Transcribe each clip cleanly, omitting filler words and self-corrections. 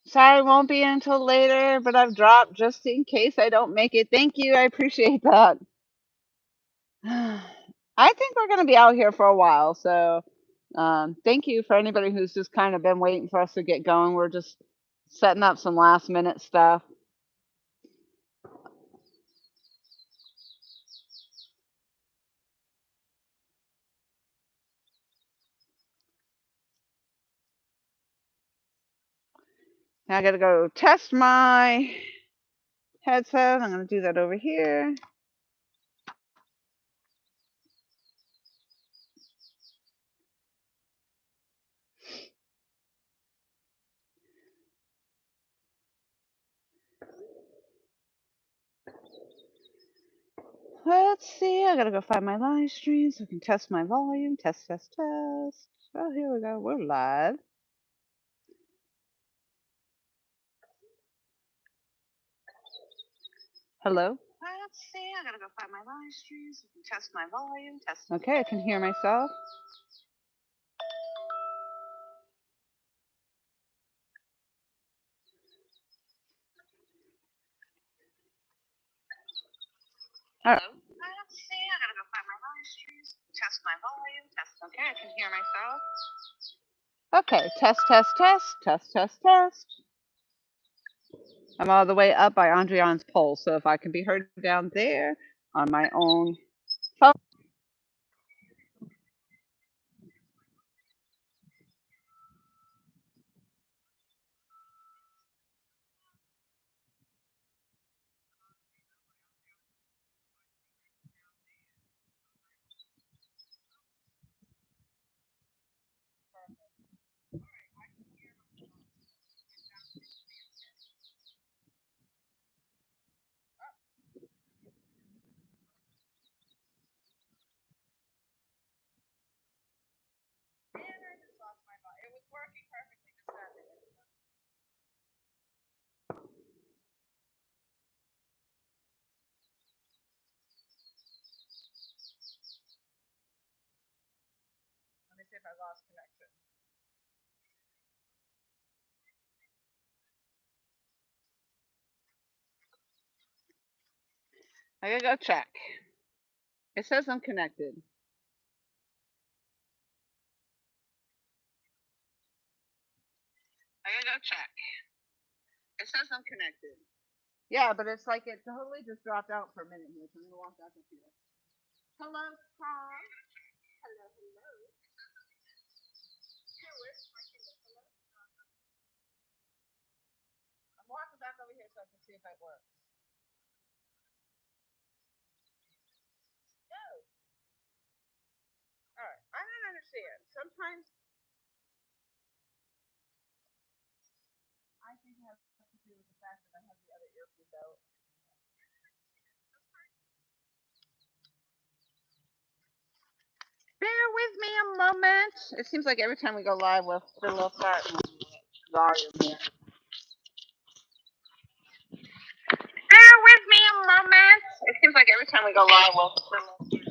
Sorry, won't be until later, but I've dropped just in case I don't make it. Thank you. I appreciate that. I think we're going to be out here for a while. So thank you for anybody who's just kind of been waiting for us to get going. We're just setting up some last minute stuff. Now I got to go test my headset. I'm going to do that over here. Let's see. I got to go find my live stream so I can test my volume. Test, test, test. Oh, here we go. We're live. Hello? Let's see. I gotta go find my live stream so I can test my volume. Test. Okay, I can hear myself. All right. Let's see. I gotta go find my live stream so I can test my volume. Test. Okay, I can hear myself. Okay, test, test, test, test, test, test. I'm all the way up by Andrian's pole, so if I can be heard down there on my own phone. It was working perfectly just a minute. Let me see if I lost connection. I gotta go check. It says I'm connected. I gotta go check. It says I'm connected. Yeah, but it's like it totally just dropped out for a minute here, so I'm gonna walk back up here. Hello, Tom. Hello, hello. I'm walking back over here so I can see if it works. No. All right. I don't understand. Sometimes I think it has to do with the fact that I have the other earpiece out. Bear with me a moment. It seems like every time we go live, we'll start volume here. Bear with me a moment. It seems like every time we go live, we'll volume here.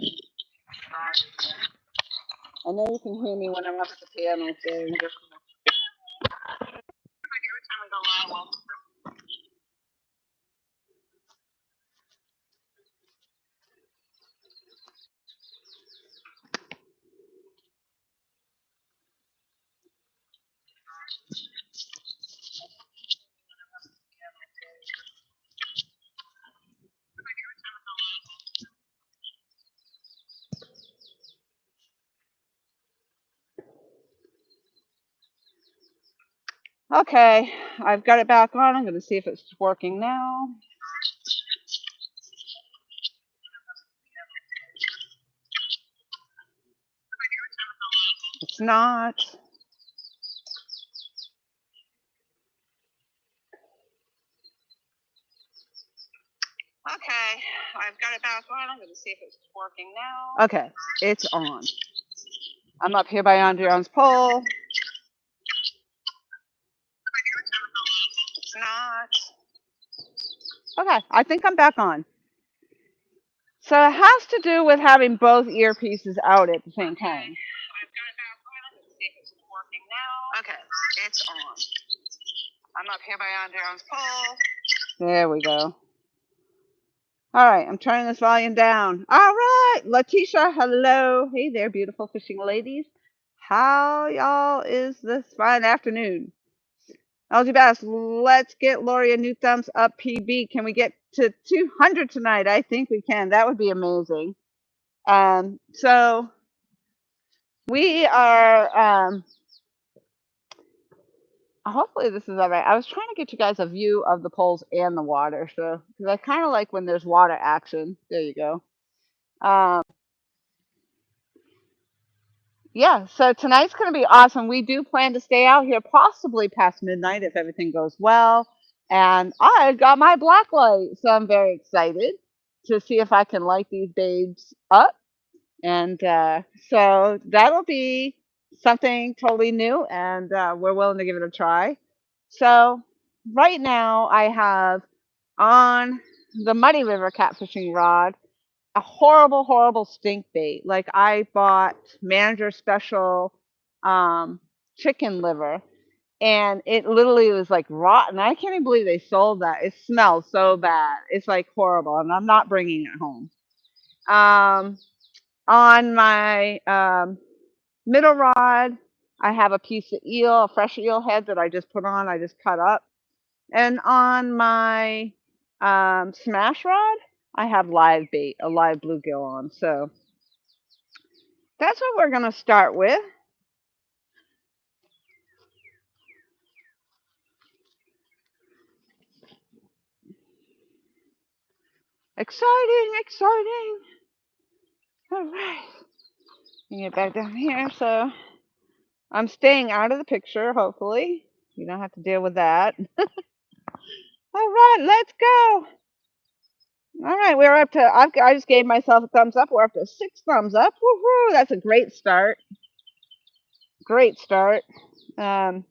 I know you can hear me when I'm up at the piano, so just like every time we go live, we'll. Okay, I've got it back on. I'm going to see if it's working now. It's not. Okay, I've got it back on. I'm going to see if it's working now. Okay, it's on. I'm up here by Andreon's pole. It's not. Okay, I think I'm back on. So it has to do with having both earpieces out at the same time. I've got it back on. I'm going to see if it's working now. Okay, it's on. I'm I'm up here by Andreon's pole. There we go. All right, I'm turning this volume down. All right, Letitia, hello. Hey there, beautiful fishing ladies. How y'all is this fine afternoon? LG Bass, let's get Lori a new thumbs up PB. Can we get to 200 tonight? I think we can. That would be amazing. So we are, hopefully this is all right. I was trying to get you guys a view of the poles and the water. So, because I kind of like when there's water action. There you go. Yeah, so tonight's going to be awesome. We do plan to stay out here possibly past midnight if everything goes well. And I got my black light, so I'm very excited to see if I can light these babes up. And so that'll be something totally new, and we're willing to give it a try. So right now I have on the Muddy River catfishing rod a horrible, horrible stink bait. Like I bought manager special chicken liver, and it literally was like rotten. I can't even believe they sold that. It smells so bad. It's like horrible, and I'm not bringing it home. On my middle rod, I have a piece of eel, a fresh eel head that I just put on. I just cut up. And on my smash rod, I have live bait, a live bluegill on. So that's what we're going to start with. Exciting, exciting. All right. Get back down here. So I'm staying out of the picture, hopefully. You don't have to deal with that. All right, let's go. All right, we're up to, I just gave myself a thumbs up. We're up to 6 thumbs up. Woohoo, that's a great start. Great start. Andreon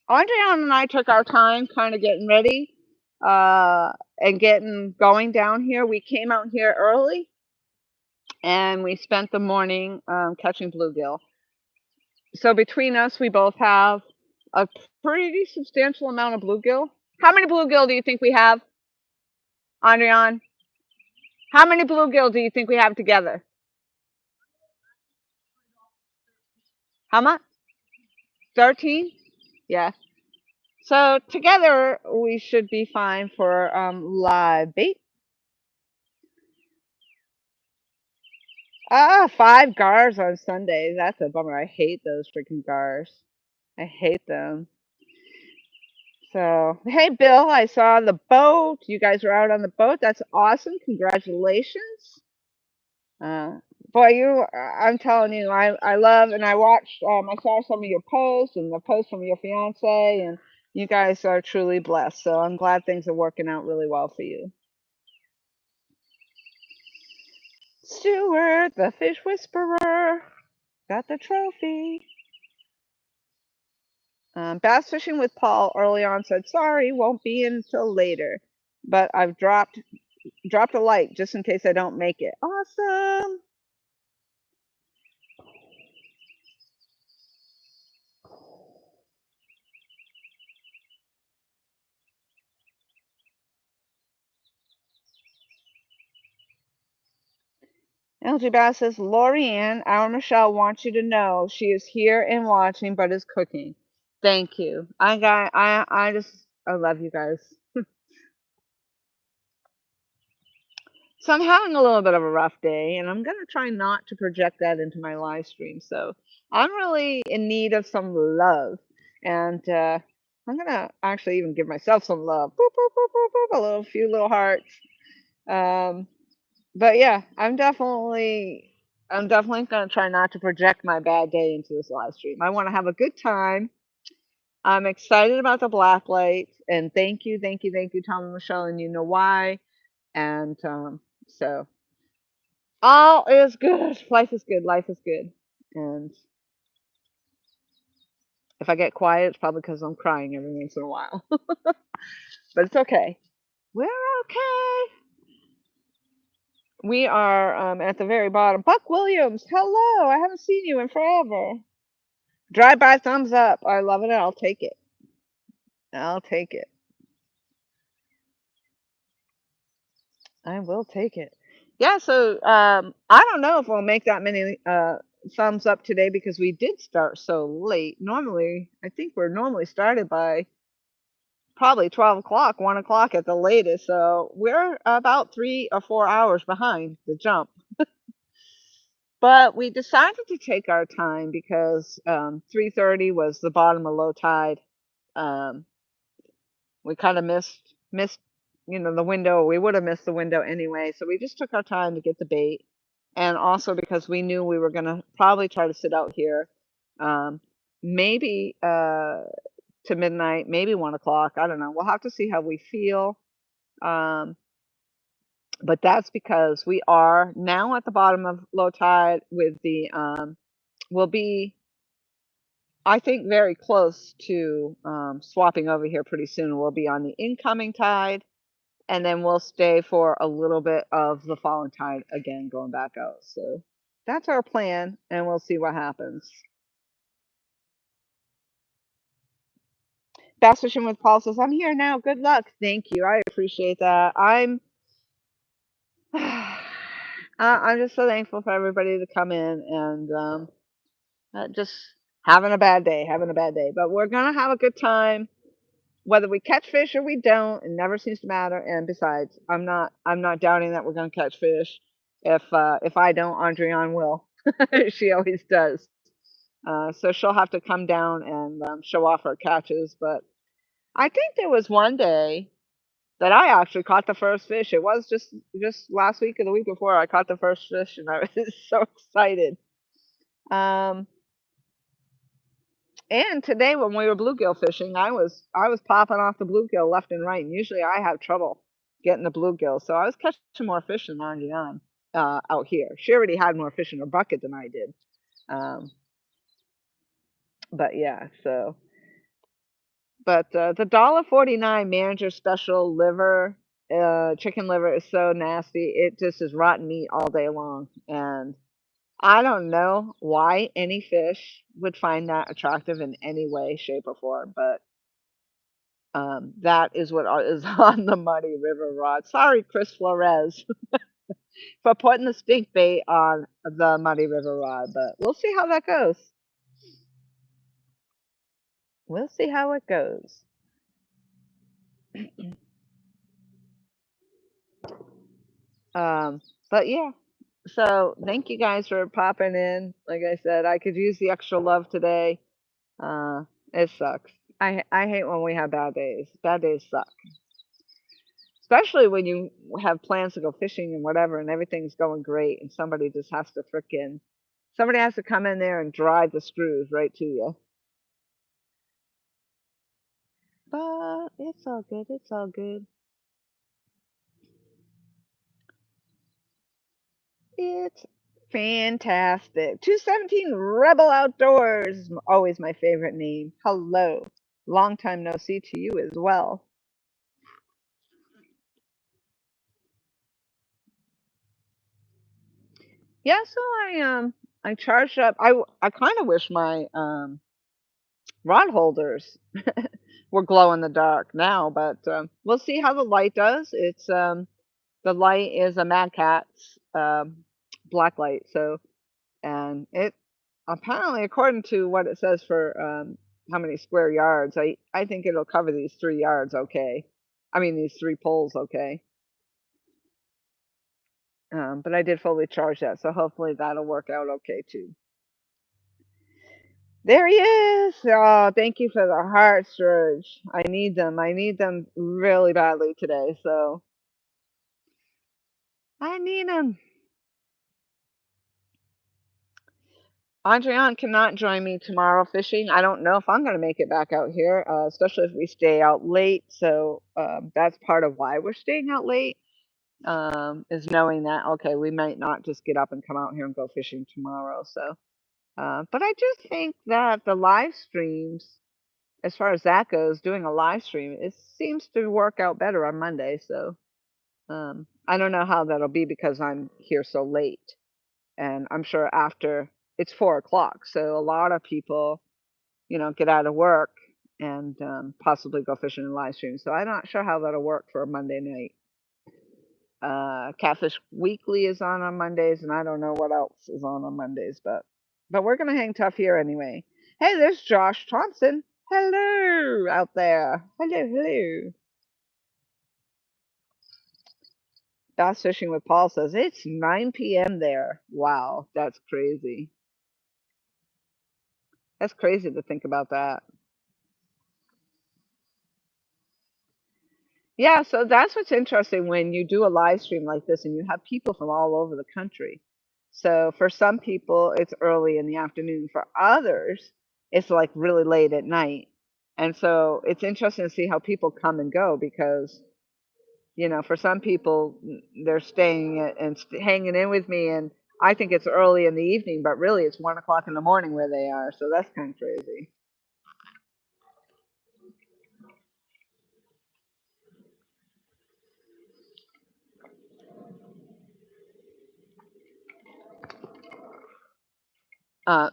and I took our time kind of getting ready and getting going down here. We came out here early and we spent the morning catching bluegill. So between us, we both have a pretty substantial amount of bluegill. How many bluegill do you think we have, Andreon? How many bluegill do you think we have together? How much? 13? Yeah. So together we should be fine for live bait. 5 gars on Sundays. That's a bummer. I hate those freaking gars. I hate them. So, hey, Bill, I saw the boat. You guys were out on the boat. That's awesome. Congratulations. Boy, I'm telling you, I love, and I watched, I saw some of your posts and the posts from your fiance, and you guys are truly blessed. So I'm glad things are working out really well for you. Stuart, the fish whisperer, got the trophy. Bass fishing with Paul early on said, sorry, won't be until later. But I've dropped a light just in case I don't make it. Awesome. LG Bass says, Lorianne, our Michelle wants you to know she is here and watching, but is cooking. Thank you. I love you guys. So I'm having a little bit of a rough day, and I'm going to try not to project that into my live stream. So I'm really in need of some love. And I'm going to actually even give myself some love. Boop, boop, boop, boop, boop, a few little hearts. But yeah, I'm definitely going to try not to project my bad day into this live stream. I want to have a good time. I'm excited about the black light. And thank you, Tom and Michelle. And you know why. And so all is good. Life is good. Life is good. And if I get quiet, it's probably because I'm crying every once in a while. But it's okay. We're okay. We are at the very bottom. Buck Williams, hello. I haven't seen you in forever. Drive-by thumbs up. I love it. I'll take it. I'll take it. I will take it. Yeah, so I don't know if we'll make that many thumbs up today because we did start so late. Normally, I think we're normally started by probably 12 o'clock, 1 o'clock at the latest. So we're about 3 or 4 hours behind the jump. But we decided to take our time because 3:30 was the bottom of low tide. Um, we kind of missed the window. We would have missed the window anyway, so we just took our time to get the bait, and also because we knew we were gonna probably try to sit out here, um, maybe to midnight, maybe 1 o'clock. I don't know. We'll have to see how we feel. Um, but that's because we are now at the bottom of low tide with the we'll be, I think, very close to swapping over here pretty soon. We'll be on the incoming tide, and then we'll stay for a little bit of the falling tide again, going back out. So that's our plan, and we'll see what happens. Bass Fishing with Paul says, "I'm here now. Good luck." Thank you. I appreciate that. I'm just so thankful for everybody to come in and just having a bad day, having a bad day. But we're gonna have a good time. Whether we catch fish or we don't, it never seems to matter. And besides, I'm not doubting that we're gonna catch fish. If I don't, Andrian will. She always does. So she'll have to come down and show off her catches. But I think there was one day that I actually caught the first fish. It was just last week or the week before I caught the first fish, and I was so excited. Um, And today when we were bluegill fishing, I was popping off the bluegill left and right. And usually I have trouble getting the bluegill, so I was catching more fish than Anjan out here. She already had more fish in her bucket than I did. Um, but yeah, so the $1.49 manager special liver, chicken liver is so nasty. It just is rotten meat all day long, and I don't know why any fish would find that attractive in any way, shape, or form, but that is what is on the Muddy River rod. Sorry, Chris Flores, for putting the stink bait on the Muddy River rod, but we'll see how that goes. We'll see how it goes. Um, but yeah, so thank you guys for popping in. Like I said, I could use the extra love today. Uh, it sucks. I hate when we have bad days. Bad days suck. Especially when you have plans to go fishing and whatever, and everything's going great, and somebody has to come in there and drive the screws right to you. But it's all good. It's all good. It's fantastic. 217 Rebel Outdoors, always my favorite name. Hello. Long time no see to you as well. Yeah, so I charged up. I kind of wish my rod holders were glow in the dark now, but we'll see how the light does. It's the light is a Mad Catz black light, so and it apparently, according to what it says for how many square yards, I think it'll cover these 3 yards okay. I mean these 3 poles okay. But I did fully charge that, so hopefully that'll work out okay too. There he is. Oh, thank you for the hearts, George. I need them. I need them really badly today. So I need them. Andreon cannot join me tomorrow fishing. I don't know if I'm going to make it back out here, especially if we stay out late. So that's part of why we're staying out late, is knowing that, okay, we might not just get up and come out here and go fishing tomorrow. So, but I just think that the live streams, as far as that goes, doing a live stream, it seems to work out better on Monday. So I don't know how that'll be because I'm here so late. And I'm sure after it's 4 o'clock. So a lot of people, get out of work and possibly go fishing and live stream. So I'm not sure how that'll work for a Monday night. Catfish Weekly is on Mondays, and I don't know what else is on Mondays, but we're gonna hang tough here anyway. Hey, there's Josh Thompson. Hello out there. Hello, hello. Bass Fishing with Paul says it's 9 p.m. there. Wow, that's crazy. That's crazy to think about that. Yeah, so that's what's interesting when you do a live stream like this and you have people from all over the country. So for some people, it's early in the afternoon. For others, it's like really late at night. And so it's interesting to see how people come and go because, for some people, they're staying and hanging in with me. And I think it's early in the evening, but really it's 1 o'clock in the morning where they are. So that's kind of crazy.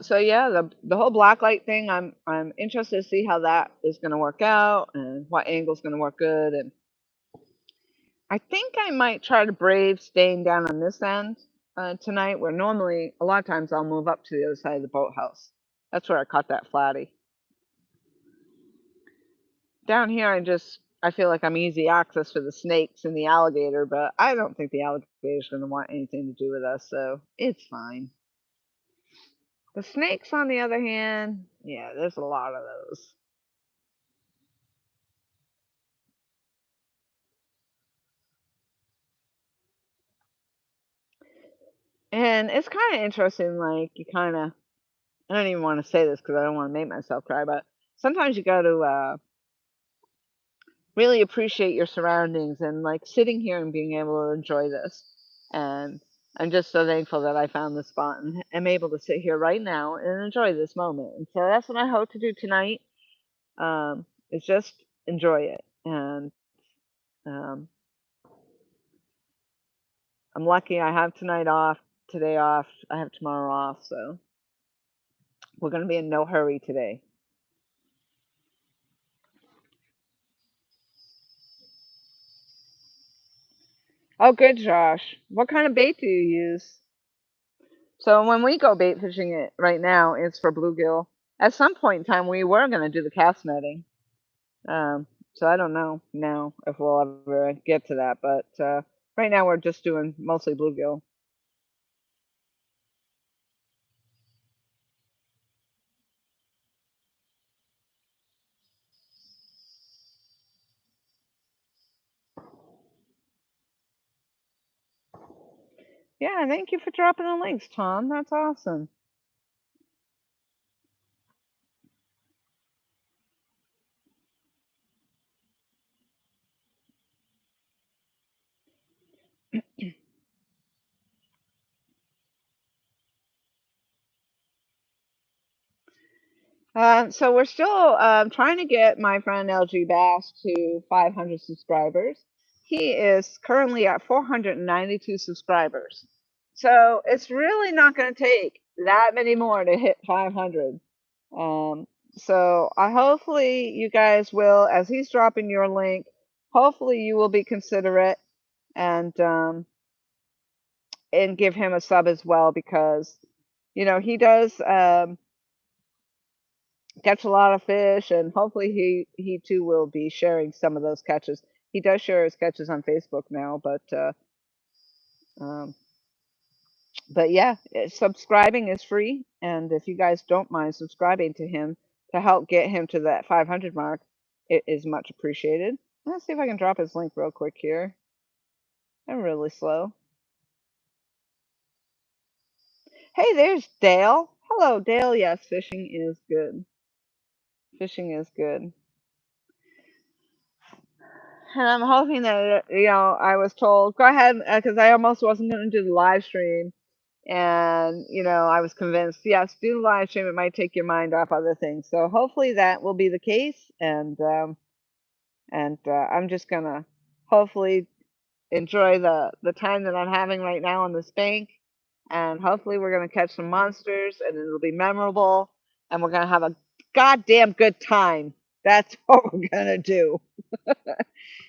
So yeah, the whole blacklight thing, I'm interested to see how that is going to work out and what angle's going to work good. And I think I might try to brave staying down on this end tonight, where normally a lot of times I'll move up to the other side of the boathouse. That's where I caught that flatty. Down here, I feel like I'm easy access for the snakes and the alligator, but I don't think the alligator's going to want anything to do with us, so it's fine. The snakes, on the other hand, yeah, there's a lot of those. And it's kind of interesting, like, I don't even want to say this because I don't want to make myself cry, but sometimes you got to really appreciate your surroundings and, like, sitting here and being able to enjoy this. And I'm just so thankful that I found this spot and am able to sit here right now and enjoy this moment. And so that's what I hope to do tonight, is just enjoy it. And um, I'm lucky I have tonight off, today off, I have tomorrow off, so we're going to be in no hurry today. Oh, good, Josh. What kind of bait do you use? So when we go bait fishing it right now, it's for bluegill. At some point in time, we were going to do the cast netting. So I don't know now if we'll ever get to that, but right now we're just doing mostly bluegill. Yeah, thank you for dropping the links, Tom. That's awesome. So we're still trying to get my friend LG Bass to 500 subscribers. He is currently at 492 subscribers. So it's really not going to take that many more to hit 500. Um, so I hopefully you guys will, as he's dropping your link, hopefully you will be considerate and give him a sub as well because he does catch a lot of fish, and hopefully he too will be sharing some of those catches. He does share his catches on Facebook now, um, but yeah, subscribing is free, and if you guys don't mind subscribing to him to help get him to that 500 mark, it is much appreciated. Let's see if I can drop his link real quick here. I'm really slow. Hey, there's Dale. Hello, Dale. Yes, fishing is good. Fishing is good. And I'm hoping that, I was told, go ahead, because I almost wasn't going to do the live stream. And, I was convinced, yes, do the live stream. It might take your mind off other things. So hopefully that will be the case. And I'm just going to hopefully enjoy the time that I'm having right now on this bank. And hopefully we're going to catch some monsters and it'll be memorable. And we're going to have a goddamn good time. That's what we're gonna do.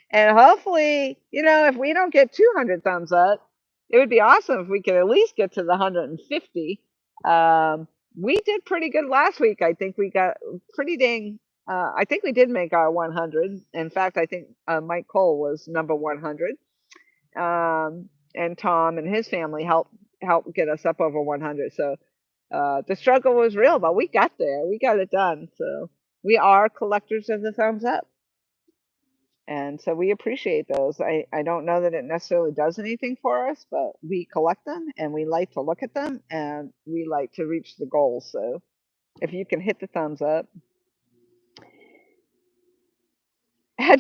And hopefully, if we don't get 200 thumbs up, it would be awesome if we could at least get to the 150. Um, we did pretty good last week. I think we got pretty dang. I think we did make our 100. In fact, I think Mike Cole was number 100, and Tom and his family helped get us up over 100. So the struggle was real, but we got there. We got it done. So we are collectors of the thumbs up. And so we appreciate those. I don't know that it necessarily does anything for us, but we collect them and we like to look at them and we like to reach the goals. So if you can hit the thumbs up.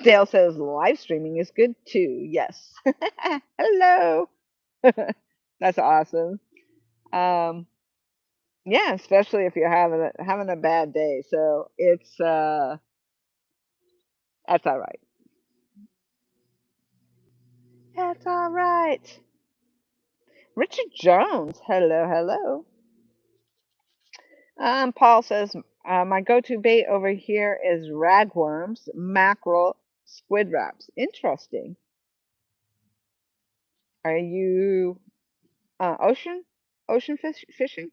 Dale says live streaming is good too. Yes. Hello. That's awesome. Um, yeah, especially if you're having a bad day. So it's that's all right. That's all right. Richard Jones. Hello, hello. Paul says, my go-to bait over here is ragworms, mackerel, squid wraps. Interesting. Are you ocean fishing?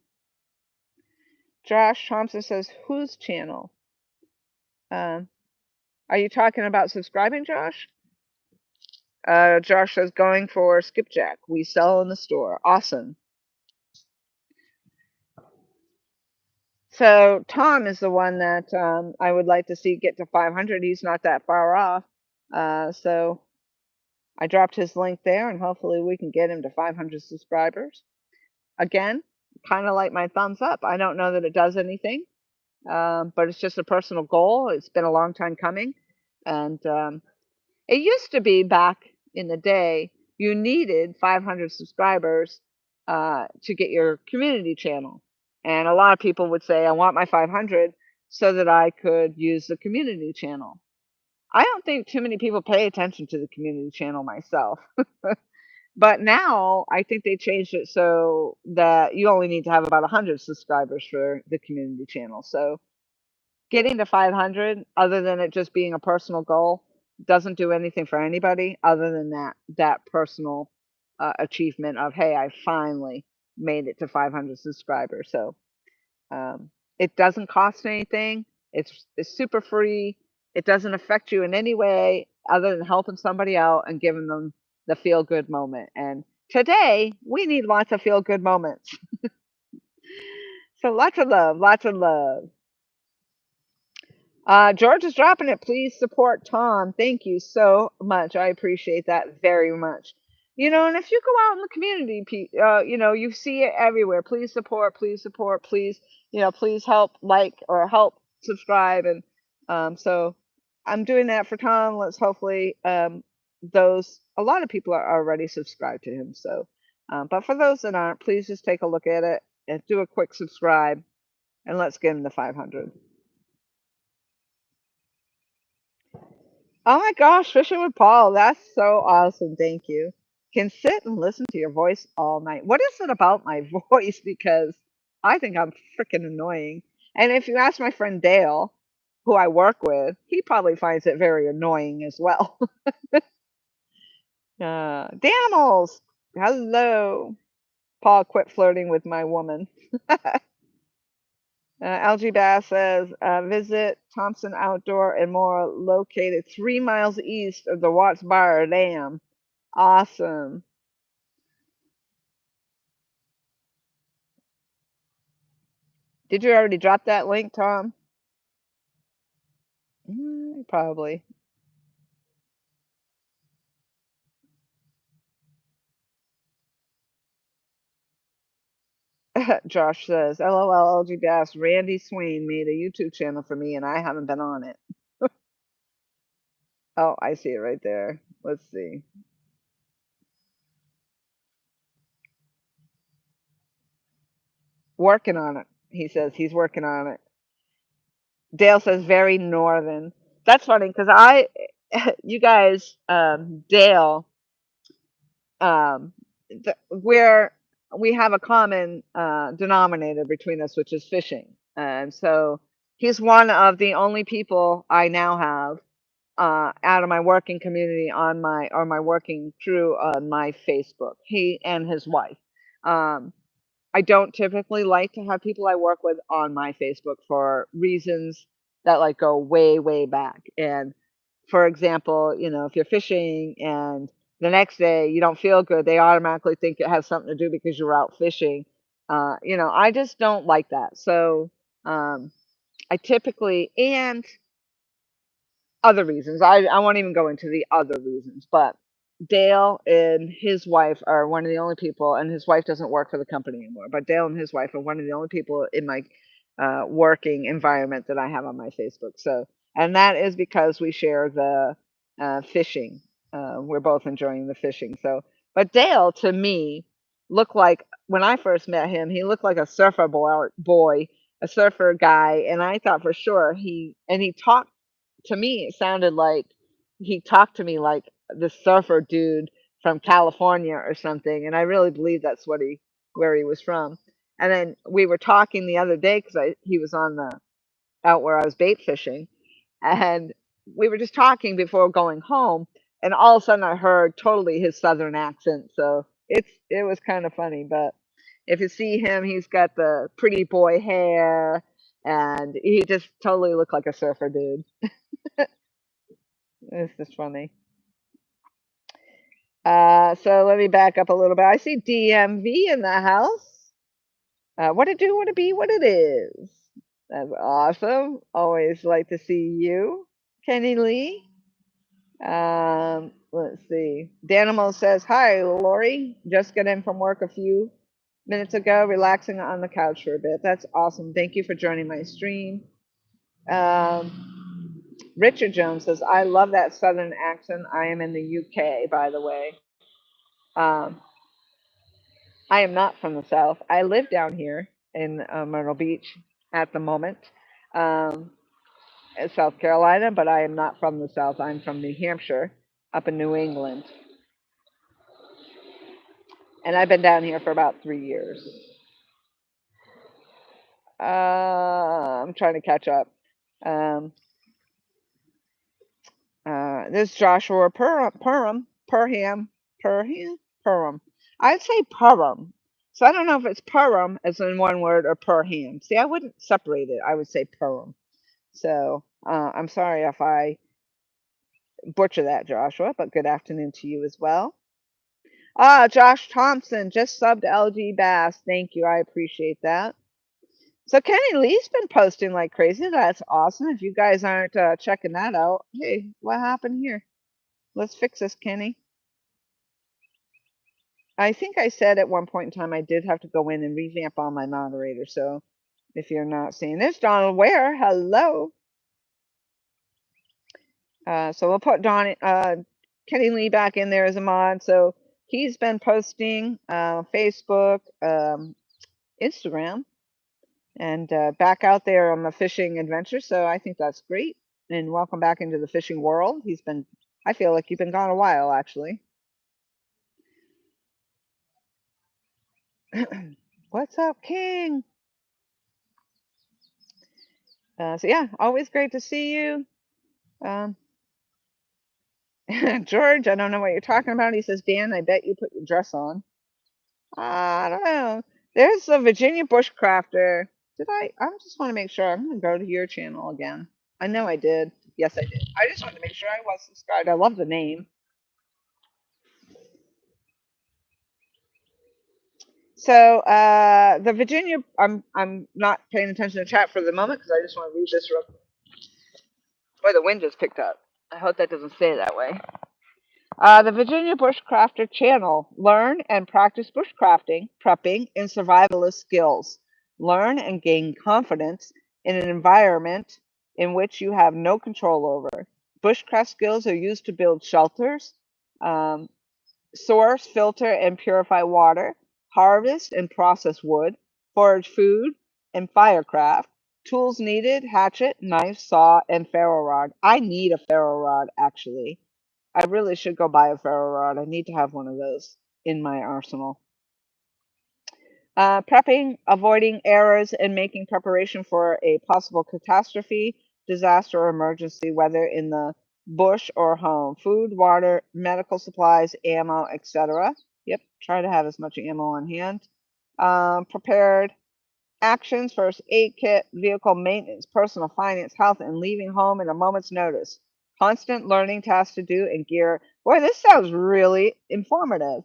Josh Thompson says, whose channel? Um, are you talking about subscribing, Josh? Josh says, going for skipjack. We sell in the store. Awesome. So Tom is the one that I would like to see get to 500. He's not that far off. So I dropped his link there, and hopefully we can get him to 500 subscribers. Again, kind of like my thumbs up. I don't know that it does anything, but it's just a personal goal. It's been a long time coming. And it used to be back in the day, you needed 500 subscribers to get your community channel. And a lot of people would say, I want my 500 so that I could use the community channel. I don't think too many people pay attention to the community channel myself. But now I think they changed it so that you only need to have about 100 subscribers for the community channel. So getting to 500, other than it just being a personal goal, doesn't do anything for anybody other than that personal achievement of, hey, I finally made it to 500 subscribers. So it doesn't cost anything. It's super free. It doesn't affect you in any way other than helping somebody out and giving them the feel good moment. And today we need lots of feel good moments. So lots of love, lots of love. George is dropping it. Please support Tom. Thank you so much. I appreciate that very much. And if you go out in the community, you see it everywhere. Please support. Please support. Please, please help like or help subscribe. And so I'm doing that for Tom. Let's hopefully a lot of people are already subscribed to him. So, but for those that aren't, please just take a look at it and do a quick subscribe, and let's get him to 500. Oh my gosh, fishing with Paul. That's so awesome. Thank you. Can sit and listen to your voice all night. What is it about my voice? Because I think I'm freaking annoying. And if you ask my friend Dale, who I work with, he probably finds it very annoying as well. Danimals. Hello. Paul, quit flirting with my woman. LG Bass says, visit Thompson Outdoor and More, located 3 miles east of the Watts Bar Dam. Awesome. Did you already drop that link, Tom? Probably. Josh says, LOL, LG Bass, Randy Swain made a YouTube channel for me and I haven't been on it. Oh, I see it right there. Let's see. Working on it. He says he's working on it. Dale says very northern. That's funny because you guys, Dale, where we have a common denominator between us, which is fishing. And so He's one of the only people I now have out of my working community on my working crew on my Facebook. He and his wife. Um, I don't typically like to have people I work with on my Facebook for reasons that like go way, way back. And for example, if you're fishing and the next day you don't feel good, they automatically think it has something to do because you were out fishing. I just don't like that. So um, I typically, and other reasons. I won't even go into the other reasons, but Dale and his wife are one of the only people, and his wife doesn't work for the company anymore, but Dale and his wife are one of the only people in my working environment that I have on my Facebook. So, and that is because we share the fishing. We're both enjoying the fishing. So, but Dale to me looked like when I first met him, he looked like a surfer boy, a surfer guy, and I thought for sure he talked to me, it sounded like he talked to me like the surfer dude from California or something, and I really believe that's where he was from. And then we were talking the other day because he was on the out where I was bait fishing, and we were just talking before going home, and all of a sudden I heard totally his southern accent. So it was kind of funny, but if you see him, he's got the pretty boy hair, and he just totally looked like a surfer dude. It's just funny. So let me back up a little bit. I see DMV in the house. What it do, what it be, what it is. That's awesome. Always like to see you, Kenny Lee. Let's see. Danimal says, "Hi, Lori. Just got in from work a few minutes ago, relaxing on the couch for a bit. That's awesome. Thank you for joining my stream." Richard Jones says, "I love that southern accent. I am in the UK, by the way. Um, I am not from the South. I live down here in Myrtle Beach at the moment, um, in South Carolina, but I am not from the South. I'm from New Hampshire, up in New England, and I've been down here for about 3 years. I'm trying to catch up. Um, this Joshua Perham. I'd say Perham. So I don't know if it's Perham as in one word or Perham. See, I wouldn't separate it. I would say Perham. So I'm sorry if I butcher that, Joshua, but good afternoon to you as well. Josh Thompson just subbed LG Bass. Thank you. I appreciate that. So Kenny Lee's been posting like crazy. That's awesome. If you guys aren't checking that out, hey, what happened here? Let's fix this, Kenny. I think I said at one point in time I did have to go in and revamp all my moderators. So if you're not seeing this, Donald Ware, hello. So we'll put Kenny Lee back in there as a mod. So he's been posting Facebook, Instagram, and back out there on the fishing adventure. So I think that's great. And welcome back into the fishing world. I feel like you've been gone a while, actually. What's up, King? So yeah, always great to see you. Um, George, I don't know what you're talking about. He says, Dan, I bet you put your dress on. I don't know. There's a Virginia Bushcrafter. I just want to make sure. I'm going to go to your channel again. I know I did. Yes, I did. I just wanted to make sure I was subscribed. I love the name. So the Virginia, I'm not paying attention to chat for the moment because I just want to read this real quick. Boy, the wind just picked up. I hope that doesn't stay that way. The Virginia Bushcrafter channel. Learn and practice bushcrafting, prepping, and survivalist skills. Learn and gain confidence in an environment in which you have no control over. Bushcraft skills are used to build shelters, um, source, filter, and purify water, harvest and process wood, forage food, and firecraft. Tools needed: hatchet, knife, saw, and ferro rod. I need a ferro rod, actually. I really should go buy a ferro rod. I need to have one of those in my arsenal. Prepping, avoiding errors, and making preparation for a possible catastrophe, disaster, or emergency, whether in the bush or home. Food, water, medical supplies, ammo, etc. Yep, try to have as much ammo on hand. Prepared actions, first aid kit, vehicle maintenance, personal finance, health, and leaving home at a moment's notice. Constant learning tasks to do and gear. Boy, this sounds really informative.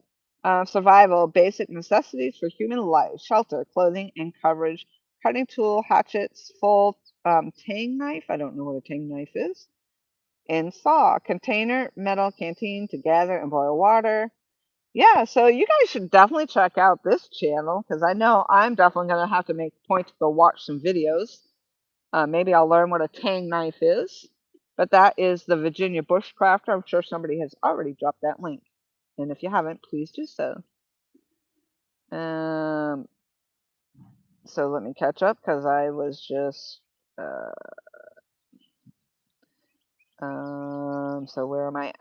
Survival, basic necessities for human life, shelter, clothing, and coverage. Cutting tool, hatchets, full tang knife. I don't know what a tang knife is. And saw, container, metal, canteen to gather and boil water. Yeah, so you guys should definitely check out this channel because I know I'm definitely going to have to make a point to go watch some videos. Maybe I'll learn what a tang knife is. But that is the Virginia Bushcrafter. I'm sure somebody has already dropped that link. And if you haven't, please do so. So let me catch up because I was just... so where am I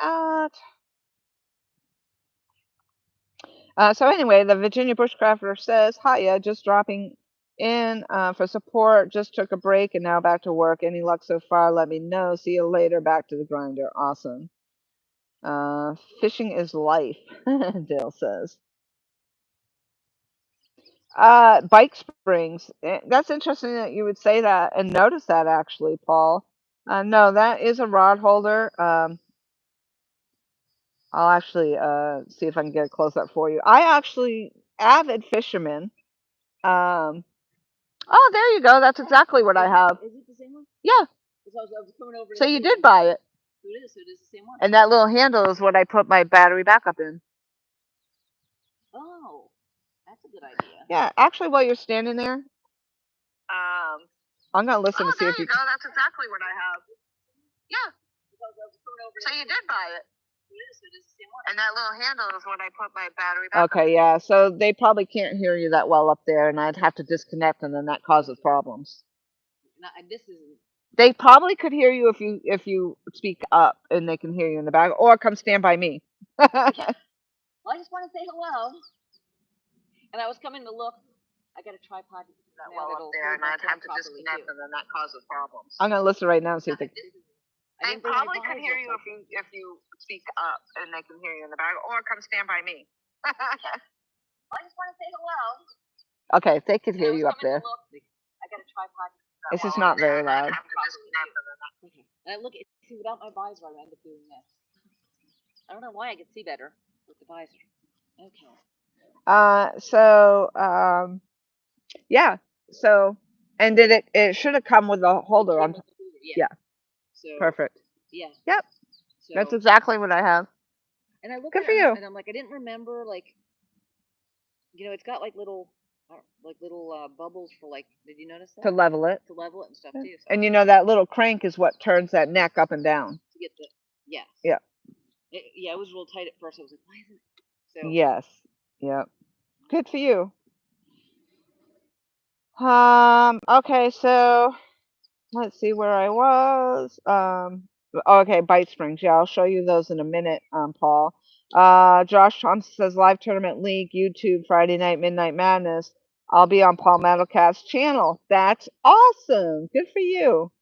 at? So anyway, the Virginia Bushcrafter says, hiya, just dropping in for support. Just took a break and now back to work. Any luck so far? Let me know. See you later. Back to the grinder. Awesome. Fishing is life, Dale says. Bike springs. That's interesting that you would say that and notice that actually, Paul. No, that is a rod holder. I'll actually see if I can get a close up for you. I actually avid fisherman. Um, oh, there you go. That's exactly what I have. Is it the same one? Yeah. Because I was coming over. So you did buy it. So it is. So it is the same one. And that little handle is what I put my battery backup in. Oh, that's a good idea. Yeah. Actually, while you're standing there, I'm gonna listen to see if you. Oh, there you go. That's exactly what I have. Yeah. Because I was coming over. So you did buy it. So it is the same one. And that little handle is what I put my battery backup. Okay. Yeah. So they probably can't hear you that well up there, and I'd have to disconnect, and then that causes problems. No, this isn't. They probably could hear you if you speak up and they can hear you in the back, or come stand by me. Well, I just want to say hello. And I was coming to look. I got a tripod that well up there, and I'd have to disconnect, and then that causes problems. I'm gonna listen right now and see if they. They probably could hear you if you speak up and they can hear you in the back, or come stand by me. I just want to say hello. Okay, if they could hear you up there. I got a tripod. It's just not very loud. Okay. And I look, see, without my visor, I end up doing this. I don't know why I could see better with the visor. Okay. Yeah. So, and did it should have come with a holder on. Yeah. So, perfect. Yeah. Yep. So, that's exactly what I have. And I look Good at for it, you. and I'm like, I didn't remember, like, it's got like little bubbles for like. Did you notice that? To level it. To level it and stuff too. So. And that little crank is what turns that neck up and down. To get the yes. Yeah. It was real tight at first. I was like, why isn't it? So. Yes. Yep. Good for you. Okay, so let's see where I was. Okay, bite springs. Yeah, I'll show you those in a minute, Paul. Josh Thompson says live tournament league, YouTube, Friday night, Midnight Madness. I'll be on Paul Metalcast's channel. That's awesome. Good for you.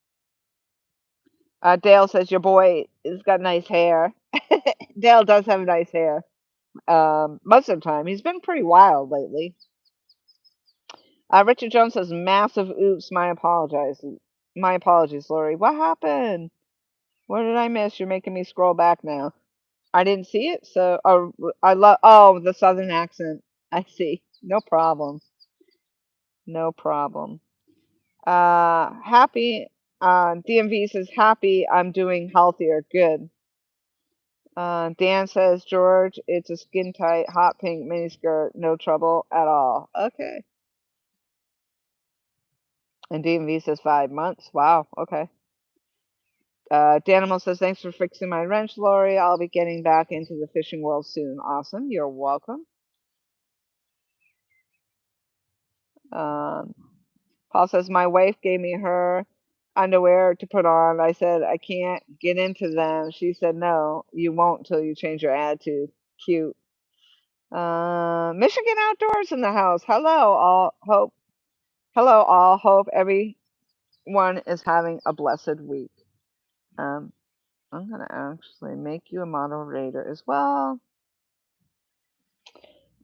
Dale says your boy has got nice hair. Dale does have nice hair. Most of the time. He's been pretty wild lately. Richard Jones says massive oops. My apologies, Lori. What happened? What did I miss? You're making me scroll back now. I didn't see it, so I love the southern accent. I see. No problem. No problem. Happy. DMV says happy. I'm doing healthier. Good. Dan says George, it's a skin tight, hot pink miniskirt. No trouble at all. Okay. And DMV says 5 months. Wow. Okay. Danimal says, thanks for fixing my wrench, Lori. I'll be getting back into the fishing world soon. Awesome. You're welcome. Paul says, my wife gave me her underwear to put on. I said, I can't get into them. She said, no, you won't till you change your attitude. Cute. Michigan Outdoors in the house. Hello, all. Hope. Hello, all. Hope everyone is having a blessed week. Um, I'm gonna actually make you a moderator as well.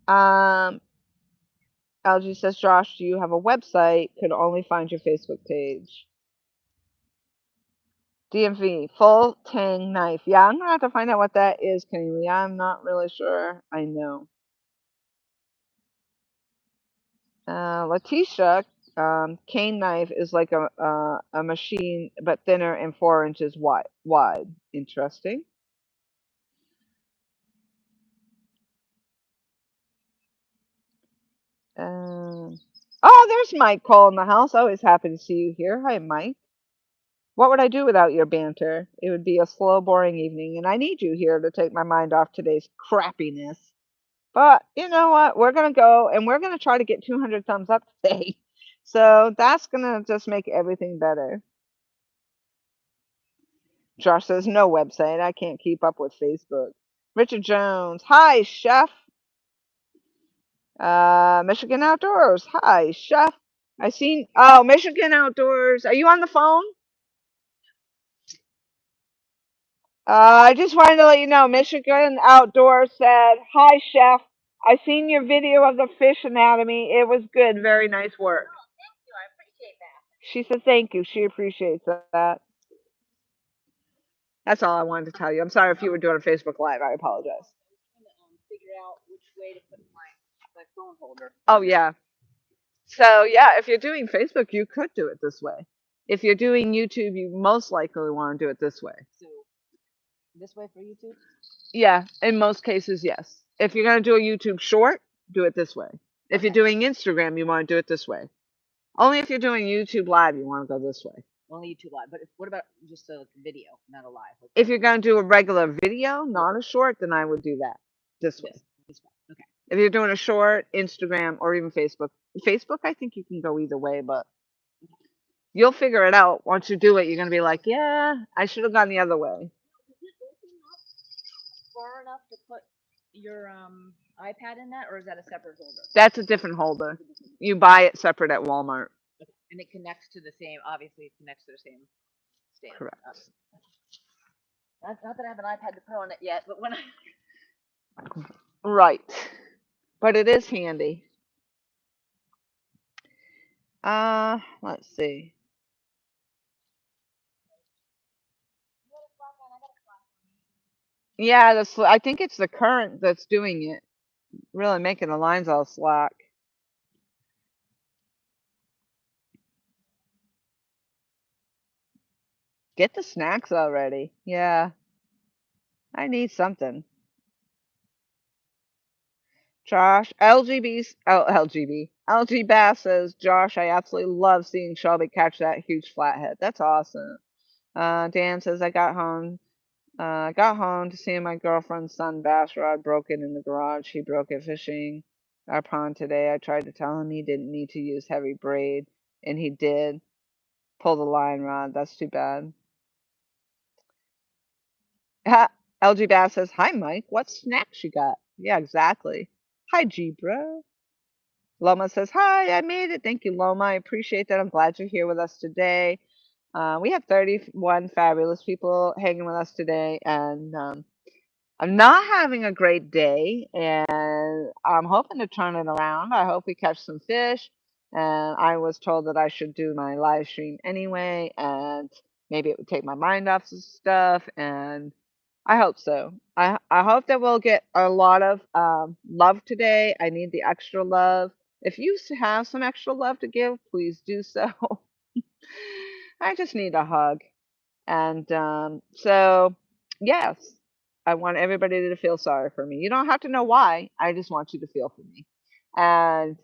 LG says, Josh, do you have a website? Could only find your Facebook page. DMV, full tang knife. Yeah, I'm gonna have to find out what that is, Kaylee. I'm not really sure. I know. Letitia, cane knife is like a machine, but thinner and 4 inches wide. Interesting. Oh, there's Mike Cole in the house. Always happy to see you here. Hi, Mike. What would I do without your banter? It would be a slow, boring evening, and I need you here to take my mind off today's crappiness. But you know what? We're going to go and we're going to try to get 200 thumbs up today. So that's going to just make everything better. Josh says, no website. I can't keep up with Facebook. Richard Jones. Hi, chef. Michigan Outdoors. Hi, chef. Michigan Outdoors. Are you on the phone? I just wanted to let you know, Michigan Outdoors said, hi, chef. I seen your video of the fish anatomy. It was good. Very nice work. She said thank you. She appreciates that. That's all I wanted to tell you. I'm sorry if you were doing a Facebook Live. I apologize. Figure out which way to put my phone holder. Oh, yeah. So, yeah, if you're doing Facebook, you could do it this way. If you're doing YouTube, you most likely want to do it this way. So, this way for YouTube? Yeah, in most cases, yes. If you're going to do a YouTube short, do it this way. If you're doing Instagram, you want to do it this way. Only if you're doing YouTube Live, you want to go this way. Only YouTube Live. But what about just a video, not a live? If you're going to do a regular video, not a short, then I would do that this way. This way. Okay. If you're doing a short, Instagram, or even Facebook. Facebook, I think you can go either way, but you'll figure it out. Once you do it, you're going to be like, yeah, I should have gone the other way. Far enough to put your iPad in that, or is that a separate holder? That's a different holder. You buy it separate at Walmart. Okay. And it connects to the same, obviously it connects to the same stand. Correct. Not that I have an iPad to put on it yet, but when I... Right. But it is handy. Let's see. Yeah, I think it's the current that's doing it. Really making the lines all slack. Get the snacks already. Yeah. I need something. Josh, LG Bass says, Josh, I absolutely love seeing Shelby catch that huge flathead. That's awesome. Dan says, I got home to see my girlfriend's son bass rod broken in the garage. He broke it fishing our pond today. I tried to tell him he didn't need to use heavy braid, and he did. Pull the line rod. That's too bad. LG Bass says, hi, Mike. What snacks you got? Yeah, exactly. Hi, G, bro. Loma says, hi, I made it. Thank you, Loma. I appreciate that. I'm glad you're here with us today. We have 31 fabulous people hanging with us today, and I'm not having a great day, and I'm hoping to turn it around. I hope we catch some fish, and I was told that I should do my live stream anyway, and maybe it would take my mind off some stuff, and I hope so. I hope that we'll get a lot of love today. I need the extra love. If you have some extra love to give, please do so. I just need a hug. And so, yes, I want everybody to feel sorry for me. You don't have to know why. I just want you to feel for me. And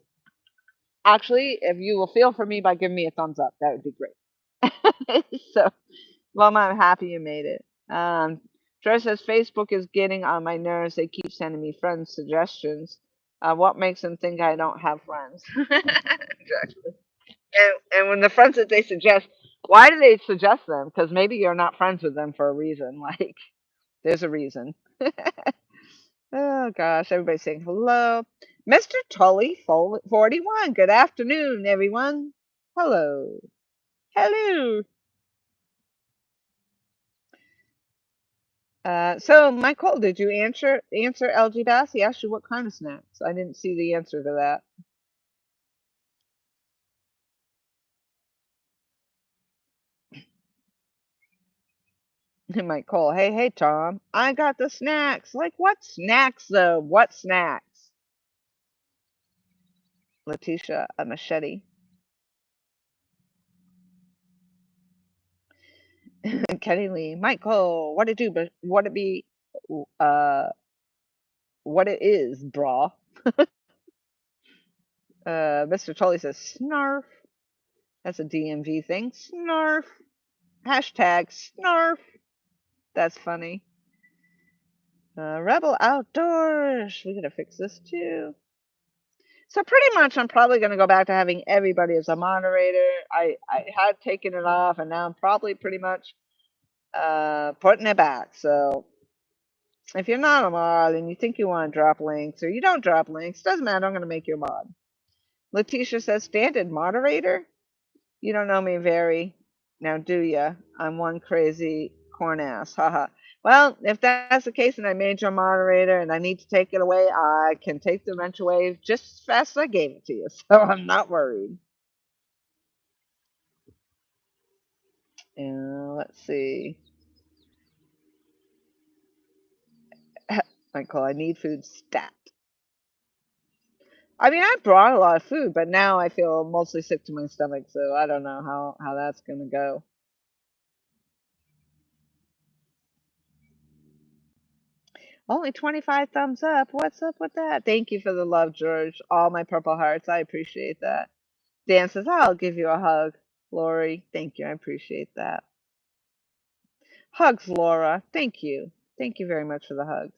actually, if you will feel for me by giving me a thumbs up, that would be great. So, Mama, I'm happy you made it. Troy says Facebook is getting on my nerves. They keep sending me friend suggestions. What makes them think I don't have friends? Exactly. And when the friends that they suggest, why do they suggest them? Because maybe you're not friends with them for a reason. Like, there's a reason. Oh gosh, everybody's saying hello. Mr. Tully 41. Good afternoon, everyone. Hello. Hello. So Michael, did you answer LG Bass? He asked you what kind of snacks. I didn't see the answer to that. He might call, hey, Tom, I got the snacks. Like, what snacks, though? What snacks? Letitia, a machete. Kenny Lee, Michael, what it do, but what it be, uh, what it is, brah. Mr. Tully says, snarf. That's a DMV thing. Snarf. Hashtag snarf. That's funny. Rebel Outdoors. We gotta fix this too. So pretty much I'm probably going to go back to having everybody as a moderator. I had taken it off and now I'm probably pretty much putting it back. So if you're not a mod and you think you want to drop links or you don't drop links, doesn't matter. I'm going to make you a mod. Letitia says, standard moderator? You don't know me very. Now, do ya? I'm one crazy corn ass. Haha. Well, if that's the case and I made you a moderator and I need to take it away, I can take the wrench away just as fast as I gave it to you. So I'm not worried. Let's see. Michael, I need food stat. I mean, I brought a lot of food, but now I feel mostly sick to my stomach, so I don't know how that's going to go. Only 25 thumbs up. What's up with that? Thank you for the love, George. All my purple hearts. I appreciate that. Dan says, I'll give you a hug. Lori, thank you. I appreciate that. Hugs, Laura. Thank you. Thank you very much for the hugs.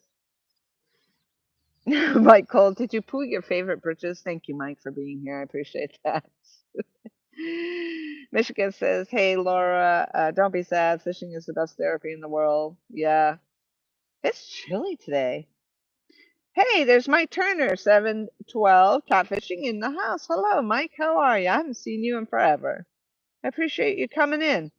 Mike Cole, did you poo your favorite britches? Thank you, Mike, for being here. I appreciate that. Michigan says, hey, Laura, don't be sad. Fishing is the best therapy in the world. Yeah. It's chilly today. Hey, there's Mike Turner, 712, catfishing in the house. Hello, Mike. How are you? I haven't seen you in forever. I appreciate you coming in.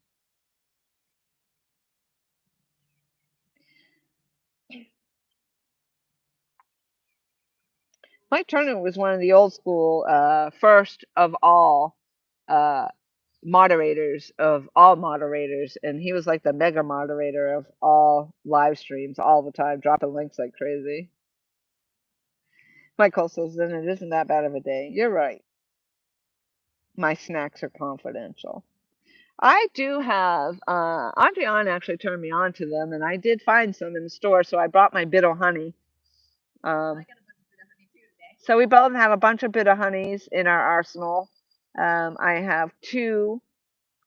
Mike Turner was one of the old school, first of all, uh, moderators of all moderators, and he was like the mega moderator of all live streams all the time, dropping links like crazy. Michael says, then it isn't that bad of a day. You're right. My snacks are confidential. I do have, Adriana actually turned me on to them, and I did find some in the store, so I brought my bit of honey. So we both have a bunch of bit of honeys in our arsenal. I have 2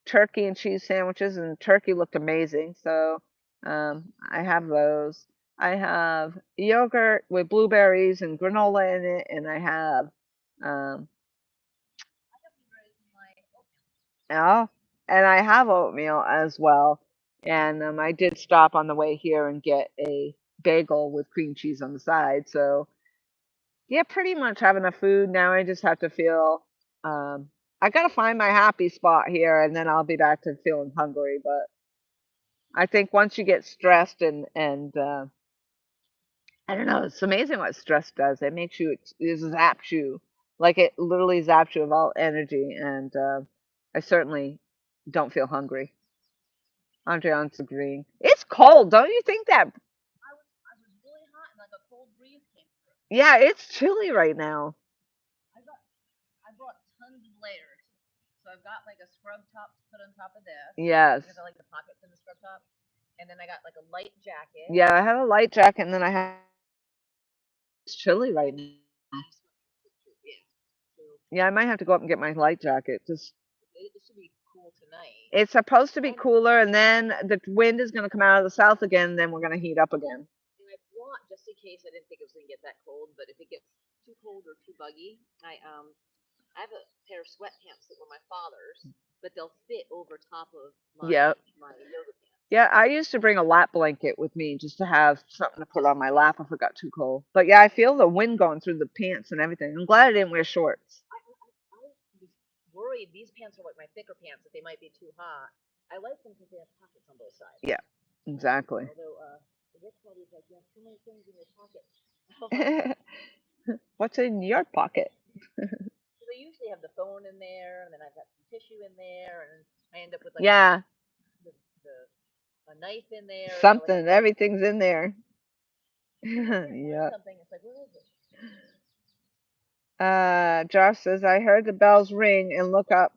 turkey and cheese sandwiches, and turkey looked amazing, so I have those. I have yogurt with blueberries and granola in it, and I have um, oh, and I have oatmeal as well. And I did stop on the way here and get a bagel with cream cheese on the side. So yeah, pretty much have enough food. Now I just have to feel. I gotta find my happy spot here, and then I'll be back to feeling hungry. But I think once you get stressed and I don't know, it's amazing what stress does. It makes you, it zaps you, like it literally zaps you of all energy. And I certainly don't feel hungry. Andreon's agreeing. It's cold, don't you think that? I was really hot and like a cold breeze came through. Yeah, it's chilly right now. I brought tons of layers. So I've got like a scrub top to put on top of this. Yes. Because I like the pockets in the scrub top. And then I got like a light jacket. Yeah, I have a light jacket, and then I have. It's chilly right now. Yeah, I might have to go up and get my light jacket. Just. It should be cool tonight. It's supposed to be cooler, and then the wind is going to come out of the south again, and then we're going to heat up again. And I brought, just in case I didn't think it was going to get that cold, but if it gets too cold or too buggy, I have a pair of sweatpants that were my father's, but they'll fit over top of my yoga pants. Yeah, I used to bring a lap blanket with me just to have something to put on my lap if it got too cold. But yeah, I feel the wind going through the pants and everything. I'm glad I didn't wear shorts. I was worried these pants are like my thicker pants that they might be too hot. I like them because they have pockets on both sides. Yeah, exactly. Although Rick always like, you have too many things in your pockets. What's in your pocket? So they usually have the phone in there, and then I've got some tissue in there, and I end up with like Yeah, a knife in there. something. Everything's in there. Yeah. Yeah. Something. It's like, where is it? Josh says, I heard the bells ring and look up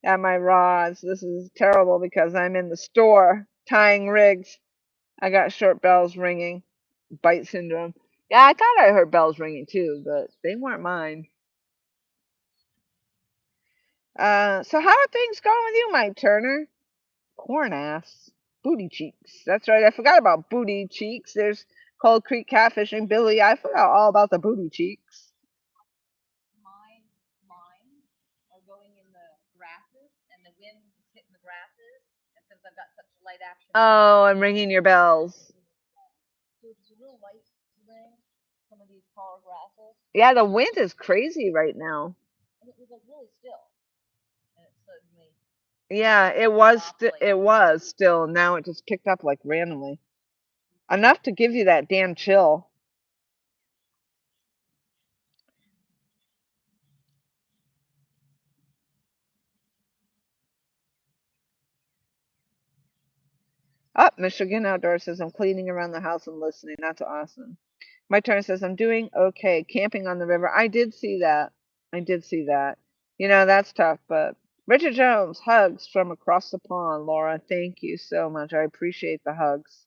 at my rods. This is terrible because I'm in the store tying rigs. I got short bells ringing. Bite syndrome. Yeah, I thought I heard bells ringing too, but they weren't mine. So how are things going with you, Mike Turner? Corn ass. Booty cheeks. That's right. I forgot about booty cheeks. There's Cold Creek catfishing. Billy, I forgot all about the booty cheeks. My lines are going in the grasses, and the wind is hitting the grasses. And since I've got such light action, Oh, I'm ringing your bells. so it's a real light ring. Some of these taller grasses, Yeah, the wind is crazy right now. and it was like really still, and it suddenly Yeah, it was still. Now it just picked up like randomly. Enough to give you that damn chill. Up, Michigan Outdoor says I'm cleaning around the house and listening. That's awesome. My turn says I'm doing okay. Camping on the river. I did see that. I did see that. You know, that's tough, but Richard Jones, hugs from across the pond, Laura. Thank you so much. I appreciate the hugs.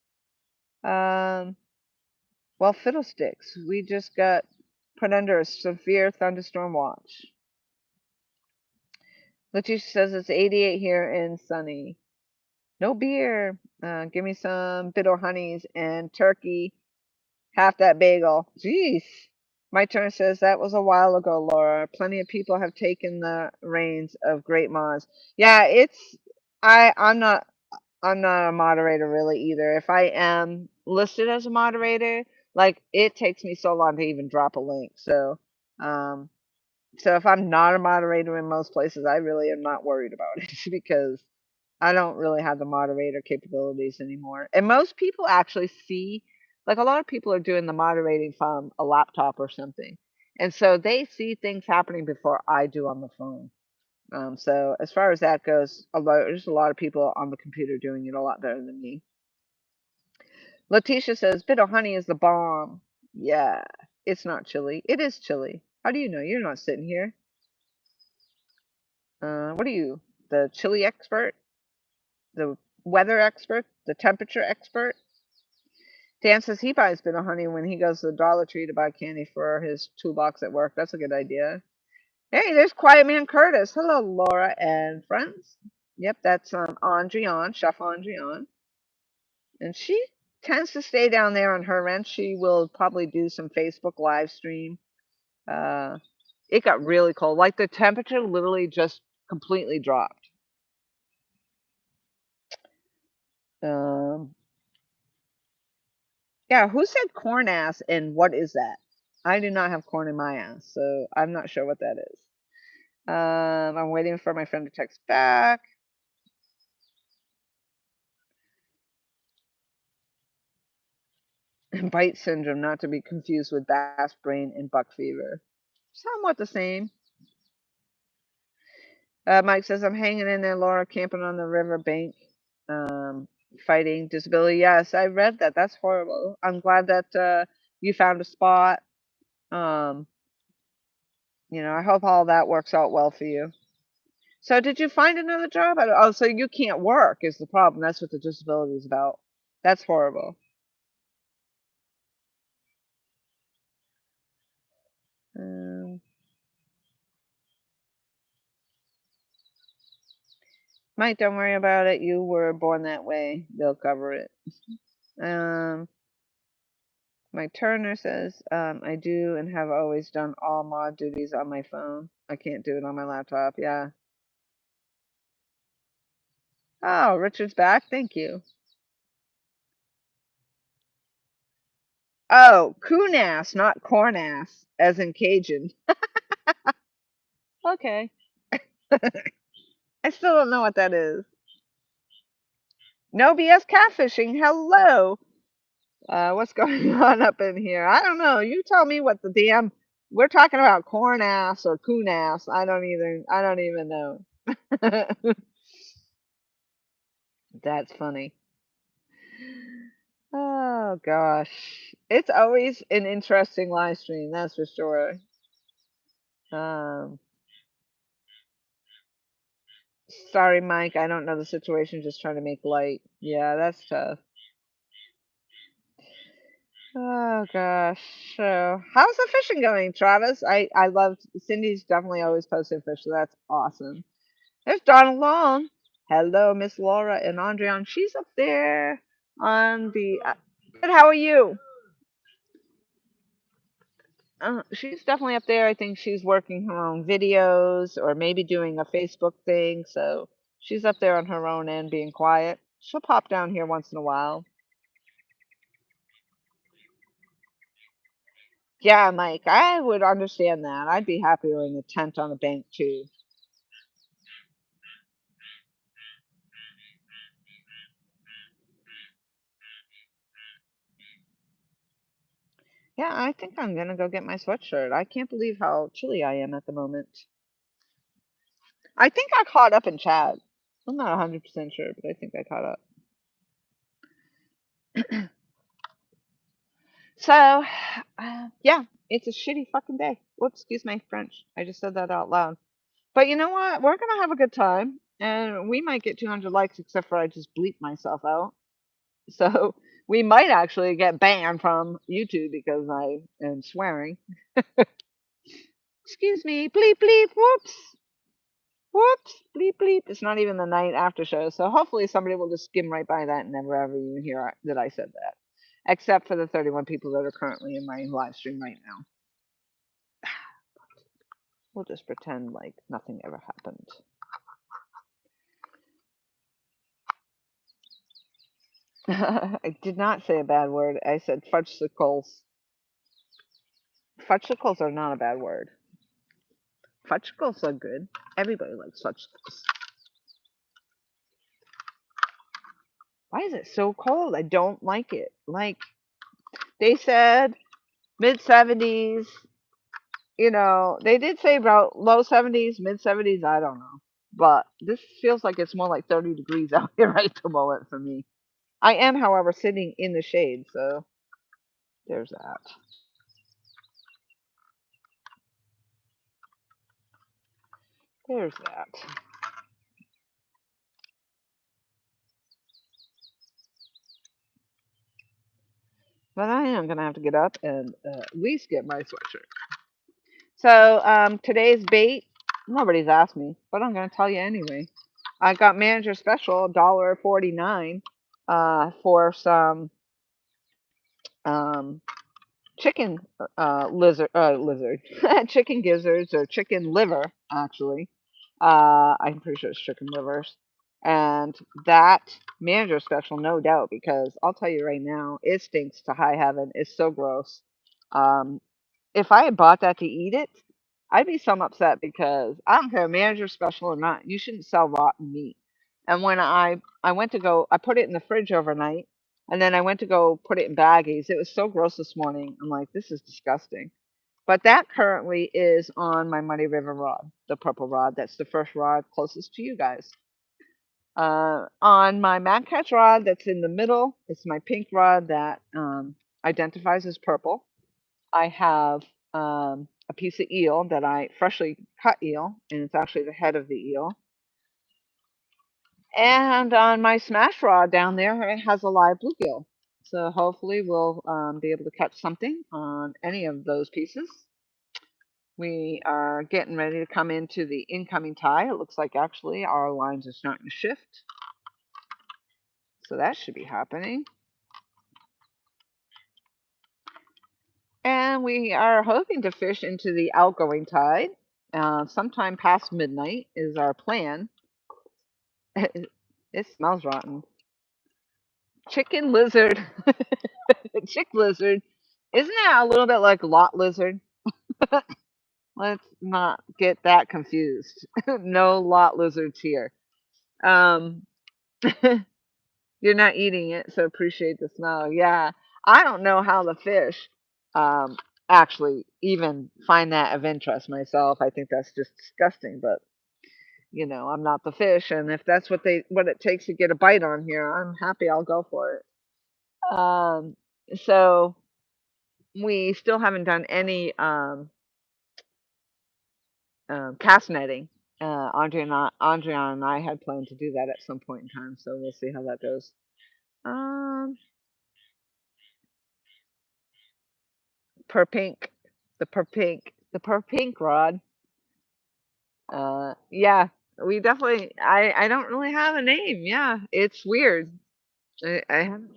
Um, well, fiddlesticks. We just got put under a severe thunderstorm watch. Letitia says it's 88 here in sunny. No beer. Give me some bitter honeys and turkey. Half that bagel. Jeez. My turn says that was a while ago, Laura. Plenty of people have taken the reins of Great Moz. Yeah, it's I'm not a moderator really either. If I am listed as a moderator, like it takes me so long to even drop a link. Um so if I'm not a moderator in most places, I really am not worried about it because I don't really have the moderator capabilities anymore. And most people actually see, like a lot of people are doing the moderating from a laptop or something. And so they see things happening before I do on the phone. So as far as that goes, there's a lot of people on the computer doing it a lot better than me. Letitia says, Bit of honey is the bomb. Yeah, it's not chilly. It is chilly. How do you know? You're not sitting here. What are you? The chili expert? The weather expert? The temperature expert? Dan says he buys bit of honey when he goes to the Dollar Tree to buy candy for his toolbox at work. That's a good idea. Hey, there's Quiet Man Curtis. Hello, Laura and friends. Yep, that's Andrian, Chef Andrian. And she tends to stay down there on her end. She will probably do some Facebook live stream. Uh, it got really cold. Like the temperature literally just completely dropped. Um, yeah, who said corn ass and what is that? I do not have corn in my ass, so I'm not sure what that is. I'm waiting for my friend to text back. Bite syndrome, not to be confused with bass brain and buck fever. Somewhat the same. Mike says, I'm hanging in there, Laura, camping on the river bank, fighting disability. Yes, I read that. That's horrible. I'm glad that you found a spot. Um, I hope all that works out well for you. So, did you find another job? Oh, so you can't work is the problem. That's what the disability is about. That's horrible. Um, Mike, don't worry about it. You were born that way. They'll cover it. Um, Mike Turner says, I do and have always done all mod duties on my phone. I can't do it on my laptop. Yeah. Oh, Richard's back. Thank you. Oh, coonass, not cornass, as in Cajun. Okay. I still don't know what that is. No BS catfishing. Hello. What's going on up in here? I don't know. You tell me what the damn. We're talking about corn ass or coon ass. I don't even know. That's funny. Oh gosh. It's always an interesting live stream, that's for sure. Um Sorry, Mike, I don't know the situation, just trying to make light. Yeah, that's tough. Oh gosh. So how's the fishing going, Travis? I love Cindy's definitely always posting fish, so that's awesome. There's Donald Long. Hello, Miss Laura and Andreon. She's up there on the. Good. How are you? She's definitely up there. I think she's working her own videos or maybe doing a Facebook thing. So she's up there on her own end, being quiet. She'll pop down here once in a while. Yeah, Mike, I would understand that. I'd be happier in a tent on a bank too. Yeah, I think I'm gonna go get my sweatshirt. I can't believe how chilly I am at the moment. I think I caught up in chat. I'm not 100% sure, but I think I caught up. So, yeah, it's a shitty fucking day. Whoops, excuse my French. I just said that out loud. But you know what? We're gonna have a good time, and we might get 200 likes, except for I just bleep myself out. So we might actually get banned from YouTube because I am swearing. Excuse me, bleep bleep, whoops. Whoops, bleep bleep. It's not even the night after show, so hopefully somebody will just skim right by that and never ever even hear that I said that. Except for the 31 people that are currently in my live stream right now. We'll just pretend like nothing ever happened. I did not say a bad word. I said fudgesicles. Fudgesicles are not a bad word. Fudgesicles are good. Everybody likes fudgesicles. Why is it so cold? I don't like it. Like, they said mid 70s. You know, they did say about low 70s, mid 70s. I don't know. But this feels like it's more like 30 degrees out here right at the moment for me. I am, however, sitting in the shade, so there's that. There's that. But I am going to have to get up and at least get my sweatshirt. So today's bait, nobody's asked me, but I'm going to tell you anyway. I got manager special, $1.49 for some um, chicken lizard, chicken gizzards or chicken liver, actually. I'm pretty sure it's chicken livers. And that manager special, no doubt, because I'll tell you right now, it stinks to high heaven. It's so gross. Um, if I had bought that to eat it, I'd be some upset because I don't care manager special or not. You shouldn't sell rotten meat. And when I went to go, I put it in the fridge overnight, and then I went to go put it in baggies. It was so gross this morning. I'm like, this is disgusting. But that currently is on my Muddy River rod, the purple rod. That's the first rod closest to you guys. On my Mad Catch rod that's in the middle, it's my pink rod that identifies as purple. I have a piece of eel that I freshly cut eel, and it's actually the head of the eel. And on my smash rod down there, it has a live bluegill. So hopefully we'll be able to catch something on any of those pieces. We are getting ready to come into the incoming tide. It looks like actually our lines are starting to shift. So that should be happening. And we are hoping to fish into the outgoing tide. Sometime past midnight is our plan. It smells rotten. Chicken lizard. Chick lizard. Isn't that a little bit like lot lizard? Let's not get that confused. No lot lizards here. Um, you're not eating it, so appreciate the smell. Yeah, I don't know how the fish um, actually even find that of interest myself. I think that's just disgusting, but you know, I'm not the fish, and if that's what it takes to get a bite on here, I'm happy. I'll go for it. So we still haven't done any cast netting. Andrea and I had planned to do that at some point in time, so we'll see how that goes. Um, per pink, the per pink rod. Yeah, we definitely. I don't really have a name. Yeah, it's weird. I haven't.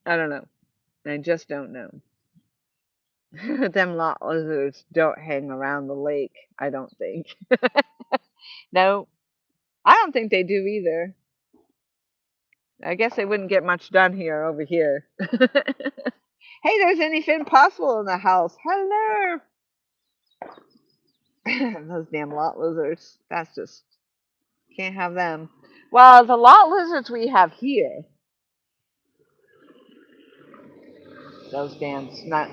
I don't know. I just don't know. Them lot lizards don't hang around the lake. I don't think. No, I don't think they do either. I guess they wouldn't get much done here over here. Hey, there's anything possible in the house. Hello. Those damn lot lizards. That's just can't have them. Well, the lot lizards we have here, those damn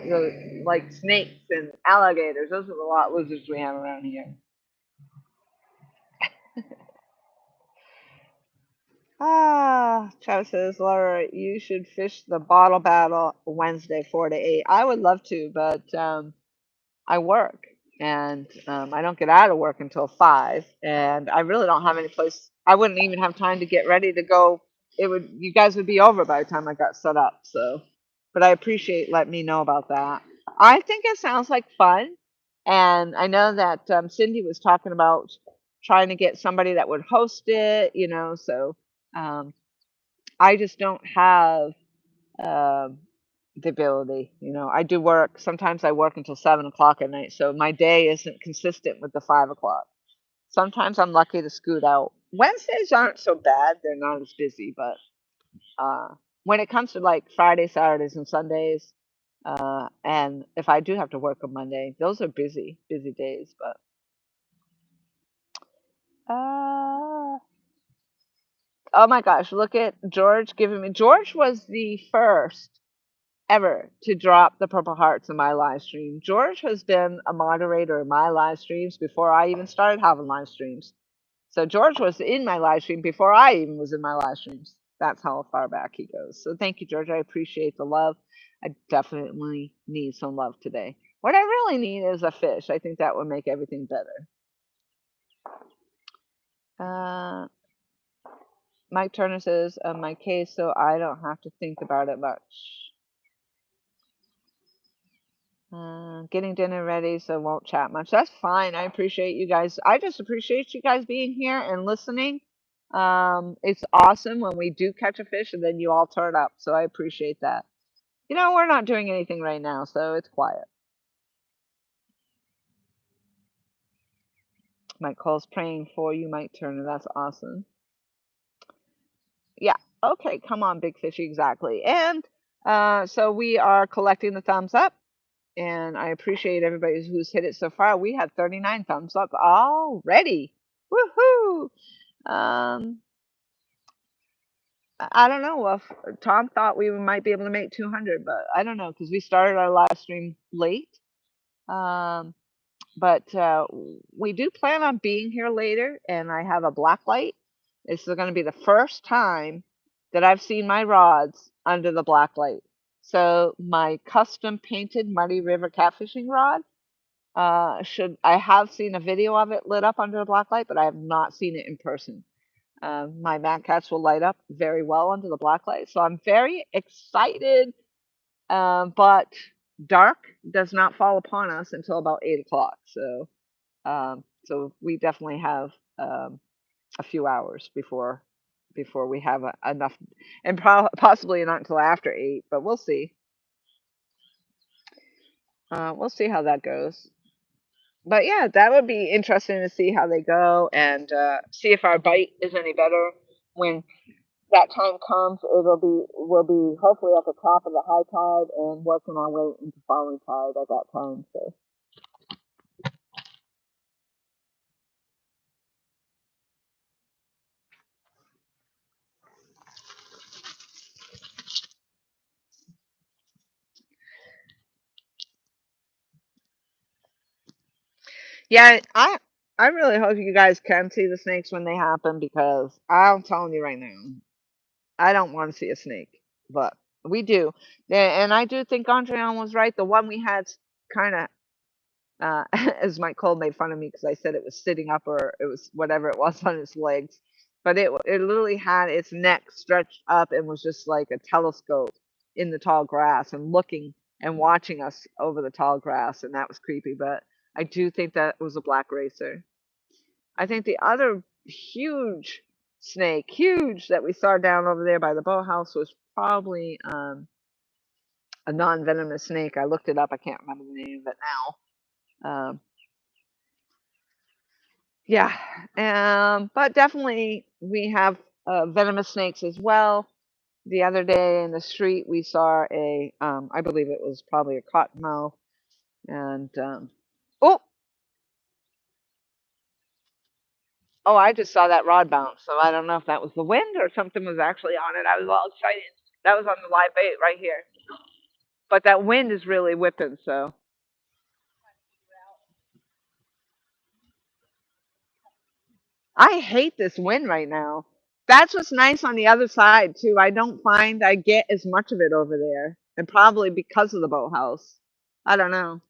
those, like snakes and alligators. Those are the lot lizards we have around here. Ah, Travis says, Laura, you should fish the bottle battle Wednesday 4 to 8. I would love to, but I work and I don't get out of work until 5, and I really don't have any place. I wouldn't even have time to get ready to go. You guys would be over by the time I got set up. So, but I appreciate letting me know about that. I think it sounds like fun, and I know that Cindy was talking about trying to get somebody that would host it. So um, I just don't have um, the ability. I do work. Sometimes I work until 7 o'clock at night, so my day isn't consistent with the 5 o'clock. Sometimes I'm lucky to scoot out. Wednesdays aren't so bad; they're not as busy. But uh, when it comes to like Friday, Saturdays, and Sundays, and if I do have to work on Monday, those are busy, busy days. But oh my gosh, look at George giving me. George was the first ever to drop the purple hearts in my live stream. George has been a moderator in my live streams before I even started having live streams. So George was in my live stream before I even was in my live streams. That's how far back he goes. So thank you, George. I appreciate the love. I definitely need some love today. What I really need is a fish. I think that would make everything better. Uh, Mike Turner says, my case, so I don't have to think about it much. Getting dinner ready, so won't chat much. That's fine. I appreciate you guys. I just appreciate you guys being here and listening. It's awesome when we do catch a fish and then you all turn up. So I appreciate that. We're not doing anything right now, so it's quiet. Mike Cole's praying for you, Mike Turner. That's awesome. Yeah. Okay. Come on, Big Fishy. Exactly. And so we are collecting the thumbs up. And I appreciate everybody who's hit it so far. We have 39 thumbs up already. Woohoo! Um, I don't know if Tom thought we might be able to make 200, but I don't know because we started our live stream late. Um, but we do plan on being here later, and I have a black light. This is going to be the first time that I've seen my rods under the black light. So my custom painted Muddy River catfishing rod. I have seen a video of it lit up under a black light, but I have not seen it in person. My Mad Cats will light up very well under the black light, so I'm very excited. But dark does not fall upon us until about 8 o'clock. So we definitely have a few hours before we have enough, and possibly not until after 8. But we'll see. We'll see how that goes. But yeah, that would be interesting to see how they go and see if our bite is any better when that time comes. We'll be hopefully at the top of the high tide and working our way into falling tide at that time. So yeah, I really hope you guys can see the snakes when they happen because I'm telling you right now, I don't want to see a snake, but we do. And I do think Andrian was right. The one we had kind of as Mike Cole made fun of me because I said it was sitting up or it was whatever it was on its legs, but it literally had its neck stretched up and was just like a telescope in the tall grass and looking and watching us over the tall grass, and that was creepy. But I do think that was a black racer. I think the other huge snake, huge that we saw down over there by the boathouse was probably a non-venomous snake. I looked it up. I can't remember the name of it now. Yeah, but definitely we have venomous snakes as well. The other day in the street, we saw I believe it was probably a cottonmouth, and oh, oh, I just saw that rod bounce, so I don't know if that was the wind or something was actually on it. I was all excited. That was on the live bait right here, but that wind is really whipping, so. I hate this wind right now. That's what's nice on the other side too. I don't find I get as much of it over there, and probably because of the boathouse. I don't know.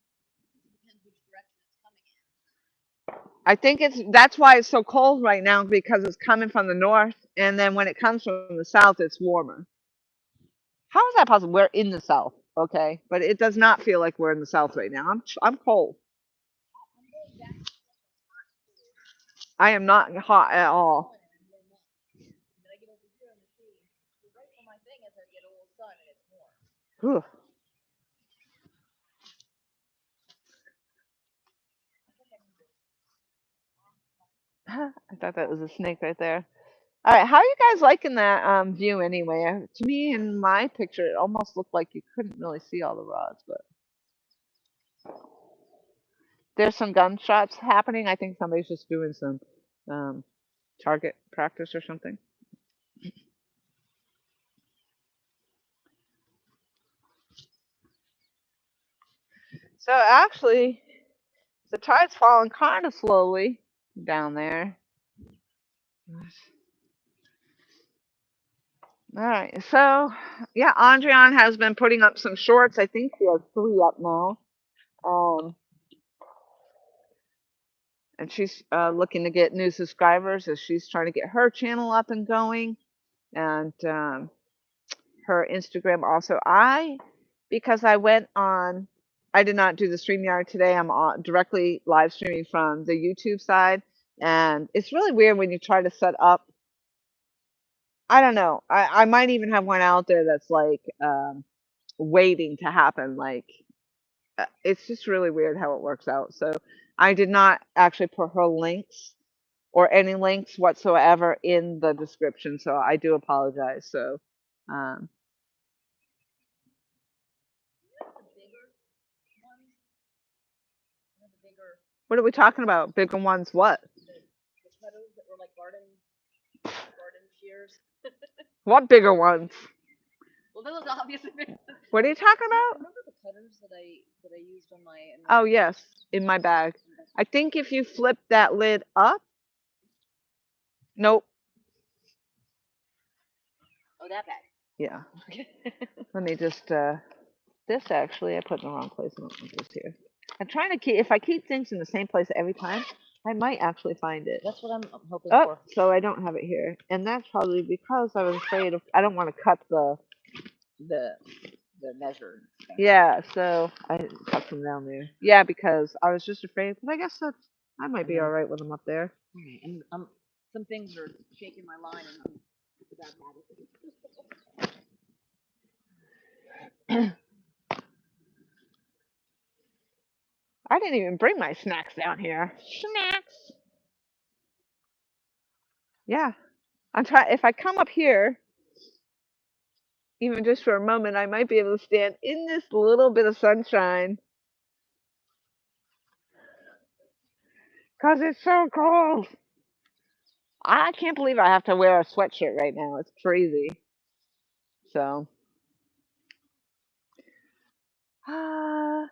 Depends which direction it's coming in. I think that's why it's so cold right now because it's coming from the north, and then when it comes from the south, it's warmer. How is that possible? We're in the south, okay, but it does not feel like we're in the south right now. I'm cold. I'm going back and forth from hot to cold. I am not hot at It's all. snowing and I'm warm up. And then I get over here in the sea. So right where my thing is, I get a little sun and it's warm. Whew. I thought that was a snake right there. All right, how are you guys liking that view anyway? To me, in my picture, it almost looked like you couldn't really see all the rods, but there's some gunshots happening. I think somebody's just doing some um, target practice or something. So actually, the tide's falling kind of slowly down there. All right, so yeah, Andrian has been putting up some shorts. I think she has 3 up now. Um, and she's looking to get new subscribers as she's trying to get her channel up and going. And her Instagram also. Because I went on, I did not do the StreamYard today. I'm directly live streaming from the YouTube side. And it's really weird when you try to set up. I don't know. I might even have one out there that's like waiting to happen. Like, it's just really weird how it works out. So I did not actually put her links or any links whatsoever in the description. So I do apologize. So, um, You know the bigger ones? You know the bigger, what are we talking about? Bigger ones, what? the cutters that were like garden shears? What bigger ones? Well, those obviously bigger. What are you talking about? Remember the cutters that I used on my in Oh, yes, in my bag. I think if you flip that lid up, nope. Oh, that bag. Yeah. Let me just, this actually, I put in the wrong place. I don't want this here. I'm trying to keep, if I keep things in the same place every time, I might actually find it. That's what I'm hoping Oh, for. so I don't have it here. And that's probably because I was afraid of, I don't want to cut The the measure. yeah, so I cut them down there. Yeah, because I was just afraid, but I guess I might be all right with them up there. Okay, and some things are shaking my line, and I'm the bad habit. I didn't even bring my snacks down here. Snacks. Yeah. I'm trying. If I come up here, even just for a moment, I might be able to stand in this little bit of sunshine because it's so cold. I can't believe I have to wear a sweatshirt right now. It's crazy. So, ah,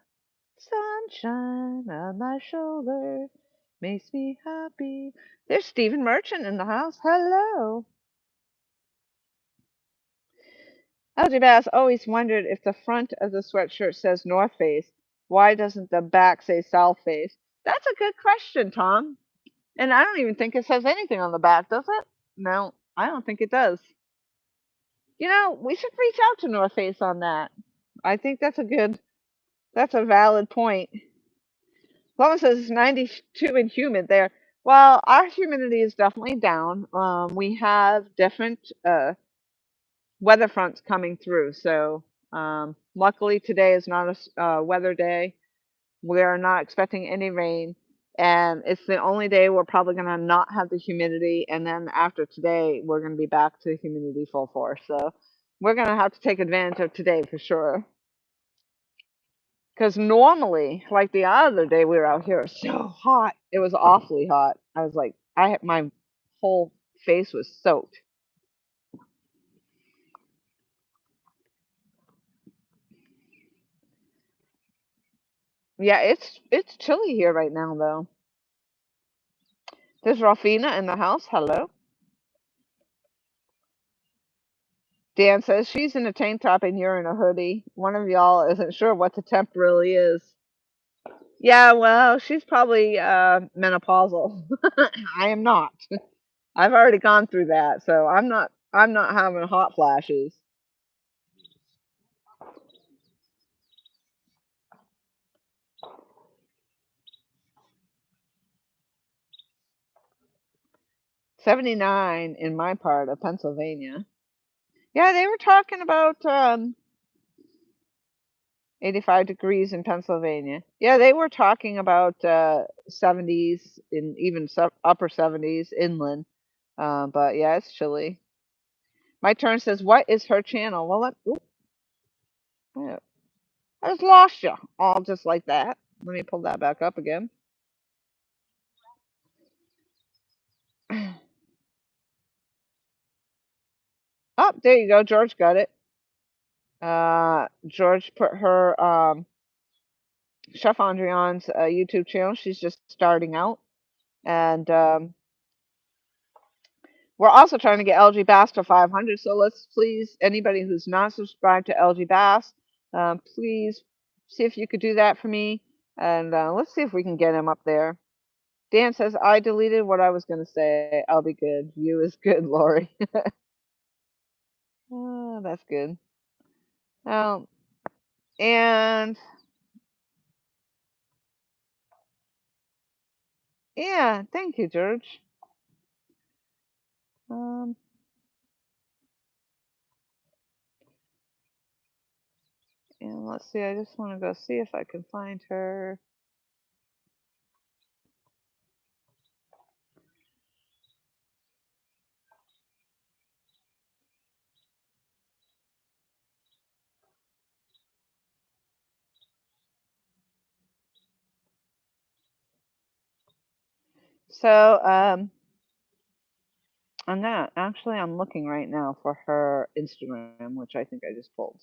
sunshine on my shoulder makes me happy. There's Stephen Merchant in the house. Hello. LJ Bass always wondered if the front of the sweatshirt says North Face. Why doesn't the back say South Face? That's a good question, Tom. And I don't even think it says anything on the back, does it? No, I don't think it does. You know, we should reach out to North Face on that. I think that's a valid point. Lois says it's 92 and humid there. Well, our humidity is definitely down. We have different weather fronts coming through. So, luckily today is not a weather day. We are not expecting any rain, and it's the only day we're probably going to not have the humidity. And then after today, we're going to be back to humidity full force. So, we're going to have to take advantage of today for sure. Because normally, like the other day we were out here, it was so hot. It was awfully hot. I was like, my whole face was soaked. Yeah, it's chilly here right now though. There's Ralphina in the house. Hello. Dan says she's in a tank top and you're in a hoodie. One of y'all isn't sure what the temp really is. Yeah, well, she's probably menopausal. I am not. I've already gone through that, so I'm not having hot flashes. 79 in my part of Pennsylvania. Yeah, they were talking about 85 degrees in Pennsylvania. Yeah, they were talking about 70s in even upper 70s inland. But yeah, it's chilly. My turn says, "What is her channel?" Well, yeah, I just lost you all just like that. Let me pull that back up again. Oh, there you go. George got it. George put her Chef Andrian's YouTube channel. She's just starting out, and we're also trying to get LG Bass to 500. So let's please, anybody who's not subscribed to LG Bass, please see if you could do that for me, and let's see if we can get him up there. Dan says I deleted what I was gonna say. I'll be good. You is good, Lori. Oh, that's good. Um, and yeah, thank you, George. Um, and let's see. I just want to go see if I can find her. So, I'm not actually. I'm looking right now for her Instagram, which I think I just pulled.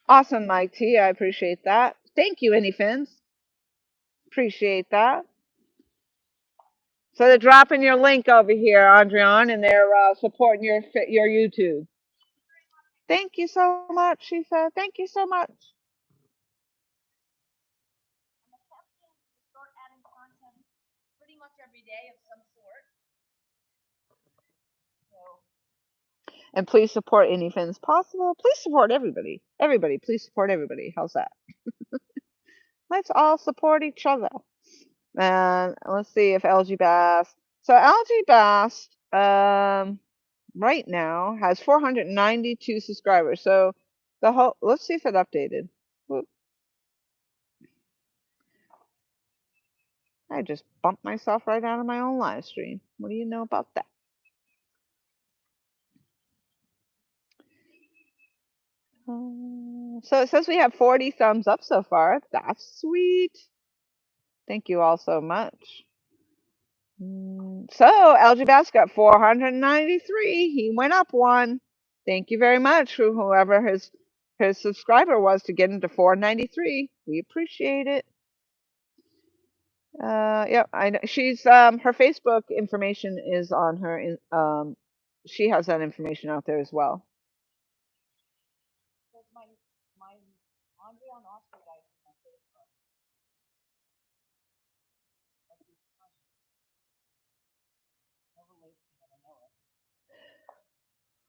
Awesome, Mike T. I appreciate that. Thank you, Anyfins. Appreciate that. So they're dropping your link over here, Andrian, and they're supporting your YouTube. Thank you so much, she said. Thank you so much. I'm attempting to start adding content pretty much every day of some sort. So And please support anything possible. Please support everybody. Everybody, please support everybody. How's that? Let's all support each other. And let's see if LG Bass. So LG Bass, right now has 492 subscribers. So the whole. Let's see if it updated. Whoop. I just bumped myself right out of my own live stream. What do you know about that? So it says we have 40 thumbs up so far. That's sweet. Thank you all so much. So LG Bass got 493. He went up one. Thank you very much for whoever his subscriber was to get into 493. We appreciate it. Yeah, I know she's her Facebook information is on her she has that information out there as well. My Andre on Oscar guys is on Facebook.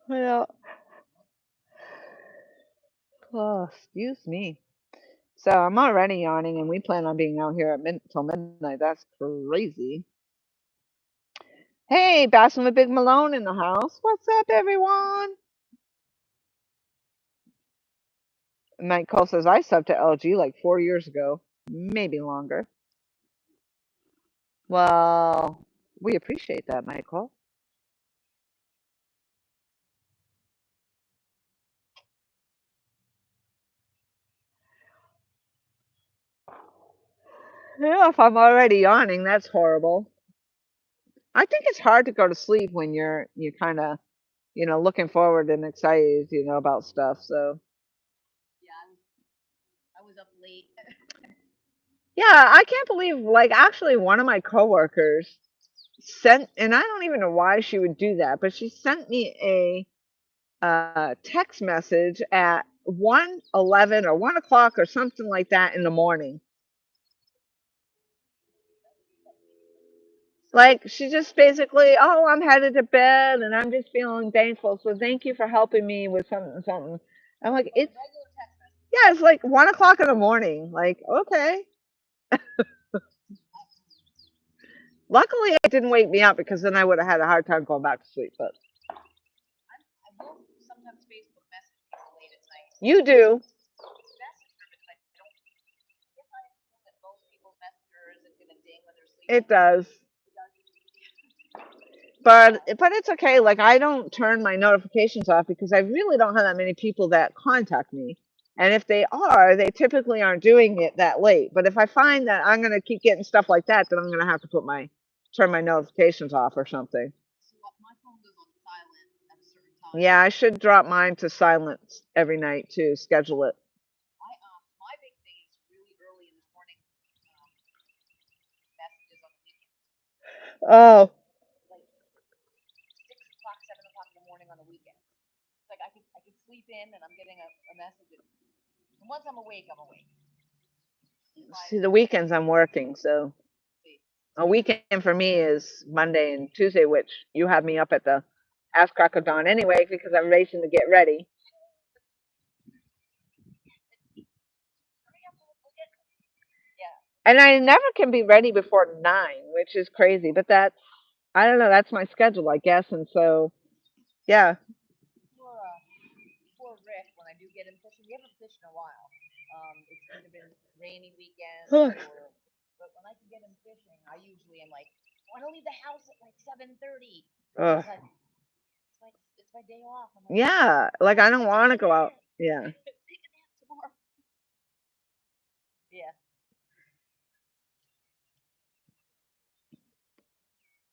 Well, oh, excuse me. So I'm already yawning, and we plan on being out here at till midnight. That's crazy. Hey, Bassing with Big Malone in the house. What's up, everyone? Mike Cole says I subbed to LG like 4 years ago, maybe longer. Well, we appreciate that, Michael. Yeah, if I'm already yawning, that's horrible. I think it's hard to go to sleep when you're kind of, looking forward and excited, about stuff. So Yeah, I was up late. yeah, I can't believe like actually one of my coworkers sent, and I don't even know why she would do that, but she sent me a text message at 1:11 or 1 o'clock or something like that in the morning. Like she just basically, oh, I'm headed to bed and I'm just feeling thankful. So thank you for helping me with something, something. I'm like, it's yeah, it's like 1 o'clock in the morning. Like, okay. Luckily, it didn't wake me up because then I would have had a hard time going back to sleep. But I will sometimes Facebook message people late at night. you do. It does. But it's okay. Like I don't turn my notifications off because I really don't have that many people that contact me. And if they are, they typically aren't doing it that late. But if I find that I'm gonna keep getting stuff like that, then I'm gonna have to turn my notifications off or something. My phone goes on silent at a certain time. Yeah, I should drop mine to silence every night to schedule it. My big thing is really early in the morning messages on the weekend. Oh. Like 6 o'clock, 7 o'clock in the morning on the weekend. It's like I could sleep in and I'm getting a message. And once I'm awake, I'm awake. See, the weekends I'm working, so a weekend for me is Monday and Tuesday, which you have me up at the ass crack of dawn anyway because I'm racing to get ready. And I never can be ready before 9, which is crazy. But I don't know, that's my schedule, I guess. And so, yeah. Poor Rick, when I do get him fishing, we haven't fished in a while. It's either been rainy weekends but when I can get him fishing, I usually am like, I want to leave the house at like 7:30. It's my day off. I'm like, yeah, like I don't want to go out. Yeah. Yeah.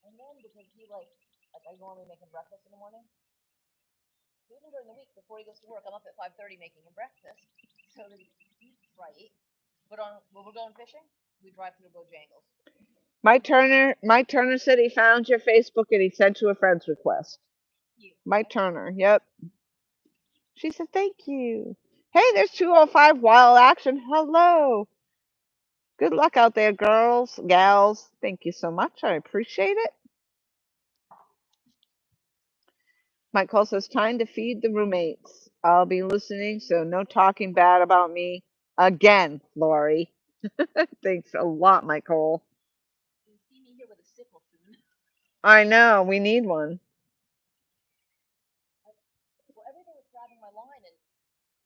And then because he I normally make him breakfast in the morning. Even during the week before he goes to work, I'm up at 5:30 making him breakfast so that he eats right. But when we're going fishing, we drive through Bojangles. Mike Turner said he found your Facebook and he sent you a friend's request. Mike Turner, yep. She said thank you. Hey, there's 205 Wild Action. Hello. Good luck out there, girls, gals. Thank you so much. I appreciate it. Michael says, time to feed the roommates. I'll be listening, so no talking bad about me again, Lori. Thanks a lot, Michael. You see me here with a sickle soon. I know, we need one. Well, everything was grabbing my line, and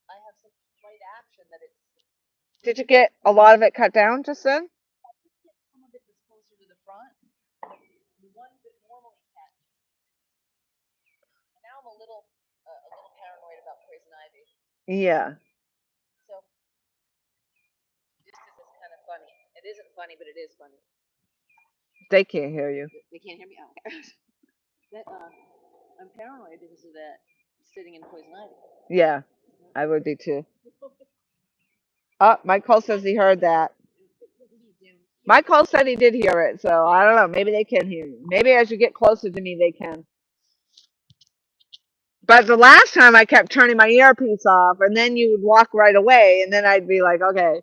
I have such light action that it's. Did you get a lot of it cut down just then? Some of it was closer to the front. The ones that normally catch. And now I'm a little paranoid about poison ivy. Yeah. So this is kind of funny. It isn't funny, but it is funny. They can't hear you. They can't hear me. Oh, that I'm paranoid because of that sitting in poison ivy. Yeah, I would be too. Oh, Michael says he heard that. Michael said he did hear it, so I don't know. Maybe they can hear you. Maybe as you get closer to me, they can. But the last time I kept turning my earpiece off, and then you would walk right away, and then I'd be like, okay.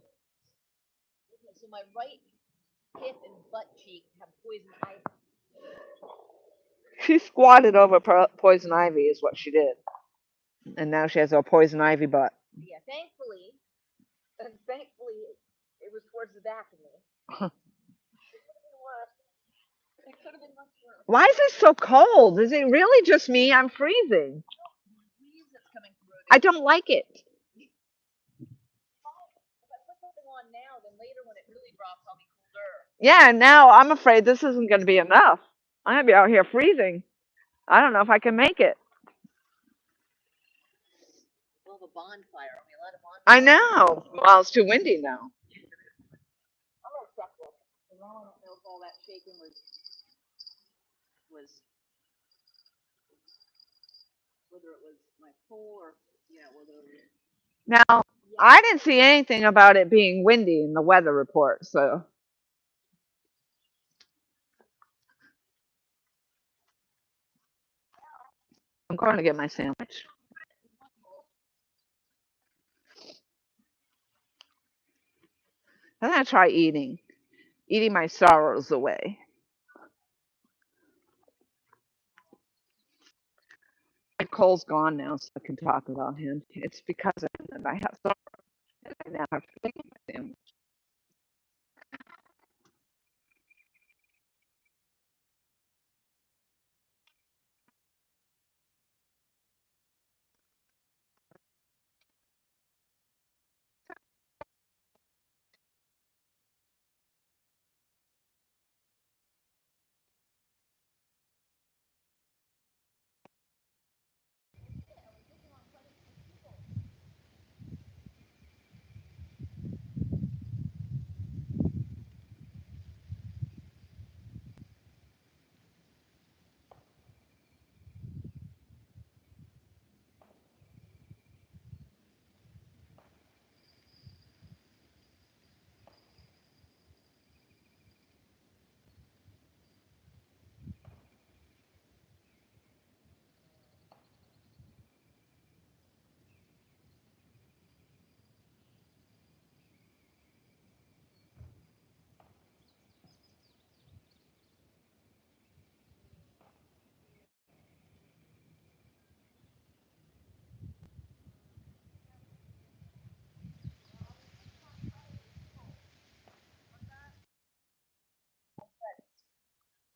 So my right hip and butt cheek have poison ivy. She squatted over poison ivy, is what she did. And now she has a poison ivy butt. Yeah, thankfully, it was towards the back of me. It could have been much worse. Why is it so cold? Is it really just me? I'm freezing. That's coming through. I don't like it. If I put something on now, then later when it really drops, I'll be colder. Yeah, now I'm afraid this isn't going to be enough. I'm going to be out here freezing. I don't know if I can make it. We'll have a bonfire. Are we allowed a bonfire? I know. Well, it's too windy now. I'm gonna check this. I don't know if all that shaking was whether it was my pole or whether it was. Now, I didn't see anything about it being windy in the weather report, so. I'm going to get my sandwich. I'm going to try eating my sorrows away. Cole's gone now, so I can talk about him. It's because of him that I have sorrow. I now have to eat my sandwich.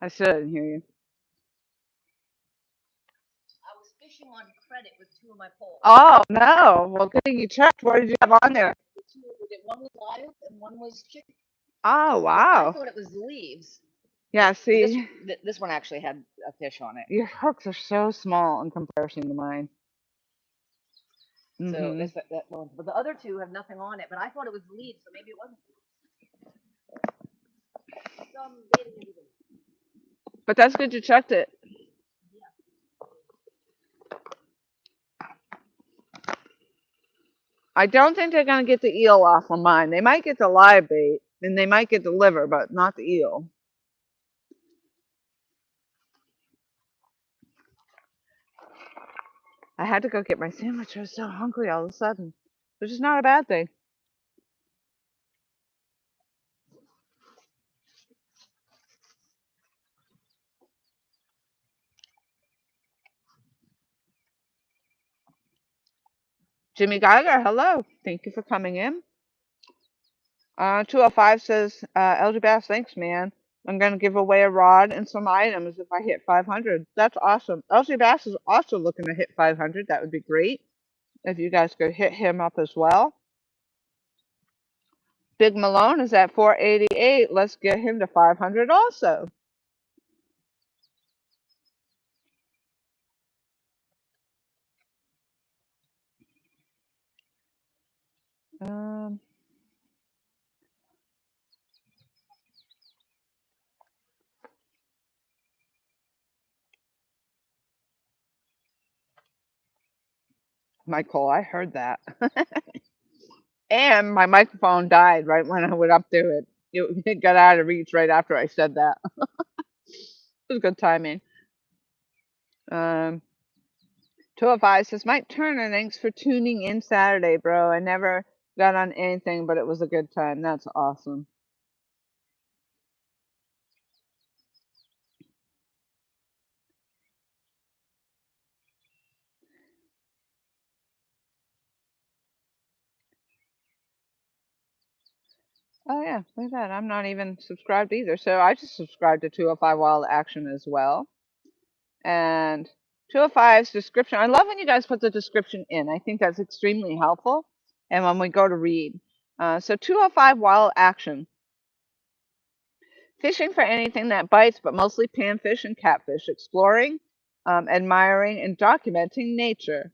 I still didn't hear you. I was fishing on credit with two of my poles. Oh, no. Well, good thing you checked. What did you have on there? One was live and one was chicken. Oh, wow. I thought it was the leaves. Yeah, see. This one actually had a fish on it. Your hooks are so small in comparison to mine. So that's that one. But the other two have nothing on it. But I thought it was the leaves, so maybe it wasn't. But that's good you checked it. I don't think they're going to get the eel off of mine. They might get the live bait, and they might get the liver, but not the eel. I had to go get my sandwich. I was so hungry all of a sudden, which is not a bad thing. Jimmy Geiger, hello. Thank you for coming in. 205 says, LG Bass, thanks, man. I'm going to give away a rod and some items if I hit 500. That's awesome. LG Bass is also looking to hit 500. That would be great if you guys could hit him up as well. Big Malone is at 488. Let's get him to 500 also. Um, Michael, I heard that. And my microphone died right when I went up to it. It got out of reach right after I said that. It was good timing. Um, 205 says, Mike Turner, thanks for tuning in Saturday, bro. I never got on anything, but it was a good time. That's awesome. Oh, yeah, look at that. I'm not even subscribed either. So I just subscribed to 205 Wild Action as well. And 205's description, I love when you guys put the description in. I think that's extremely helpful. And when we go to read. So 205 Wild Action. Fishing for anything that bites, but mostly panfish and catfish. Exploring, admiring, and documenting nature.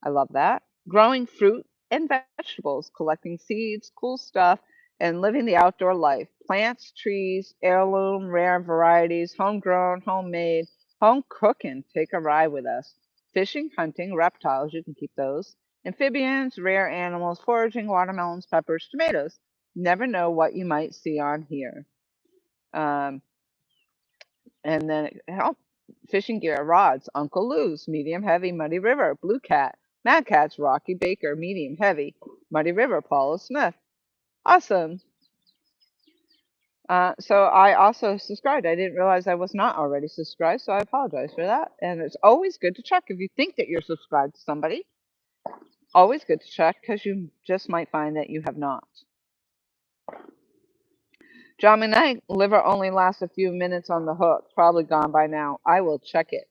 I love that. Growing fruit and vegetables, collecting seeds, cool stuff, and living the outdoor life. Plants, trees, heirloom, rare varieties, homegrown, homemade, home cooking. Take a ride with us. Fishing, hunting, reptiles, you can keep those. Amphibians, rare animals, foraging, watermelons, peppers, tomatoes. Never know what you might see on here. Um, and then fishing gear, rods, Uncle Lou's, medium heavy, Muddy River, Blue Cat, Mad Cat's, Rocky Baker, medium heavy, Muddy River, Paula Smith. Awesome. So I also subscribed. I didn't realize I was not already subscribed, so I apologize for that. And it's always good to check if you think that you're subscribed to somebody. Always good to check because you just might find that you have not. John McKnight, liver only lasts a few minutes on the hook. Probably gone by now. I will check it.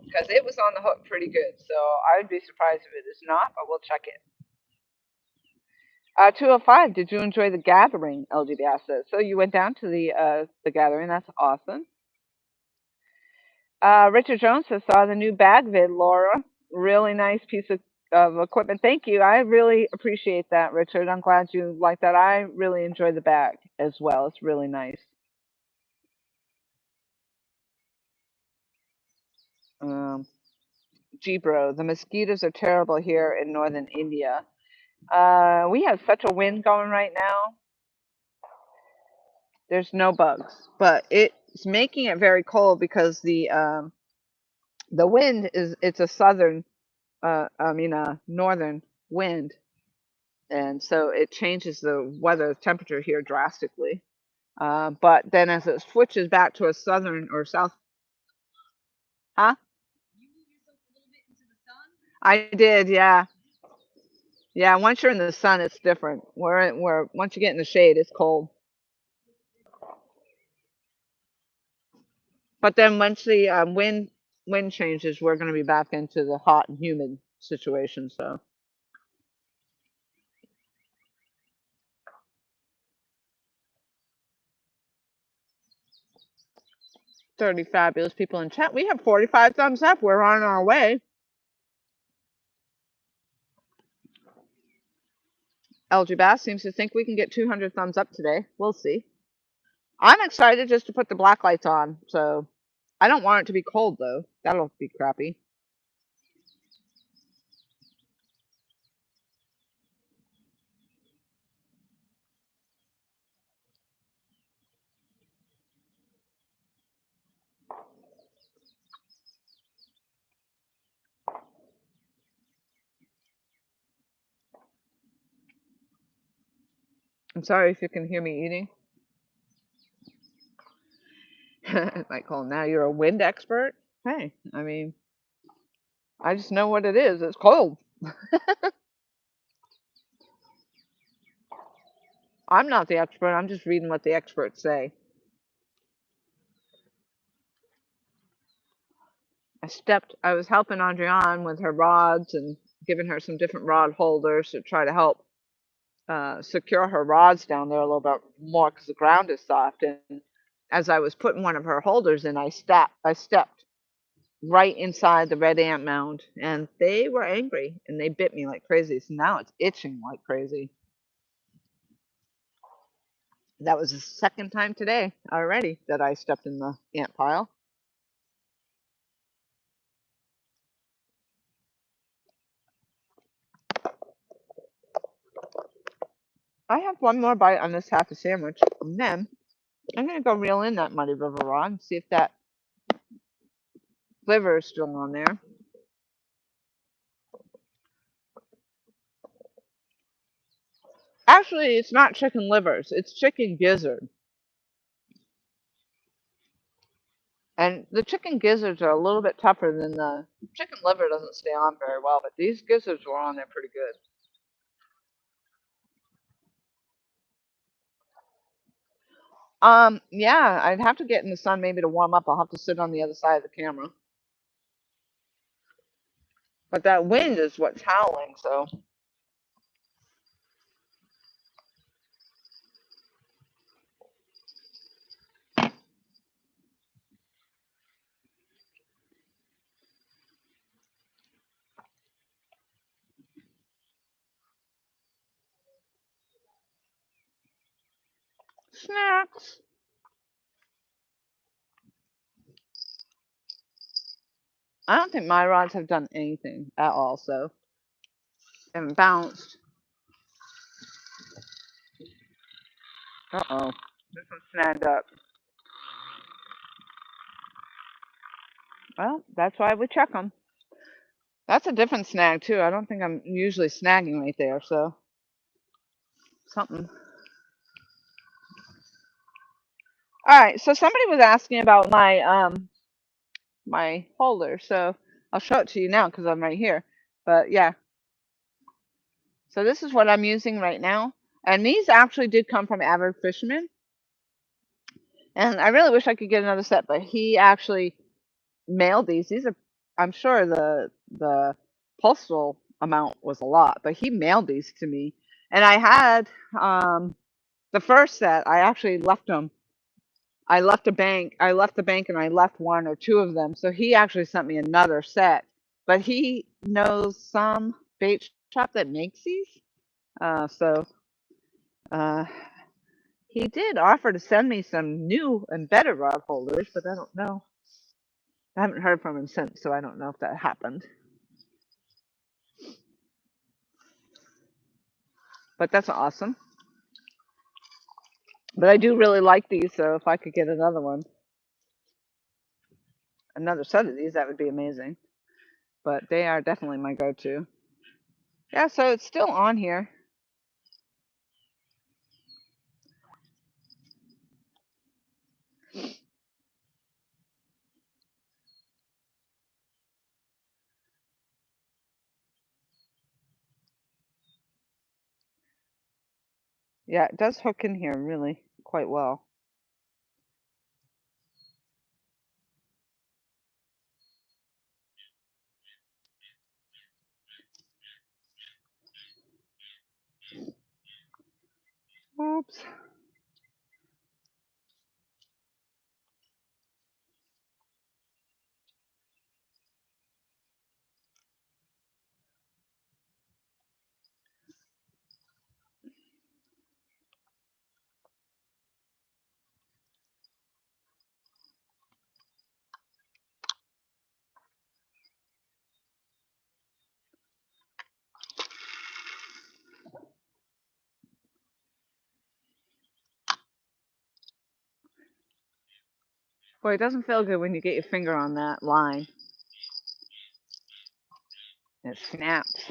Because it was on the hook pretty good. So I would be surprised if it is not, but we'll check it. 205, did you enjoy the gathering? LGB says. So you went down to the gathering. That's awesome. Richard Jones says, saw the new bag vid, Laura. Really nice piece of equipment. Thank you. I really appreciate that, Richard. I'm glad you like that. I really enjoy the bag as well. It's really nice. Bro, the mosquitoes are terrible here in northern India. We have such a wind going right now. There's no bugs, but it's making it very cold because the wind it's a southern northern wind, and so it changes the weather temperature here drastically. But then as it switches back to a southern or south, huh? I did, yeah. Yeah, once you're in the sun, it's different. Where once you get in the shade, it's cold. But then once the wind changes, we're going to be back into the hot and humid situation. So 30 fabulous people in chat. We have 45 thumbs up. We're on our way. LG Bass seems to think we can get 200 thumbs up today. We'll see. I'm excited just to put the black lights on. So I don't want it to be cold though. That'll be crappy. I'm sorry if you can hear me eating. Michael, now you're a wind expert? Hey, I mean, I just know what it is. It's cold. I'm not the expert. I'm just reading what the experts say. I was helping Adrienne with her rods and giving her some different rod holders to try to help secure her rods down there a little bit more because the ground is soft. And as I was putting one of her holders in, I stepped right inside the red ant mound, and they were angry and they bit me like crazy. So now it's itching like crazy. That was the second time today already that I stepped in the ant pile. I have one more bite on this half a sandwich, and then I'm gonna go reel in that Muddy River rod and see if that liver is still on there. Actually, it's not chicken livers, it's chicken gizzard. And the chicken gizzards are a little bit tougher than the chicken liver doesn't stay on very well, but these gizzards were on there pretty good. Yeah, I'd have to get in the sun maybe to warm up. I'll have to sit on the other side of the camera. But that wind is what's howling, so. Snacks. I don't think my rods have done anything at all, so. They haven't bounced. Uh-oh. This one's snagged up. Well, that's why we check them. That's a different snag, too. I don't think I'm usually snagging right there, so. Something. Alright, so somebody was asking about my holder, so I'll show it to you now because I'm right here. But yeah, so this is what I'm using right now. And these actually did come from Avid Fisherman. And I really wish I could get another set, but he actually mailed these. These are, I'm sure the postal amount was a lot, but he mailed these to me. And I had the first set, I actually left them. I left the bank and I left one or two of them. So he actually sent me another set. But he knows some bait shop that makes these. So uh, he did offer to send me some new and better rod holders, but I don't know. I haven't heard from him since, so I don't know if that happened. But that's awesome. But I do really like these, so if I could get another set of these, that would be amazing. But they are definitely my go-to. Yeah, so it's still on here. Yeah, it does hook in here really quite well. Oops. Boy, it doesn't feel good when you get your finger on that line. It snaps.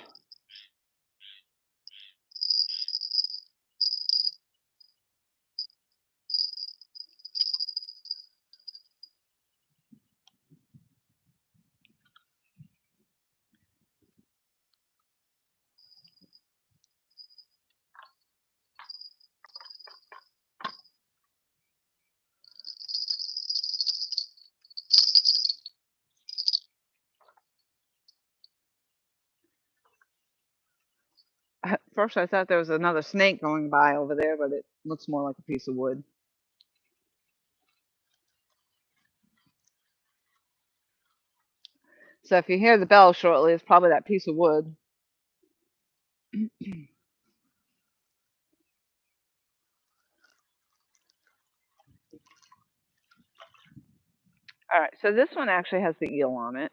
first I thought there was another snake going by over there, but it looks more like a piece of wood. So if you hear the bell shortly, it's probably that piece of wood. All right, so this one actually has the eel on it.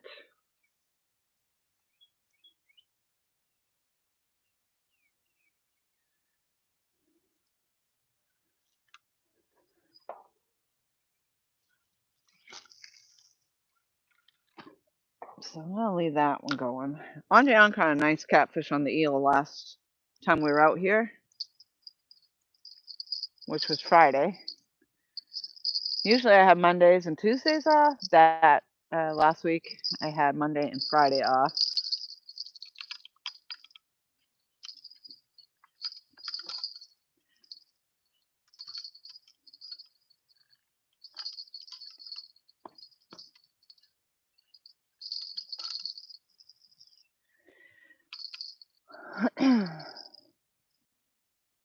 So I'm gonna leave that one going. Andreon caught a nice catfish on the eel last time we were out here, which was Friday. Usually I have Mondays and Tuesdays off. That last week I had Monday and Friday off.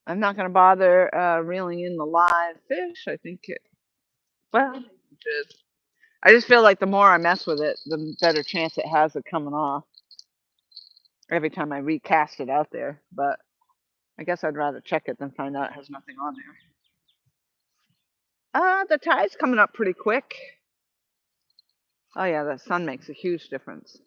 I'm not gonna bother reeling in the live fish. I think it. Well, I just feel like the more I mess with it, the better chance it has of coming off every time I recast it out there. But I guess I'd rather check it than find out it has nothing on there. The tide's coming up pretty quick. Oh yeah, the sun makes a huge difference.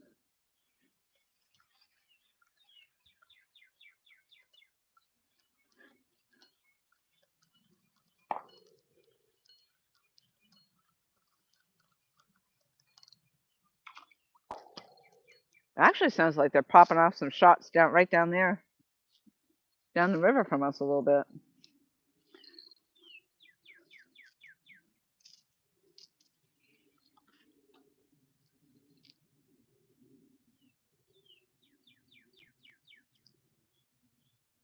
It actually sounds like they're popping off some shots down right down there, down the river from us a little bit.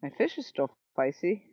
My fish is still spicy.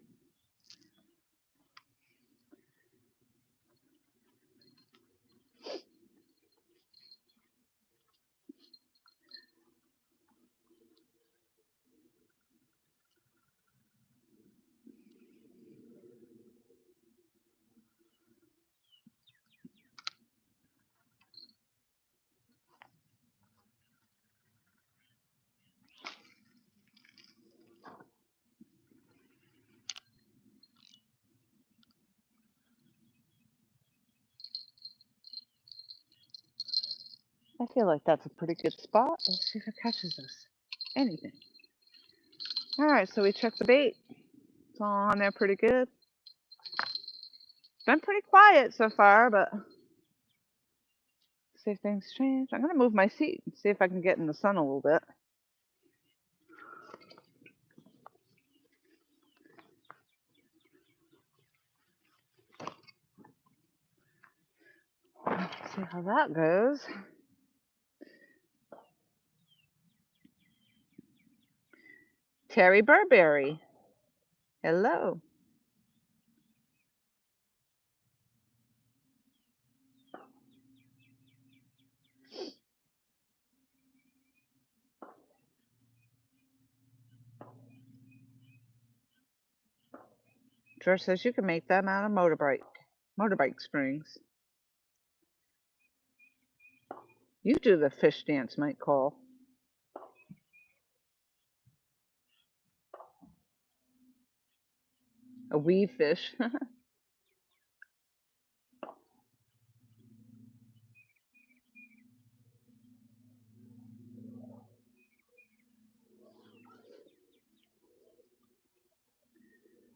I feel like that's a pretty good spot. Let's see if it catches us. Anything. All right, so we checked the bait. It's all on there pretty good. It's been pretty quiet so far, but see if things change. I'm gonna move my seat and see if I can get in the sun a little bit. See how that goes. Terry Burberry. Hello. George says you can make them out of motorbike springs. You do the fish dance, Mike Cole. A weave fish.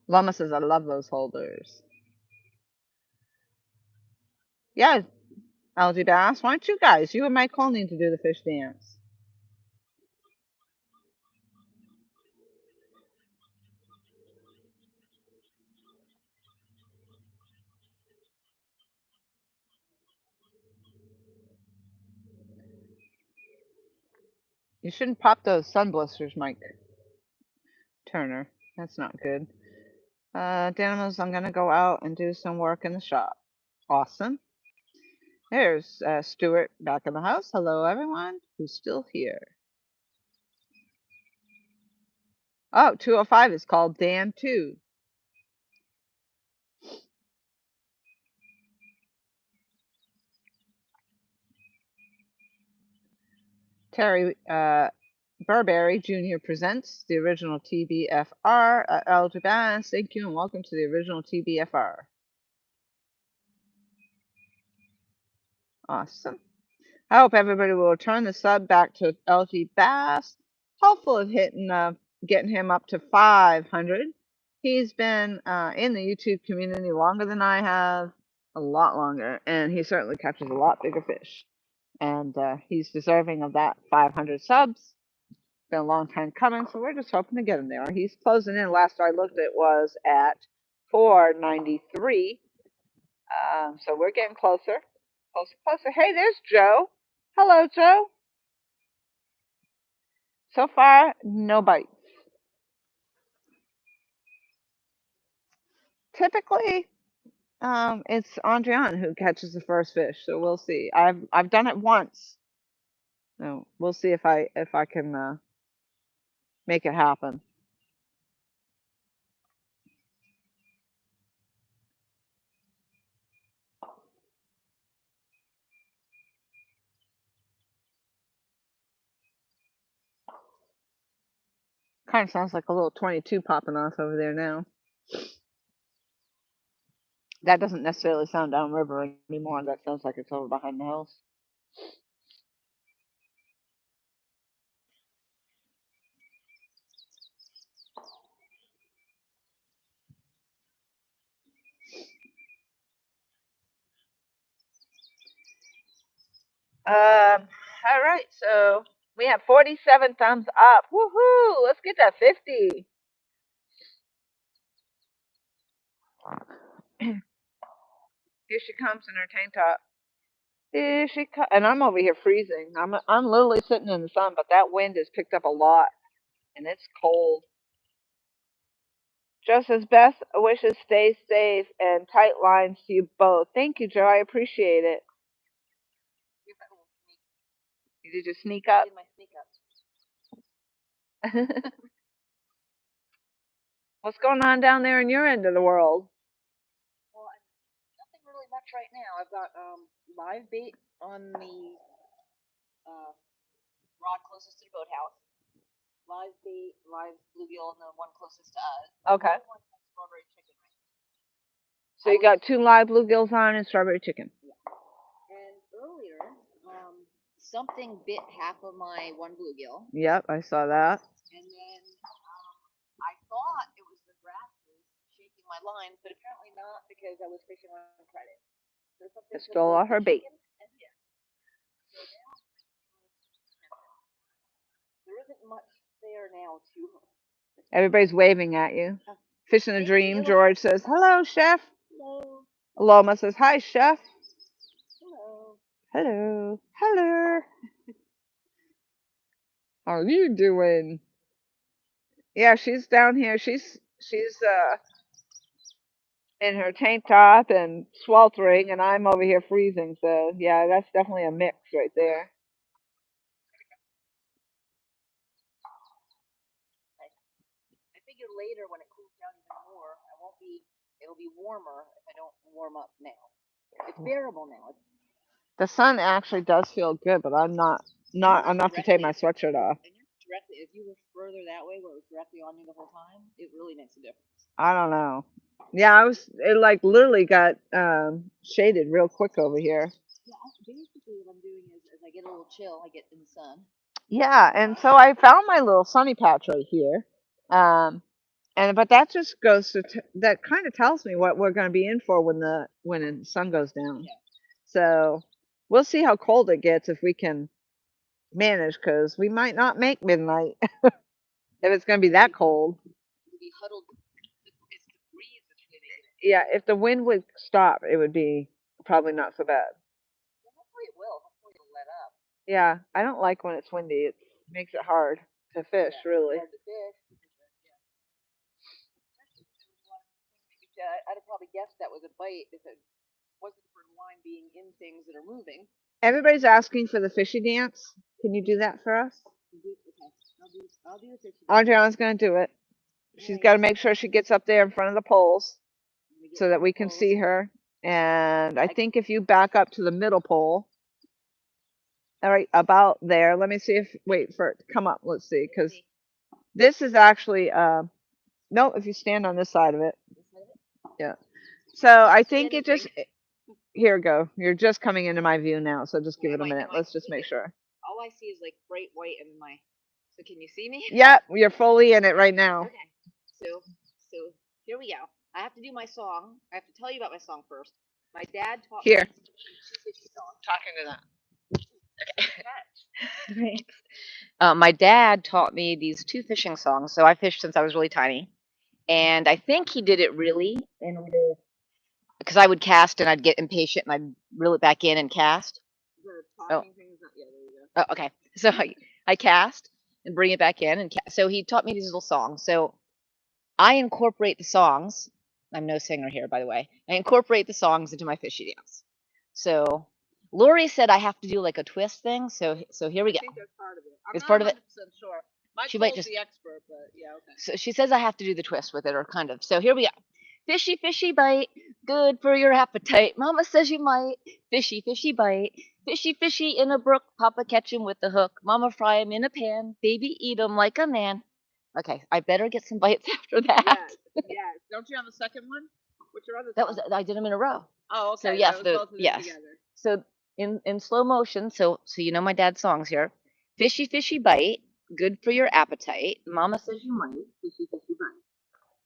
Lama says I love those holders. Yeah, Algae Bass. Why don't you guys, you and Mike Cole need to do the fish dance. You shouldn't pop those sun blisters, Mike Turner. That's not good. Daniels, I'm gonna go out and do some work in the shop. Awesome. There's Stuart back in the house. Hello, everyone who's still here. Oh, 205 is called Dam 2. Terry Burberry Jr. presents the original TBFR. Elder Bass, thank you and welcome to the original TBFR. Awesome. I hope everybody will return the sub back to LG Bass. Hopeful of getting him up to 500. He's been in the YouTube community longer than I have, a lot longer, and he certainly catches a lot bigger fish. And he's deserving of that 500 subs. Been a long time coming, so we're just hoping to get him there. He's closing in. Last I looked, it was at 493. So we're getting closer, closer, closer. Hey, there's Joe. Hello, Joe. So far, no bites. Typically, it's Andrian who catches the first fish, so we'll see. I've done it once, so we'll see if I can make it happen. Kind of sounds like a little 22 popping off over there now. That doesn't necessarily sound downriver anymore. That sounds like it's over behind the house. All right, so we have 47 thumbs up. Woohoo! Let's get that 50. Here she comes in her tank top. Here she comes, and I'm over here freezing. I'm literally sitting in the sun, but that wind has picked up a lot, and it's cold. Just as best wishes, stay safe and tight lines to you both. Thank you, Joe. I appreciate it. Did you sneak up? Did my sneak up. What's going on down there in your end of the world? Well, nothing really much right now. I've got live bait on the rod closest to the boathouse. Live bait, live bluegill, and the one closest to us. Okay. The one that's strawberry chicken. So you got 2 live bluegills on and strawberry chicken. Yeah. And earlier, something bit half of my one bluegill. Yep, I saw that. And then I thought it was the grasses shaking my lines, but apparently not because I was fishing on credit. So it stole all her bait. There isn't much there now too. Everybody's waving at you. Fishing a dream. George says, "Hello, chef." Hello. Aloma says, "Hi, chef." Hello. Hello. Hello. How are you doing? Yeah, she's down here. She's in her tank top and sweltering, and I'm over here freezing. So yeah, that's definitely a mix right there. I figure later when it cools down even more, it'll be warmer if I don't warm up now. It's bearable now. The sun actually does feel good, but I'm not enough to take my sweatshirt off. And directly, if you were further that way where it was directly on you the whole time, it really makes a difference. I don't know. Yeah, it like literally got shaded real quick over here. Yeah, basically what I'm doing is as I get a little chill, I get in the sun. Yeah, and so I found my little sunny patch right here. But that just goes to that kind of tells me what we're going to be in for when the sun goes down. Yeah. So we'll see how cold it gets if we can manage, because we might not make midnight if it's going to be that cold. We'll be huddled. It's the breeze that's hitting it. Yeah, if the wind would stop, it would be probably not so bad. Well, hopefully it will. Hopefully it'll let up. Yeah, I don't like when it's windy. It makes it hard to fish, really. Hard to fish. I'd have probably guessed that was a bite if it wasn't for line being in things that are moving. Everybody's asking for the fishy dance. Can you do that for us? Okay. I'll do the fishy dance. Adriana's going to do it. She's got to make sure she gets up there in front of the poles so that we can see her. And I think if you back up to the middle pole, all right, about there. Let me see if, wait for it to come up. Let's see, because this is actually, no, if you stand on this side of it. Yeah. So I think it just, here we go. You're just coming into my view now, so just give it a minute. Let's just make sure. All I see is like bright white in my. So can you see me? Yep, you're fully in it right now. Okay. So here we go. I have to do my song. I have to tell you about my song first. My dad taught Here. me Talking to that. my dad taught me these 2 fishing songs. So I fished since I was really tiny, and I think he did it really in order because I would cast and I'd get impatient and I'd reel it back in and cast. Oh. Oh, okay. So I cast and bring it back in, and so he taught me these little songs. So I incorporate the songs. I'm no singer here, by the way. I incorporate the songs into my fishy dance. So Lori said I have to do like a twist thing. So here we go. I think that's part of it. I'm It's not part of it. 100% sure. Michael's She might just the expert, but yeah, okay. So she says I have to do the twist with it, or kind of. So here we go. Fishy, fishy bite, good for your appetite. Mama says you might. Fishy, fishy bite. Fishy, fishy in a brook. Papa catch him with the hook. Mama fry him in a pan. Baby eat him like a man. Okay, I better get some bites after that. Yes, yes. Don't you have a second one? What's your other That song? was I did them in a row. Oh, okay. So yes, That was both of them yes. together. So in slow motion. So you know my dad's songs here. Fishy, fishy bite, good for your appetite. Mama says you might. Fishy, fishy bite.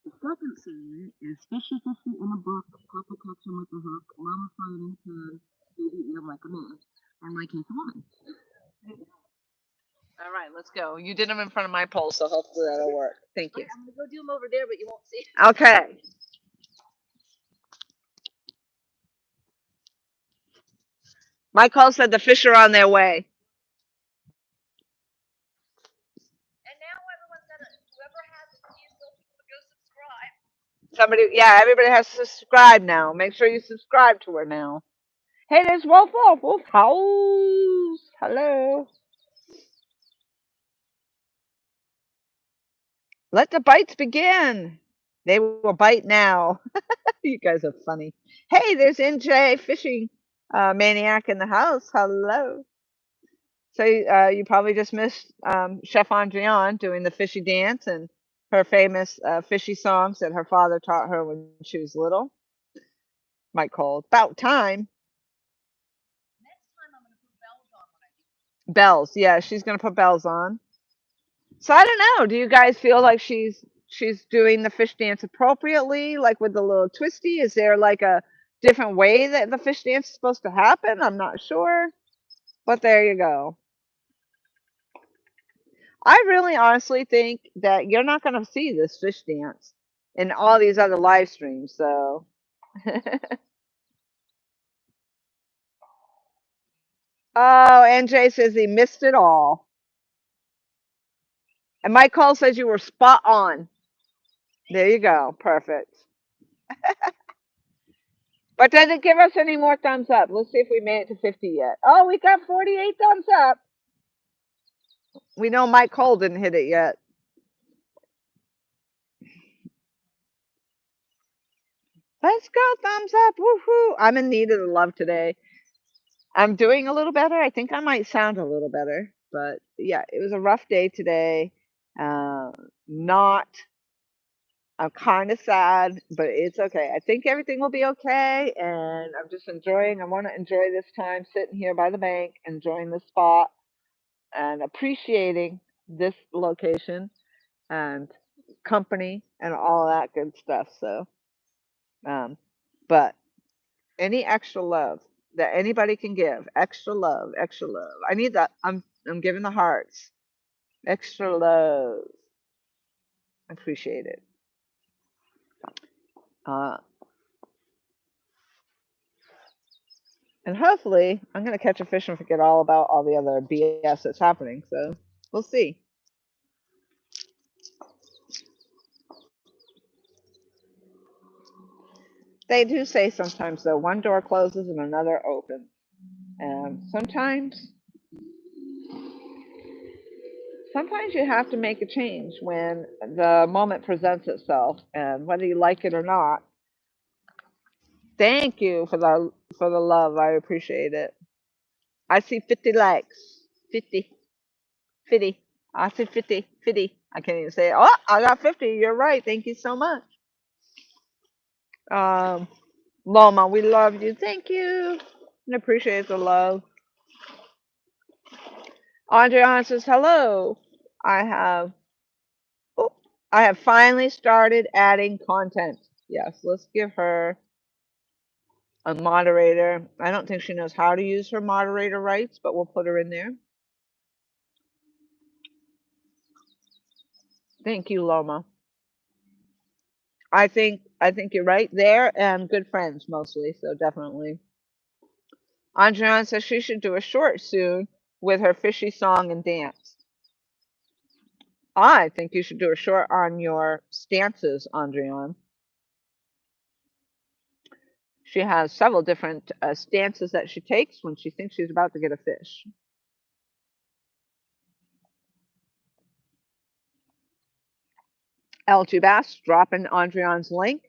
The second scene is fishy, fishy in a brook. Papa catch him with a hook. Mama fry him in a pan. Baby eat him like a man. And like he's a woman. All right, let's go. You did them in front of my pole, so hopefully that'll work. Thank you. I'm gonna go do them over there, but you won't see. Okay. Michael said the fish are on their way. And now everyone's gonna, whoever has it, please go subscribe. Somebody, yeah, everybody has to subscribe now. Make sure you subscribe to her now. Hey, there's Wolf Wolf. Wolf House. Hello. Let the bites begin. They will bite now. You guys are funny. Hey, there's NJ Fishing Maniac in the house. Hello. So you probably just missed Chef Andriane doing the fishy dance and her famous fishy songs that her father taught her when she was little. Might call about time. Next time I'm gonna put bells on when I do. Bells, yeah, she's gonna put bells on. So I don't know. Do you guys feel like she's doing the fish dance appropriately, like with the little twisty? Is there like a different way that the fish dance is supposed to happen? I'm not sure, but there you go. I really honestly think that you're not going to see this fish dance in all these other live streams. So, oh, NJ says he missed it all. And Mike Cole says you were spot on. There you go. Perfect. But does it give us any more thumbs up? Let's see if we made it to 50 yet. Oh, we got 48 thumbs up. We know Mike Cole didn't hit it yet. Let's go, thumbs up. Woohoo. I'm in need of the love today. I'm doing a little better. I think I might sound a little better. But yeah, it was a rough day today. Not, I'm kind of sad, but it's okay. I think everything will be okay. And I'm just enjoying, I want to enjoy this time sitting here by the bank, enjoying the spot, and appreciating this location and company and all that good stuff. So, but any extra love that anybody can give, extra love, extra love. I need that. I'm giving the hearts. Extra love. I appreciate it. Uh, and hopefully, I'm gonna catch a fish and forget all about all the other BS that's happening. So we'll see. They do say sometimes though, one door closes and another opens. And Sometimes you have to make a change when the moment presents itself, and whether you like it or not. Thank you for the love. I appreciate it. I see 50 likes. 50, 50. I see 50, 50. I can't even say it. Oh, I got 50. You're right. Thank you so much. Um, Loma, we love you. Thank you. I appreciate the love. Andrea says hello. I have oh, I have finally started adding content. Yes, let's give her a moderator. I don't think she knows how to use her moderator rights, but we'll put her in there. Thank you, Loma. I think you're right there, and good friends mostly, so definitely. Andrea says she should do a short soon with her fishy song and dance. I think you should do a short on your stances, Andrea. She has several different stances that she takes when she thinks she's about to get a fish. LG Bass dropping Andreon's link.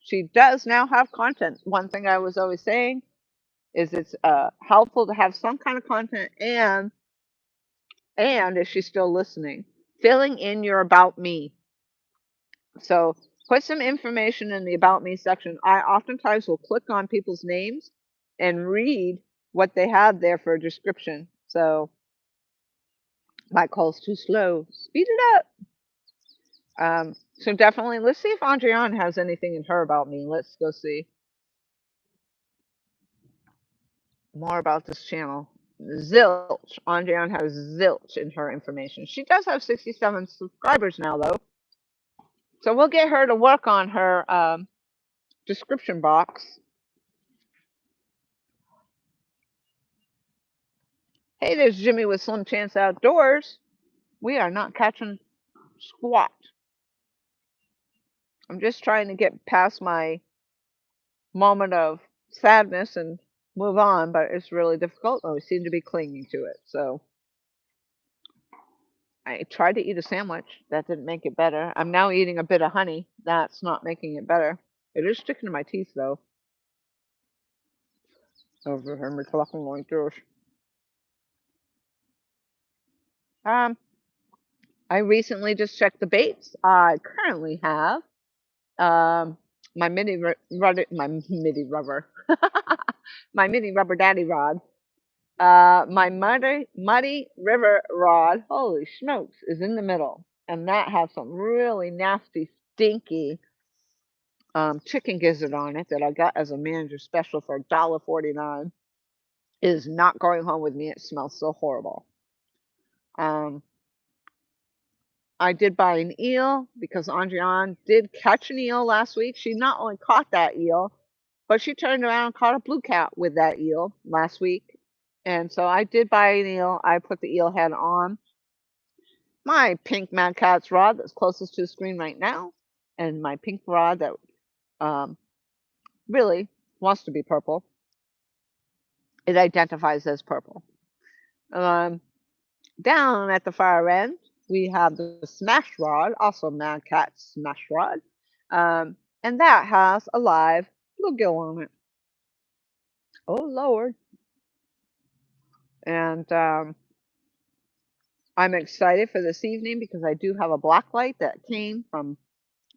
She does now have content. One thing I was always saying is it's helpful to have some kind of content, and is she still listening? Filling in your about me. So put some information in the about me section. I oftentimes will click on people's names and read what they have there for a description. So my call's too slow. Speed it up. So definitely, let's see if Andreon has anything in her about me. Let's go see more about this channel. Zilch. Andreon has zilch in her information. She does have 67 subscribers now, though. So we'll get her to work on her description box. Hey, there's Jimmy with Slim Chance Outdoors. We are not catching squat. I'm just trying to get past my moment of sadness and move on, but it's really difficult. Oh, we seem to be clinging to it. So I tried to eat a sandwich. That didn't make it better. I'm now eating a bit of honey. That's not making it better. It is sticking to my teeth, though. Over here, my talking like this. Um, I recently just checked the baits. I currently have my mini rubber, my mini rubber daddy rod. My muddy river rod, holy smokes, is in the middle, and that has some really nasty, stinky chicken gizzard on it that I got as a manager special for $1.49. It is not going home with me. It smells so horrible. Um, I did buy an eel because Andrian did catch an eel last week. She not only caught that eel, but she turned around and caught a blue cat with that eel last week. And so I did buy an eel. I put the eel head on my pink Mad Catz rod that's closest to the screen right now, and my pink rod that um, really wants to be purple. It identifies as purple. Um, Down at the far end, we have the Smash Rod, also Mad Catz Smash Rod, and that has a live bluegill on it. Oh Lord! And I'm excited for this evening because I do have a black light that came from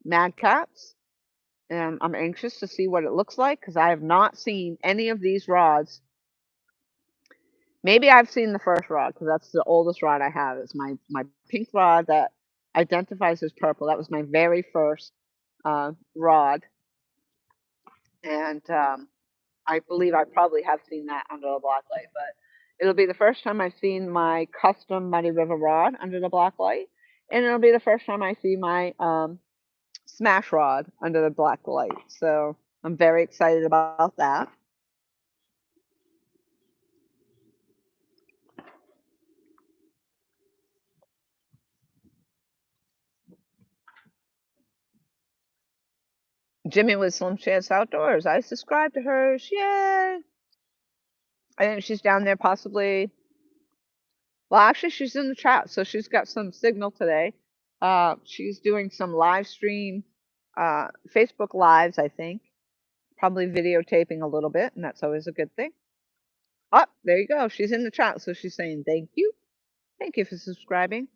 Mad Catz, and I'm anxious to see what it looks like because I have not seen any of these rods. Maybe I've seen the first rod because that's the oldest rod I have. It's my pink rod that identifies as purple. That was my very first rod, and I believe I probably have seen that under the black light. But it'll be the first time I've seen my custom Muddy River rod under the black light, and it'll be the first time I see my Smash rod under the black light. So I'm very excited about that. Jimmy with Slim Chance Outdoors. I subscribe to hers. Yay! I think she's down there possibly Well, actually, she's in the chat, so she's got some signal today. She's doing some live stream, Facebook Lives, I think. Probably videotaping a little bit, and that's always a good thing. Oh, there you go. She's in the chat, so she's saying thank you. Thank you for subscribing.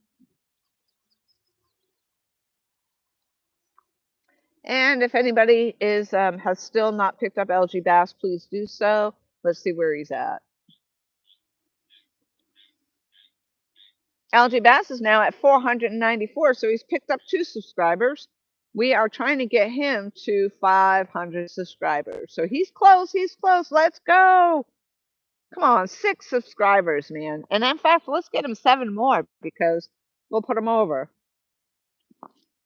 And if anybody is has still not picked up LG Bass, please do so. Let's see where he's at. LG Bass is now at 494, so he's picked up 2 subscribers. We are trying to get him to 500 subscribers. So he's close, he's close. Let's go. Come on, 6 subscribers, man. And in fact, let's get him 7 more because we'll put him over.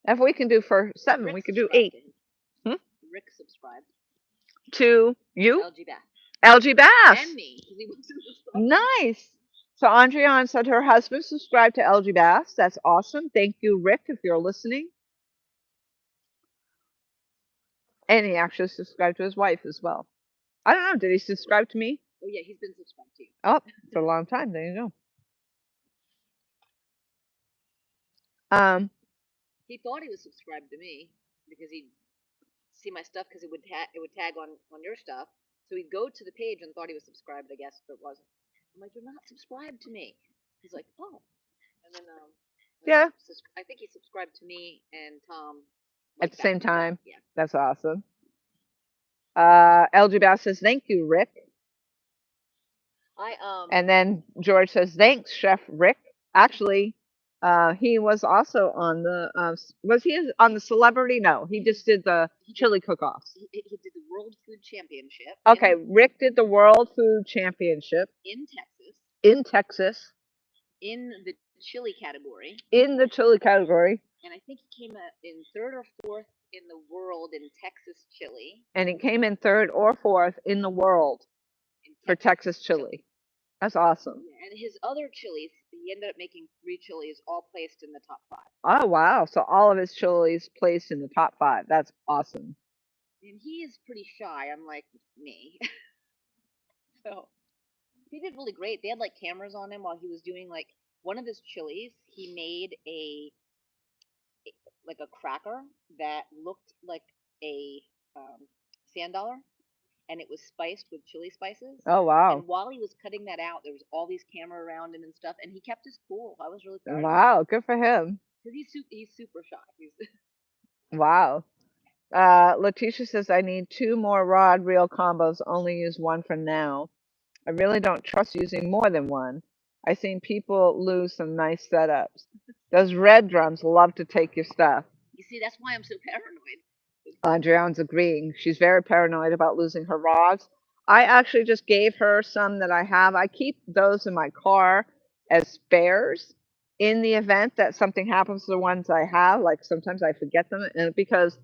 If we can do for 7, we can do 8. Rick subscribed. To you? LG Bass. LG Bass. And me. Nice. So Andrian said her husband subscribed to LG Bass. That's awesome. Thank you, Rick, if you're listening. And he actually subscribed to his wife as well. I don't know. Did he subscribe to me? Oh, yeah, he's been subscribed to you. Oh, for a long time. There you go. He thought he was subscribed to me because he'd see my stuff because it would tag on your stuff. So he'd go to the page and thought he was subscribed, I guess, but wasn't. I'm like, you're not subscribed to me. He's like, oh. And then yeah. I think he subscribed to me and Tom at the same time. Yeah. That's awesome. LG Bass says, thank you, Rick. And then George says, thanks, Chef Rick. Actually, he was also on the, was he on the celebrity? No, he just did the chili cook-offs. He did the World Food Championship. Okay, Rick did the World Food Championship. In Texas. In Texas. In the chili category. In the chili category. And I think he came in 3rd or 4th in the world in Texas chili. And he came in 3rd or 4th in the world for Texas chili. That's awesome. Yeah, and his other chilies, he ended up making 3 chilies, all placed in the top 5. Oh, wow. So all of his chilies placed in the top 5. That's awesome. And he is pretty shy, unlike me. So he did really great. They had like cameras on him while he was doing like one of his chilies. He made a cracker that looked like a sand dollar, and it was spiced with chili spices. Oh, wow. And while he was cutting that out, there was all these camera around him and stuff, and he kept his cool. I was really proud of him. Wow, good for him. Because he's super shy. Wow. Letitia says, I need 2 more rod reel combos, only use 1 for now. I really don't trust using more than 1. I've seen people lose some nice setups. Those red drums love to take your stuff. You see, that's why I'm so paranoid. Andrian's agreeing. She's very paranoid about losing her rods. I actually just gave her some that I have. I keep those in my car as spares in the event that something happens to the ones I have. Like sometimes I forget them, and because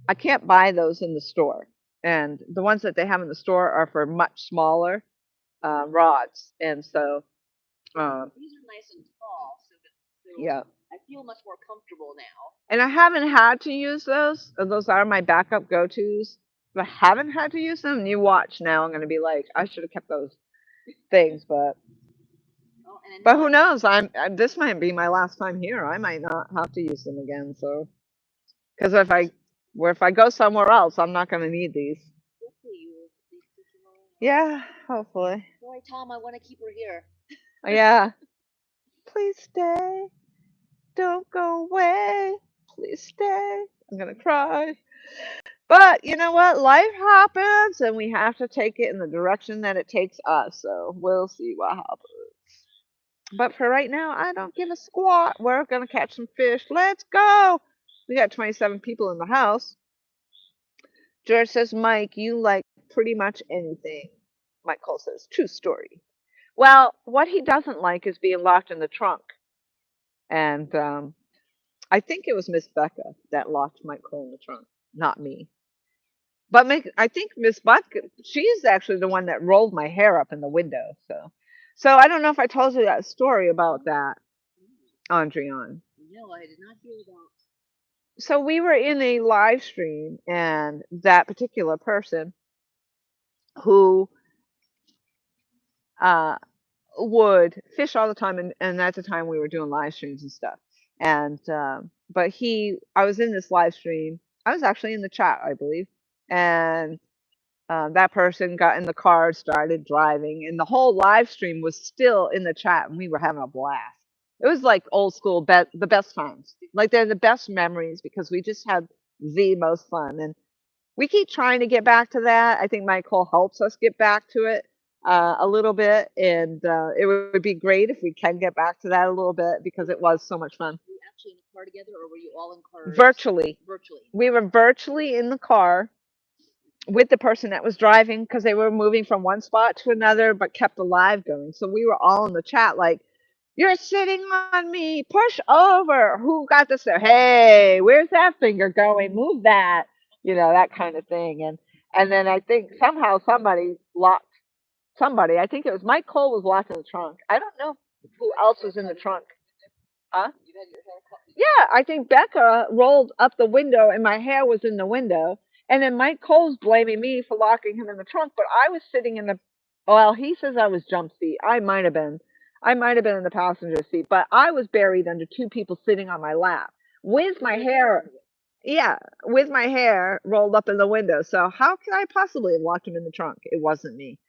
I can't buy those in the store. And the ones that they have in the store are for much smaller rods. And so these are nice and tall, so yeah. I feel much more comfortable now. And I haven't had to use those. Those are my backup go-tos. If I haven't had to use them, you watch now. I'm going to be like, I should have kept those things, but who knows? This might be my last time here. I might not have to use them again. So, because if I go somewhere else, I'm not going to need these. Hopefully you will be yeah, hopefully. Sorry, Tom. I want to keep her here. Yeah. Please stay. Don't go away. Please stay. I'm going to cry. But you know what? Life happens and we have to take it in the direction that it takes us. So we'll see what happens. But for right now, I don't give a squat. We're going to catch some fish. Let's go. We got 27 people in the house. George says, Mike, you like pretty much anything. Mike Cole says, true story. Well, what he doesn't like is being locked in the trunk. And I think it was Miss Becca that locked Mike Cole in the trunk, not me. But I think Miss Becca, she's actually the one that rolled my hair up in the window. So I don't know if I told you that story about that, Andrian. No, I did not hear about. So we were in a live stream, and that particular person who would fish all the time, and at the time we were doing live streams and stuff. And but I was in this live stream. I was actually in the chat, I believe, and that person got in the car, started driving, and the whole live stream was still in the chat, and we were having a blast. It was like old school, the best times. Like they're the best memories because we just had the most fun, and we keep trying to get back to that. I think Michael helps us get back to it a little bit, and it would be great if we can get back to that a little bit because it was so much fun. Were you actually in a car together, or were you all in cars? Virtually. Virtually. We were virtually in the car with the person that was driving because they were moving from one spot to another but kept the live going. So we were all in the chat like, "You're sitting on me, push over, who got this there, hey, where's that finger going, move that," that kind of thing. And then I think somehow somebody locked somebody. I think it was Mike Cole was locked in the trunk. I don't know who else was in the trunk. Huh? You had your hair cut. Yeah, I think Becca rolled up the window and my hair was in the window. And then Mike Cole's blaming me for locking him in the trunk, but I was sitting in the, well, he says I was jump seat. I might have been. I might have been in the passenger seat, but I was buried under two people sitting on my lap with my hair. Yeah, with my hair rolled up in the window. So how could I possibly have locked him in the trunk? It wasn't me.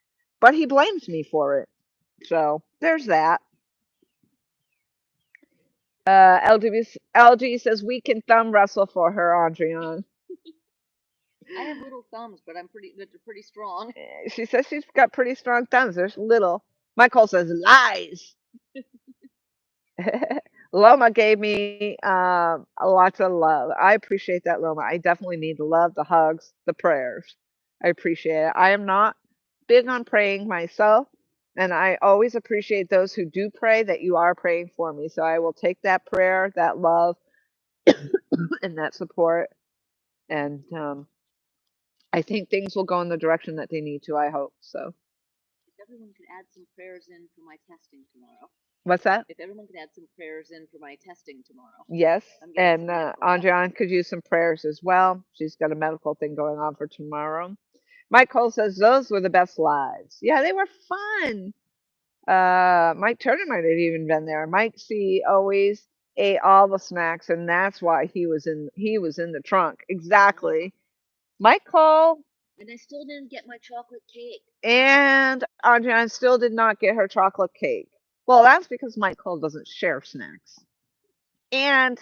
But he blames me for it. So there's that. LG says we can thumb wrestle for her, Andrian. I have little thumbs, but they're pretty strong. She says she's got pretty strong thumbs. There's little. Michael says lies. Loma gave me lots of love. I appreciate that, Loma. I definitely need the love, the hugs, the prayers. I appreciate it. I am not big on praying myself, and I always appreciate those who do pray that you are praying for me. So I will take that prayer, that love, and that support. And I think things will go in the direction that they need to. I hope so. If everyone could add some prayers in for my testing tomorrow. What's that? If everyone could add some prayers in for my testing tomorrow. Yes, and medical Andrian could use some prayers as well. She's got a medical thing going on for tomorrow. Mike Cole says those were the best lives. Yeah, they were fun. Mike Turner might have even been there. Mike C always ate all the snacks, and that's why he was in the trunk. Exactly. Mike Cole And I still didn't get my chocolate cake. and Andrian still did not get her chocolate cake. Well, that's because Mike Cole doesn't share snacks. And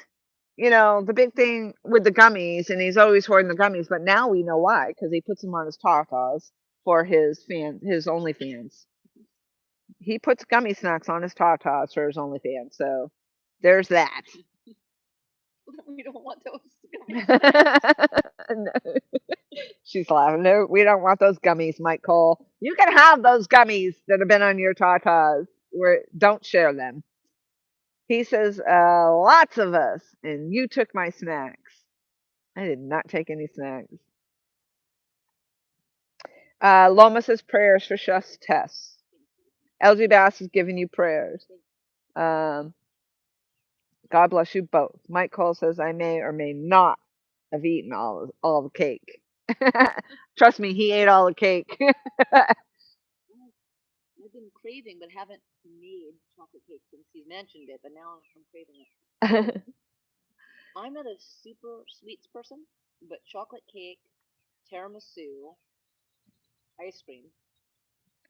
the big thing with the gummies, and he's always hoarding the gummies, but now we know why, because he puts them on his tatas for his OnlyFans. He puts gummy snacks on his tatas for his OnlyFans, so there's that. We don't want those gummies. No. She's laughing. No, we don't want those gummies, Mike Cole. You can have those gummies that have been on your tatas. Don't share them. He says, lots of us, and you took my snacks. I did not take any snacks. Loma says prayers for Chef's tests. LG Bass is giving you prayers. God bless you both. Mike Cole says I may or may not have eaten all the cake. Trust me, he ate all the cake. I've been craving, but haven't made chocolate cake since he mentioned it. But now I'm craving it. I'm not a super sweets person, but chocolate cake, tiramisu, ice cream.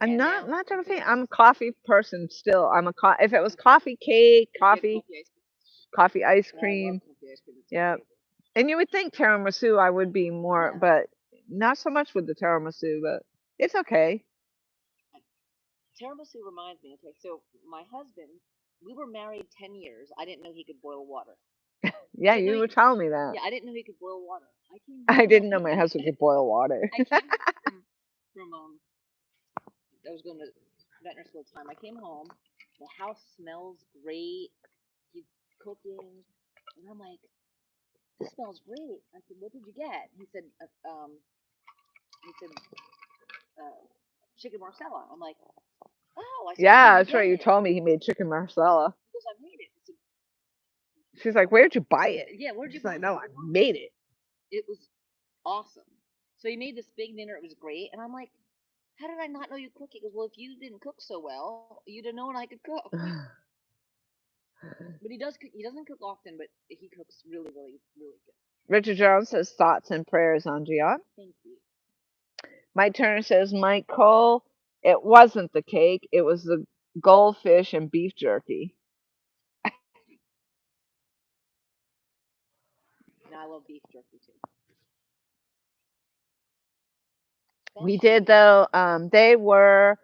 I'm not a fan. I'm a coffee person still. If it was coffee cake, coffee ice cream. Yeah. And you would think tiramisu I would be more, Yeah. but not so much with the tiramisu, but it's okay. Tiramisu reminds me, okay, so my husband, we were married 10 years. I didn't know he could boil water. Yeah, you were telling me that. Yeah, I didn't know he could boil water. I didn't know my husband could boil water. I came from I was going to veterinary school at the time. I came home. The house smells great. He's cooking, and I'm like, "This smells great." I said, "What did you get?" He said, "Chicken marsala." I'm like, "Oh, I said, Yeah, that's right. You told me he made chicken marsala. Because I made it." I said, she's like, "Where'd you buy it?" Yeah, where'd you She's buy like, it? "No, I made it." It was awesome. So he made this big dinner. It was great, and I'm like, how did I not know you cook? He goes, well, if you didn't cook so well, you'd have known I could cook. But he does cook. He doesn't cook often, but he cooks really, really, really good. Richard Jones says thoughts and prayers on Gian. Thank you. Mike Turner says, Mike Cole, it wasn't the cake, it was the goldfish and beef jerky. Now I love beef jerky too. We did though. They were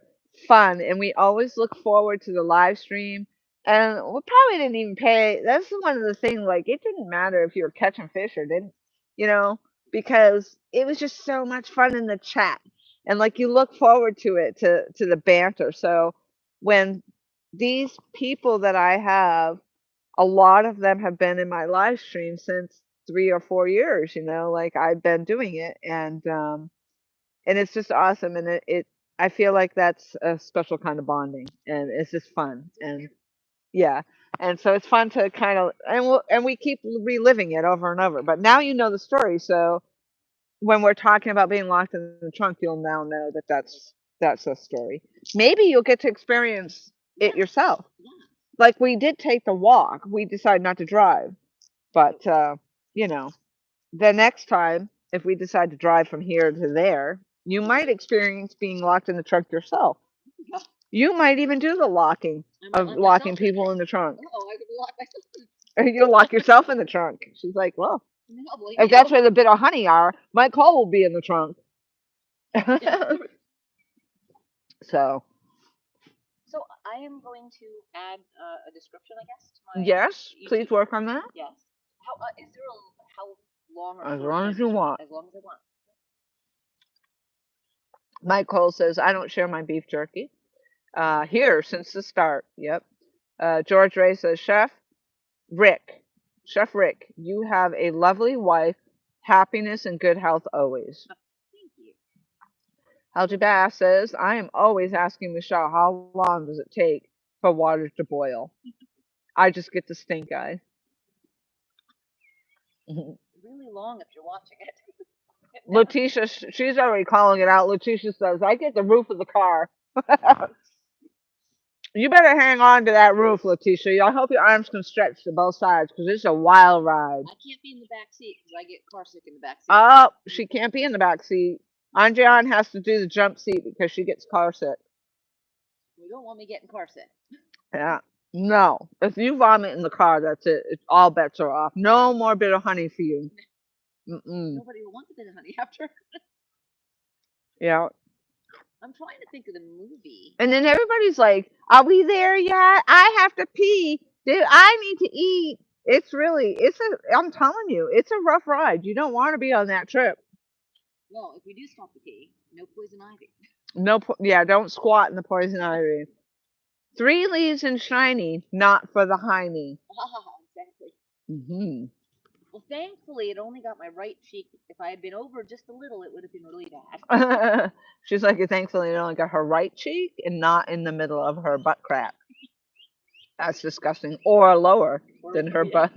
fun, and we always look forward to the live stream. And we probably didn't even pay. That's one of the things. Like it didn't matter if you were catching fish or didn't, you know, because it was just so much fun in the chat, and like you look forward to it, to the banter. So when these people that I have, a lot of them have been in my live stream since 3 or 4 years. You know, like I've been doing it, and it's just awesome, and it I feel like that's a special kind of bonding, and it's just fun, and yeah, and so it's fun to kind of, and we keep reliving it over and over, but now you know the story, so when we're talking about being locked in the trunk, you'll now know that that's a story. Maybe you'll get to experience it yourself. Like we did take the walk, we decided not to drive, but you know, the next time, if we decide to drive from here to there, you might experience being locked in the trunk yourself. You might even do the locking of locking people in the trunk. Oh, I could lock myself. Or you'll lock yourself in the trunk. She's like, well, if that's where the bit of honey are, my call will be in the trunk. So. So I am going to add a description, I guess. To my Yes, YouTube. please work on that. Yes. How is there how long or as short long as you want. As long as I want. Mike Cole says, I don't share my beef jerky. Here since the start. Yep. George Ray says, Chef Rick, you have a lovely wife, happiness and good health always. Thank you. Algie Bass says, I am always asking Michelle, how long does it take for water to boil? I just get the stink eye. Really long if you're watching it. Letitia, she's already calling it out. Letitia says, I get the roof of the car. You better hang on to that roof, Letitia. I hope your arms can stretch to both sides because it's a wild ride. I can't be in the back seat because I get car sick in the back seat. Oh, she can't be in the back seat. Andrian has to do the jump seat because she gets car sick. You don't want me getting car sick. Yeah. No. If you vomit in the car, that's it. All bets are off. No more bit of honey for you. Nobody will want a bit of honey after. Yeah. I'm trying to think of the movie. And then everybody's like, are we there yet? I have to pee. I need to eat. I'm telling you, it's a rough ride. You don't want to be on that trip. Well, if we do stop to pee, no poison ivy. Yeah, don't squat in the poison ivy. 3 leaves and shiny, not for the hiney. Exactly. Mm-hmm. Well, thankfully, it only got my right cheek. If I had been over just a little, it would have been really bad. She's like, thankfully, it only got her right cheek and not in the middle of her butt crack. That's disgusting. Or lower than her butt.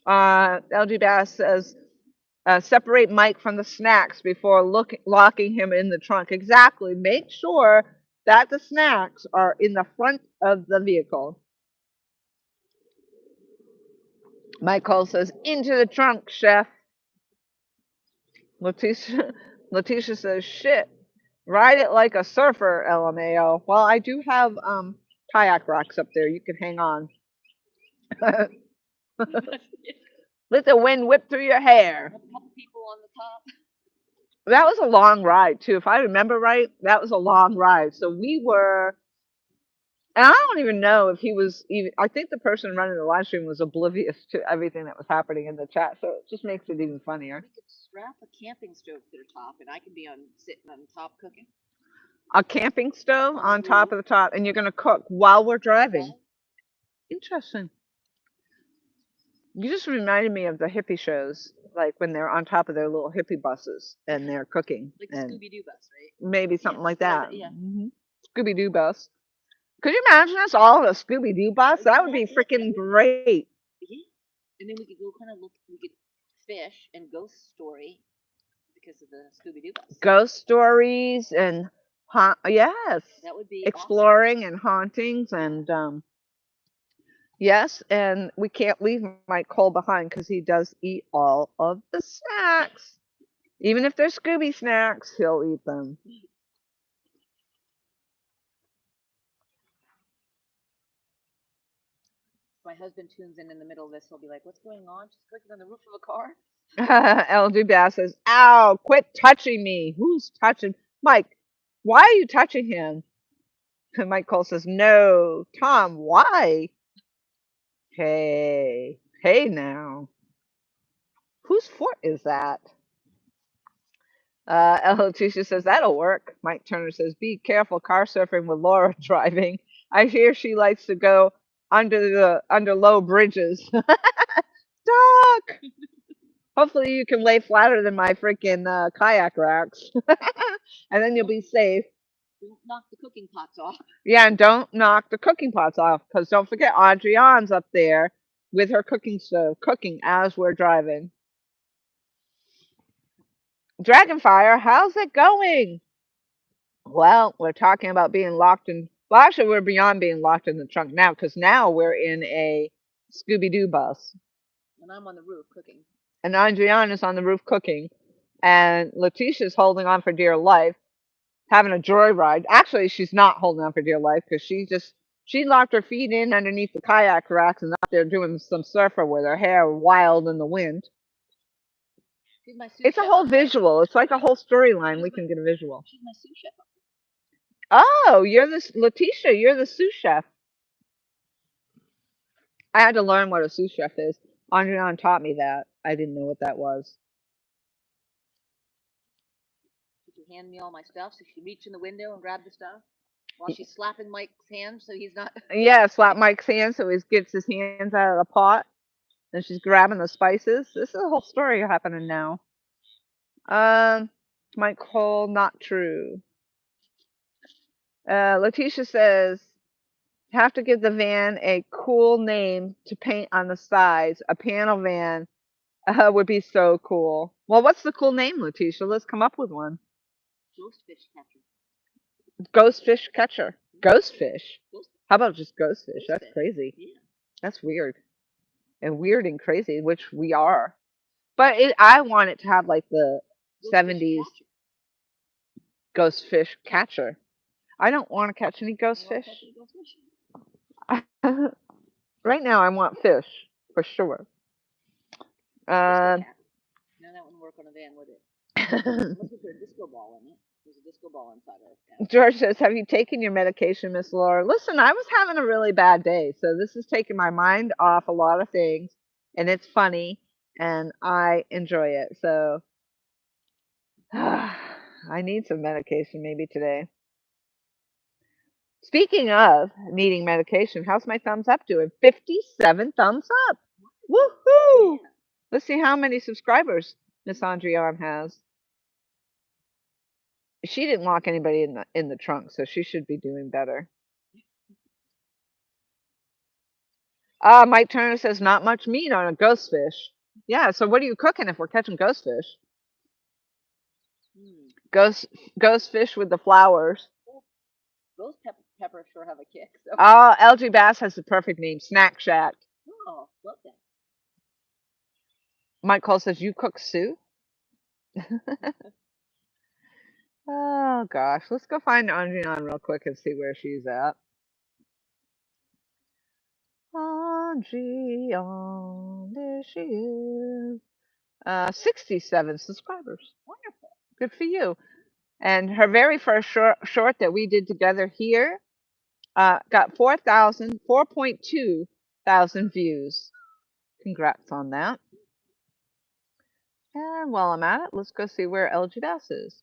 LG Bass says, separate Mike from the snacks before locking him in the trunk. Exactly. Make sure that the snacks are in the front of the vehicle. Michael says, into the trunk, chef. Letitia says, shit, ride it like a surfer, LMAO. Well, I do have kayak racks up there. You can hang on. Let the wind whip through your hair. A couple people on the top. That was a long ride, too. If I remember right, that was a long ride. So we were... And I don't even know if he was even... I think the person running the live stream was oblivious to everything that was happening in the chat. So it just makes it even funnier. We could strap a camping stove to the top, and I could be sitting on top cooking. A camping stove on top of the top, and you're going to cook while we're driving. Interesting. You just reminded me of the hippie shows, like when they're on top of their little hippie buses and they're cooking. Like the Scooby-Doo bus, right? Maybe something like that. Yeah. Mm-hmm. Scooby-Doo bus. Could you imagine us all in a Scooby-Doo bus? That would be freaking great. Yeah. And then we could go kind of we could fish and ghost story because of the Scooby-Doo bus. Ghost stories and Yes. That would be Exploring and hauntings and yes, and we can't leave Mike Cole behind because he does eat all of the snacks. Even if they're Scooby snacks, he'll eat them. My husband tunes in the middle of this. He'll be like, "What's going on? She's clicking on the roof of a car." LG Bass says, "Ow, quit touching me. Who's touching Mike? Why are you touching him?" And Mike Cole says, "No, Tom, why?" Hey, hey now. Whose fort is that? Letitia says, "That'll work." Mike Turner says, "Be careful car surfing with Laura driving. I hear she likes to go under low bridges." Doc! Hopefully you can lay flatter than my freaking kayak racks. And then you'll be safe. Don't knock the cooking pots off. Yeah, and don't knock the cooking pots off, because don't forget Adrian's up there with her cooking stove, cooking as we're driving. Dragonfire, how's it going? Well, we're talking about being locked in. Well, actually, we're beyond being locked in the trunk now, because now we're in a Scooby Doo bus. And I'm on the roof cooking. And Adrian is on the roof cooking. And Letitia's holding on for dear life, having a joyride. Actually, she's not holding on for dear life because she locked her feet in underneath the kayak racks and up there doing some surfer with her hair wild in the wind. She's my sous It's a chef. whole visual. It's like a whole storyline. We can get a visual. She's my sous chef. Oh, you're the Letitia. You're the sous chef. I had to learn what a sous chef is. Andrian taught me that. I didn't know what that was. She can hand me all my stuff, so she reach in the window and grab the stuff while she's slapping Mike's hand so he's not. Yeah, slap Mike's hand so he gets his hands out of the pot. And she's grabbing the spices. This is a whole story happening now. Mike Cole, not true. Letitia says, have to give the van a cool name to paint on the sides. A panel van would be so cool. Well, what's the cool name, Letitia? Let's come up with one. Ghostfish catcher. Ghostfish catcher. Ghostfish? Ghost, How about just ghostfish? ghostfish. That's crazy. Yeah. That's weird. And weird and crazy, which we are. But I want it to have like the Ghostfish 70s catcher. ghostfish catcher. I don't want to catch any You wanna ghostfish. catch any ghostfish? Right now, I want fish for sure. Disco Uh, cat. No, that wouldn't work on a van, would it? Unless we put a disco ball in it. There's a disco ball inside of it. George says, "Have you taken your medication, Miss Laura?" Listen, I was having a really bad day, so this is taking my mind off a lot of things, and it's funny, and I enjoy it. So I need some medication maybe today. Speaking of needing medication, how's my thumbs up doing? 57 thumbs up. Woohoo! Yeah. Let's see how many subscribers Miss Andriarm has. She didn't lock anybody in the trunk, so she should be doing better. Mike Turner says not much meat on a ghost fish. Yeah, so what are you cooking if we're catching ghost fish? Hmm. Ghost fish with the flowers. Ghost pepper sure have a kick. So. LG Bass has the perfect name, Snack Shack. Oh, love that. Mike Cole says you cook Sue. Oh gosh, let's go find Andrian real quick and see where she's at. Andrian, there she is. 67 subscribers. Wonderful. Good for you. And her very first short that we did together here got 4.2 thousand views. Congrats on that. And while I'm at it, let's go see where LG Bass is.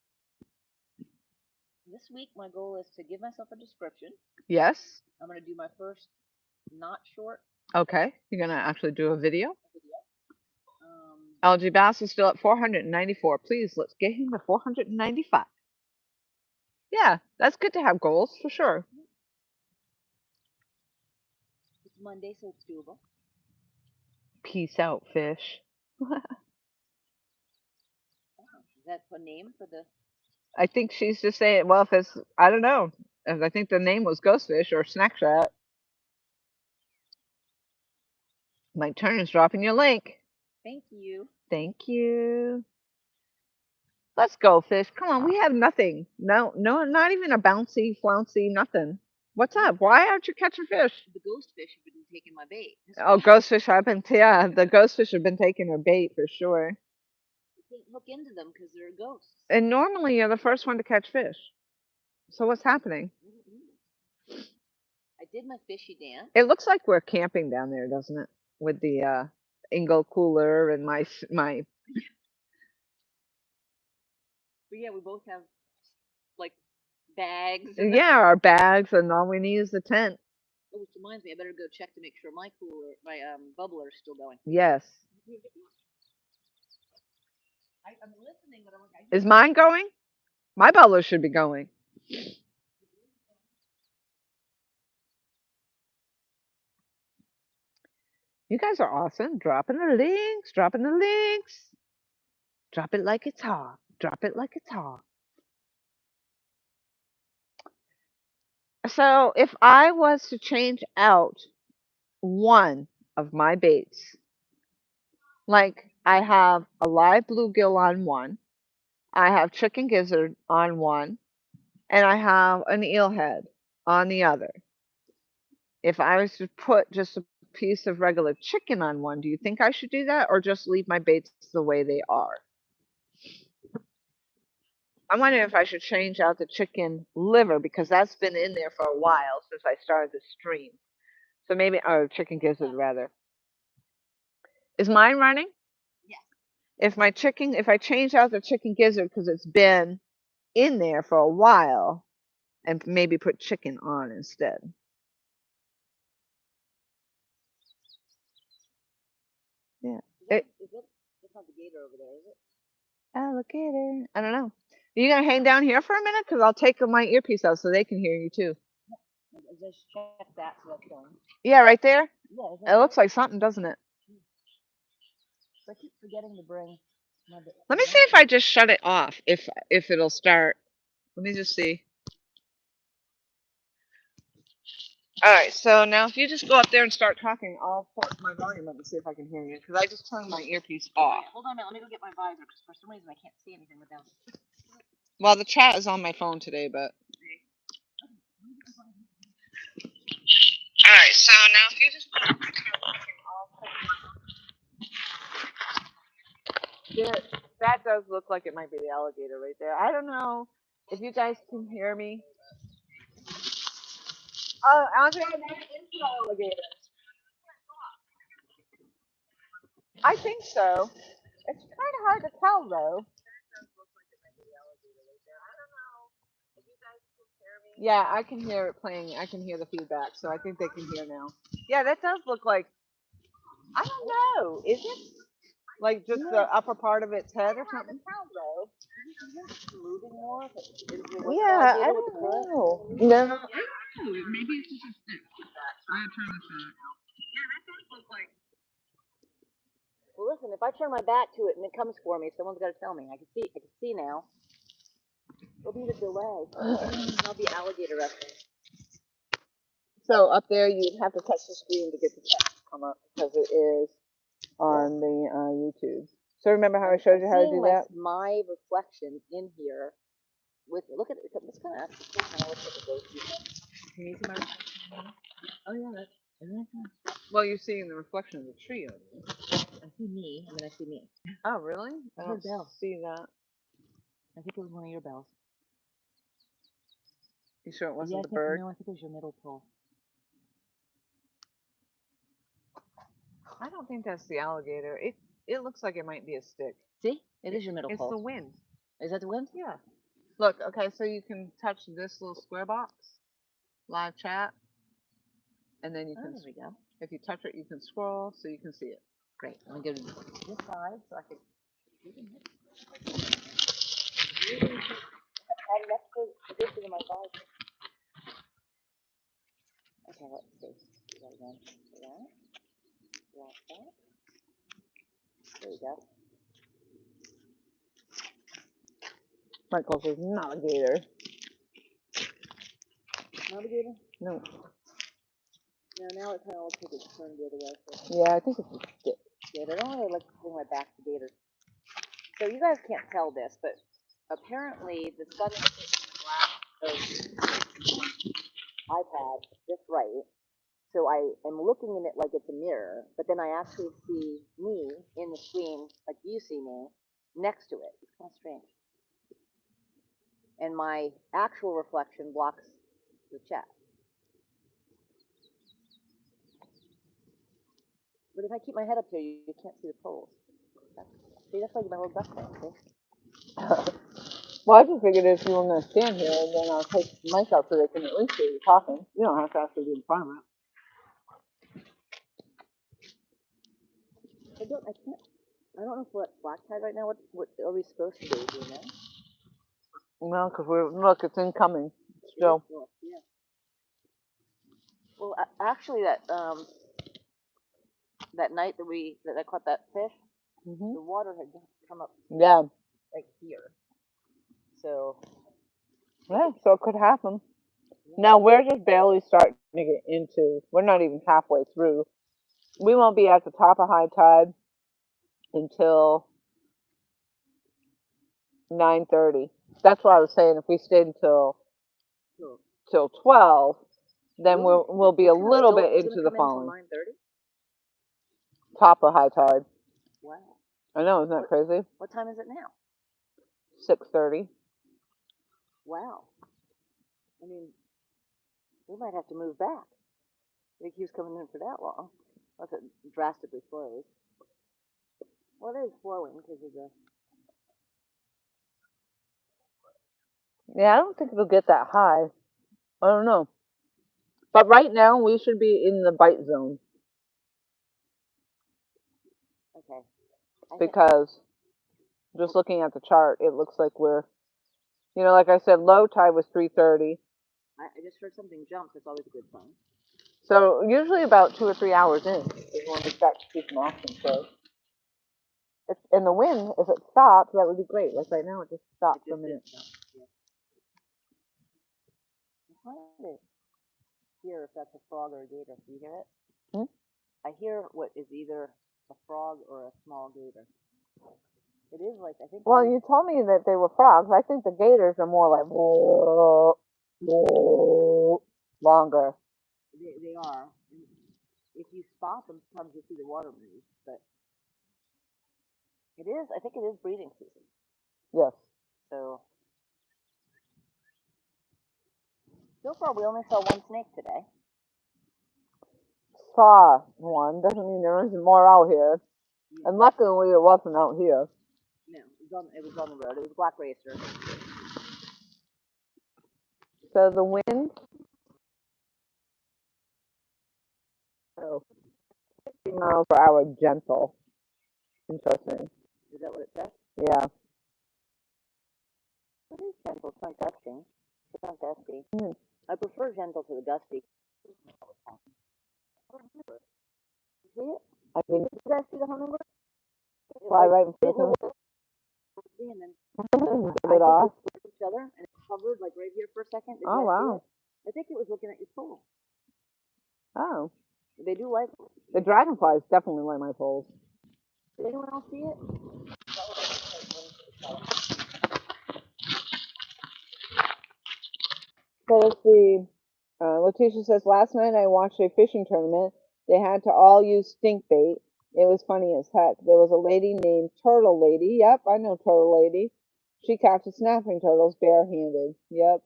This week, my goal is to give myself a description. Yes. I'm going to do my first not short. Okay. You're going to actually do a video? Video. LG Bass is still at 494. Please, let's get him to 495. Yeah, that's good to have goals, for sure. It's Monday, so it's doable. Peace out, fish. Is that a name for the I think she's just saying, well, if it's, I don't know. I think the name was Ghostfish or Snack Chat. My turn is dropping your link. Thank you. Thank you. Let's go, fish. Come on, we have nothing. No, not even a bouncy, flouncy, nothing. What's up? Why aren't you catching fish? The ghost fish have been taking my bait. Oh, ghostfish have been, yeah, the ghostfish have been taking her bait for sure. You can't hook into them because they're ghosts. And normally you're the first one to catch fish. So what's happening? I did my fishy dance. It looks like we're camping down there, doesn't it? With the Ingo cooler and my. But yeah, we both have like bags. Yeah, our bags, and all we need is the tent. Oh, which reminds me, I better go check to make sure my cooler, my bubbler is still going. Yes. I'm listening, but I'm like, Is mine going? My bubbler should be going. You guys are awesome. Dropping the links, dropping the links. Drop it like it's hot. Drop it like it's hot. So if I was to change out one of my baits, like I have a live bluegill on one, I have chicken gizzard on one, and I have an eelhead on the other. If I was to put just a piece of regular chicken on one, do you think I should do that or just leave my baits the way they are? I'm wondering if I should change out the chicken liver because that's been in there for a while since I started the stream. So maybe, or chicken gizzard rather. Is mine running? yes. If I change out the chicken gizzard because it's been in there for a while, and maybe put chicken on instead. Yeah. That's not the gator over there, is it? Alligator. I don't know. Are you gonna hang down here for a minute? Cause I'll take my earpiece out so they can hear you too. Just check that so that's going. Yeah, right there. Yeah. It looks like something, doesn't it? I keep forgetting to bring. Let me see if I just shut it off. If it'll start. Let me just see. All right. So now, if you just go up there and start talking, I'll put my volume up and see if I can hear you. Cause I just turned my earpiece off. Hold on a minute. Let me go get my visor because for some reason I can't see anything without. Well, the chat is on my phone today, but. All right. So now, if you just go up there and start talking, I'll put that does look like it might be the alligator right there. I don't know if you guys can hear me. Oh, Andre, that is the alligator. I think so. It's kind of hard to tell though. Yeah, I can hear it playing. I can hear the feedback, so I think they can hear now. Yeah, that does look like. I don't know. Is it like just the upper part of its head or something? Moving more. Yeah, I don't know. No. Maybe it's just a stick. I turn this on. Yeah, that does look like. Well, listen. If I turn my back to it and it comes for me, someone's got to tell me. I can see. I can see now. It'll be the delay. I'll be alligator up. So up there, you'd have to touch the screen to get the text to come up because it is on the YouTube. So remember how I showed you how to do that? My reflection in here. Look at it. It's kind of Can you see my reflection? Oh yeah, that's. Well, you're seeing the reflection of the tree over there. I see me, and then I see me. Oh, really? I heard don't bells. see that. I think it was one of your bells. You sure it wasn't Yeah, the bird? No, I think it was your middle pole. I don't think that's the alligator. It looks like it might be a stick. See? It is your middle It's pole. the wind. Is that the wind? Yeah. Look, okay, so you can touch this little square box, live chat, and then you can, there we go. if you touch it, you can scroll so you can see it. Great. Let me go to this side so I can. And let's go this is my side. Okay, let's see. Right again. That. There we go. Michael says, not a gator. Navigator? No. No, now it kind of looks like it's turned the other way. So. Yeah, I think it's a stick. Yeah, I don't really like to bring my back to gators. So you guys can't tell this, but apparently the sun is hitting the glass of iPad just right. So I am looking in it like it's a mirror, but then I actually see me in the screen, like you see me, next to it. It's kind of strange. And my actual reflection blocks the chat. But if I keep my head up here, you can't see the poles. See, that's like my little duck thing, see? Well, I just figured if you were going to stand here, then I'll take the mic out so they can at least hear you talking. You don't have to actually be in front of it. I don't know if we're at black tide right now. What are we supposed to do, do you know? Well, because look, it's incoming still. Yeah. Well, actually, that night that I caught that fish, Mm-hmm. the water had come up Yeah. like here. So. Yeah, so it could happen. Now, we're just barely starting to get into, we're not even halfway through. We won't be at the top of high tide until 9:30. That's why I was saying if we stayed until 12, then we'll be a little bit into the falling. 9:30. Top of high tide. Wow. I know, isn't that crazy? What time is it now? 6:30. Wow. I mean, we might have to move back. It keeps coming in for that long. Unless it drastically slows. Well, it is slowing because of the. Yeah, I don't think it'll get that high. I don't know. But right now, we should be in the bite zone. Okay. Because just looking at the chart, it looks like we're, like I said, low tide was 3:30. I just heard something jump. That's always a good sign. So usually about 2 or 3 hours in is when we start to see some action. So, and the wind, if it stops, that would be great. Like right now, it just stopped for a minute. Yeah. I'm trying to hear if that's a frog or a gator. Do you hear it? Hmm? I hear what is either a frog or a small gator. It is like, I think. Well, you told me that they were frogs. I think the gators are more like longer. They are. If you spot them, sometimes you see the water move. But it is, I think it is breeding season. Yes. So far, we only saw one snake today. Saw one doesn't mean there isn't more out here. Yeah. And luckily, it wasn't out here. No, it was on the road. It was a black racer. So the wind. Oh, 50 miles per hour, gentle. Interesting. Is that what it says? Yeah. It is gentle. It's not gusting. It's not gusty. Mm. I prefer gentle to the gusty. See it? I think. Did you guys see the hummingbird? Fly right in front of us. And then Get it off. Each other, and it hovered like right here for a second. Did Oh, you guys see wow. it? I think it was looking at your pole. Oh. They do like it. The dragonflies definitely like my poles. Did anyone else see it? So let's see. Letitia says, last night I watched a fishing tournament. They had to all use stink bait. It was funny as heck. There was a lady named Turtle Lady. Yep, I know Turtle Lady. She captured snapping turtles barehanded. Yep.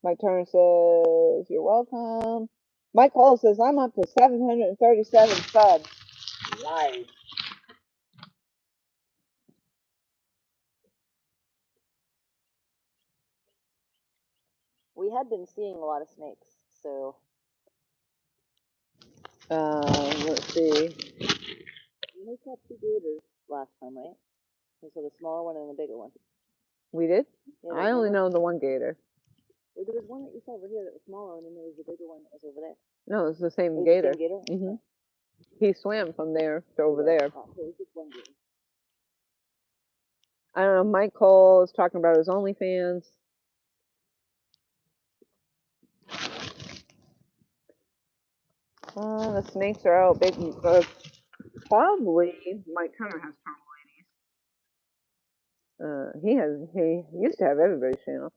Mike Turner says, you're welcome. Mike Hall says, I'm up to 737 subs. Nice. We had been seeing a lot of snakes, so. Let's see. We only saw 2 gators last time, right? So the smaller one and the bigger one. We did? Yeah, I only know the one gator. Well, there was one that you saw over here that was smaller, and then there was the bigger one that was over there. No, it's the same It was gator. the same gator? Mm-hmm. He swam from there to over there. Oh, so it was just one gator. I don't know. Mike Cole is talking about his OnlyFans. The snakes are out. Big. Probably Mike Turner has trouble. He used to have everybody's channel.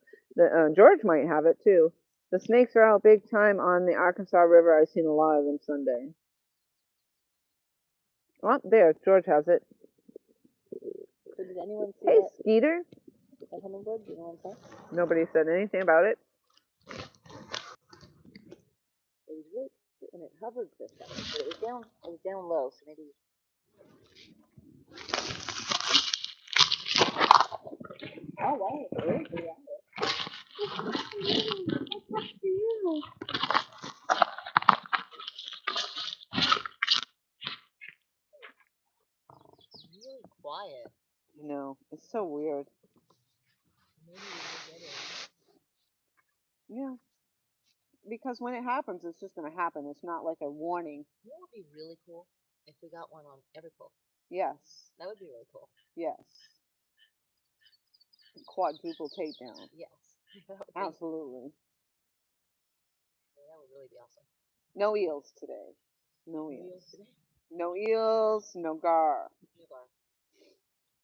George might have it too. The snakes are out big time on the Arkansas River. I've seen a lot of them Sunday. Oh, there, George has it. So did anyone see Hey, that, Skeeter. that hummingbird? Do you know what I'm saying? Nobody said anything about it. It was really, and it hovered for a second, but it was down low, so maybe. Oh wow, it's really pretty out there. Really quiet. No, it's so weird. Maybe we will get it. Yeah, because when it happens, it's just gonna happen. It's not like a warning. You know what would be really cool? If we got one on every pole. Yes, That would be really cool. yes. Quadruple takedown. Yes. Absolutely. That would really be awesome. No eels today. No eels. Eels today? No eels. No gar. No gar.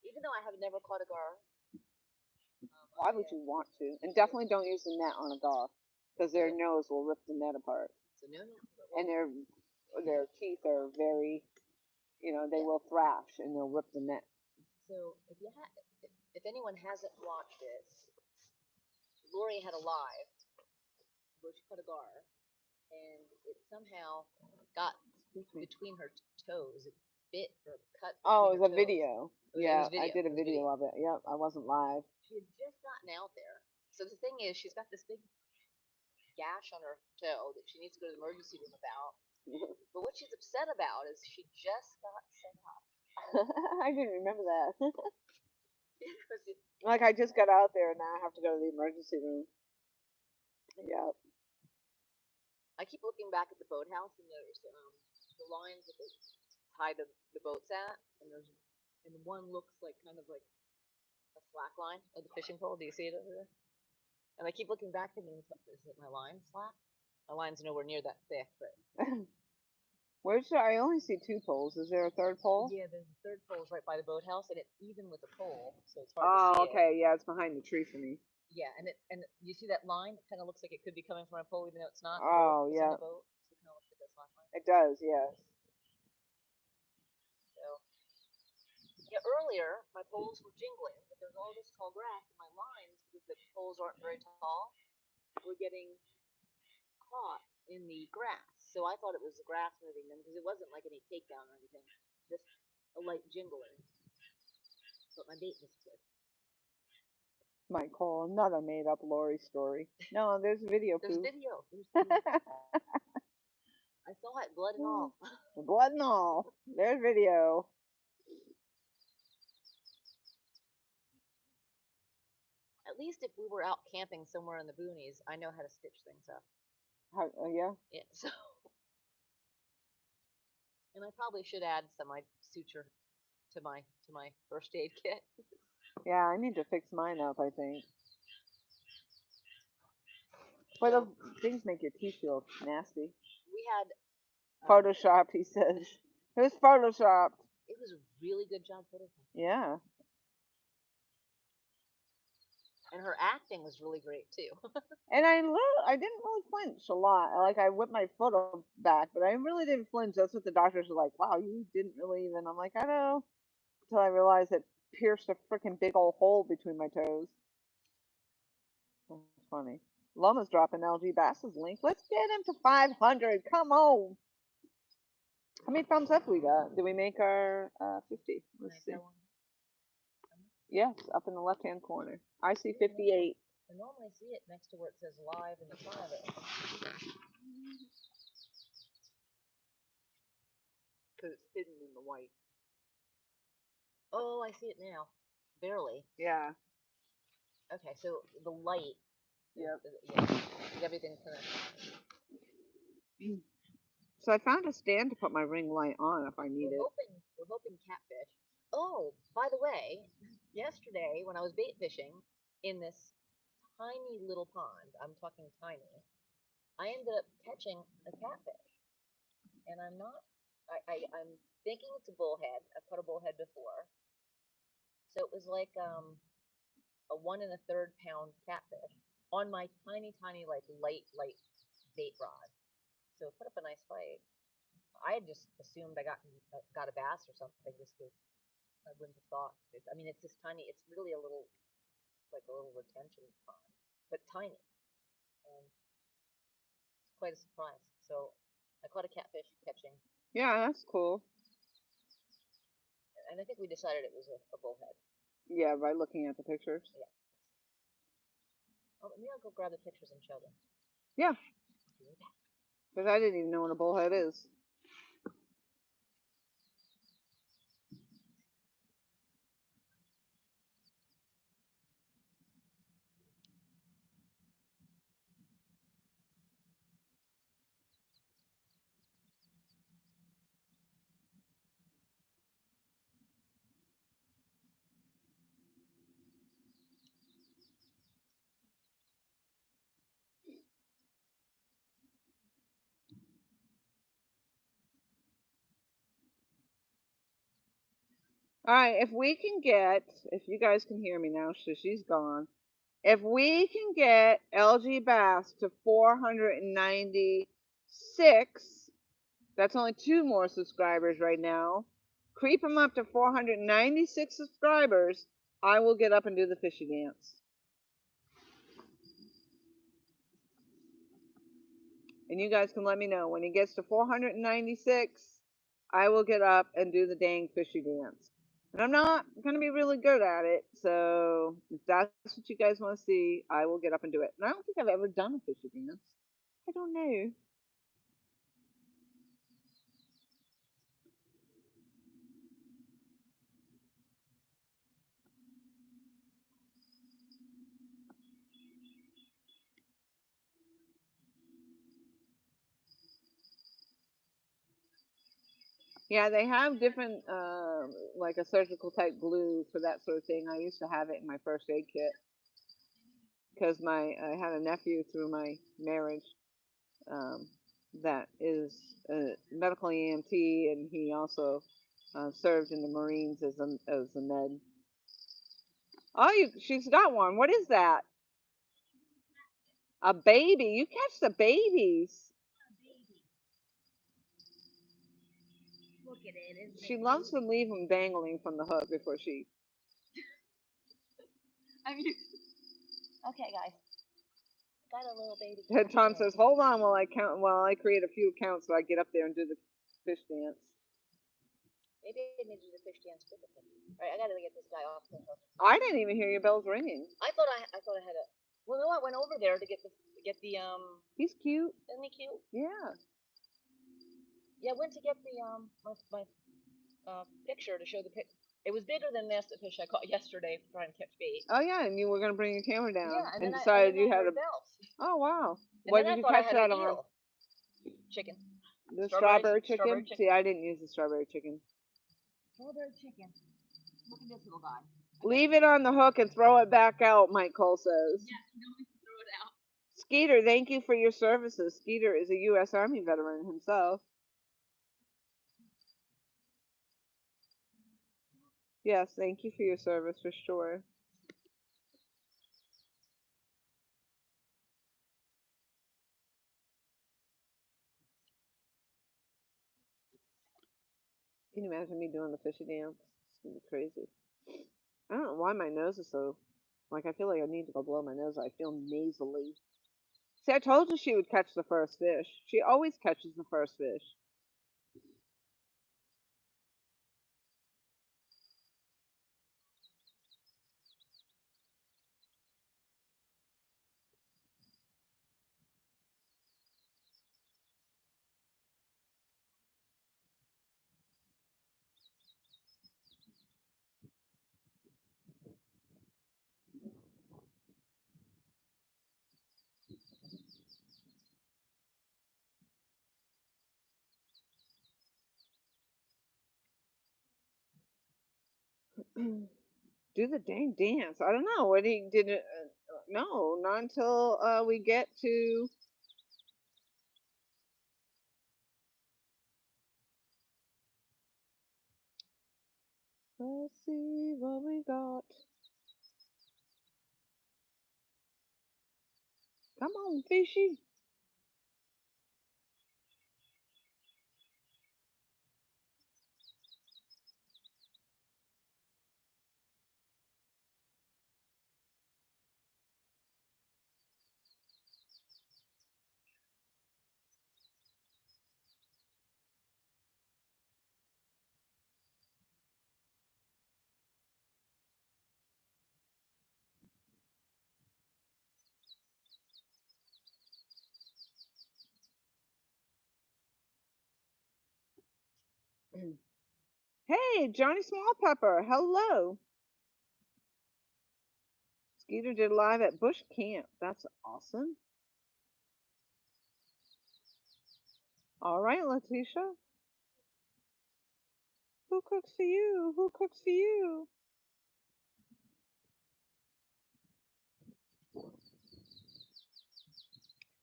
Even though I have never caught a gar. Why would you want to? And definitely don't use the net on a gar, because their nose will rip the net apart. So no. And their teeth are very, they will thrash and they'll rip the net. So if anyone hasn't watched it, Lori had a live where she caught a gar, and it somehow got between her toes. It bit or cut. Oh, it was a toes. video. Yeah, video. I did a video of it. Yep, I wasn't live. She had just gotten out there. So the thing is, she's got this big gash on her toe that she needs to go to the emergency room about. But what she's upset about is she just got set up. I didn't remember that. Like, I just got out there and now I have to go to the emergency room. Yep. I keep looking back at the boathouse, and there's the lines that they tie the boats at, and one looks like kind of like a slack line of the fishing pole. Do you see it over there? And I keep looking back and is it my line slack? My line's nowhere near that thick, but I only see 2 poles. Is there a 3rd pole? yeah, there's a 3rd pole right by the boathouse, and it's even with the pole, so it's hard to see. Oh, okay. Yeah, it's behind the tree for me. Yeah, and you see that line? It kind of looks like it could be coming from a pole, even though it's not. Oh, yeah. Boat, so it kind of looks like a slack line. It does, yes. So, yeah, earlier my poles were jingling, but there's all this tall grass, and my lines, because the poles aren't very tall, were getting caught in the grass. So I thought it was the grass moving them, because it wasn't like any takedown or anything, just a light jingling. But my bait disappeared. Might call another made-up Lori story. No, there's video. There's video. I saw it, blood and all. Blood and all. There's video. At least if we were out camping somewhere in the boonies, I know how to stitch things up. Yeah? Yeah, so. And I probably should add some suture to my first aid kit. Yeah, I need to fix mine up, I think. But those things make your teeth feel nasty. We had Photoshopped, he says. It was photoshopped. It was a really good job photoshopped. Yeah. And her acting was really great too. And I didn't really flinch a lot. Like, I whipped my foot back, but I really didn't flinch. That's what the doctors were like, wow, you didn't really even. I'm like, I know. Until I realized it pierced a freaking big old hole between my toes. That's funny. Loma's dropping LG Bass's link. Let's get him to 500. Come on. How many thumbs up we got? Did we make our 50? Let's see. Yes, up in the left-hand corner. I see 58. I normally see it next to where it says live in the front of it. Because it's hidden in the white. Oh, I see it now. Barely. Yeah. Okay, so the light. Yep. Everything's kind of. So I found a stand to put my ring light on if I need it. We're hoping catfish. Oh, by the way, Yesterday, when I was bait fishing in this tiny little pond, I'm talking tiny, I ended up catching a catfish. And I'm thinking it's a bullhead. I've caught a bullhead before. So it was like a 1 1/3 pound catfish on my tiny, tiny, like light bait rod. So it put up a nice fight. I had just assumed I got a bass or something just because I wouldn't have thought. I mean, it's this tiny. It's really a little like a little retention pond, but tiny, and it's quite a surprise. So I caught a catfish catching, Yeah, that's cool. and I think we decided it was a bullhead. Yeah, by looking at the pictures. Yeah. Oh, maybe I'll go grab the pictures and show them. Yeah, because I didn't even know what a bullhead is. All right, if you guys can hear me now, so she's gone. If we can get LG Bass to 496, that's only 2 more subscribers right now. Creep them up to 496 subscribers. I will get up and do the fishy dance. And you guys can let me know when he gets to 496. I will get up and do the dang fishy dance. And I'm not going to be really good at it. So if that's what you guys want to see, I will get up and do it. And I don't think I've ever done a fishy dance. I don't know. Yeah, they have different, like a surgical type glue for that sort of thing. I used to have it in my first aid kit because I had a nephew through my marriage um, that is a medical EMT, and he also served in the Marines as a med. Oh, she's got one. What is that? A baby. You catch the babies. Look at it. Isn't She it loves cute? to leave them dangling from the hook before she. I'm used. Okay, guys. Got a little baby Tom catfish. says, "Hold on while I count. While I create a few accounts, so I get up there and do the fish dance." Maybe I need to do the fish dance with it. All right, I gotta get this guy off the hook. I didn't even hear your bells ringing. I thought I had a. Well, no, I went over there to get the He's cute. Isn't he cute? Yeah. Yeah, I went to get the my picture to show the pic. It was bigger than this the fish I caught yesterday trying to catch bait. Oh yeah, and you were gonna bring your camera down Yeah, and and decided then you I had a. heard bells. Oh wow. And What then did I you thought I catch had that an on? eel. Chicken. The strawberry chicken? Strawberry chicken. See, I didn't use the strawberry chicken. Strawberry chicken. Look at this little guy. Leave it on the hook and throw it back out, Mike Cole says. Yeah, no, we can throw it out. Skeeter, thank you for your services. Skeeter is a U.S. Army veteran himself. Yes, thank you for your service for sure. Can you imagine me doing the fishy dance? It's gonna be crazy. I don't know why my nose is so. Like, I feel like I need to go blow my nose. I feel nasally. See, I told you she would catch the first fish. She always catches the first fish. Do the dang dance. I don't know. What he did it. No, not until we get to. Let's see what we got. Come on, fishy. Hey, Johnny Smallpepper. Hello. Skeeter did live at Bush Camp. That's awesome. All right, Letitia. Who cooks for you? Who cooks for you?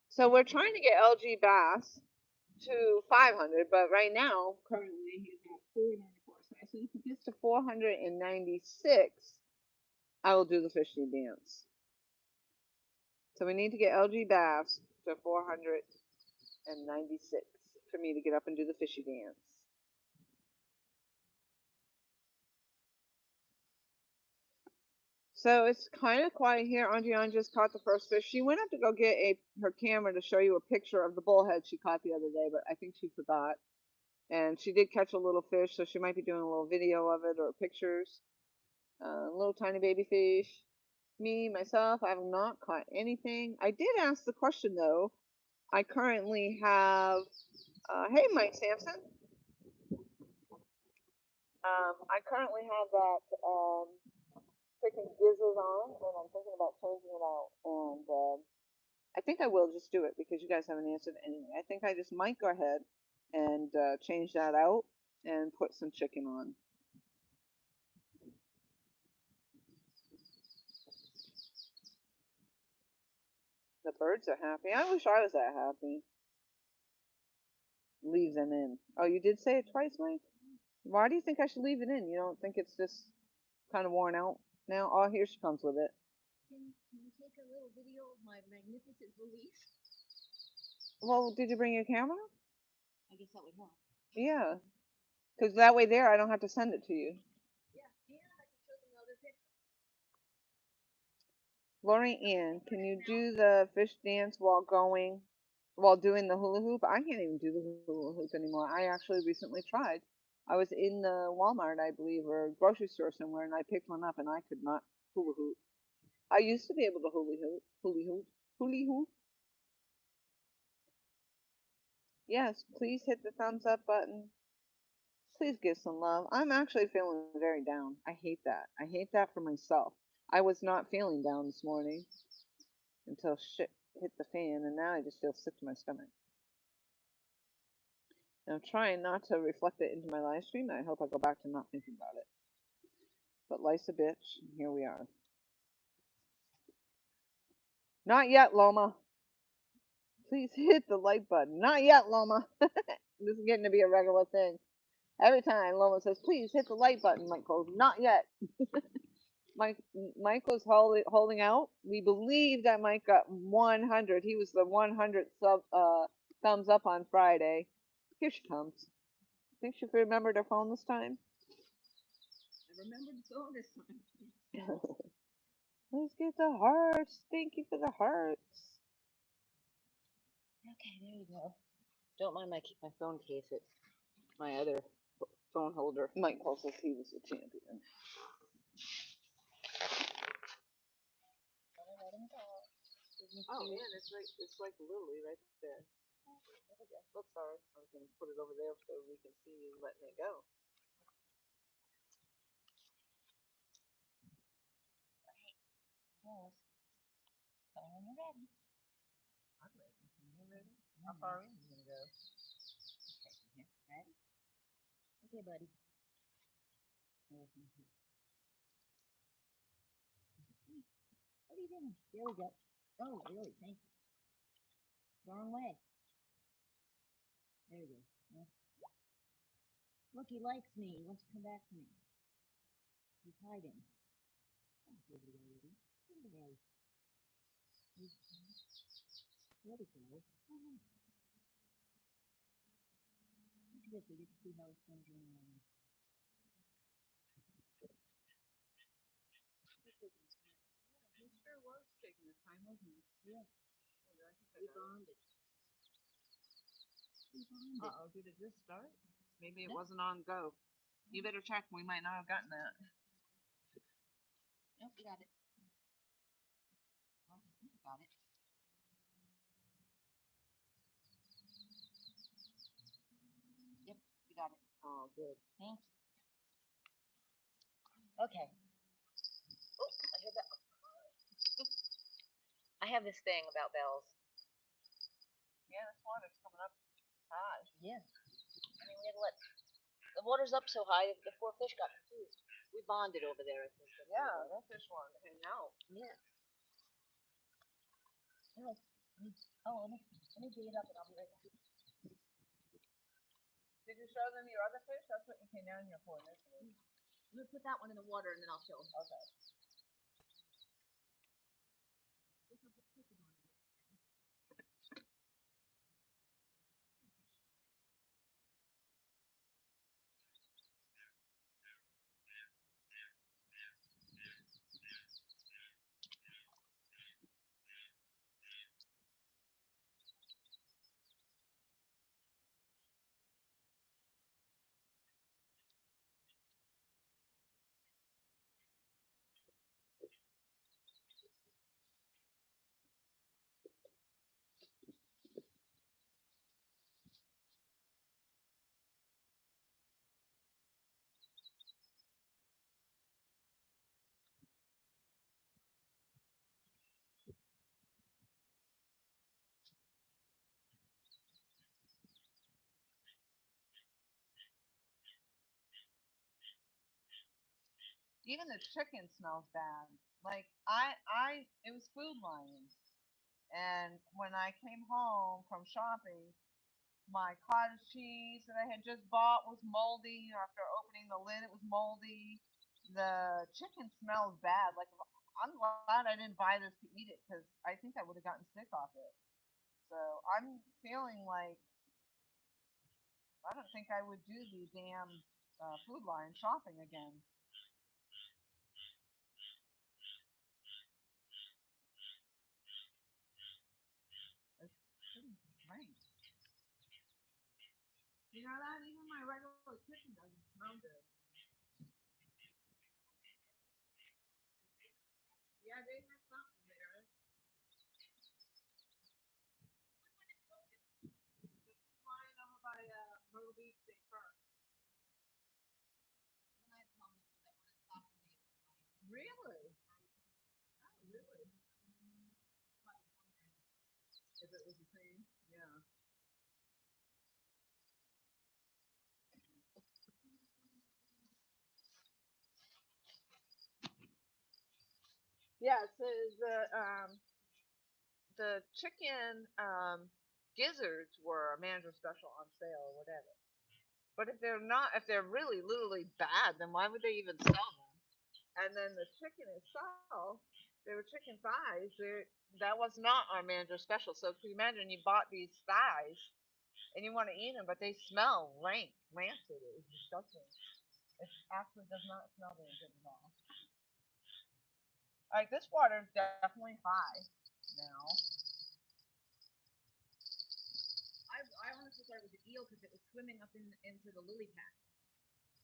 So we're trying to get LG Bass to 500, but right now, currently, he's at 494. So as soon as he gets to 496, I will do the fishing dance. So we need to get LG Bass to 496 for me to get up and do the fishy dance. So it's kind of quiet here. Andrian just caught the first fish. She went up to go get her camera to show you a picture of the bullhead she caught the other day, but I think she forgot. And she did catch a little fish, so she might be doing a little video of it or pictures. Little tiny baby fish. Me, myself, I have not caught anything. I did ask the question though. I currently have, hey Mike Sampson. I currently have that freaking gizzard on, and I'm thinking about changing it out. And I think I will just do it because you guys haven't answered anyway. I think I just might go ahead and change that out and put some chicken on. The birds are happy. I wish I was that happy. Leave them in. Oh, you did say it twice, Mike? Why do you think I should leave it in? You don't think it's just kind of worn out now? Oh, here she comes with it. Can you take a little video of my magnificent release? Well, did you bring your camera? I guess that would help. Yeah. Because that way there, I don't have to send it to you. Yeah, and I can show them other pictures. Lori Ann, can you do the fish dance while doing the hula hoop? I can't even do the hula hoop anymore. I actually recently tried. I was in the Walmart, I believe, or grocery store somewhere, and I picked one up, and I could not hula hoop. I used to be able to hula hoop, hula hoop. Yes, please hit the thumbs up button. Please give some love. I'm actually feeling very down. I hate that. I hate that for myself. I was not feeling down this morning until shit hit the fan, and now I just feel sick to my stomach. And I'm trying not to reflect it into my live stream. I hope I go back to not thinking about it. But life's a bitch, and here we are. Not yet, Loma. Please hit the like button. Not yet, Loma. This is getting to be a regular thing. Every time Loma says, please hit the like button, Mike goes, not yet. Mike, Mike was holding out. We believe that Mike got 100. He was the 100th thumbs up on Friday. Here she comes. I think she remembered her phone this time. I remembered the phone this time. Let's get the hearts. Thank you for the hearts. Okay, there you go. Don't mind my phone case. It's my other phone holder. Mike tells us he was the champion. Oh man, it's like Lily right there. Oops, sorry. I was gonna put it over there so we can see you letting it go. Yes. Tell me when you're ready. I'm ready. You ready? How far in you gonna go? Okay, ready? Okay, buddy. are you doing? There we go. Oh, really? Thank you. Wrong way. There we go. Yeah. Look, he likes me. He wants to come back to me. He's hiding. Oh, good lady. Good lady. Where'd he go? Oh, look at this. We get to see how it's going to go. He sure was taking his time, wasn't he? Yeah. We bonded. Uh-oh, did it just start? Maybe it wasn't on go. You better check. We might not have gotten that. Nope, we got it. Oh, we got it. Yep, we got it. Oh, good. Thank you. Okay. Oh, I hear that. I have this thing about bells. Yeah, this water's coming up high. Yeah. I mean, we had to let the water's up so high that the poor fish got confused. We bonded over there, I think. Yeah, that fish wanted to hang out. Yeah. Oh, let me dig it up and I'll be right back. Did you show them your other fish? That's what you came down here for. I'm gonna put that one in the water and then I'll show them. Okay. Even the chicken smells bad. Like it was Food Lions, and when I came home from shopping, my cottage cheese that I had just bought was moldy. After opening the lid, it was moldy. The chicken smells bad. Like I'm glad I didn't buy this to eat it because I think I would have gotten sick off it. So I'm feeling like I don't think I would do the damn Food Lion shopping again. It's pretty strange. You know that even my regular chicken doesn't smell good. Yeah, they have something there. Flying over by Myrtle Beach State Park. Really? Oh, really? If it was the same, yeah. Yeah, so the chicken gizzards were a manager special on sale or whatever. But if they're not, if they're really literally bad, then why would they even sell them? And then the chicken itself, they were chicken thighs. That was not our manager special. So if you imagine you bought these thighs and you want to eat them, but they smell rank, rancid. It was disgusting. It actually does not smell very good at all. Like this water is definitely high now. I honestly thought it was an eel because it was swimming up into the lily pad.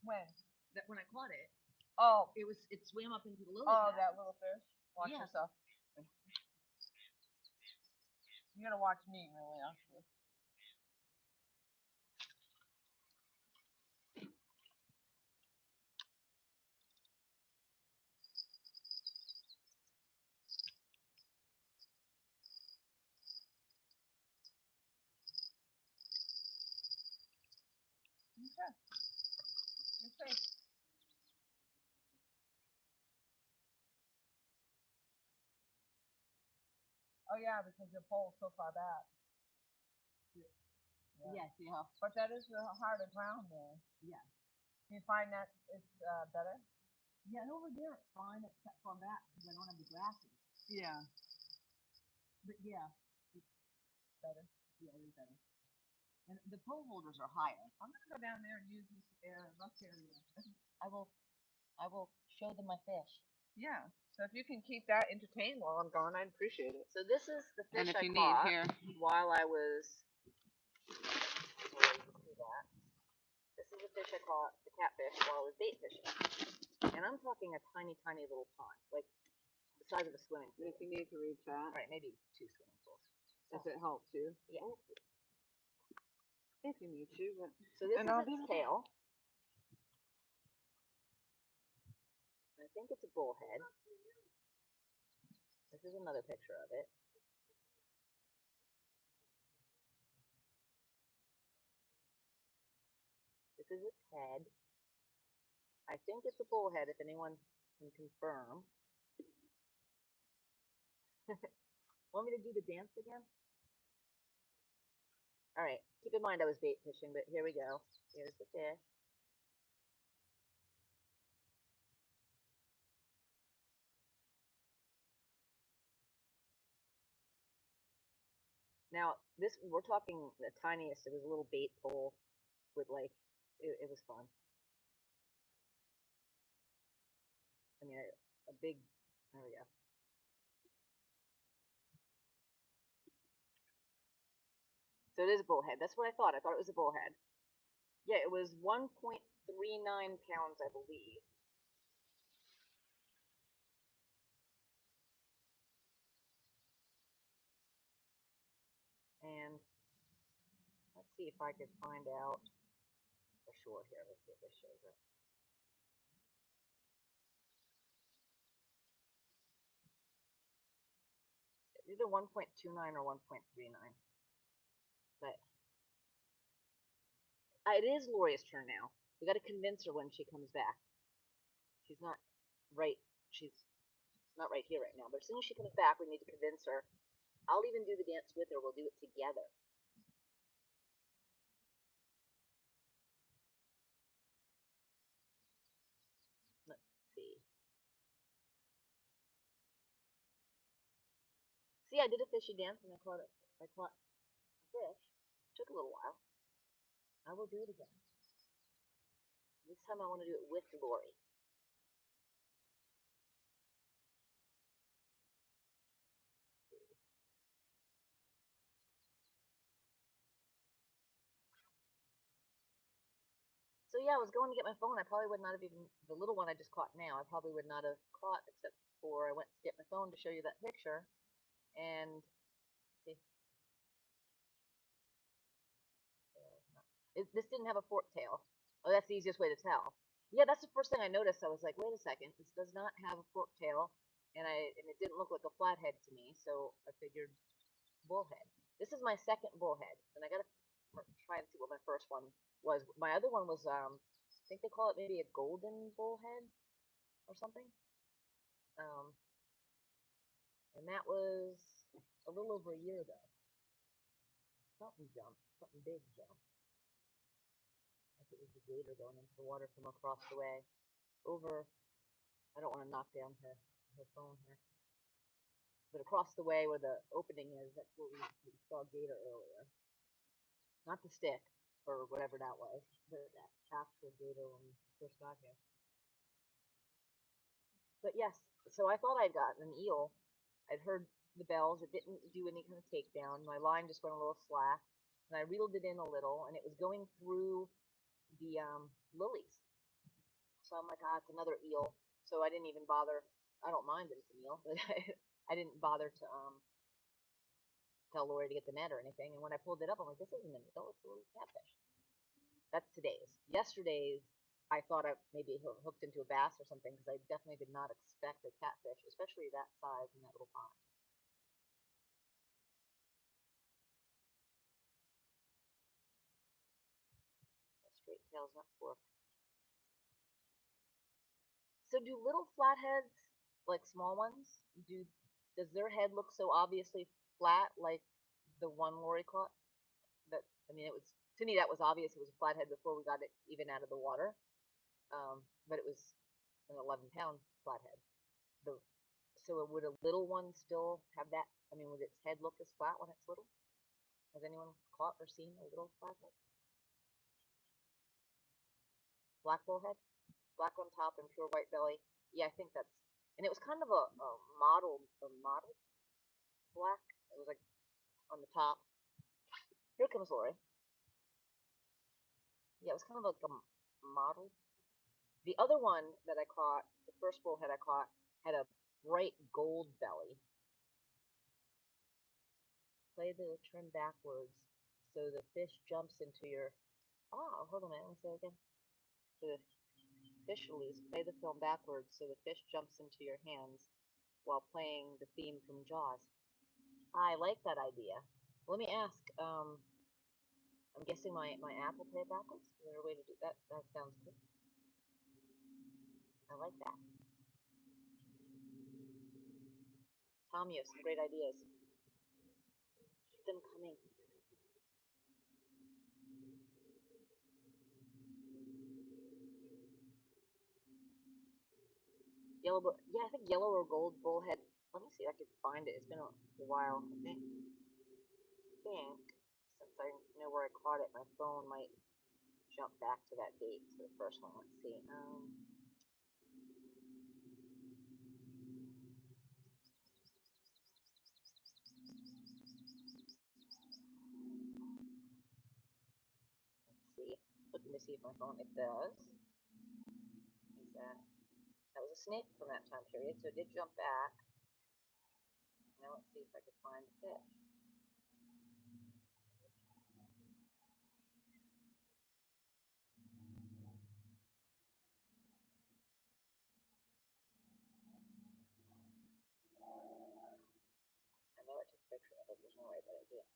When? That when I caught it, Oh, it swam up into the lily oh, pad. that little fish. Watch Yeah. yourself. You're gonna watch me, really, actually. Okay. Okay. Oh yeah, because your pole's so far back. Yes, yeah. But that is the harder ground there. Yeah. Do you find that it's better? Yeah, and over there it's fine except for that because I don't have the grasses. Yeah. But yeah, Better. yeah, it is better. And the pole holders are higher. I'm gonna go down there and use this rough area. I will show them my fish. Yeah. So if you can keep that entertained while I'm gone, I'd appreciate it. So this is the fish And if I you caught need here, while I was. Sorry, you can see that. This is the fish I caught, the catfish, while I was bait fishing. And I'm talking a tiny, tiny little pond, like the size of a swimming pool. if you need to reach that, Right, maybe 2 swimming pools. if it helps you. Yeah. If you need to, but So this and is I'll its be tail. I think it's a bullhead. This is another picture of it. This is its head. I think it's a bullhead if anyone can confirm. Want me to do the dance again? Alright, keep in mind I was bait fishing, but here we go. Here's the fish. Now, this, we're talking the tiniest. It was a little bait pole with like, it was fun. I mean, a big, there we go. So it is a bullhead. That's what I thought. I thought it was a bullhead. Yeah, it was 1.39 pounds, I believe. And let's see if I could find out for sure here. Let's see if this shows up. Either 1.29 or 1.39. But it is Lori's turn now. We got to convince her when she comes back. She's not right. She's not right here right now. But as soon as she comes back, we need to convince her. I'll even do the dance with her. We'll do it together. Let's see. See, I did a fishy dance and I caught it. I caught a fish. It took a little while. I will do it again. This time I want to do it with Lori. So yeah, I was going to get my phone. I probably would not have even, the little one I just caught now, I probably would not have caught except for I went to get my phone to show you that picture. And see, this didn't have a fork tail. Oh, that's the easiest way to tell. Yeah, that's the first thing I noticed. I was like, wait a second, this does not have a fork tail, and it didn't look like a flathead to me, so I figured bullhead. This is my second bullhead, and I gotta try and see what my first one was. My other one was I think they call it maybe a golden bullhead or something. And that was a little over a year ago. Something jumped, something big jumped. I think it was the gator going into the water from across the way. Over, I don't want to knock down her phone here. But across the way where the opening is, that's where we saw gator earlier. Not the stick, or whatever that was, but that actual gator when we first got here. But yes, so I thought I'd gotten an eel. I'd heard the bells. It didn't do any kind of takedown. My line just went a little slack. And I reeled it in a little, and it was going through the lilies. So I'm like, it's another eel. So I didn't even bother. I don't mind that it's an eel, but I didn't bother to tell Lori to get the net or anything. And when I pulled it up, I'm like, this isn't an eel. It's a little catfish. That's today's. Yesterday's, I thought I maybe hooked into a bass or something because I definitely did not expect a catfish, especially that size in that little pond. Straight tail's not forked. So do little flatheads, like small ones, do Does their head look so obviously flat like the one Lori caught? That, I mean, it was, to me, that was obvious. It was a flathead before we got it even out of the water. But it was an 11-pound flathead. So would a little one still have that? I mean, would its head look as flat when it's little? Has anyone caught or seen a little flathead? Black bullhead? Black on top and pure white belly. Yeah, I think that's, and it was kind of a mottled black. It was like on the top. Here comes Lori. Yeah, it was kind of like a mottled. The other one that I caught, the first bullhead I caught, had a bright gold belly. Play the trim backwards so the fish jumps into your. Oh, hold on a minute. Let me say it again. So the fish release, play the film backwards so the fish jumps into your hands while playing the theme from Jaws. I like that idea. Let me ask. I'm guessing my app will play it backwards. Is there a way to do that? That sounds good. I like that. Tom, you have some great ideas. Keep them coming. Yellow, yeah, I think yellow or gold bullhead. Let me see if I can find it. It's been a while. I think since I know where I caught it, my phone might jump back to that date. So the first one, let's see. Let's see. Looking to see if my phone, it does. Is that was a snake from that time period, so it did jump back. Now let's see if I can find the fish. I know I took a picture of it. There's no way that I did.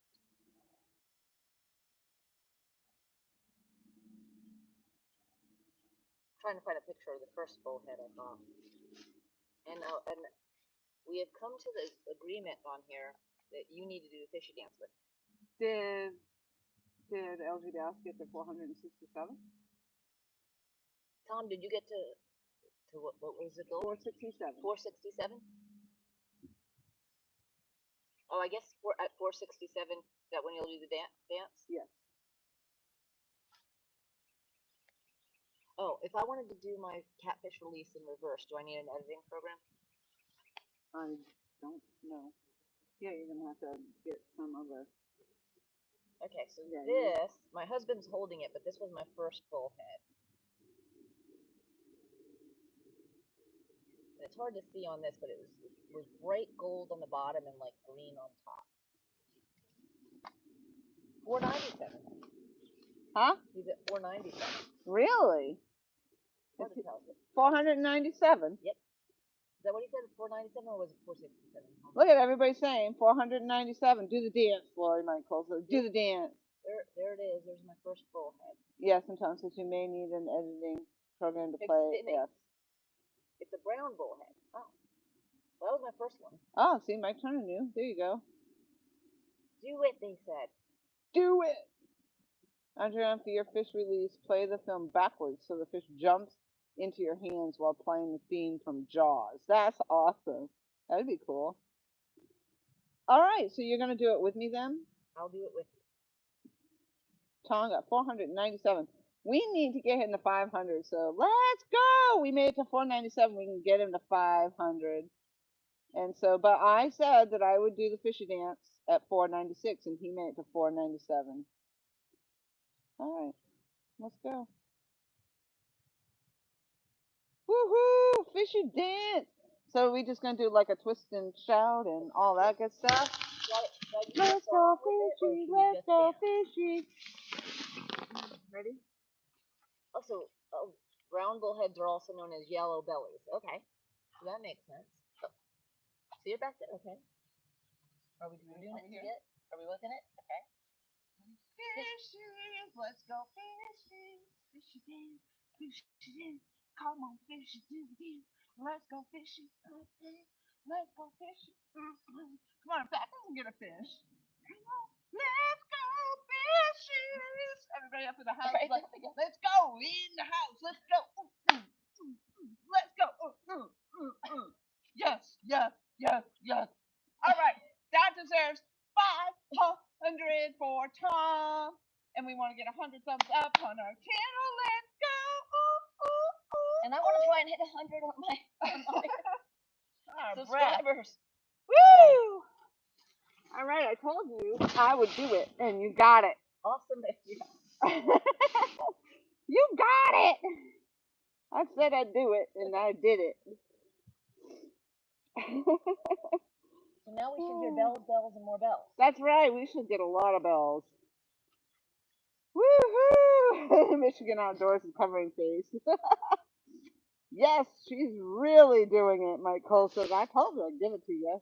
Trying to find a picture of the first bullhead I caught. And we have come to the agreement on here that you need to do the fishy dance with. Did LG Douse get to 467? Tom, did you get to what was the goal? 467. 467? Oh, I guess at 467, is that when you'll do the dance? Yes. Oh, if I wanted to do my catfish release in reverse, do I need an editing program? I don't know. Yeah, you're gonna have to get some other. Okay, so Yeah, this, my husband's holding it, but this was my first bullhead. And it's hard to see on this, but it was bright gold on the bottom and like green on top. 497. Huh? He's at 497. Really? Hard to tell. 497. Yep. Is that what he said? 497 or was it 467? Look at everybody saying 497. Do the dance, Lori Michaels. Do the dance. There it is. There's my first bullhead. Yes, sometimes you may need an editing program to play. Yes. It's a brown bullhead. Oh, well, that was my first one. Oh, see, Mike Turner knew. There you go. Do it, they said. Do it. Andrea, for your fish release, play the film backwards so the fish jumps into your hands while playing the theme from Jaws. That's awesome. That'd be cool. All right, so you're going to do it with me then? I'll do it with you. Tom got 497. We need to get him to 500, so let's go. We made it to 497. We can get him to 500. And so, but I said that I would do the fishy dance at 496, and he made it to 497. All right, let's go. Woohoo! Fishy dance! So we just gonna do like a twist and shout and all that good stuff? Let's go fishy, let's go fishy. Ready? Also, brown bullheads are also known as yellow bellies. Okay, so that makes sense. Oh. So you're back there, okay. Are we doing it yet? Are we looking at it? Okay. Fishy, let's go fishing. Fishy dance, fishy dance. Come on, fishy dance. Let's go fishing. Let's go fishing. Come on, back and get a fish. Come on. Let's go fishing. Everybody up in the house. Right, Like, let's go in the house. Let's go. Let's go. Yes, yes, yes, yes. All right. That deserves 500 for Tom. And we want to get 100 thumbs up on our channel. Let's go. And I want to try and hit 100 on my Our breath. subscribers. Woo! All right, I told you I would do it, and you got it. Awesome. You got it. I said I'd do it, and I did it. So now we should hear bells, bells, and more bells. That's right. We should get a lot of bells. Woohoo! Michigan Outdoors is covering face. Yes, she's really doing it, Mike Cole says. I told her I'd give it to you.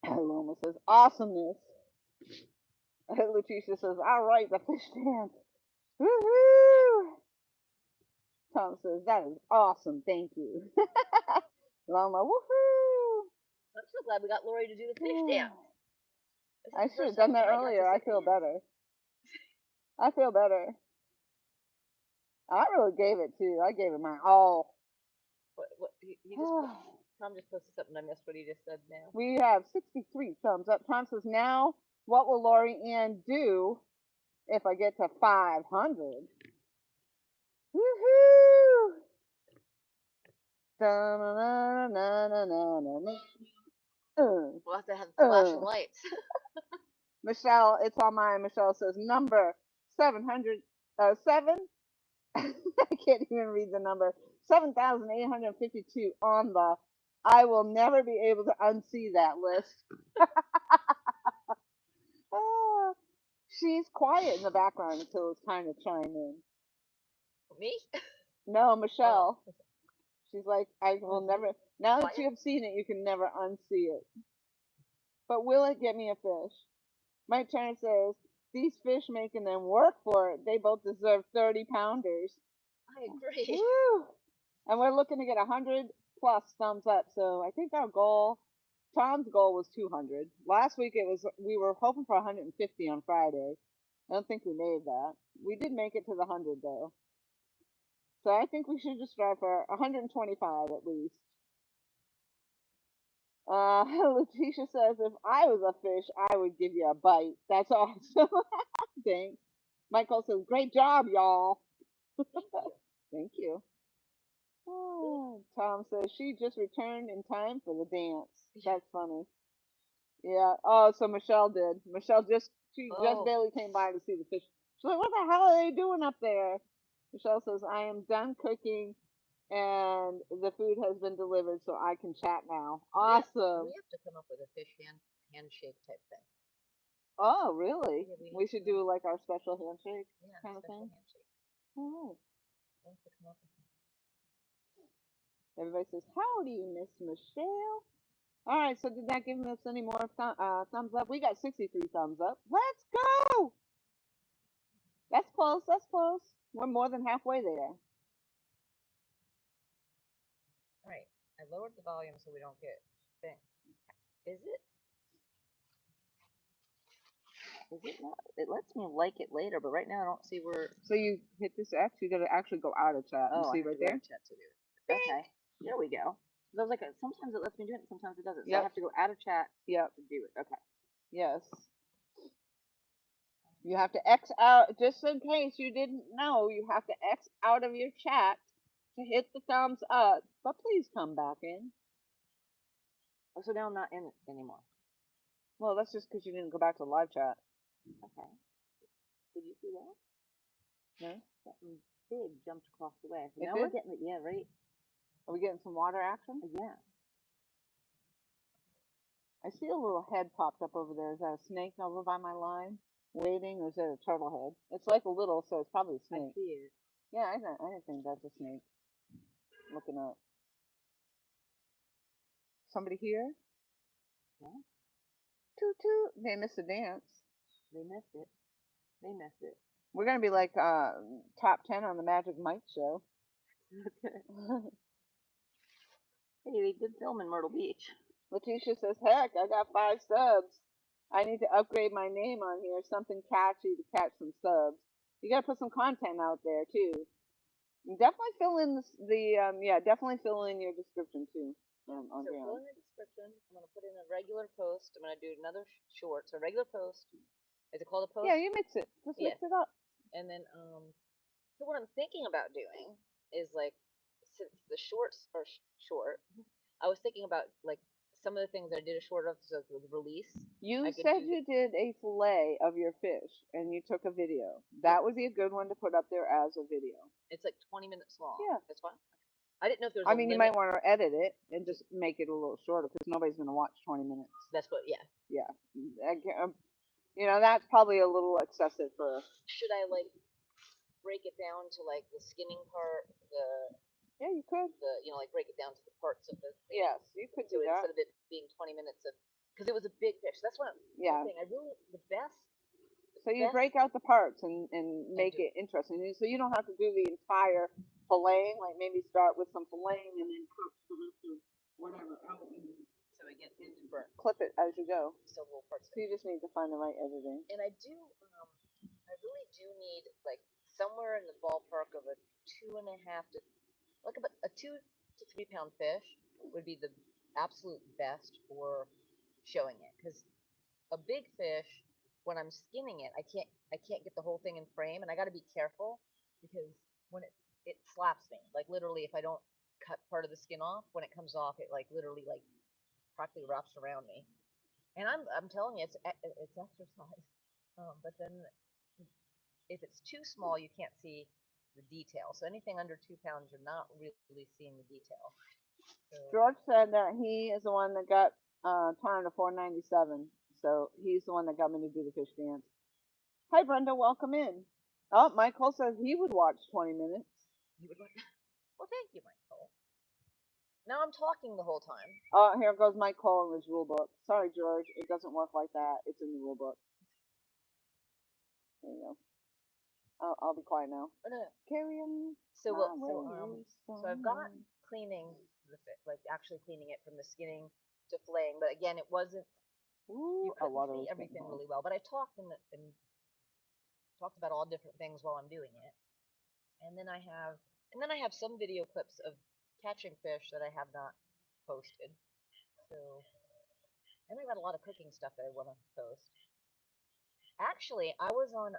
Loma says, awesomeness. Letitia says, all right, the fish dance. Woohoo! Tom says, that is awesome, thank you. Loma, woohoo! I'm so glad we got Lori to do the fish dance. I should have done that earlier. I feel better. I feel better. I really gave it too. I gave it my all. Tom just posted something. I missed what he just said now. We have 63 thumbs up. Tom says, now what will Lori Ann do if I get to 500? Woohoo! We'll have to have flashing lights. Michelle, it's on mine. Michelle says number 707. I can't even read the number. 7,852 on the I will never be able to unsee that list. She's quiet in the background until it's time to chime in. Me? No, Michelle. Oh. She's like, I will never. Now that you have seen it, you can never unsee it. But will it get me a fish? Mike Turner says, these fish making them work for it. They both deserve 30-pounders. I agree. Woo! And we're looking to get 100 plus thumbs up. So I think our goal, Tom's goal was 200. Last week we were hoping for 150 on Friday. I don't think we made that. We did make it to the 100 though. So I think we should just strive for 125 at least. Letitia says, if I was a fish, I would give you a bite. That's awesome. Thanks. Michael says, great job, y'all. Thank you. Oh, Tom says, she just returned in time for the dance. That's funny. Yeah. Oh, so Michelle did. Michelle just barely came by to see the fish. She's like, what the hell are they doing up there? Michelle says, I am done cooking and the food has been delivered, so I can chat now. Awesome. We have to come up with a fish handshake type thing. Oh, really? Yeah, we should do like our special handshake kind of thing. Handshake. Oh. Everybody says, howdy, Miss Michelle. All right, so did that give us any more thumbs up? We got 63 thumbs up. Let's go! That's close, that's close. We're more than halfway there. All right, I lowered the volume so we don't get thing. Is it? Is it not? It lets me like it later, but right now I don't see where. So you hit this X, you gotta actually go out of chat. Oh, you see right there? Chat to do it. Okay, there we go. I was like, sometimes it lets me do it, and sometimes it doesn't. So yep. I have to go out of chat. Yep. To do it. Okay. Yes. You have to X out, just in case you didn't know, you have to X out of your chat to hit the thumbs up. But please come back in. Oh, so now I'm not in it anymore. Well, that's just because you didn't go back to live chat. Okay. Did you see that? No. Something big jumped across the way. So now we're getting it. Yeah, right. Are we getting some water action? Yeah. I see a little head popped up over there. Is that a snake over by my line waiting, or is that a turtle head? It's like a little, so it's probably a snake. I see it. Yeah, I think that's a snake. Looking up. Somebody here? Yeah. Toot toot. They missed a dance. They missed it. They missed it. We're gonna be like top 10 on the Magic Mike show. Hey, they did film in Myrtle Beach. Letitia says, heck, I got 5 subs. I need to upgrade my name on here, something catchy to catch some subs. You gotta put some content out there too. And definitely fill in definitely fill in your description too. So Adriana. fill in the description. I'm gonna put in a regular post. I'm gonna do another short. So regular post. Is it called a post? Yeah, you mix it. Just Yeah. mix it up. And then so what I'm thinking about doing is like, since the shorts are short, I was thinking about like some of the things that I did a short of, so the release. You I could said do you did a fillet of your fish and you took a video. That would be a good one to put up there as a video. It's like 20 minutes long. Yeah. That's fine. I didn't know if there was I a mean, you limit. might want to edit it and just make it a little shorter because nobody's going to watch 20 minutes. That's what, yeah. Yeah. That's probably a little excessive for. Should I like break it down to like the skinning part, Yeah, you could. like break it down to the parts of the thing? Yes, you could So do that. instead of it being 20 minutes of, because it was a big fish. That's what I'm saying. I really, the best. So you break out the parts and make do. it interesting. So you don't have to do the entire filleting. Like maybe start with some filleting and then cook the rest of whatever out and So it gets into burnt. clip it as you go. So little parts of So it. you just need to find the right editing. And I really do need like somewhere in the ballpark of a 2.5 to like about a 2 to 3 pound fish would be the absolute best for showing it, because a big fish, when I'm skinning it, I can't get the whole thing in frame, and I got to be careful because when it slaps me, like literally, if I don't cut part of the skin off, when it comes off, it like literally like practically wraps around me. And I'm telling you, it's exercise. But then if it's too small, you can't see the detail. So anything under 2 pounds, you're not really seeing the detail. So, George said that he is the one that got time to 497. So he's the one that got me to do the fish dance. Hi Brenda, welcome in. Oh, Michael says he would watch 20 minutes. you would like, well, thank you, Michael. Now I'm talking the whole time. Oh, here goes Mike Cole in his rule book. Sorry, George, it doesn't work like that. It's in the rule book. There you go. I'll be quiet now. Oh, no. Carry on. So I've got cleaning the fish, like actually cleaning it from the skinning to filleting. But again, it wasn't. Ooh, You couldn't see everything really well. But I talked and talked about all different things while I'm doing it. And then I have some video clips of catching fish that I have not posted. So, and I got a lot of cooking stuff that I want to post. Actually, I was on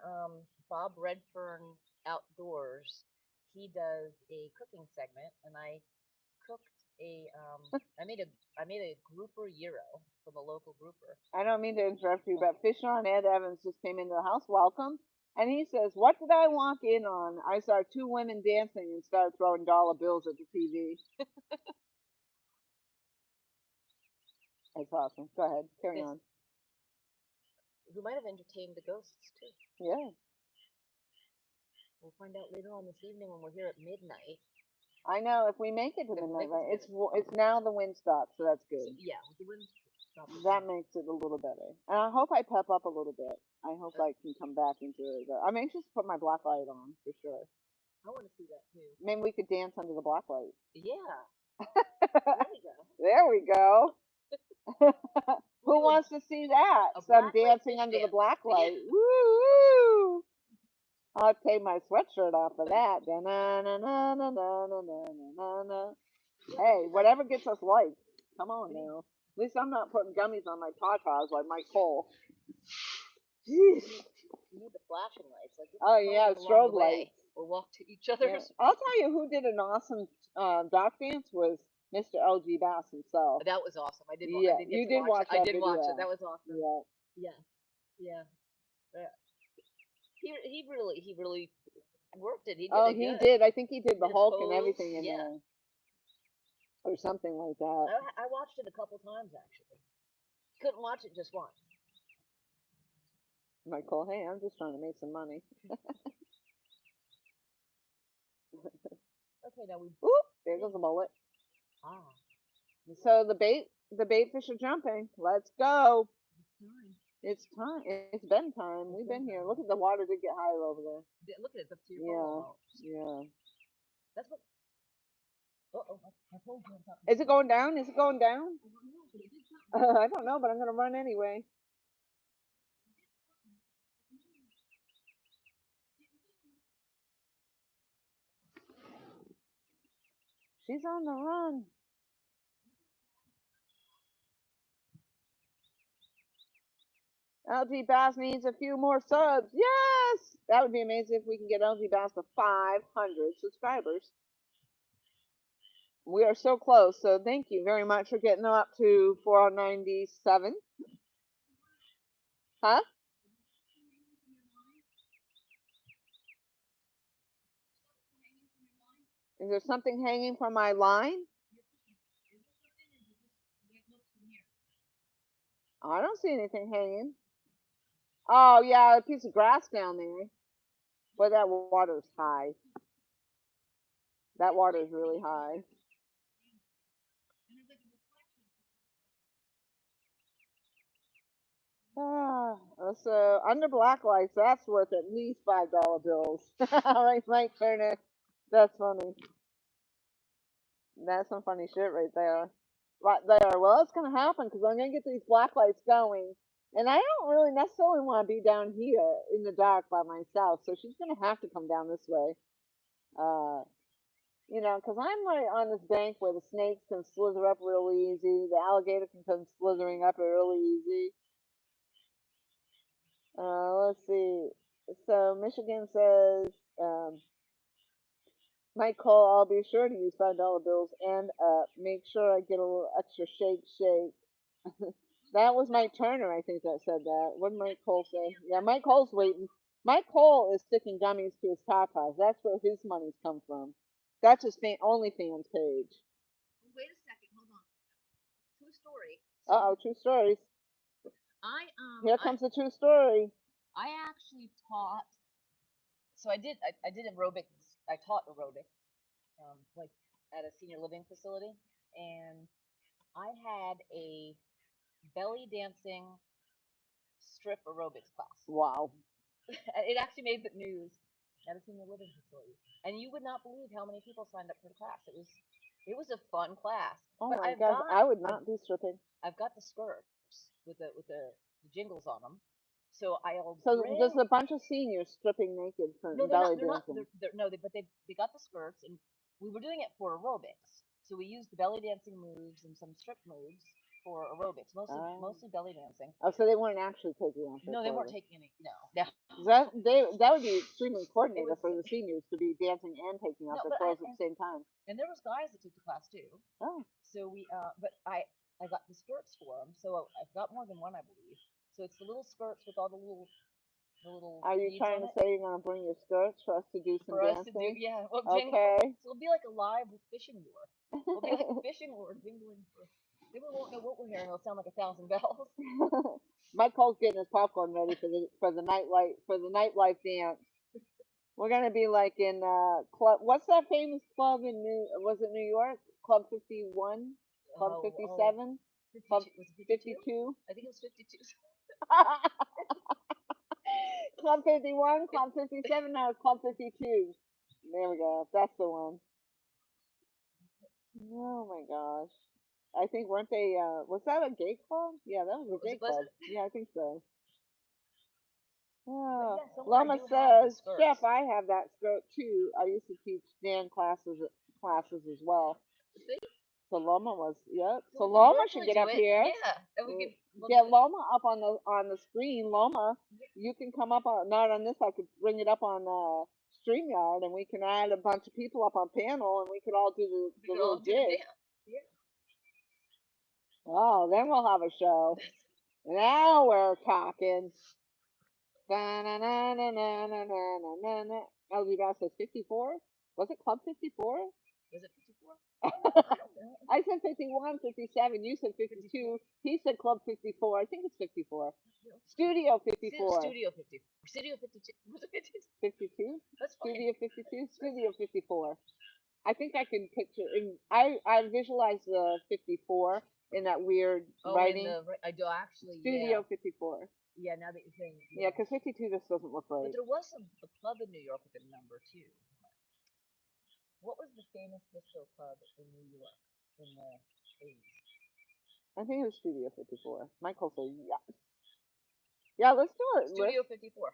Bob Redfern Outdoors. He does a cooking segment, and I cooked I made a grouper gyro from a local grouper. I don't mean to interrupt you, but Fish on Ed Evans just came into the house. Welcome. And he says, what did I walk in on? I saw 2 women dancing and started throwing dollar bills at the TV. That's awesome. Go ahead. Carry on. Who might have entertained the ghosts, too. Yeah. We'll find out later on this evening when we're here at midnight. I know. If we make it to midnight, right? It's now the wind stops, so that's good. So, yeah, with the wind stops. That makes it a little better. And I hope I pep up a little bit. I hope I can come back into it. I'm anxious to put my black light on, for sure. I want to see that, too. Maybe we could dance under the black light. Yeah. There we go. There we go. Who wants to see that? Some dancing under the black light. Woo! I'll take my sweatshirt off for that. Hey, whatever gets us likes. Come on now. At least I'm not putting gummies on my tatas like Mike Cole. Jeez. You need the flashing lights. Like, oh yeah, strobe lights. We'll walk to each other's. Yeah. I'll tell you who did an awesome dock dance was Mr. LG Bass himself. That was awesome. I did. Yeah, you did watch it. I did watch it. That was awesome. Yeah. Yeah. He really worked it. He did he did. I think he did the Hulk and everything in there. Or something like that. I watched it a couple times, actually. Couldn't watch it just once. Michael, hey, I'm just trying to make some money. Okay, now we... Oop, there goes a mullet. Ah. So the bait fish are jumping. Let's go. It's time. It's been time. We've been here. Look at the water did get higher over there. Look at it. It's up to your Yeah. That's what. Uh-oh, my phone comes up. Is it going down? Is it going down? I don't know, but it did something. I don't know, but I'm gonna run anyway. She's on the run. LG Bass needs a few more subs. Yes! That would be amazing if we can get LG Bass to 500 subscribers. We are so close, so thank you very much for getting up to 497. Huh? Is there something hanging from my line? I don't see anything hanging. Oh, yeah, a piece of grass down there. But that water's high. That water's really high. Ah, so under black lights, that's worth at least $5 bills. Right, Mike Turner. That's funny. That's some funny shit right there. Right there. Well, it's gonna happen because I'm gonna get these black lights going, and I don't really necessarily want to be down here in the dark by myself. So she's gonna have to come down this way. You know, because I'm right on this bank where the snakes can slither up real easy. The alligator can come slithering up really easy. Let's see. So Michigan says, Mike Cole, I'll be sure to use $5 bills and make sure I get a little extra shake. That was Mike Turner, I think, that said that. What did Mike Cole say? Yeah, Mike Cole's waiting. Mike Cole is sticking gummies to his tatas. That's where his money's come from. That's his OnlyFans page. Wait a second, hold on. True story. Uh oh, true stories. Here comes the true story. I actually taught. So I did aerobics. I taught aerobics, like at a senior living facility, and I had a belly dancing strip aerobics class. Wow. It actually made the news at a senior living facility, and you would not believe how many people signed up for the class. It was a fun class. Oh but my gosh, I would not be stripping. I've got the skirts with the jingles on them. So I'll So bring. there's a bunch of seniors stripping naked for No, belly they're not. dancing. But they got the skirts, and we were doing it for aerobics. So we used the belly dancing moves and some strip moves for aerobics, mostly belly dancing. Oh, so they weren't actually taking off. No, they weren't taking any. No. That would be extremely coordinated for the seniors to be dancing and taking off their clothes at the same time. And there was guys that took the class too. Oh. So we but I got the skirts for them. So I've got more than one, I believe. So it's the little skirts with all the little. Are you trying to say you're gonna bring your skirts for us to do some dancing? Yeah. Well, okay. So it'll be like a live fishing lure. It'll be like a fishing lure jingling. People won't know what we're hearing. It'll sound like 1,000 bells. Mike Cole's getting his popcorn ready for the nightlife dance. We're gonna be like in club. What's that famous club in Was it New York? Club 51, Club 57, Club 52. I think it was 52. Club 51, Club 57, now Club 52. There we go. That's the one. Oh my gosh. I think weren't they was that a gay club? Yeah, that was a gay club. Yeah, I think so. Oh. Yeah, Loma says, Chef, I have that skirt too. I used to teach dance classes as well. See? So Loma was, yep. So Loma should get up here. Yeah. Get Loma up on the screen. Loma, you can come up on, not on this, I could bring it up on StreamYard, and we can add a bunch of people up on panel, and we could all do the little jig. Yeah. Oh, then we'll have a show. Now we're talking. LG Bass says 54. Was it Club 54? Was it 54? I said 51, 57. You said 52. He said Club 54. I think it's 54. Studio 54. Studio 54. Studio 52. Was it 52? That's fine. Studio 52? Studio 54. I think I can picture. I visualize the 54 in that weird writing. I do actually. Studio 54. Yeah, now that you're saying. Yeah, because 52 just doesn't look right. But there was a club in New York with a number too. What was the famous disco club in New York in the 80s? I think it was Studio 54. Michael says yes. Yeah, let's do it. Studio 54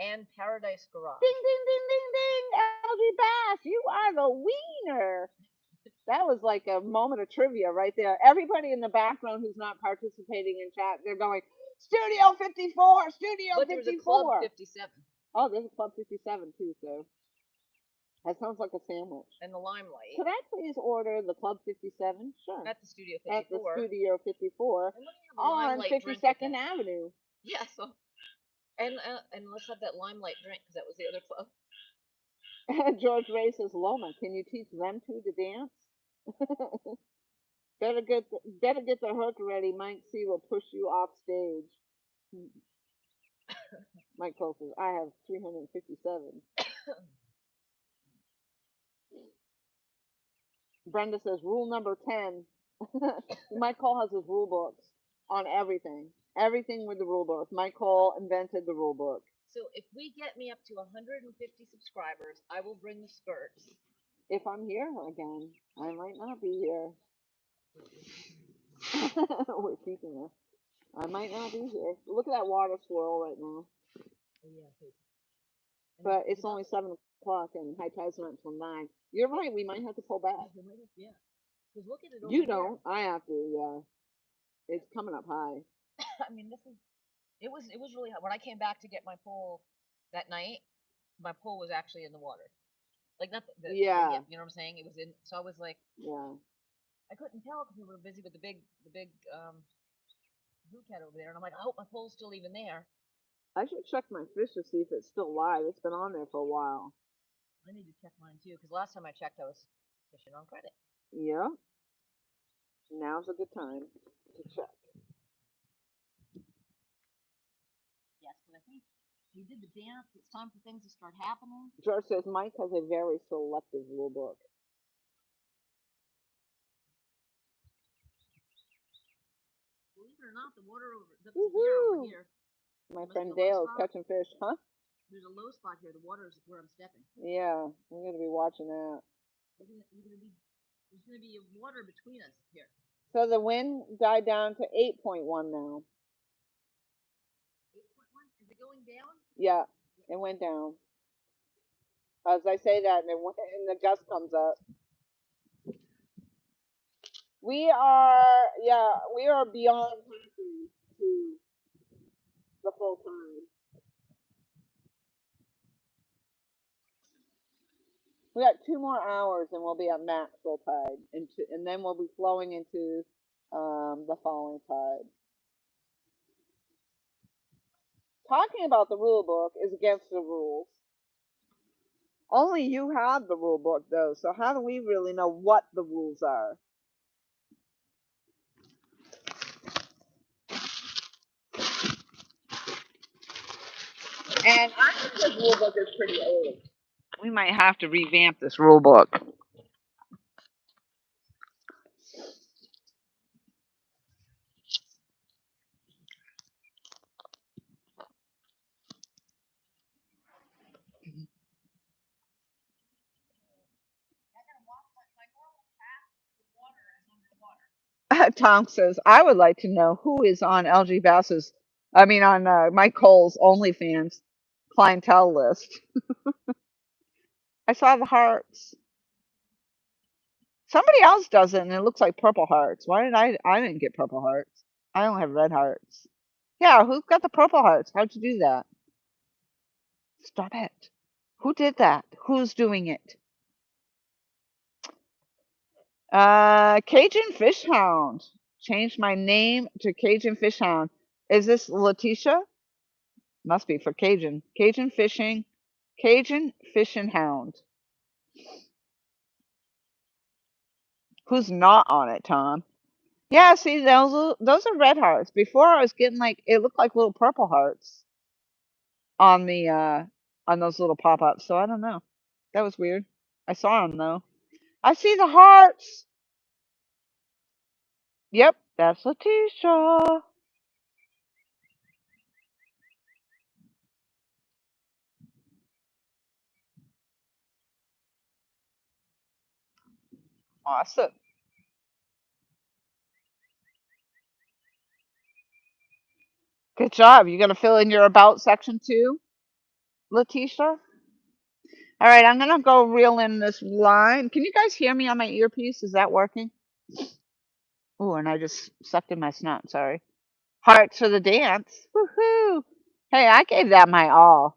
and Paradise Garage. Ding, ding, ding, ding, ding. LG Bass, you are the wiener. That was like a moment of trivia right there. Everybody in the background who's not participating in chat, they're going, Studio 54, Studio 54. But there was a Club 57. Oh, there's a Club 57 too, so. That sounds like a sandwich. And the Limelight. Could I please order the Club 57? Sure. At the Studio 54. At the Studio 54 on 52nd Avenue. Yeah, so. And let's have that Limelight drink, because that was the other club. George Ray says, Loma, can you teach them two to dance? better get the hook ready. Mike C will push you off stage. Mike Cole says, I have 357. Brenda says, rule number 10. Mike Cole has his rule books on everything. Everything with the rule book. Mike Cole invented the rule book. So if we get me up to 150 subscribers, I will bring the skirts. If I'm here again, I might not be here. We're keeping her. I might not be here. Look at that water swirl right now. Oh, yeah. But it's only 7 o'clock and high tide's not until 9. You're right. We might have to pull back. Yeah. Because look at it over You here. don't. I have to. Yeah. It's coming up high. I mean, it was really hot. When I came back to get my pole that night, my pole was actually in the water. Like, not the Yeah. you know what I'm saying? It was in, so I was like, Yeah. I couldn't tell because we were busy with the big blue cat over there. And I'm like, I hope my pole's still even there. I should check my fish to see if it's still live. It's been on there for a while. I need to check mine too, because last time I checked, I was fishing on credit. Yeah. Now's a good time to check. Yes, because I think we did the dance. It's time for things to start happening. George says Mike has a very selective rule book. Believe it or not, the water over here. My friend Dale is catching fish, huh? There's a low spot here. The water is where I'm stepping. Yeah, I'm gonna be watching that. There's gonna be water between us here. So the wind died down to 8.1 now. 8.1? Is it going down? Yeah, it went down. As I say that, and the gust comes up. We are beyond halfway to the full tide. We got 2 more hours and we'll be at max full tide, and then we'll be flowing into the falling tide. Talking about the rule book is against the rules. Only you have the rule book though, so how do we really know what the rules are? And I think this rule book is pretty old. We might have to revamp this rule book. Tom says, I would like to know who is on LG Bass's, on Mike Cole's OnlyFans clientele list. I saw the hearts. Somebody else does it and it looks like purple hearts. Why did I didn't get purple hearts. I only have red hearts. Yeah, who got the purple hearts? How'd you do that? Stop it. Who did that? Who's doing it? Cajun Fish Hound. Changed my name to Cajun Fish Hound. Is this Letitia? Must be for Cajun. Cajun Fishing Hound. Who's not on it, Tom? Yeah, see, those are red hearts. Before I was getting it looked like little purple hearts on those little pop-ups. So I don't know. That was weird. I saw them though. I see the hearts. Yep, that's Letitia. Awesome. Good job. You gonna fill in your about section too, Letitia? All right, I'm gonna go reel in this line. Can you guys hear me on my earpiece? Is that working? Oh, and I just sucked in my snot. Sorry. Hearts for the dance. Woohoo! Hey, I gave that my all.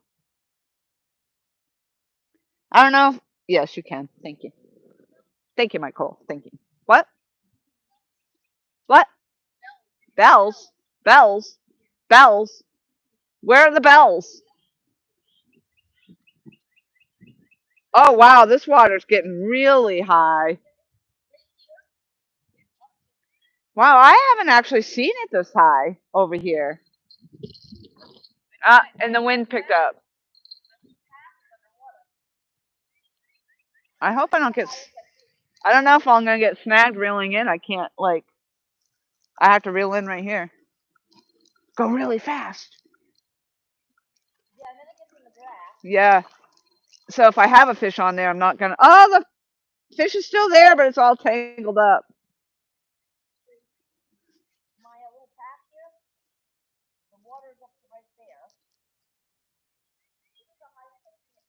I don't know. Yes, you can. Thank you. Thank you, Michael. Thank you. What? What? Bells? Bells? Bells? Where are the bells? Oh, wow. This water's getting really high. Wow, I haven't actually seen it this high over here. And the wind picked up. I hope I don't get. I don't know if I'm gonna get snagged reeling in. I can't like. I have to reel in right here. Go really fast. Yeah, and then it gets in the grass. Yeah. So if I have a fish on there, I'm not gonna. Oh, the fish is still there, but it's all tangled up. My little path here, the water's up to right there. This is the highest I've seen it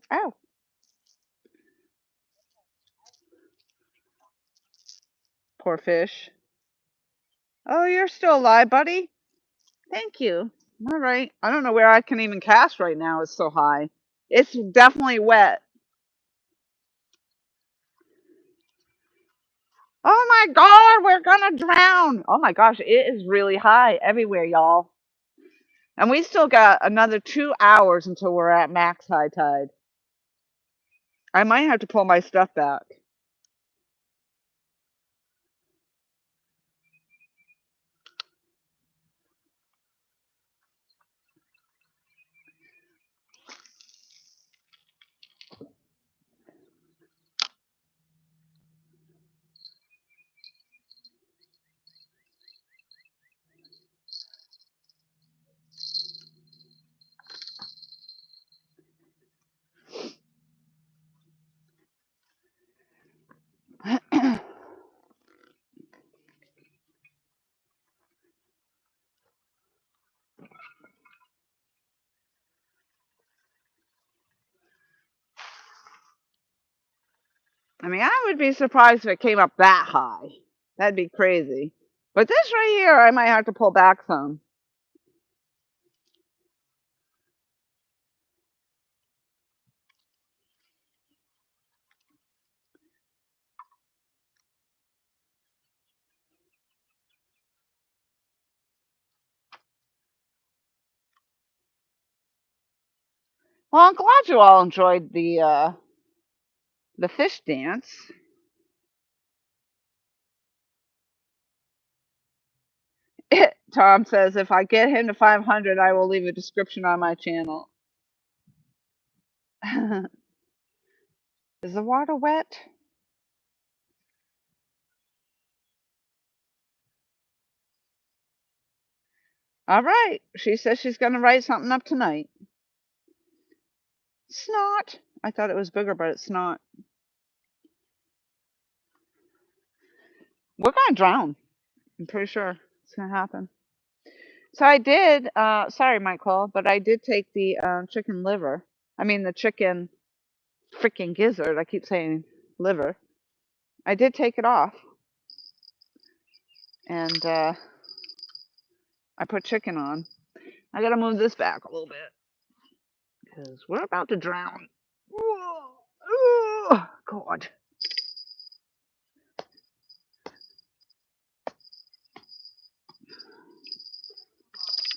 before. Oh. Poor fish. Oh, you're still alive, buddy. Thank you. All right. I don't know where I can even cast right now. It's so high. It's definitely wet. Oh my God, we're gonna drown. Oh my gosh, it is really high everywhere, y'all. And we still got another 2 hours until we're at max high tide. I might have to pull my stuff back. I mean, I would be surprised if it came up that high. That'd be crazy. But this right here, I might have to pull back some. Well, I'm glad you all enjoyed the fish dance. Tom says, if I get him to 500, I will leave a description on my channel. Is the water wet? All right. She says she's going to write something up tonight. Snot. I thought it was bigger, but it's not. We're going to drown. I'm pretty sure it's going to happen. So I did, sorry, Michael, but I did take the chicken liver. I mean, the chicken freaking gizzard. I keep saying liver. I did take it off. And I put chicken on. I got to move this back a little bit. Because we're about to drown. Oh, God.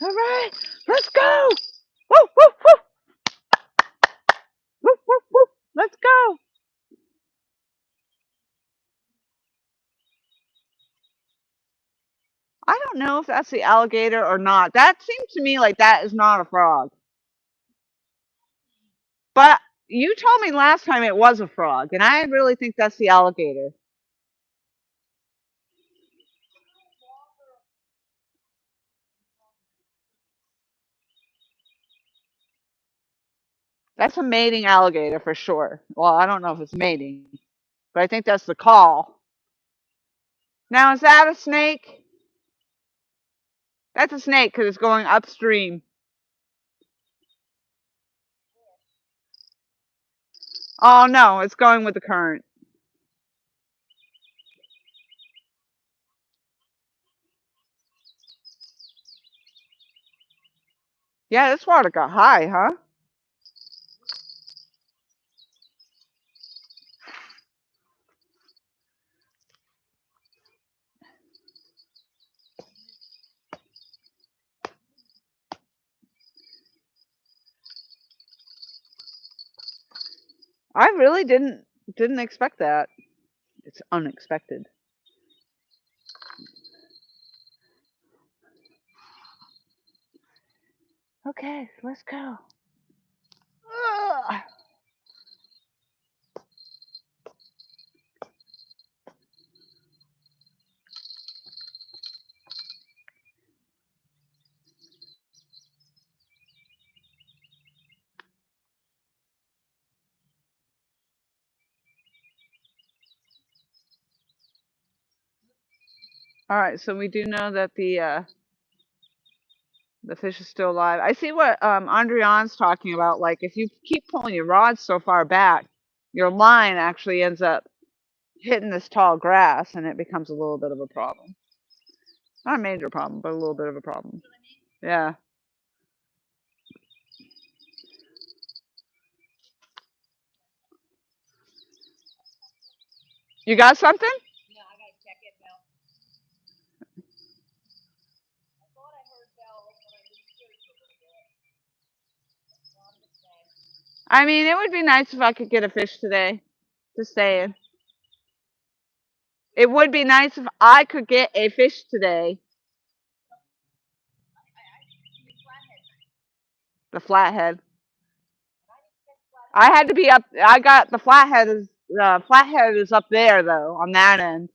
All right, let's go. Woo, woo, woo. Woo, woo, woo. Let's go. I don't know if that's the alligator or not. That seems to me like that is not a frog. But you told me last time it was a frog, and I really think that's the alligator. That's a mating alligator for sure. Well, I don't know if it's mating. But I think that's the call. Now, is that a snake? That's a snake because it's going upstream. Oh, no, it's going with the current. Yeah, this water got high, huh? I really didn't expect that. It's unexpected. Okay, let's go. Ugh. All right, so we do know that the fish is still alive. I see what Andrian's talking about. Like, if you keep pulling your rods so far back, your line actually ends up hitting this tall grass, and it becomes a little bit of a problem. Not a major problem, but a little bit of a problem. Yeah. You got something? No, I gotta check it now. I thought I heard bells, but I didn't hear it for a little bit. Not the same. I mean, it would be nice if I could get a fish today. Just saying. It would be nice if I could get a fish today. The flathead. I had to be up. I got the flathead. The flathead is up there though, on that end.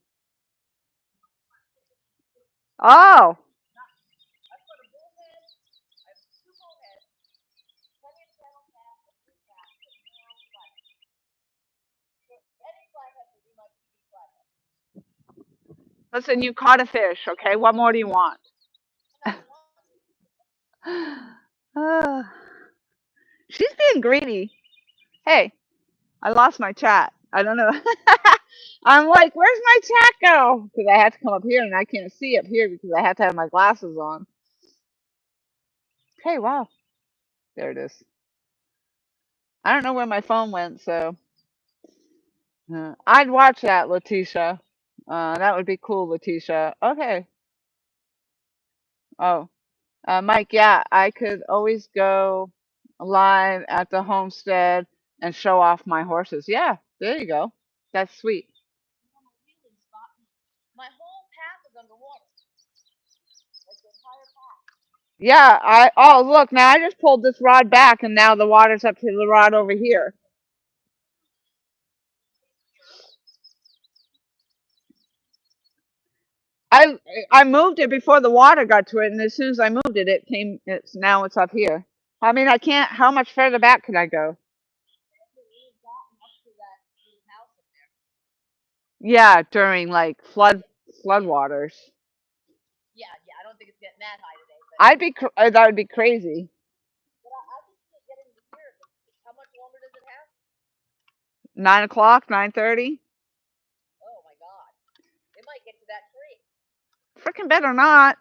Oh, I've got a bullhead. I have 2 bullheads. Plenty of channel cat and 3 cats, but no flathead. So any flathead would be my TV flathead. listen, you caught a fish. Okay, what more do you want? And I want She's being greedy. Hey, I lost my chat. I don't know. I'm like, where's my chat go? Because I have to come up here and I can't see up here because I have to have my glasses on. Okay, wow. There it is. I don't know where my phone went, so I'd watch that, Letitia. That would be cool, Letitia. Okay. Oh, Mike, yeah, I could always go live at the homestead and show off my horses. Yeah, there you go. That's sweet. a wheeling spot. My whole path is underwater. Like the entire path. Yeah, oh look, now I just pulled this rod back and now the water's up to the rod over here. I I moved it before the water got to it, and as soon as I moved it, it's now it's up here. I mean, I can't. How much further back can I go? We've gotten up to that little house up there. Yeah, during like flood waters. Yeah, I don't think it's getting that high today, but That would be crazy. I can see it getting to here. How much longer does it have? 9 o'clock, 9:30. Oh my god. It might get to that tree. Freaking better not.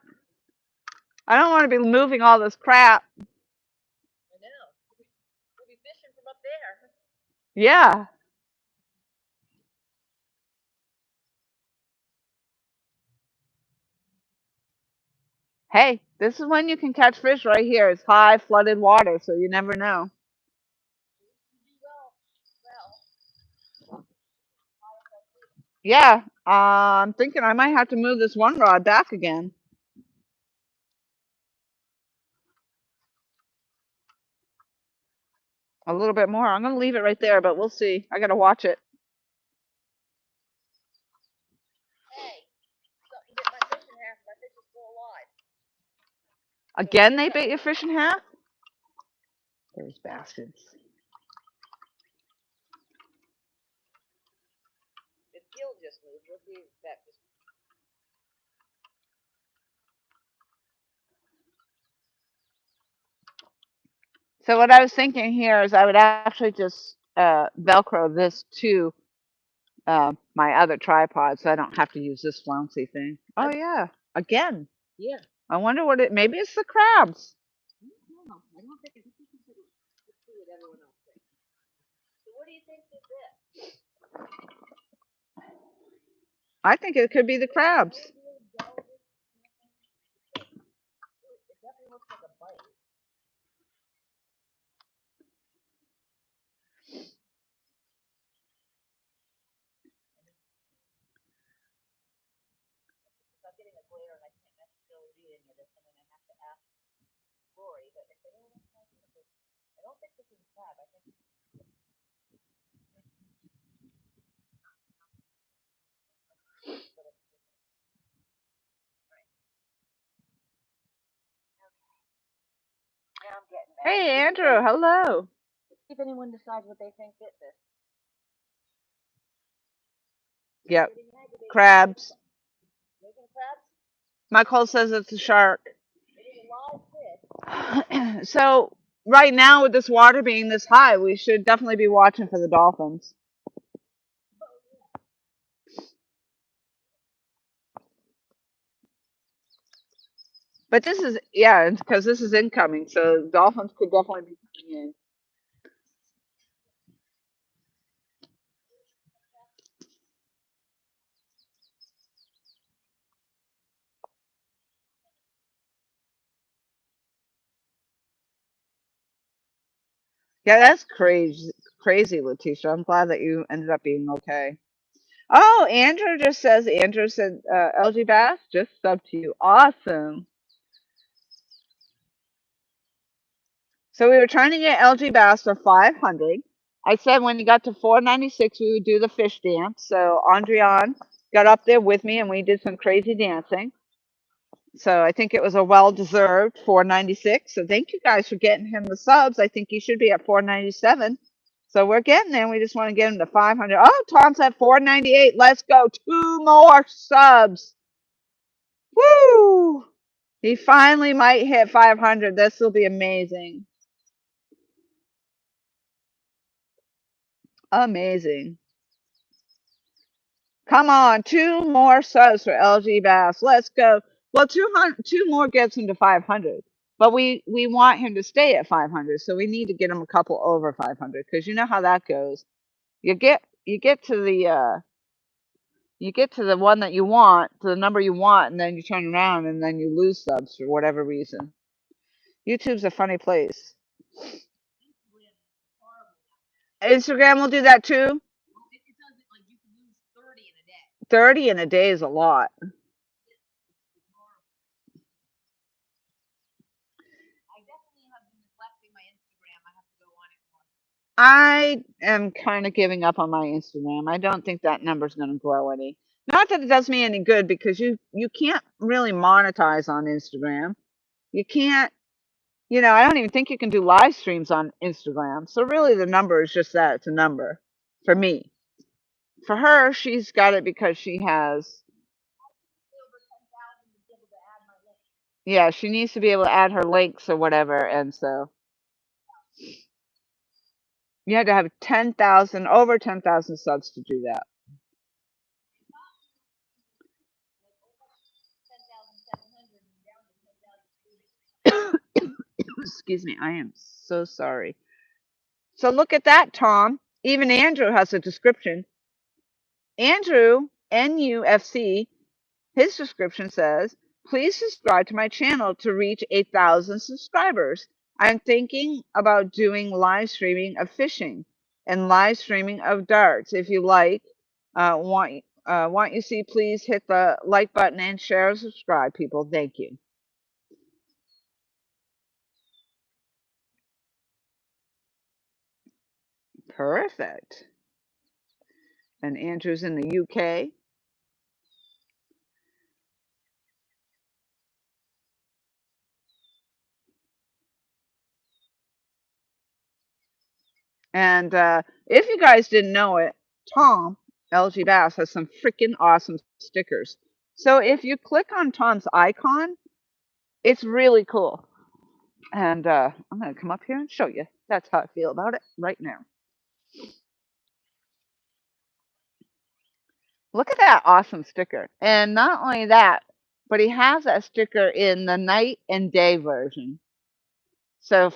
I don't want to be moving all this crap. I know. We'll be fishing from up there. Yeah. Hey, this is when you can catch fish right here. It's high flooded water, so you never know. Well. Yeah, I'm thinking I might have to move this one rod back again. A little bit more. I'm going to leave it right there, but we'll see. I got to watch it. Hey, something bit my fish in half. My fish is still alive. Again, they bit your fish in half? Those bastards. just moved. We'll be back. So what I was thinking here is I would actually just Velcro this to my other tripod, so I don't have to use this flouncy thing. Oh yeah, again. Yeah. I wonder what it. Maybe it's the crabs. No, I don't think it's what everyone else thinks. So what do you think did this? I think it could be the crabs. It definitely looks like a bite. I'm getting a glare and I can't necessarily read any of this. I'm gonna have to ask Lori, but if anyone has this, I don't think this is a crab. I think now I'm getting that. Hey Andrew, hello. See if anyone decides what they think bit this. Yep, crabs. Making crabs? Michael says it's a shark. It is a live fish. So right now with this water being this high, we should definitely be watching for the dolphins. But this is, yeah, because this is incoming, so dolphins could definitely be coming in. Yeah, that's crazy, Letitia. I'm glad that you ended up being okay. Oh, Andrew said, LG Bass just subbed to you. Awesome. So we were trying to get LG Bass for 500. I said when he got to 496, we would do the fish dance. So Andrian got up there with me and we did some crazy dancing. So I think it was a well-deserved 496. So thank you guys for getting him the subs. I think he should be at 497. So we're getting there. We just want to get him to 500. Oh, Tom's at 498. Let's go. 2 more subs. Woo! He finally might hit 500. This will be amazing. Amazing. Come on, 2 more subs for LG Bass. Let's go. Well, 2 more gets him to 500. But we want him to stay at 500, so we need to get him a couple over 500 because you know how that goes. You get to the one that you want, to the number you want, and then you turn around and then you lose subs for whatever reason. YouTube's a funny place. Instagram will do that too. Well, it does it like you can lose 30 in a day. 30 in a day is a lot. I definitely have been neglecting my Instagram. I have to go on it more. I am kind of giving up on my Instagram. I don't think that number's going to grow any. Not that it does me any good because you can't really monetize on Instagram. You can't, I don't even think you can do live streams on Instagram. So really the number is just that. It's a number for me. For her, she's got it because she has, yeah, she needs to be able to add her links or whatever. And so you had to have 10,000, over 10,000 subs to do that. Excuse me. I am so sorry. So look at that, Tom. Even Andrew has a description. Andrew, NUFC, his description says, please subscribe to my channel to reach 8,000 subscribers. I'm thinking about doing live streaming of fishing and live streaming of darts. If you like, want you see, please hit the like button and share and subscribe, people. Thank you. Perfect. And Andrew's in the UK. And if you guys didn't know it, Tom LG Bass has some freaking awesome stickers. So if you click on Tom's icon, it's really cool. And I'm going to come up here and show you. That's how I feel about it right now. Look at that awesome sticker. And not only that, but he has that sticker in the night and day version. So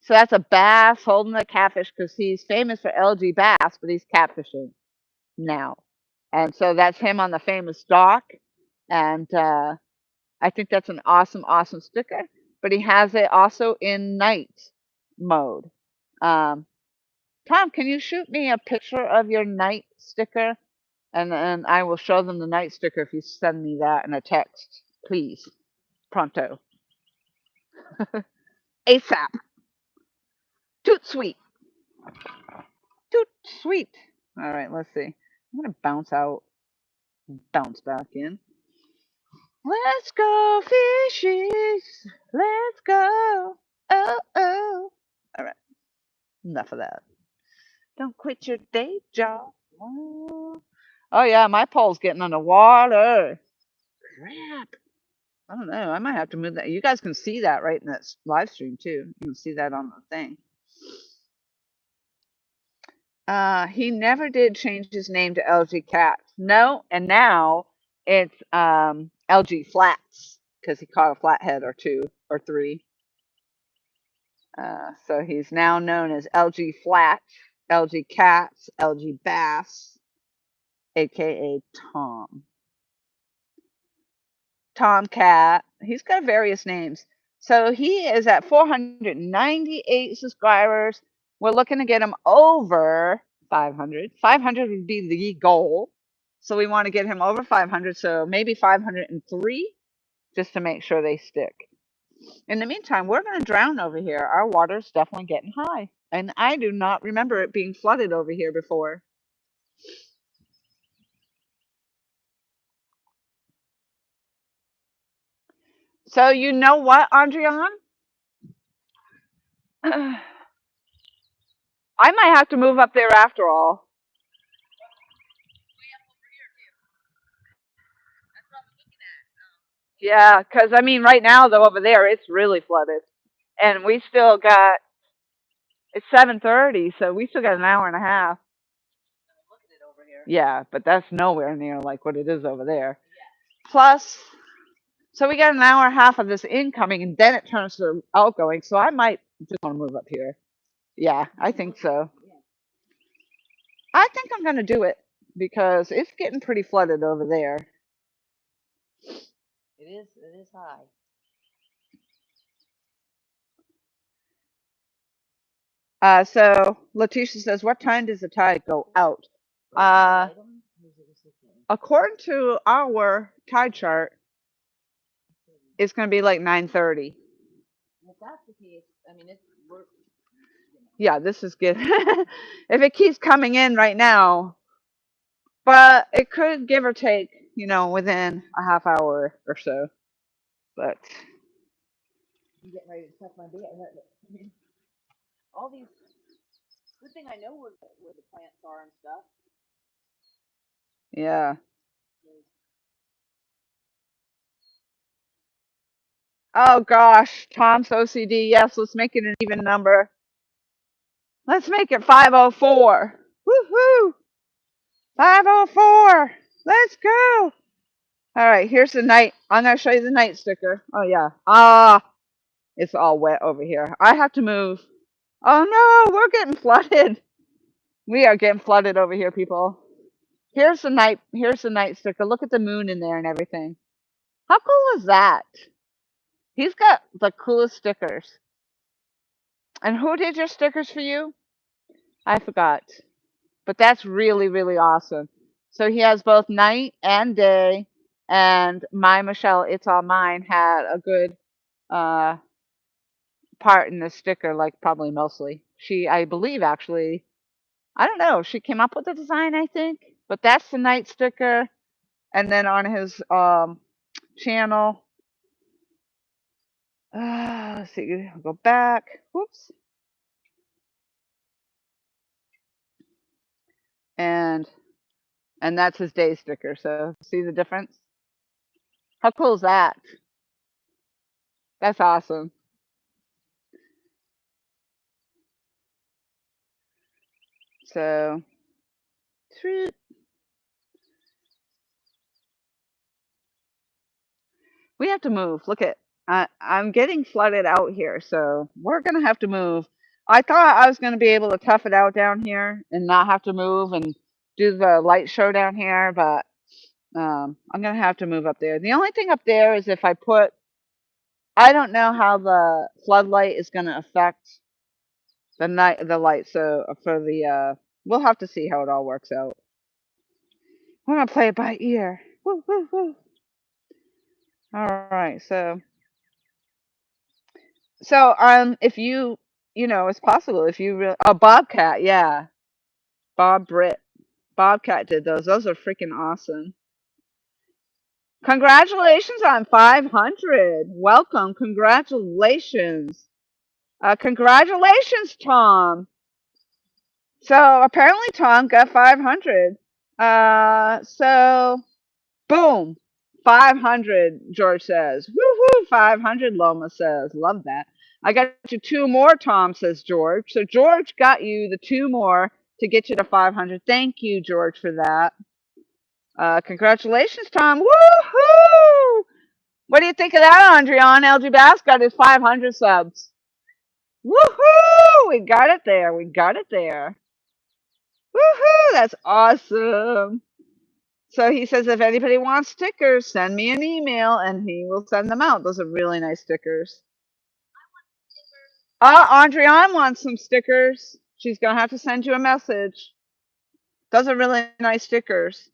so that's a bass holding a catfish because he's famous for LG bass, but he's catfishing now. And so that's him on the famous dock. And I think that's an awesome, awesome sticker. But he has it also in night mode. Um, Tom, can you shoot me a picture of your night sticker? And I will show them the night sticker if you send me that in a text, please. Pronto. ASAP. Toot sweet. Toot sweet. All right, let's see. I'm going to bounce out, bounce back in. Let's go fishies. Let's go. Oh, oh. All right. Enough of that. Don't quit your day job. Oh, yeah, my pole's getting underwater. Crap. I don't know. I might have to move that. You guys can see that right in that live stream, too. You can see that on the thing. He never did change his name to LG Cats. No, and now it's LG Flats because he caught a flathead or two or three. So he's now known as LG Flats, LG Cats, LG Bass, aka Tom. Tomcat. He's got various names. So he is at 498 subscribers. We're looking to get him over 500. 500 would be the goal. So we want to get him over 500. So maybe 503 just to make sure they stick. In the meantime, we're going to drown over here. Our water's definitely getting high. And I do not remember it being flooded over here before. So you know what, Andrian? I might have to move up there after all. Yeah, because I mean, right now though over there it's really flooded, and we still got it's 7:30, so we still got an hour and a half. Look at it over here. Yeah, but that's nowhere near like what it is over there. Plus, so we got an hour and a half of this incoming, and then it turns to outgoing. So I might just want to move up here. Yeah, I think so. I think I'm gonna do it because it's getting pretty flooded over there. It is high. So Letitia says, what time does the tide go out? According to our tide chart, it's going to be like 9:30. If that's the case, I mean, we're. Yeah, this is good. If it keeps coming in right now, but it could give or take, within a half hour or so. But I'm getting ready to tuck my bed. I mean, all these. Good thing I know where the plants are and stuff. yeah. Oh gosh, Tom's OCD. Yes, let's make it an even number. Let's make it 504. Woohoo! 504. Let's go. All right, here's the night. I'm going to show you the night sticker. Oh, yeah. It's all wet over here. I have to move. Oh, no, we're getting flooded. We are getting flooded over here, people. Here's the night sticker. Look at the moon in there and everything. How cool is that? He's got the coolest stickers. And who did your stickers for you? I forgot. But that's really, really awesome. So he has both night and day. And my Michelle, It's All Mine, had a good part in the sticker, like probably mostly. I believe, actually, I don't know, she came up with the design, I think. But that's the night sticker. And then on his channel, let's see, I'll go back. Whoops. and that's his day sticker. So see the difference? How cool is that? That's awesome. So we have to move. Look at I'm getting flooded out here, so we're gonna have to move. I thought I was gonna be able to tough it out down here and not have to move and do the light show down here, but I'm gonna have to move up there. The only thing up there is if I put, I don't know how the floodlight is gonna affect the light. So for the we'll have to see how it all works out. We're gonna play it by ear. Woo woo woo. All right, so if you know it's possible if you really Bobcat, yeah, Bob Britt, Bobcat did those. Those are freaking awesome. Congratulations on 500. Welcome. Congratulations. Congratulations, Tom. So apparently Tom got 500. So boom. 500, George says. Woohoo, 500, Loma says. Love that. I got you 2 more, Tom, says George. So George got you the 2 more to get you to 500. Thank you, George, for that. Congratulations, Tom. Woohoo! What do you think of that, Andrian? LG Bass got his 500 subs. Woohoo! We got it there. We got it there. Woohoo! That's awesome. So he says if anybody wants stickers, send me an email and he will send them out. Those are really nice stickers. Andrian wants some stickers. She's going to have to send you a message. Those are really nice stickers.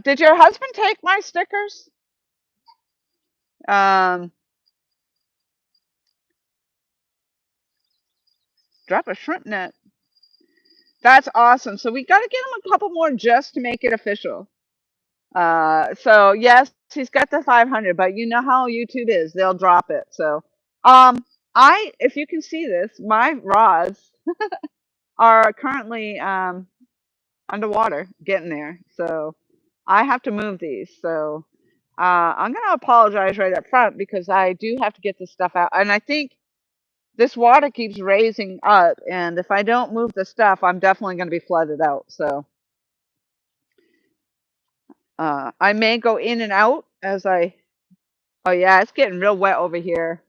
Did your husband take my stickers? Drop a shrimp net. That's awesome. So we got to get him a couple more just to make it official. So yes, he's got the 500, but you know how YouTube is. They'll drop it. So, if you can see this, my rods are currently, underwater getting there. So I have to move these. So, I'm going to apologize right up front because I do have to get this stuff out. And I think this water keeps raising up. And if I don't move the stuff, I'm definitely going to be flooded out. So, I may go in and out as I, oh yeah, it's getting real wet over here.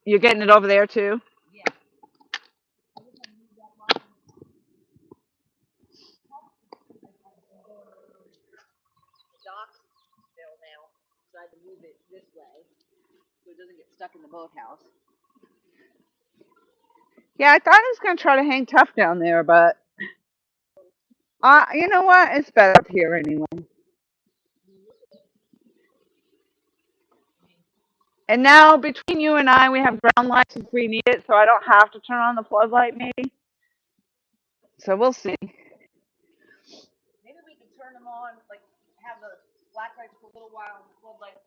You're getting it over there too? Yeah. Dock's still now, so I had to move it this way so it doesn't get stuck in the boathouse. Yeah, I thought I was gonna try to hang tough down there, but you know what? It's better up here anyway. And now between you and I, we have ground lights if we need it, so I don't have to turn on the floodlight maybe. So we'll see. Maybe we could turn them on, like have the black lights for a little while and the floodlights.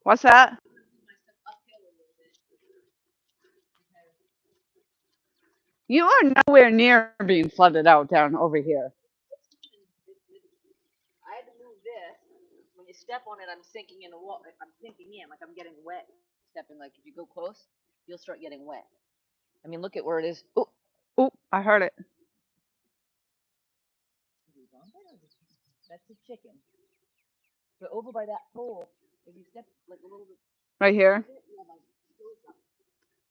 What's that? You are nowhere near being flooded out down over here. I had to move this. When you step on it, I'm sinking in the water. I'm sinking in, like I'm getting wet. Stepping, like if you go close, you'll start getting wet. I mean, look at where it is. Oh, oh, I heard it. That's the chicken. But over by that pole, if you step like a little bit. Right here.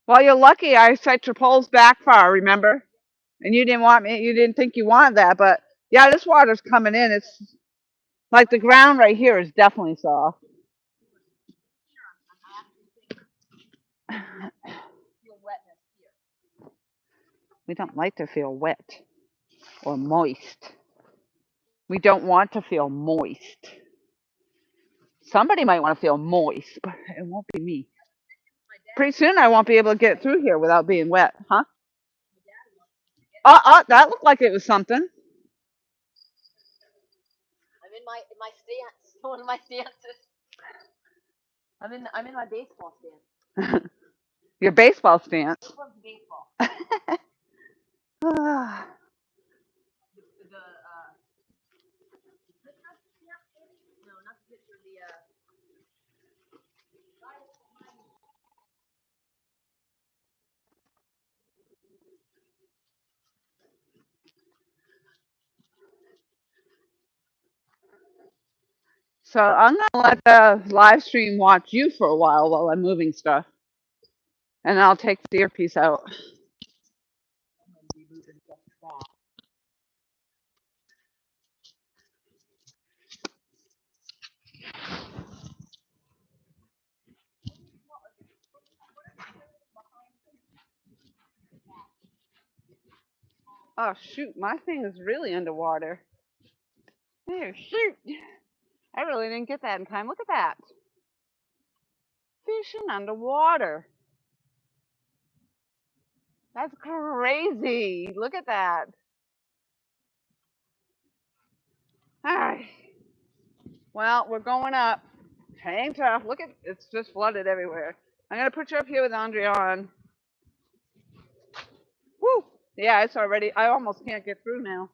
Well, you're lucky I set your poles back far, remember? And you didn't think you wanted that, but yeah, this water's coming in. It's like the ground right here is definitely soft. We don't like to feel wet or moist. We don't want to feel moist. Somebody might want to feel moist, but it won't be me. pretty soon I won't be able to get through here without being wet, huh? That looked like it was something. I'm in my stance. One of my stances. I'm in my baseball stance. Your baseball stance. This one's baseball. Ah, No, not the picture. so I'm gonna let the live stream watch you for a while I'm moving stuff, and I'll take the earpiece out. Oh shoot, my thing is really underwater. There, shoot. I really didn't get that in time. Look at that. Fishing underwater. That's crazy. Look at that. All right. Well, we're going up. Hang tough. Look at it's just flooded everywhere. I'm gonna put you up here with Andrea on. Woo! Yeah, it's already. I almost can't get through now.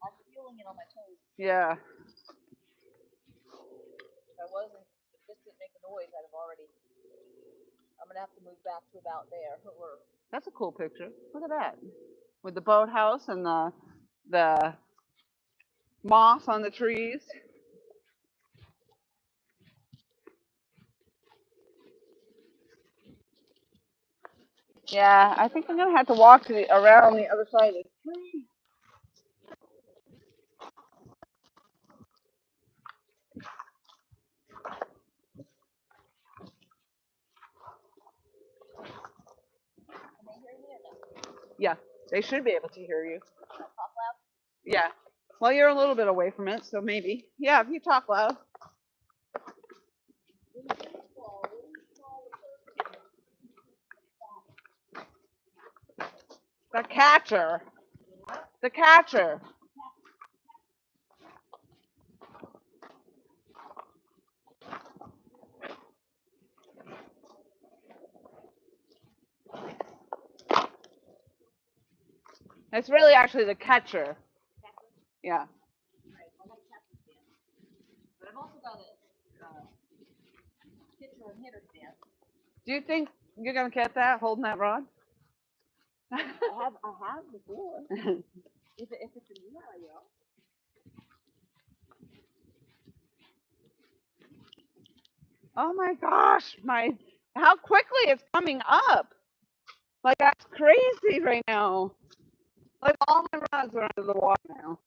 I'm feeling it on my toes. Yeah. If I wasn't, if this didn't make a noise, I'd have already. I'm gonna have to move back to about there. That's a cool picture. Look at that. With the boathouse and the moss on the trees. Yeah, I think I'm gonna have to walk around the other side of the tree. Yeah, they should be able to hear you. Yeah. Well, you're a little bit away from it, so maybe. Yeah, if you talk loud. The catcher. The catcher. It's really actually the catcher. Yeah. But I've also got a pitcher and hitter stand. Do you think you're gonna get that holding that rod? I have before. If it's a new I will. Oh my gosh, how quickly it's coming up. Like that's crazy right now. Like all my rods are under the water now.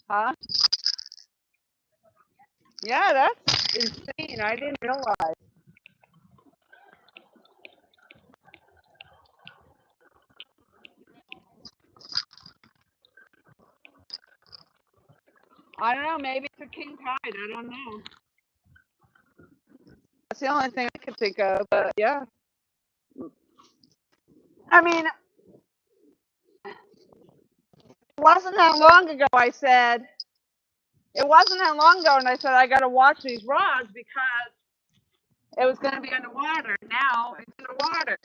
Huh? Yeah, that's insane. I didn't realize. I don't know, maybe it's a king tide. I don't know. That's the only thing I could think of, but yeah. I mean, it wasn't that long ago and I said I gotta watch these rods because it was gonna be underwater. Now it's underwater.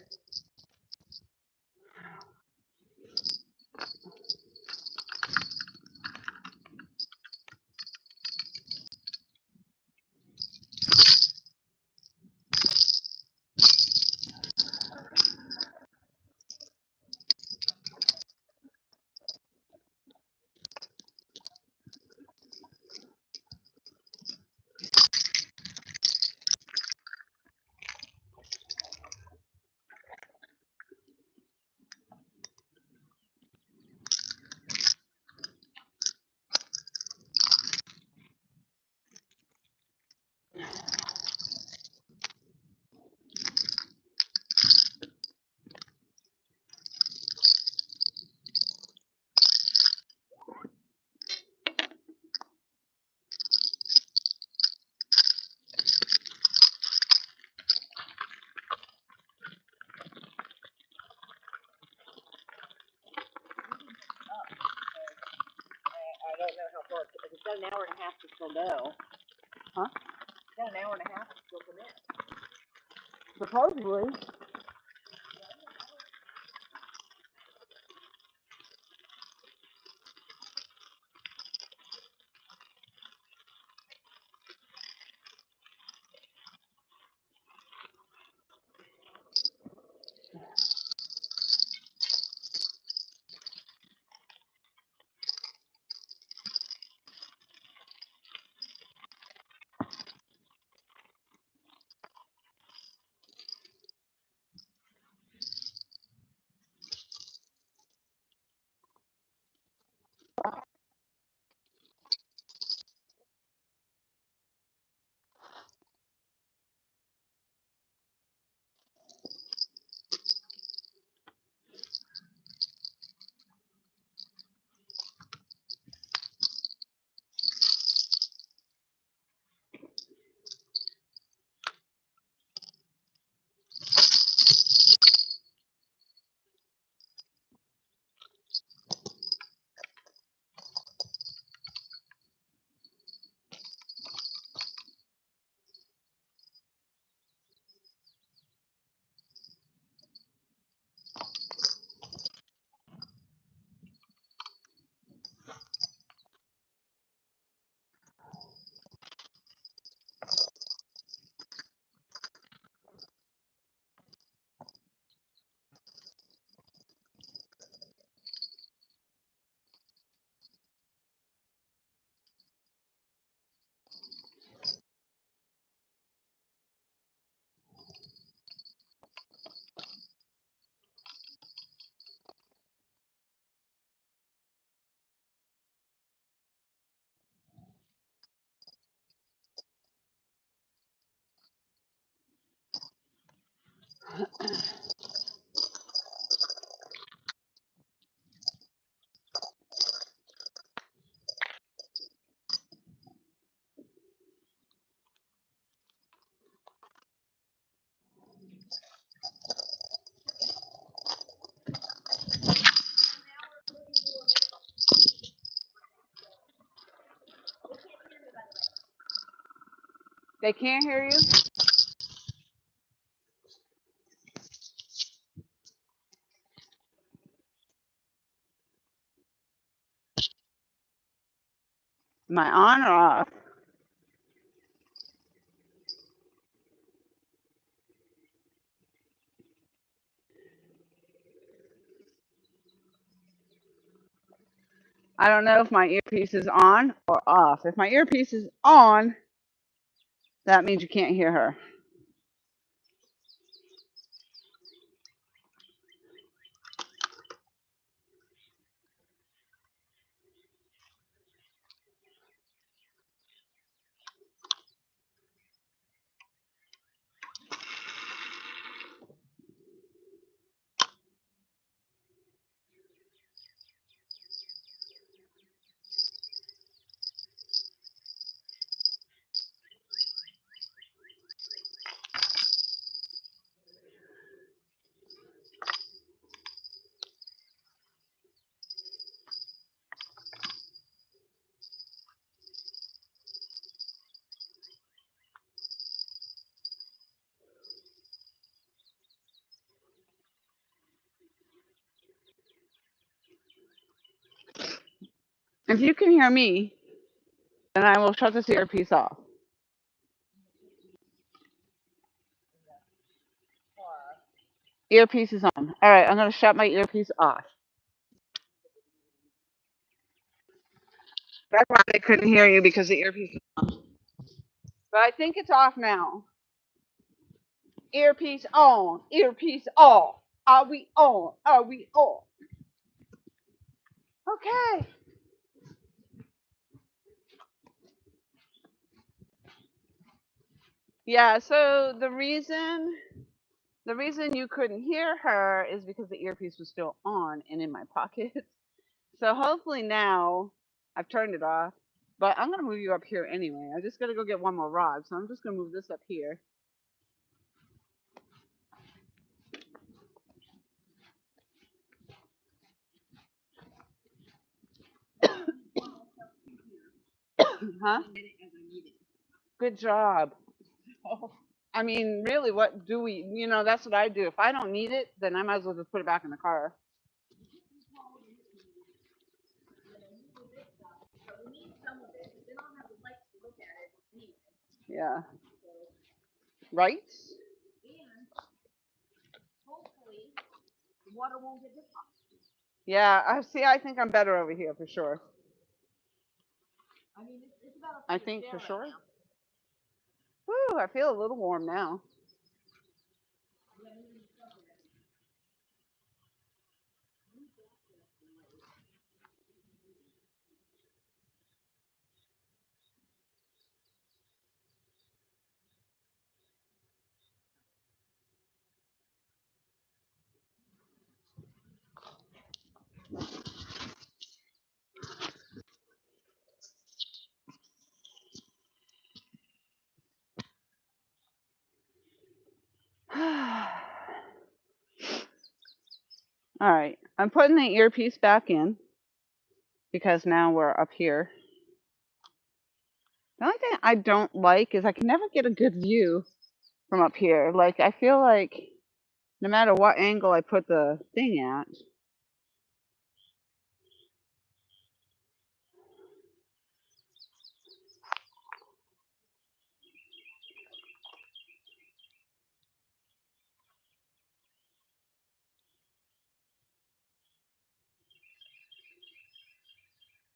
work. If it's got an hour and a half to still go. Huh? It's got an hour and a half to still commit. Supposedly. They can't hear you? Am I on or off? I don't know if my earpiece is on or off. If my earpiece is on, that means you can't hear her. If you can hear me, then I will shut this earpiece off. Earpiece is on. All right, I'm going to shut my earpiece off. That's why they couldn't hear you, because the earpiece is on. But I think it's off now. Earpiece on. Earpiece off. Are we on? Are we on? Okay. Yeah, so the reason you couldn't hear her is because the earpiece was still on and in my pocket. So hopefully now I've turned it off. But I'm going to move you up here anyway. I just got to go get one more rod. So I'm just going to move this up here. Huh? I did it as I needed. Good job. Oh. I mean, really, what do we, that's what I do. If I don't need it, then I might as well just put it back in the car. But we need some of it, because then I'll have the lights to look at it anyway. Yeah. So, Right? and hopefully the water won't get this hot. Yeah, I think I'm better over here for sure. I mean, it's about a I foot of think share for right sure. now. Woo, I feel a little warm now. Yeah, moving stuff around. All right, I'm putting the earpiece back in because now we're up here. The only thing I don't like is I can never get a good view from up here. Like, I feel like no matter what angle I put the thing at.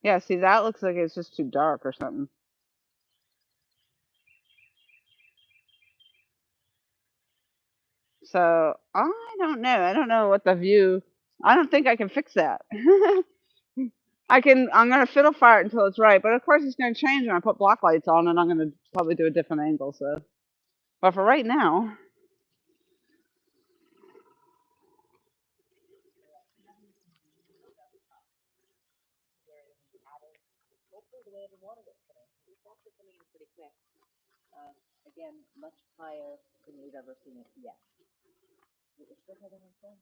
Yeah, see, that looks like it's just too dark or something. So, I don't know. I don't know what the view. I don't think I can fix that. I'm gonna fiddle fire it until it's right, but of course it's gonna change when I put block lights on, and I'm gonna probably do a different angle. So, but for right now, Hopefully the way the water gets coming. It's actually coming in pretty quick. Again, much higher than we've ever seen it yet. It's still having a fun.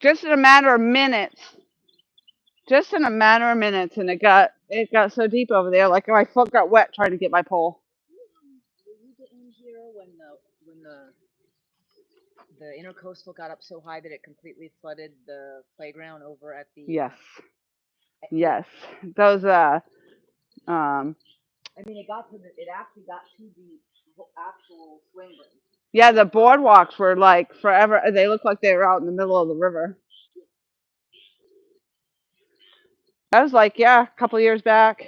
just in a matter of minutes, and it got so deep over there, like my foot got wet trying to get my pole. Were you in here when the intercoastal got up so high that it completely flooded the playground over at the? Yes, yes. Those I mean, it actually got to the actual swing ring. yeah, the boardwalks were like forever. They looked like they were out in the middle of the river. That was like, yeah, a couple years back.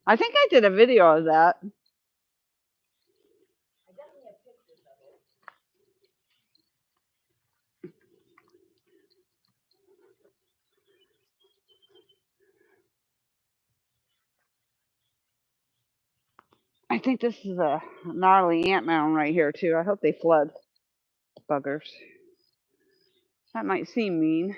I think I did a video of that. I definitely have pictures of it. I think this is a gnarly ant mound right here too. I hope they flood. Buggers. That might seem mean.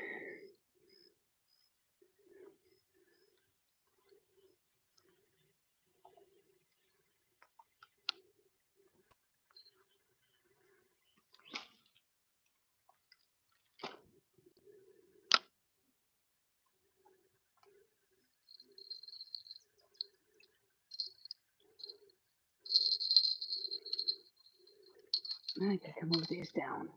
I think I can move these down.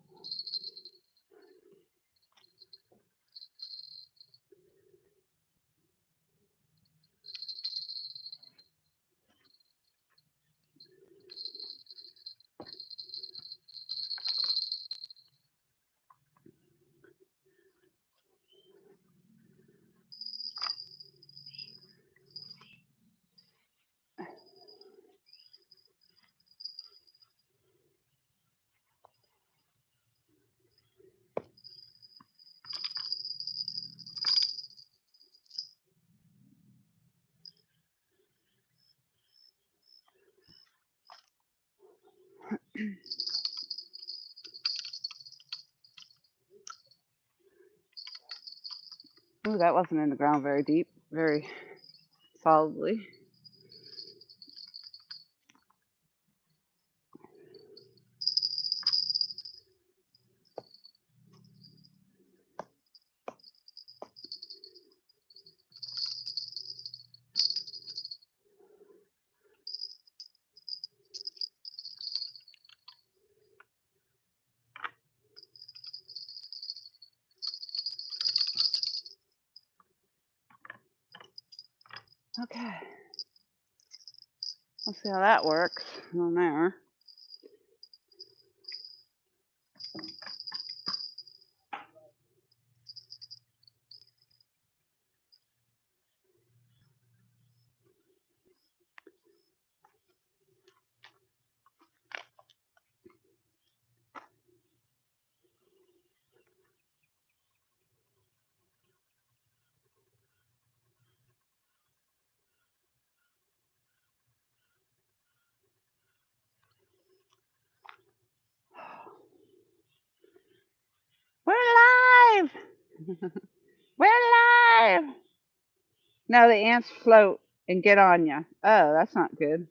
Ooh, that wasn't in the ground very deep, very solidly. Okay. Let's see how that works on there. We're live! We're live! No, the ants float and get on you. Oh, that's not good.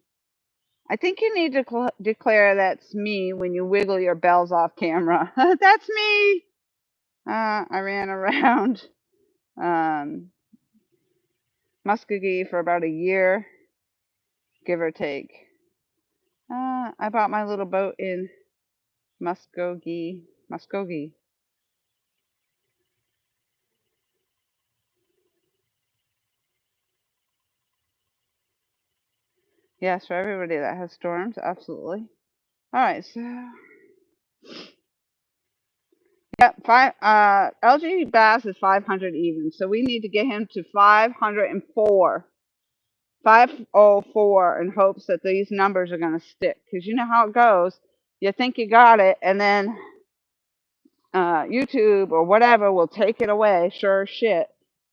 I think you need to declare that's me when you wiggle your bells off camera. That's me! I ran around Muskogee for about a year, give or take. I bought my little boat in Muskogee. Yes, for everybody that has storms, absolutely. All right, so yep, LG Bass is 500 even, so we need to get him to 504. 504 in hopes that these numbers are going to stick, because you know how it goes. You think you got it, and then YouTube or whatever will take it away, sure as shit,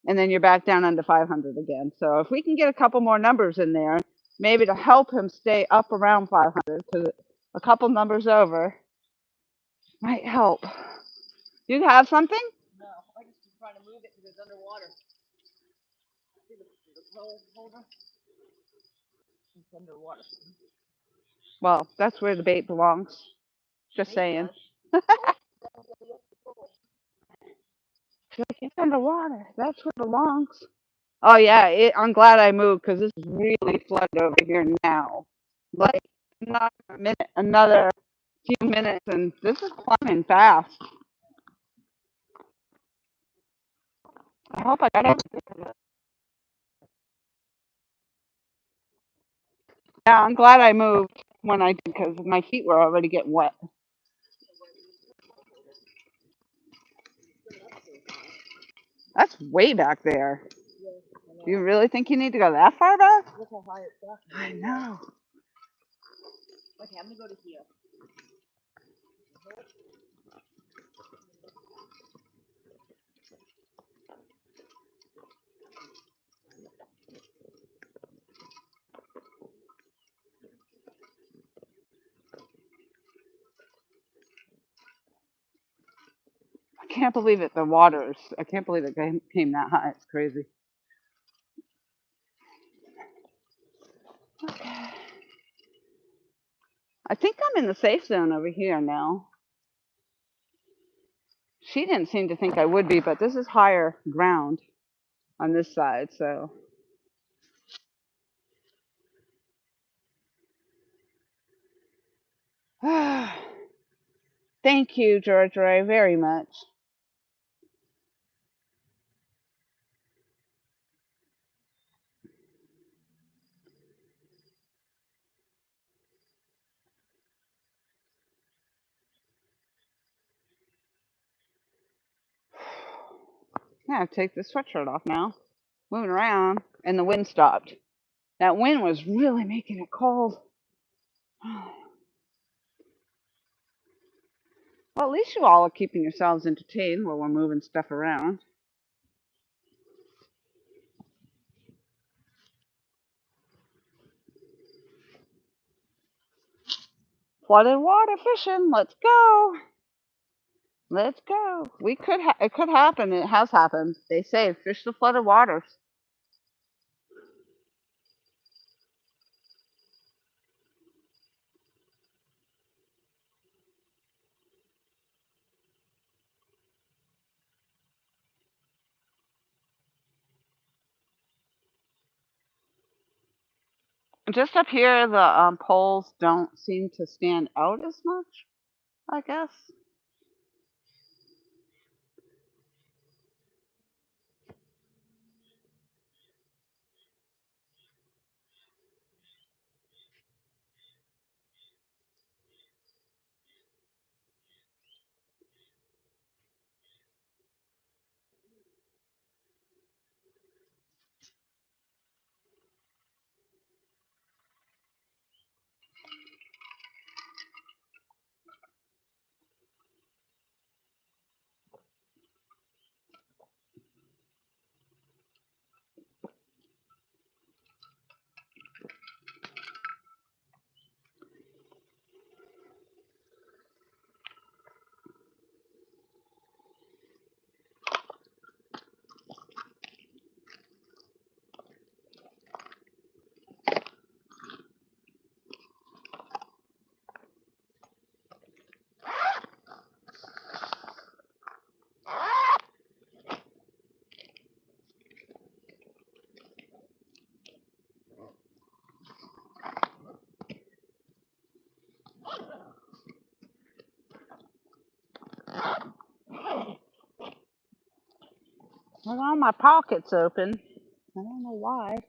and then you're back down under 500 again. So if we can get a couple more numbers in there, maybe to help him stay up around 500, because a couple numbers over might help. You have something? No, I just keep trying to move it because it's underwater. See the pole holder? It's underwater. Well, that's where the bait belongs. Just saying. She's like, it's underwater. That's where it belongs. Oh yeah, I'm glad I moved because this is really flooded over here now. Like another few minutes, and this is climbing fast. I hope I got everything. Yeah, I'm glad I moved when I did because my feet were already getting wet. That's way back there. Do you really think you need to go that far back? Look how high it's up. I know. Okay, I'm gonna go to here. I can't believe it. The waters. I can't believe it came that high. It's crazy. Okay. I think I'm in the safe zone over here now. She didn't seem to think I would be, but this is higher ground on this side, so. Thank you, George Ray, very much. Yeah, take the sweatshirt off now. Moving around, and the wind stopped. That wind was really making it cold. Well, at least you all are keeping yourselves entertained while we're moving stuff around. Flooded water fishing. Let's go. Let's go. We could. It could happen. It has happened. They say fish the flooded waters. Just up here, the poles don't seem to stand out as much, I guess. Well, all my pockets open. I don't know why.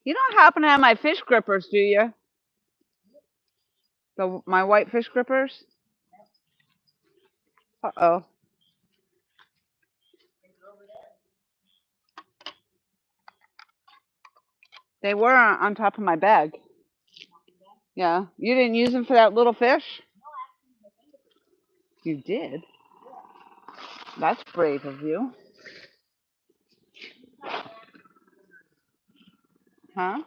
You don't happen to have my fish grippers, do you? My white fish grippers? Uh-oh. They were on top of my bag. Yeah. You didn't use them for that little fish? You did? That's brave of you. Huh?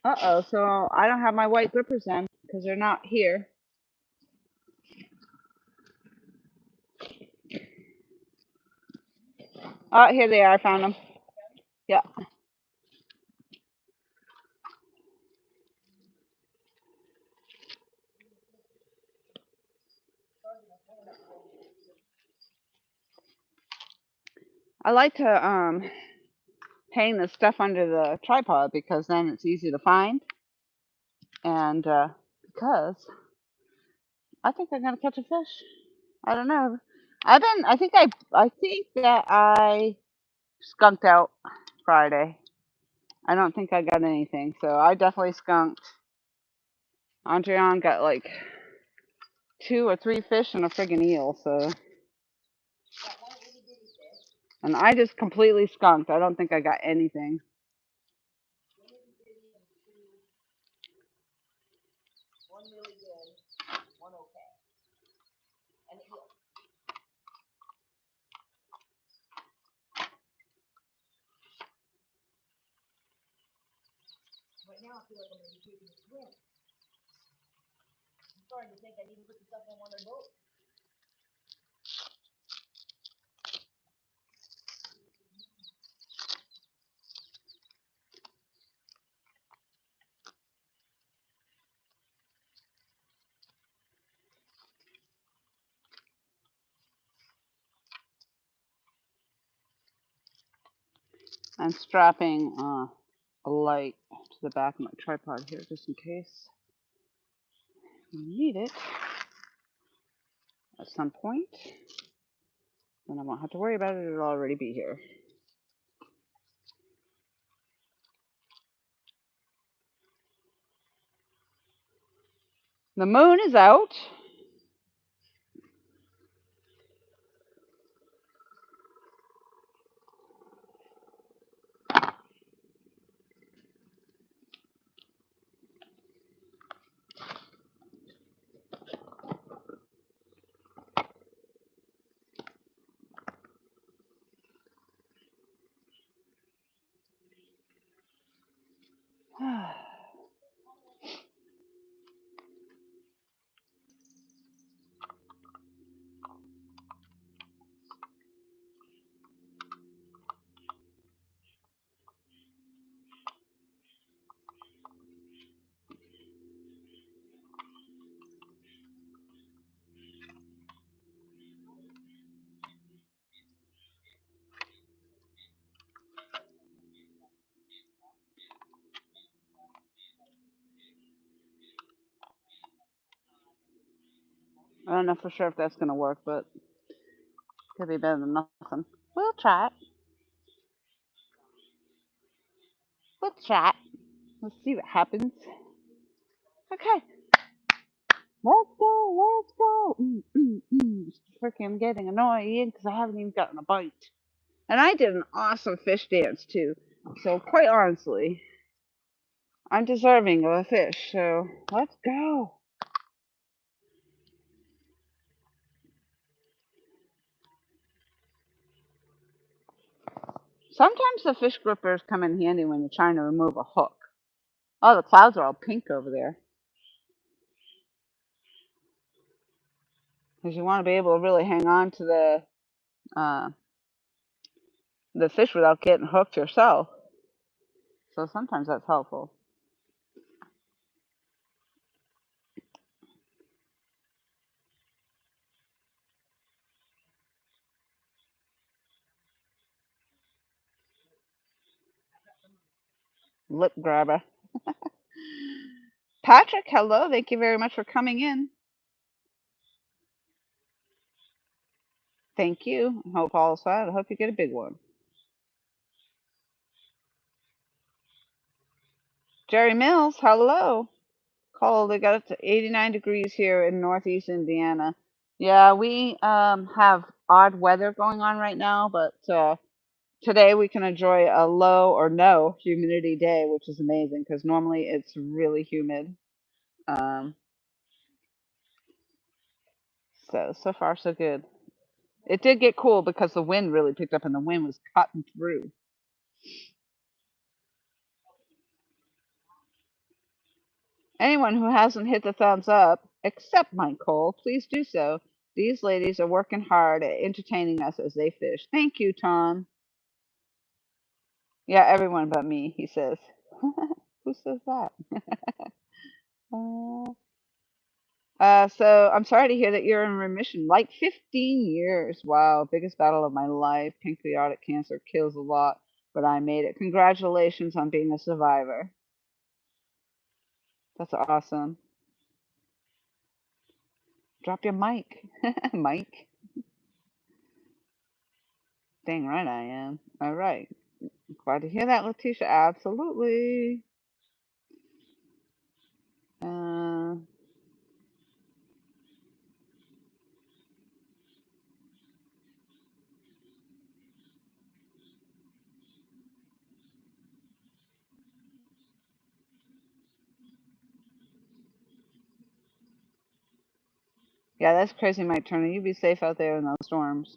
Uh-oh. So I don't have my white grippers then because they're not here. Oh, here they are. I found them. Yeah. I like to hang the stuff under the tripod because then it's easy to find. And because I think I'm gonna catch a fish. I don't know. I think that I skunked out Friday. I don't think I got anything, so I definitely skunked. Andreon got like 2 or 3 fish and a friggin' eel, so. And I just completely skunked. I don't think I got anything. One really good, one okay. And the eel. Right now, I feel like I'm going to be taking a swim. I'm starting to think I need to put the stuff on one of their boats. I'm strapping a light to the back of my tripod here just in case you need it at some point. Then I won't have to worry about it. It'll already be here. The moon is out. I don't know for sure if that's going to work, but could be better than nothing. We'll try it. We'll try it. Let's see what happens. Okay. Let's go. Let's go. Freaking, I'm getting annoyed because I haven't even gotten a bite. And I did an awesome fish dance too. So quite honestly, I'm deserving of a fish. So let's go. Sometimes the fish grippers come in handy when you're trying to remove a hook. Oh, the clouds are all pink over there. Because you want to be able to really hang on to uh, the fish without getting hooked yourself. So sometimes that's helpful. Lip grabber. Patrick, hello. Thank you very much for coming in. Thank you. Hope all is well. I hope you get a big one. Jerry Mills, hello. Cold. They got up to 89 degrees here in northeast Indiana. Yeah, we have odd weather going on right now, but today we can enjoy a low or no humidity day, which is amazing because normally it's really humid. Um, so far so good. It did get cool because the wind really picked up and the wind was cutting through. Anyone who hasn't hit the thumbs up, except Mike Cole, please do so. These ladies are working hard at entertaining us as they fish. Thank you, Tom. Yeah, everyone but me, he says. Who says that? uh, so I'm sorry to hear that you're in remission. Like 15 years. Wow, biggest battle of my life. Pancreatic cancer kills a lot, but I made it. Congratulations on being a survivor. That's awesome. Drop your mic, Mike. Dang right I am. All right. Glad to hear that, Letitia. Absolutely. Uh, yeah, that's crazy, Mike Turner. You be safe out there in those storms.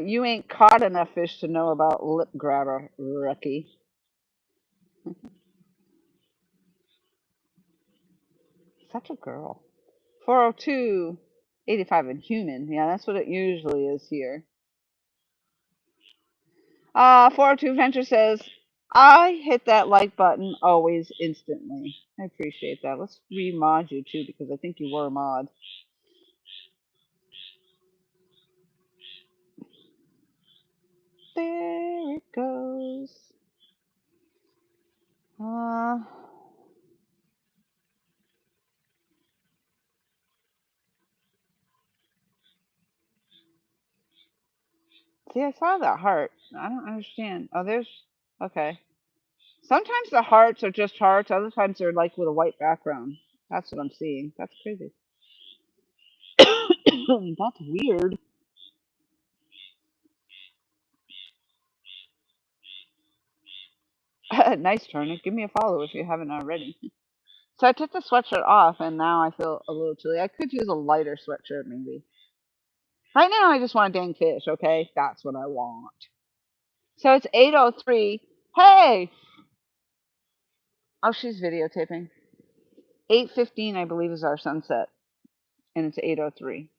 You ain't caught enough fish to know about lip grabber, rookie. Such a girl. 402, 85 in human. Yeah, that's what it usually is here. 402 Venture says, I hit that like button always instantly. I appreciate that. Let's re-mod you too because I think you were a mod. There it goes. See, I saw that heart. I don't understand. Oh, there's. Okay. Sometimes the hearts are just hearts. Other times they're like with a white background. That's what I'm seeing. That's crazy. That's weird. Nice, Turner. Give me a follow if you haven't already. So I took the sweatshirt off, and now I feel a little chilly. I could use a lighter sweatshirt, maybe. Right now, I just want a dang fish, okay? That's what I want. So it's 8:03. Hey! Oh, she's videotaping. 8:15, I believe, is our sunset, and it's 8:03.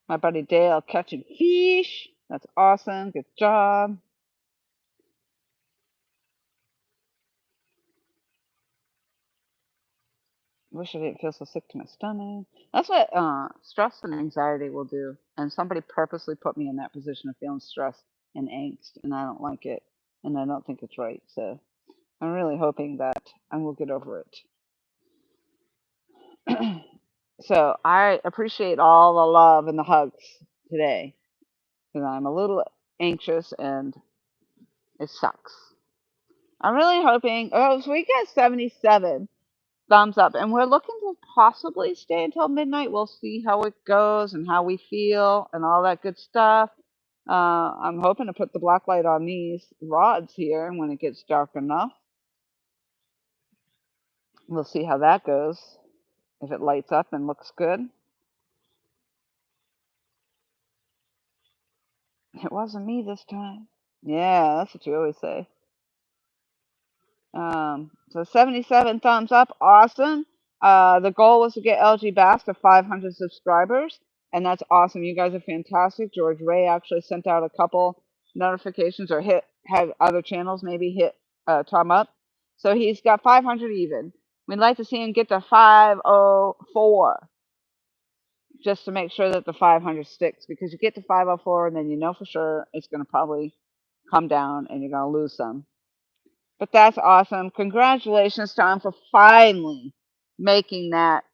My buddy Dale catching fish. That's awesome. Good job. Wish I didn't feel so sick to my stomach. That's what stress and anxiety will do. And somebody purposely put me in that position of feeling stress and angst, and I don't like it, and I don't think it's right. So I'm really hoping that I will get over it. So I appreciate all the love and the hugs today because I'm a little anxious and it sucks. I'm really hoping. Oh, so we got 77 thumbs up, and we're looking to possibly stay until midnight. We'll see how it goes and how we feel and all that good stuff. I'm hoping to put the black light on these rods here when it gets dark enough. We'll see how that goes. If it lights up and looks good. It wasn't me this time. Yeah, that's what you always say. So 77 thumbs up, awesome. The goal was to get LG Bass to 500 subscribers, and that's awesome. You guys are fantastic. George Ray actually sent out a couple notifications or had other channels maybe hit Tom up. So he's got 500 even. We'd like to see him get to 504 just to make sure that the 500 sticks because you get to 504 and then you know for sure it's going to probably come down and you're going to lose some. But that's awesome. Congratulations, Tom, for finally making that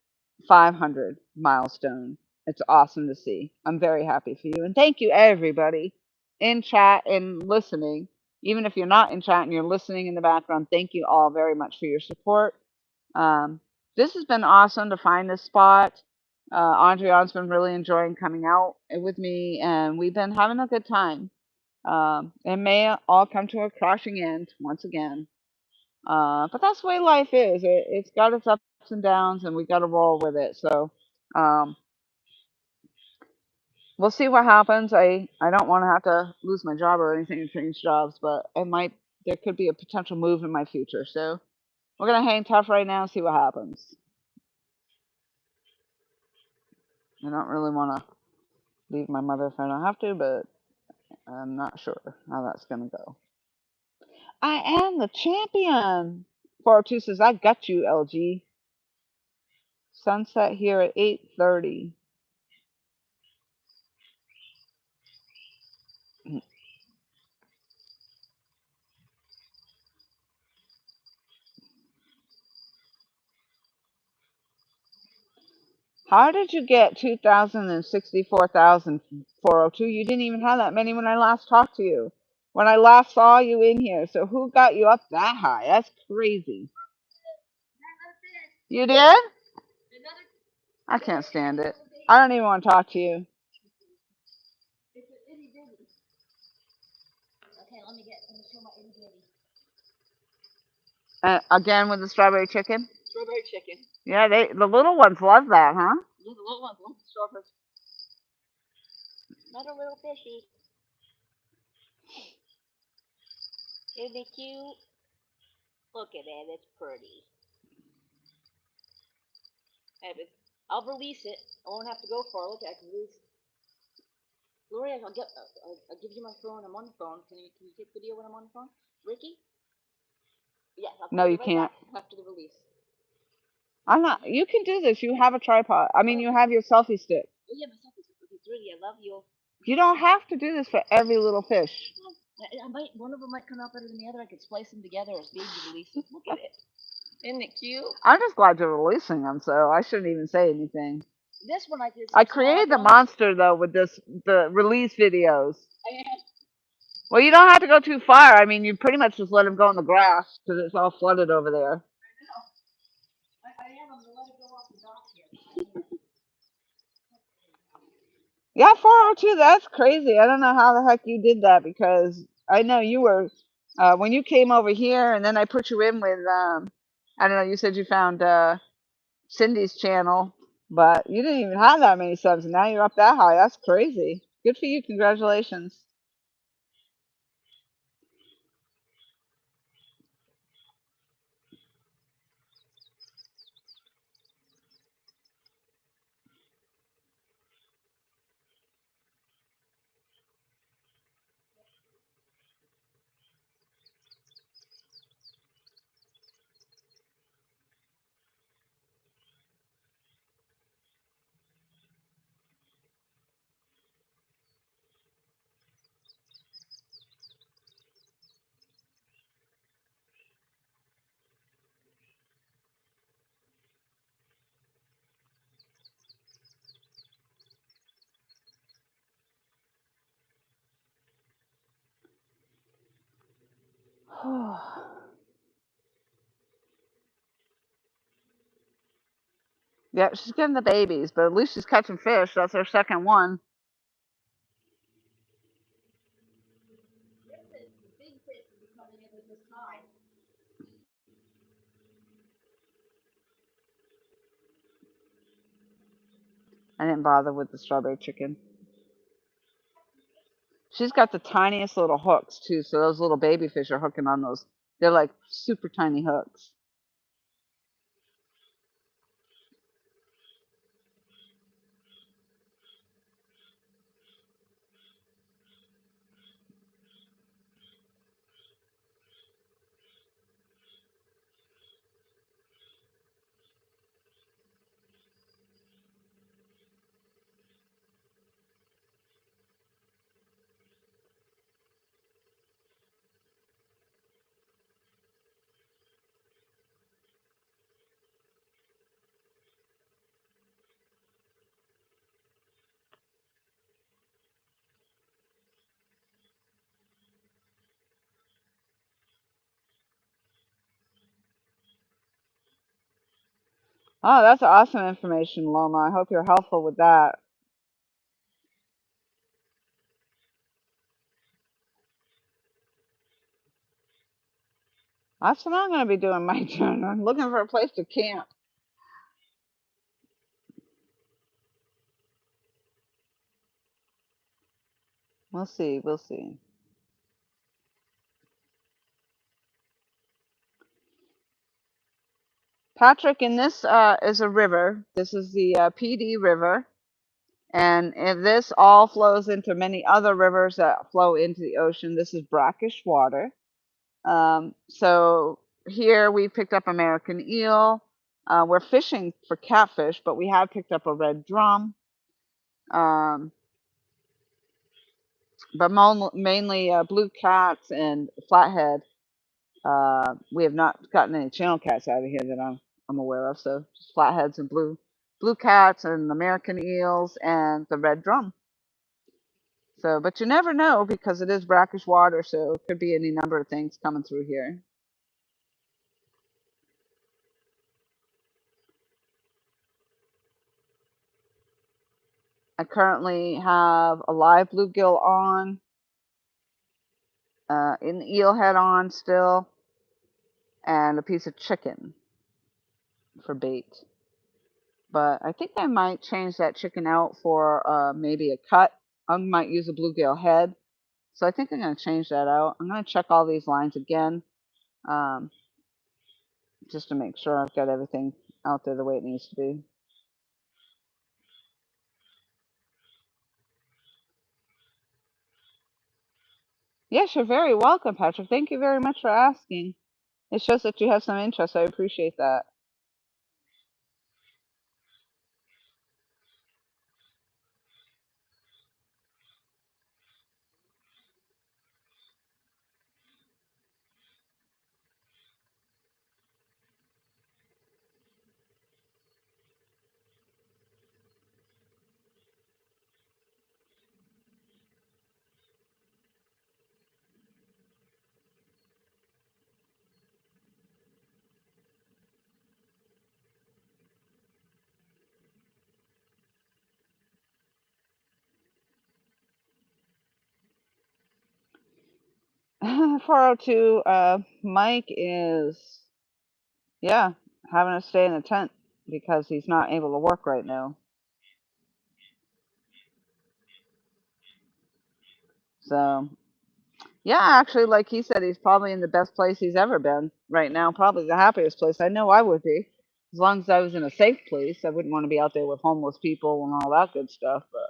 500 milestone. It's awesome to see. I'm very happy for you. And thank you, everybody in chat and listening. Even if you're not in chat and you're listening in the background, thank you all very much for your support. This has been awesome to find this spot. Andreon's been really enjoying coming out with me, and we've been having a good time. It may all come to a crashing end once again. But that's the way life is. It's got its ups and downs, and we got to roll with it. So um, we'll see what happens. I don't want to have to lose my job or anything and change jobs, but it might. There could be a potential move in my future. So we're gonna hang tough right now and see what happens. I don't really want to leave my mother if I don't have to, but I'm not sure how that's gonna go. I am the champion. 402 says, I got you, LG. Sunset here at 8:30. How did you get 2,064,402? You didn't even have that many when I last talked to you. When I last saw you in here. So who got you up that high? That's crazy. You did? I can't stand it. I don't even want to talk to you. Okay, let me show my itty bitty. Again with the strawberry chicken? Strawberry chicken. Yeah, the little ones love that, huh? Yeah, the little ones love the strawberries. Another little fishy. Isn't it cute? Look at it, it's pretty. I'll release it. I won't have to go far. Look, I can release. Lori, I'll give you my phone. I'm on the phone. Can you take video when I'm on the phone? Ricky? Yes, I'll No, call you right can't. back after the release. I'm not. You can do this. You have a tripod. I mean, you have your selfie stick. Oh yeah, my selfies. Okay, Rudy, I love you. You don't have to do this for every little fish. I might, one of them might come out better than the other. I could splice them together as baby releases. Look at it. Isn't it cute? I'm just glad you're releasing them, so I shouldn't even say anything. This one I did. I created the monster though with the release videos. I am. Well, you don't have to go too far. I mean, you pretty much just let him go in the grass because it's all flooded over there. I am. I'm gonna let it go off the dock here. Yeah, 402. That's crazy. I don't know how the heck you did that because I know you were when you came over here, and then I put you in with I don't know. You said you found Cindy's channel, but you didn't even have that many subs, and now you're up that high. That's crazy. Good for you. Congratulations. Yeah, she's getting the babies, but at least she's catching fish. That's her second one. The big fish will be coming in with this tide. I didn't bother with the strawberry chicken. She's got the tiniest little hooks too, so those little baby fish are hooking on those. They're like super tiny hooks. Oh, that's awesome information, Loma. I hope you're helpful with that. That's what I'm going to be doing my turn. I'm looking for a place to camp. We'll see. We'll see. Patrick, and this is a river. This is the PD River. And if this all flows into many other rivers that flow into the ocean, this is brackish water. So here we picked up American eel. We're fishing for catfish, but we have picked up a red drum. But mainly blue cats and flathead. We have not gotten any channel cats out of here that I'm aware of. So just flatheads and blue cats and American eels and the red drum. So, but you never know because it is brackish water, so it could be any number of things coming through here. I currently have a live bluegill on, an eel head on still, and a piece of chicken for bait. But I think I might change that chicken out for maybe a cut. I might use a bluegill head. So I think I'm going to change that out. I'm going to check all these lines again um, just to make sure I've got everything out there the way it needs to be. Yes, you're very welcome, Patrick. Thank you very much for asking. It shows that you have some interest. I appreciate that. 402, Mike is, yeah, having to stay in the tent because he's not able to work right now. So, yeah, actually, like he said, he's probably in the best place he's ever been right now. Probably the happiest place. I know I would be. As long as I was in a safe place, I wouldn't want to be out there with homeless people and all that good stuff. But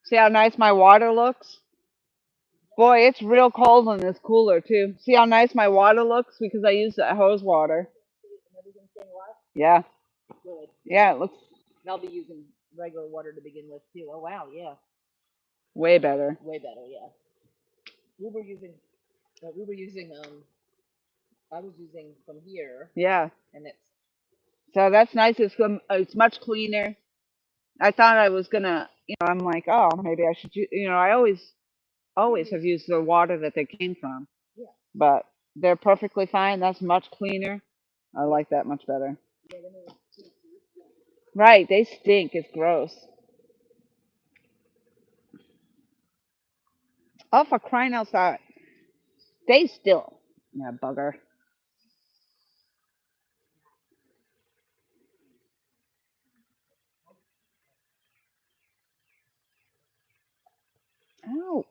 see how nice my water looks? Boy, it's real cold in this cooler too. See how nice my water looks because I use that hose water. Everything's staying alive? Yeah, Good. yeah, it looks I'll be using regular water to begin with too. Oh wow, yeah. way better. Way better, yeah. We were using I was using from here Yeah, and it's so that's nice. It's much cleaner. I thought I was gonna, I'm like, oh, maybe I should, I always have used the water that they came from, yeah. but they're perfectly fine. That's much cleaner. I like that much better. Yeah, they made Right, they stink. It's gross. Oh, for crying outside. Stay still. Yeah, bugger. Ow.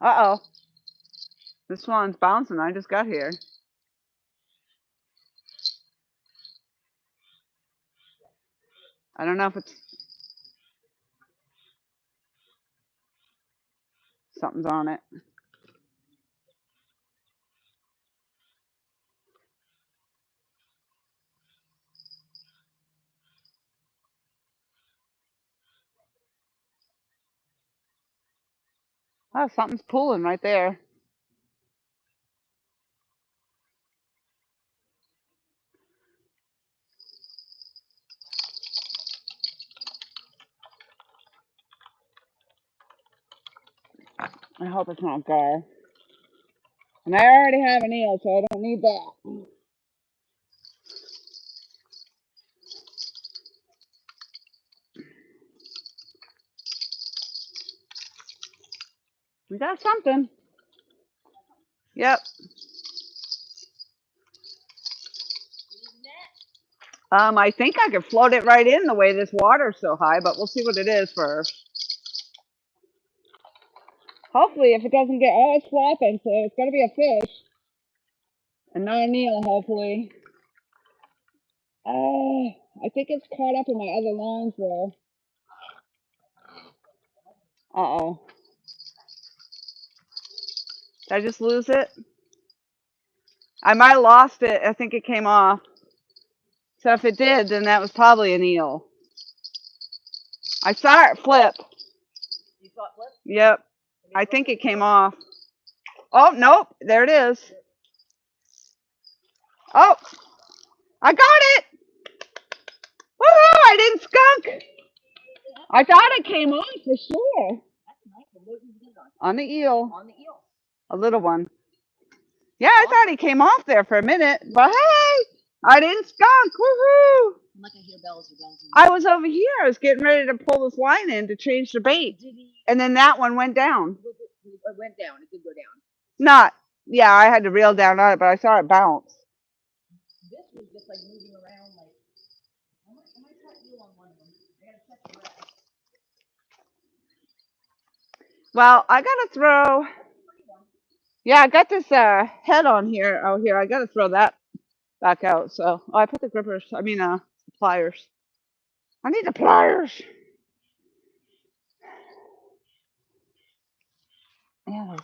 Uh-oh. This one's bouncing. I just got here. I don't know if it's something's on it. Oh, something's pulling right there. I hope it's not Gar. And I already have an eel, so I don't need that. We got something. Yep. I think I could float it right in the way this water's so high, but we'll see what it is first. Hopefully, if it doesn't get, oh, it's flopping, so it's got to be a fish. And not an eel, hopefully. I think it's caught up in my other lines, though. Uh-oh. Did I just lose it? I might have lost it. I think it came off. So if it did, then that was probably an eel. I saw it flip. You saw it flip? Yep. I think it came off. Oh, nope. There it is. Oh, I got it. Woohoo, I didn't skunk. I thought it came off for sure. What did you get it on? On the eel. On the eel. A little one. Yeah, I thought he came off there for a minute. But hey, I didn't skunk. Woohoo! I'm like, I hear bells or bells. I was over here. I was getting ready to pull this line in to change the bait. Did he? And then that one went down. It went down. It did go down. Not, yeah, I had to reel down on it, but I saw it bounce. This was just like moving around. Like, I might try you on one of them. I gotta check the rest. Well, I gotta throw. Yeah, I got this head on here. Oh, here, I gotta throw that back out. So, oh, I put the grippers. I mean, pliers. I need the pliers. Yeah, those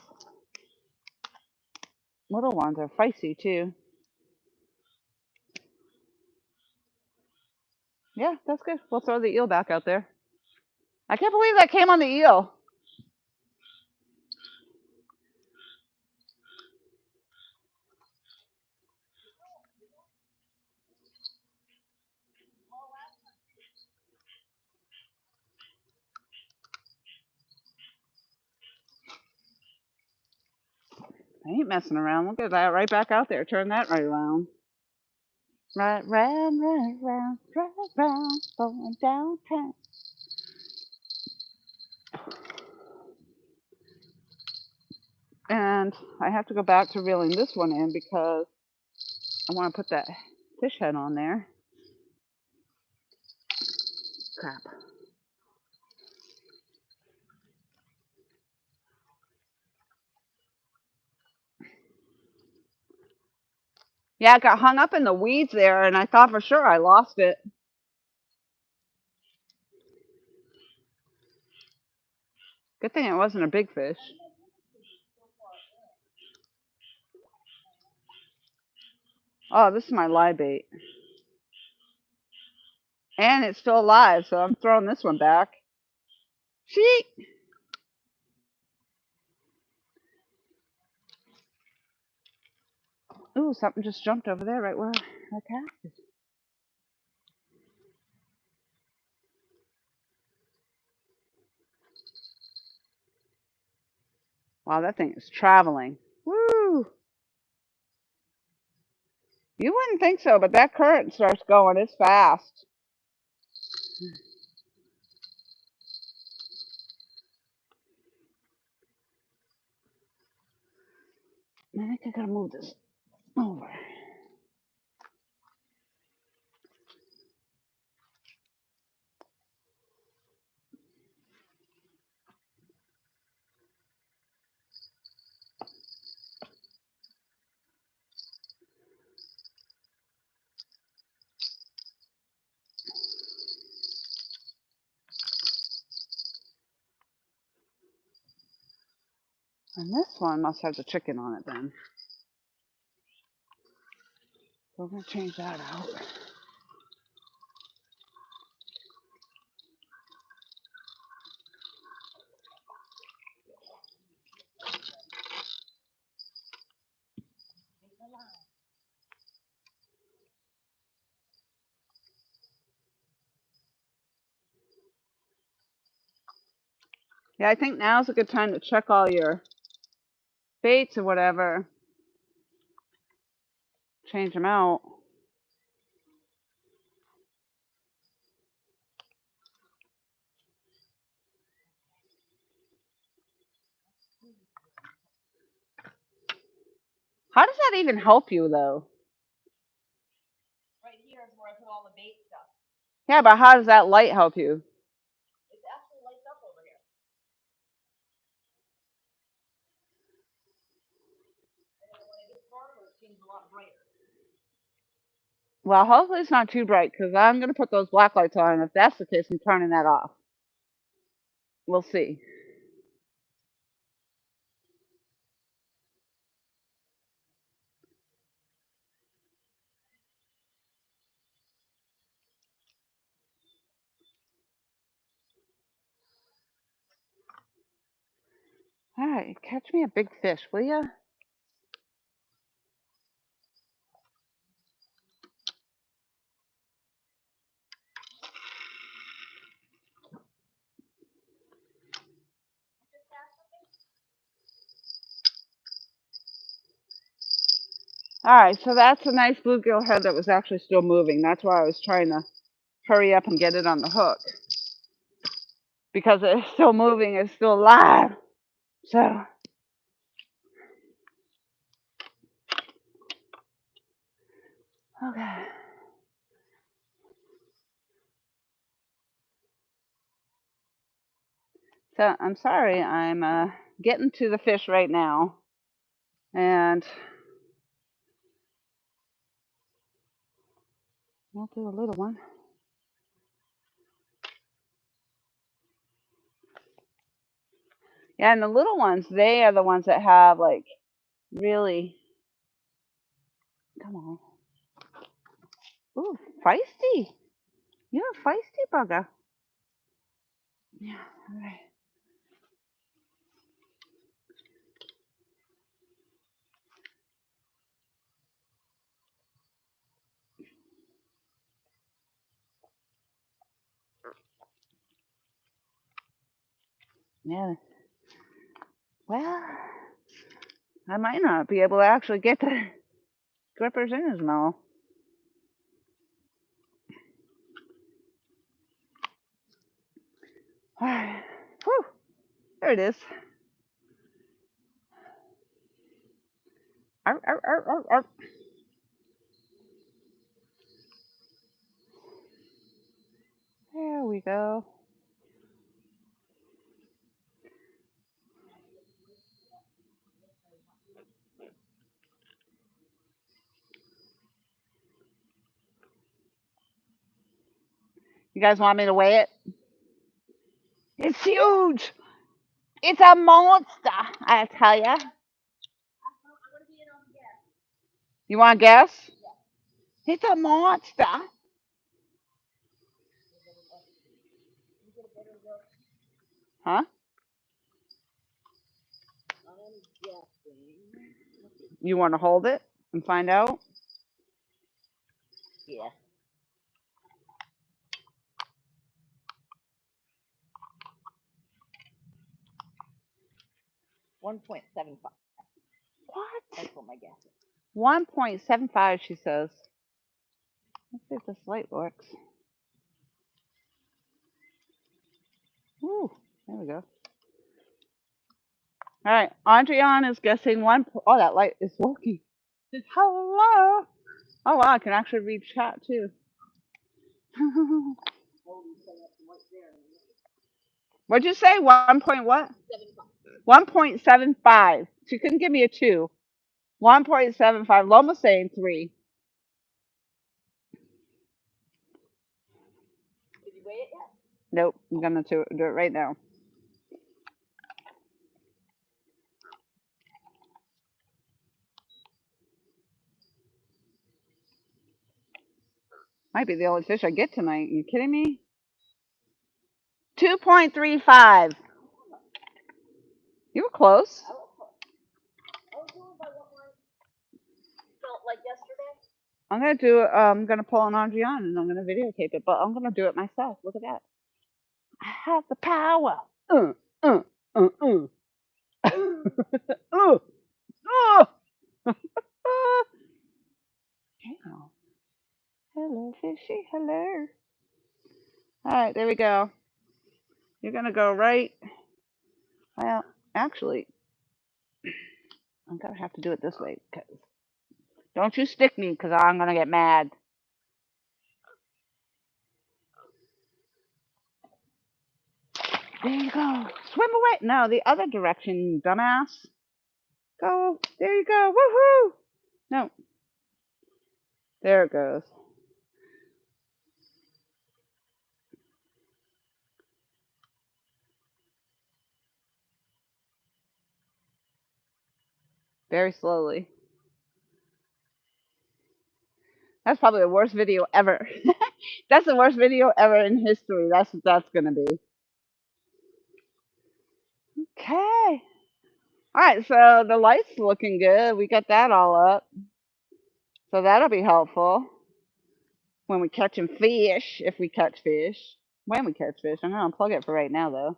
little ones are feisty too. Yeah, that's good. We'll throw the eel back out there. I can't believe that came on the eel. I ain't messing around. Look at that, right back out there. Turn that right around. Right round, going downtown. And I have to go back to reeling this one in because I want to put that fish head on there. Crap. Yeah, it got hung up in the weeds there, and I thought for sure I lost it. Good thing it wasn't a big fish. Oh, this is my live bait. And it's still alive, so I'm throwing this one back. Sheet! Ooh, something just jumped over there right where I cast. Wow, that thing is traveling. Woo! You wouldn't think so, but that current starts going. It's fast. I think I gotta move this over. And this one must have the chicken on it then. So we're gonna change that out. Yeah, I think now's a good time to check all your baits or whatever. Change them out. How does that even help you though? Right here is where I put all the bait stuff. Yeah, but how does that light help you? It actually lights up over here. And then when it gets darker, it seems a lot brighter. Well, hopefully it's not too bright because I'm gonna put those black lights on. And if that's the case, I'm turning that off. We'll see. All right, catch me a big fish, will ya? All right, so that's a nice bluegill head that was actually still moving. That's why I was trying to hurry up and get it on the hook. Because it's still moving, it's still alive. So, okay. So, I'm sorry, I'm getting to the fish right now. And I'll do a little one. Yeah, and the little ones, they are the ones that have like really, come on. Ooh, feisty. You're a feisty bugger. Yeah, all right. Yeah. Well, I might not be able to actually get the grippers in his mouth. All right. Whew. There it is. Arr, arr, arr, arr, arr. There we go. You guys want me to weigh it? It's huge. It's a monster, I tell ya. You want to guess? It's a monster. Huh? I'm guessing. You want to hold it and find out? Yeah. 1.75. What? That's what my guess is. 1.75, she says. Let's see if this light works. Ooh, there we go. All right, Andrian is guessing one. Oh, that light is working. Hello. Oh wow, I can actually read chat too. What'd you say? 1 point what? 1.75. She couldn't give me a 2. 1.75. Loma's saying 3. Did you weigh it yet? Nope, I'm gonna do it right now. Might be the only fish I get tonight. You kidding me? 2.35. You were close. I was doing by what my felt like yesterday. I'm gonna do it. I'm gonna pull an Andrian and I'm gonna videotape it, but I'm gonna do it myself. Look at that. I have the power. Uh, uh, uh, uh. uh, uh. Wow. Hello, fishy. Hello. All right, there we go. You're gonna go right. Well, actually, I'm gonna have to do it this way because don't you stick me because I'm gonna get mad. There you go. Swim away. No, the other direction, dumbass. Go. There you go. Woohoo! No. There it goes. Very slowly. That's probably the worst video ever. That's the worst video ever in history. That's what that's gonna be. Okay. All right, so the light's looking good. We got that all up. So that'll be helpful when we catching fish, if we catch fish. When we catch fish. I'm gonna unplug it for right now though.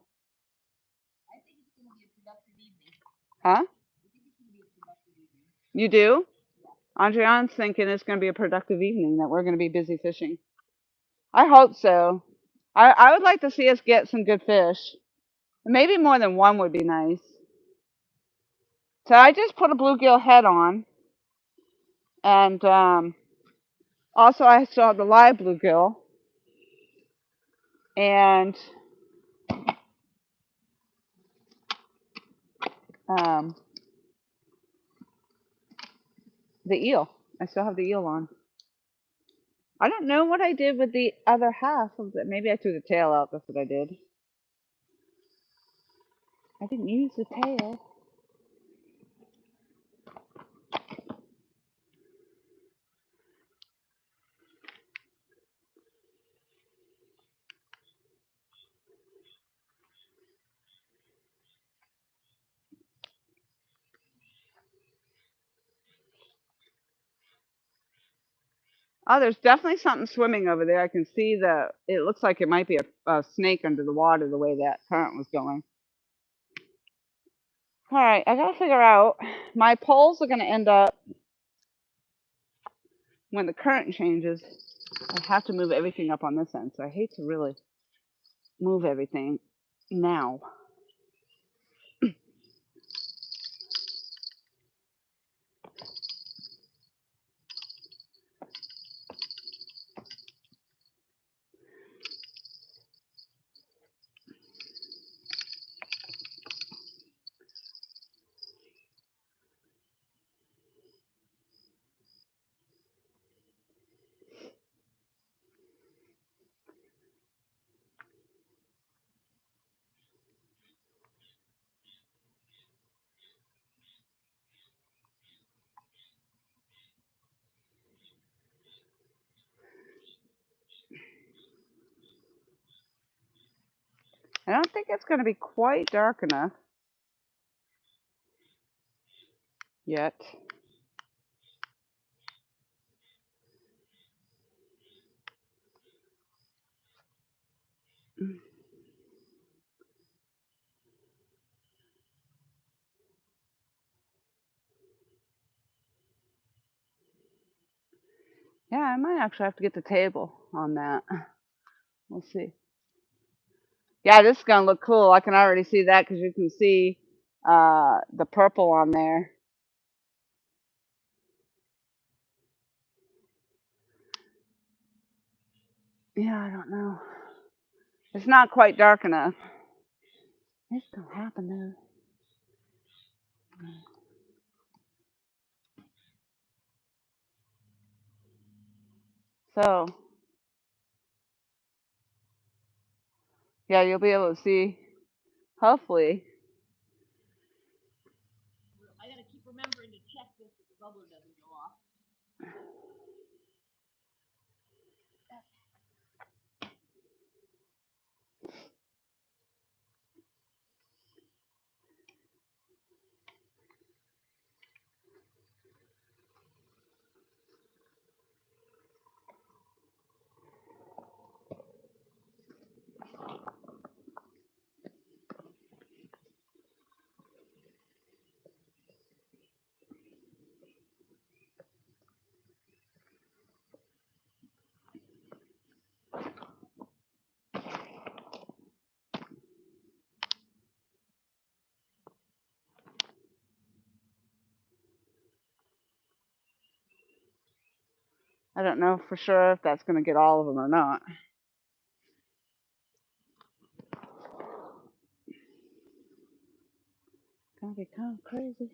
I think it's going to be a productive evening. Huh? I think it's going to be a productive evening. You do? Andrian's thinking it's going to be a productive evening, that we're going to be busy fishing. I hope so. I would like to see us get some good fish. Maybe more than one would be nice. So I just put a bluegill head on. And also I still have the live bluegill. And the eel. I still have the eel on. I don't know what I did with the other half of it. Maybe I threw the tail out. That's what I did. I didn't use the tail. Oh, there's definitely something swimming over there. I can see it looks like it might be a snake under the water the way that current was going. All right, I gotta figure out, my poles are gonna end up, when the current changes, I have to move everything up on this end. So I hate to really move everything now. I don't think it's gonna be quite dark enough yet. Yeah, I might actually have to get the table on that. We'll see. Yeah, this is gonna look cool. I can already see that because you can see the purple on there. Yeah, I don't know. It's not quite dark enough. It's gonna happen though. So, yeah, you'll be able to see, hopefully. I gotta keep remembering to check this so the bubbler doesn't go off. I don't know for sure if that's gonna get all of them or not. Gonna be kind of crazy.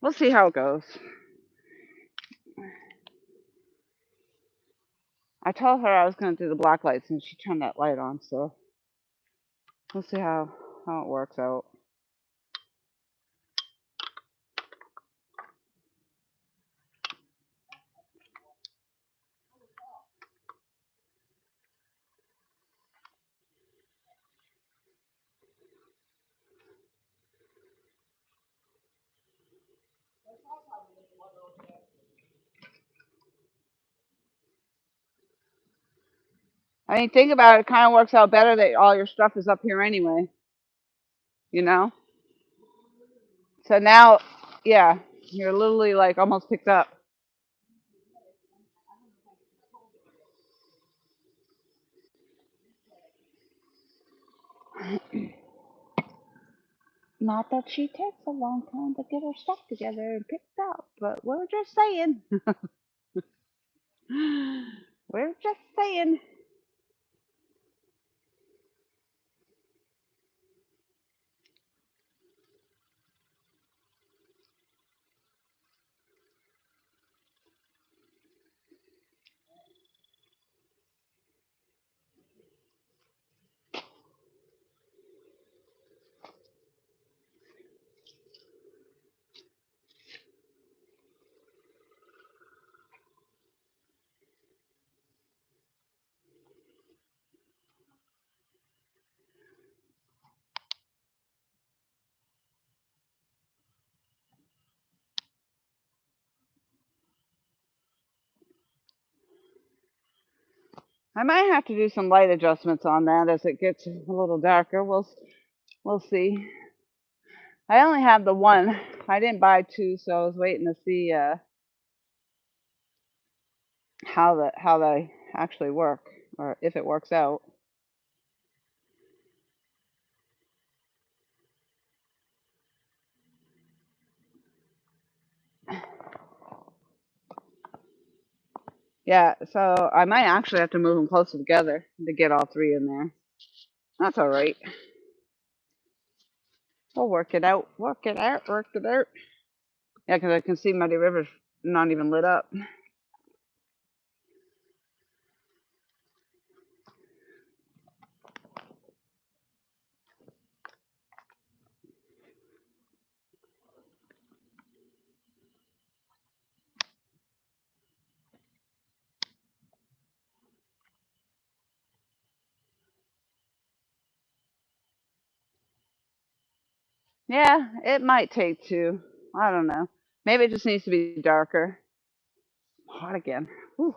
We'll see how it goes. I told her I was gonna do the black lights and she turned that light on, so we'll see how it works out. I mean, think about it. It kind of works out better that all your stuff is up here anyway, you know? So now, yeah, you're literally like almost picked up. Not that she takes a long time to get her stuff together and picked up, but we're just saying. We're just saying. I might have to do some light adjustments on that as it gets a little darker. We'll see. I only have the one. I didn't buy two, so I was waiting to see how they actually work or if it works out. Yeah, so I might actually have to move them closer together to get all three in there. That's all right. We'll work it out. Work it out. Work it out. Yeah, because I can see Muddy River's not even lit up. Yeah, it might take two. I don't know. Maybe it just needs to be darker. Hot again. Whew.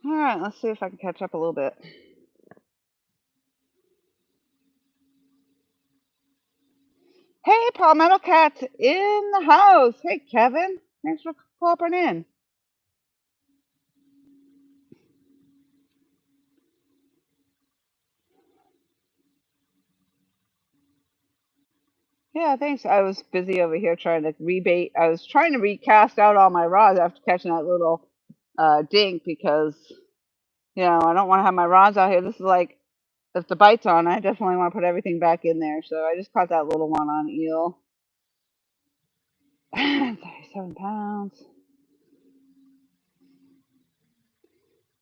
All right, let's see if I can catch up a little bit. Hey, Palmetto Cat's in the house. Hey, Kevin. Thanks for popping in. Yeah, thanks. I was busy over here trying to rebait. I was trying to recast out all my rods after catching that little dink because, I don't want to have my rods out here. This is like, if the bite's on, I definitely want to put everything back in there. So I just caught that little one on eel. 37 pounds.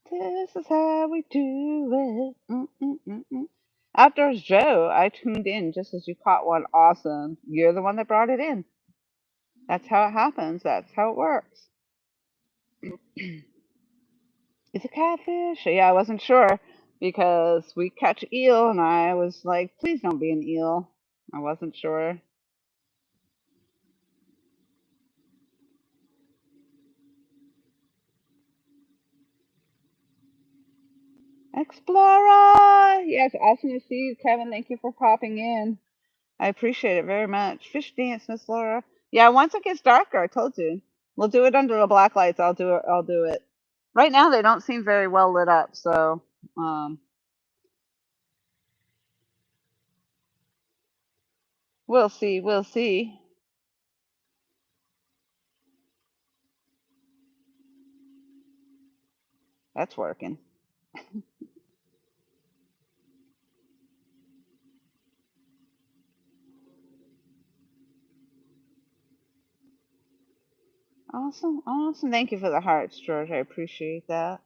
This is how we do it. Outdoors Joe, I tuned in just as you caught one. Awesome. You're the one that brought it in. That's how it happens. That's how it works. It's a catfish. Yeah, I wasn't sure because we catch eel, and I was like, please don't be an eel. I wasn't sure. Explorer! Yes, awesome to see you, Kevin. Thank you for popping in. I appreciate it very much. Fish dance, Miss Laura. Yeah, once it gets darker, I told you. We'll do it under the black lights. I'll do it. I'll do it. Right now, they don't seem very well lit up, so um, we'll see. We'll see. That's working. Awesome, awesome. Thank you for the hearts, George. I appreciate that.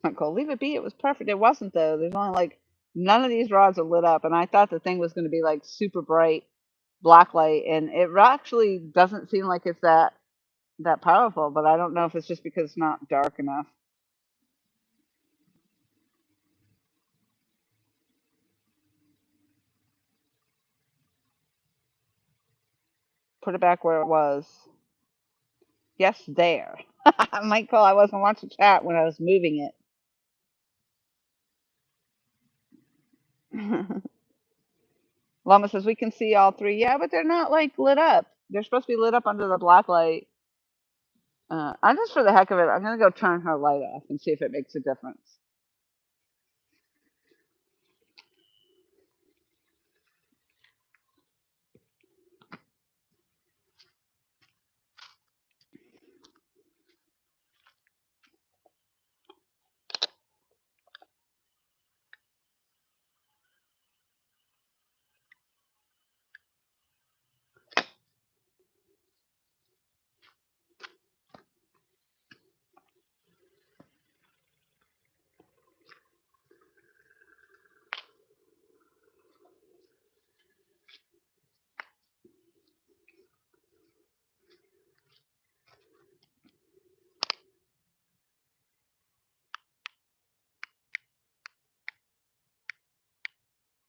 Not cool. Leave it be. It was perfect. It wasn't though. There's only like none of these rods are lit up, and I thought the thing was going to be like super bright. black light, and it actually doesn't seem like it's that powerful. But I don't know if it's just because it's not dark enough. Put it back where it was. Yes, there. Michael, I wasn't watching chat when I was moving it. Llama says we can see all three. Yeah, but they're not like lit up. They're supposed to be lit up under the black light. I'm just for the heck of it. I'm gonna go turn her light off and see if it makes a difference.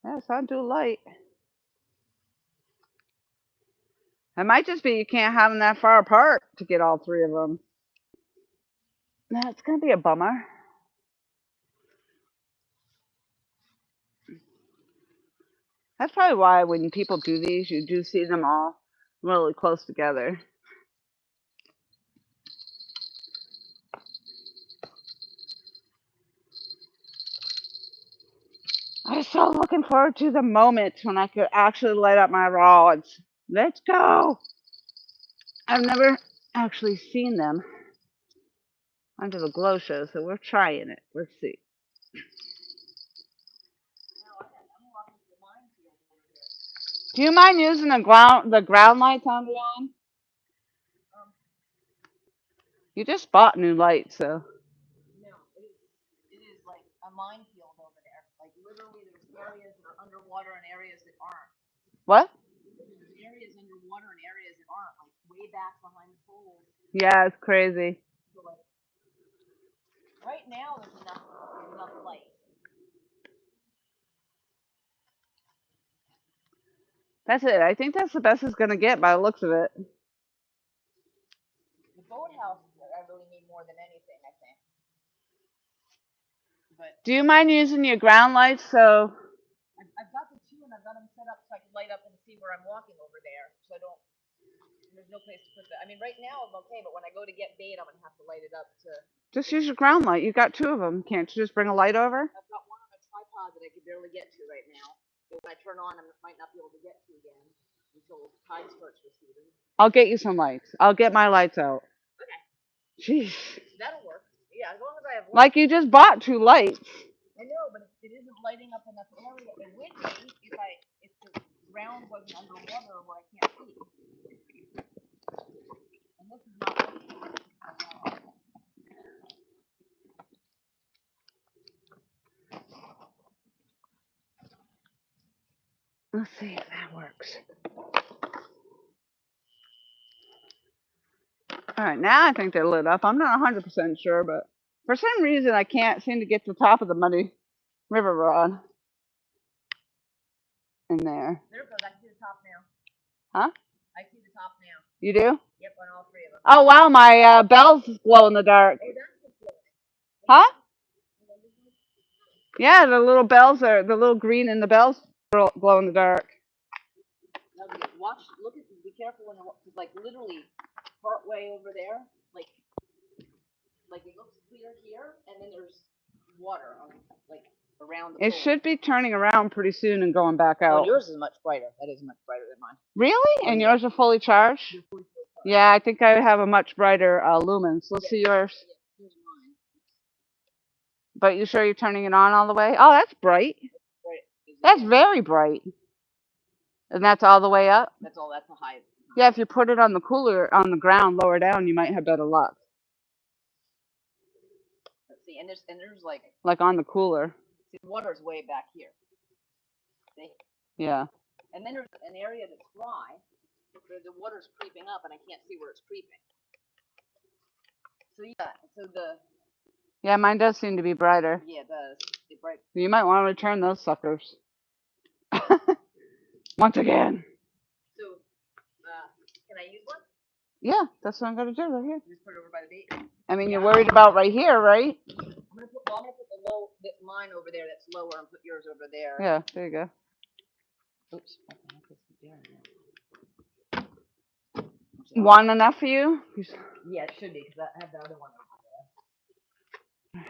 Yes, I do light. It might just be you can't have them that far apart to get all three of them. That's gonna be a bummer. That's probably why when people do these, you do see them all really close together. I'm so looking forward to the moment when I could actually light up my rods. Let's go! I've never actually seen them under the glow show, so we're trying it. Let's see. Do you mind using the ground lights on beyond? You just bought new lights, so. No, it is like a minefield over there. Like literally, there's areas that are underwater and areas that aren't. What? There's areas underwater and areas that aren't, like way back behind the pool. Yeah, it's crazy. So like, right now there's enough light. That's it. I think that's the best it's gonna get by the looks of it. The boathouse, I really need more than anything, I think. But Do you mind using your ground lights so? I've got the two, and I've got them set up so I can light up and see where I'm walking over there. So I don't. There's no place to put that. I mean, right now I'm okay, but when I go to get bait, I'm gonna have to light it up to. Just use your ground light. You got two of them. Can't you just bring a light over? I've got one on a tripod that I can barely get to right now. But when I turn on, I might not be able to get to again until tide starts receding. I'll get you some lights. I'll get my lights out. Okay. Jeez. That'll work. Yeah, as long as I have light. Like you just bought 2 lights. I know, but it isn't lighting up enough area. It would be if the ground wasn't underwater where I can't see. And this is not working. Let's see if that works. All right, now I think they're lit up. I'm not 100% sure, but for some reason I can't seem to get to the top of the muddy river rod in there. There it goes. I can see the top now. Huh? I see the top now. You do? Yep, on all 3 of them. Oh wow, my bells glow in the dark. Oh, that's what's glowing. Huh? Yeah, the little bells are the little green and the bells glow in the dark. Now, watch, look at, be careful when, like, literally, part way over there, like it looks clear here, and then there's water on, like, around the It pool. should be turning around pretty soon and going back out. Oh, yours is much brighter. That is much brighter than mine. Really? And yours are fully charged? Yeah, I think I have a much brighter lumens. Let's see yours. Here's mine. But you sure you're turning it on all the way? Oh, that's bright. That's very bright. And that's all the way up? That's all. That's the high. Yeah, if you put it on the cooler, on the ground, lower down, you might have better luck. Let's see, and there's like on the cooler. See, the water's way back here. See? Yeah. And then there's an area that's dry, where the water's creeping up, and I can't see where it's creeping. So yeah, Yeah, mine does seem to be brighter. Yeah, it does. It bright. You might want to return those suckers. Once again. So, can I use one? Yeah, that's what I'm gonna do right here. Just put it over by the bait. I mean, you're worried about right here, right? I'm gonna put mine over there. That's lower, and put yours over there. Yeah, there you go. Oops. One enough for you? Yeah, it should be because I have the other one over there.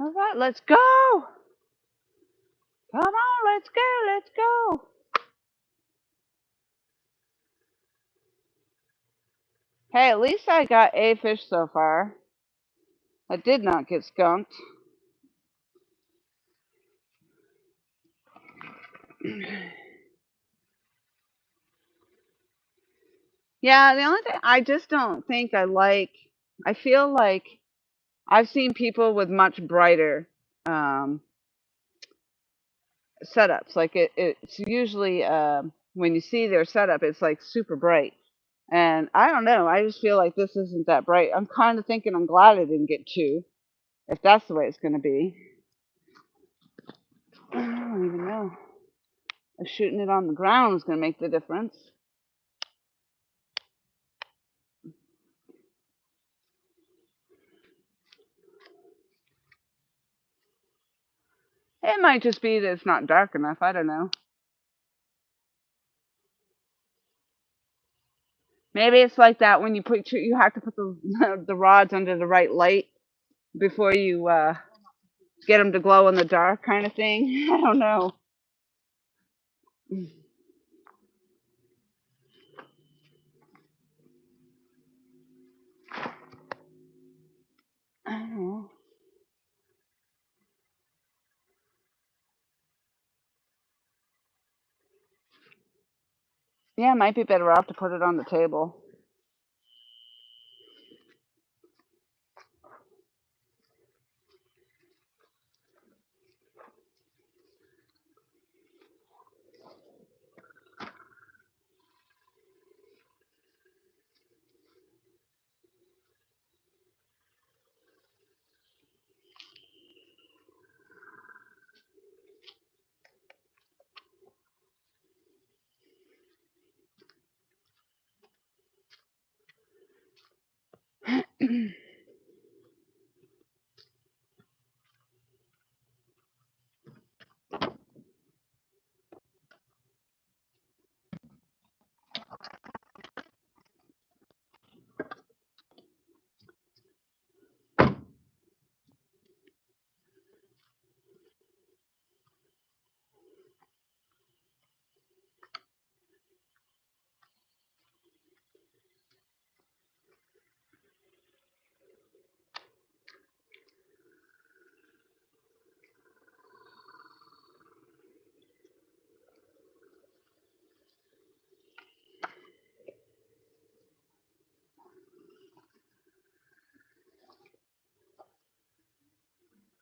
All right, let's go. Come on, let's go, let's go. Hey, at least I got a fish so far. I did not get skunked. Yeah, the only thing I just don't think I feel like I've seen people with much brighter setups. Like it's usually when you see their setup, it's like super bright. And I don't know. I just feel like this isn't that bright. I'm kind of thinking I'm glad I didn't get two, if that's the way it's going to be. I don't even know. If shooting it on the ground is going to make the difference. It might just be that it's not dark enough. I don't know. Maybe it's like that when you have to put the the rods under the right light before you get them to glow in the dark, kind of thing. I don't know. I don't know. Yeah, it might be better off to put it on the table.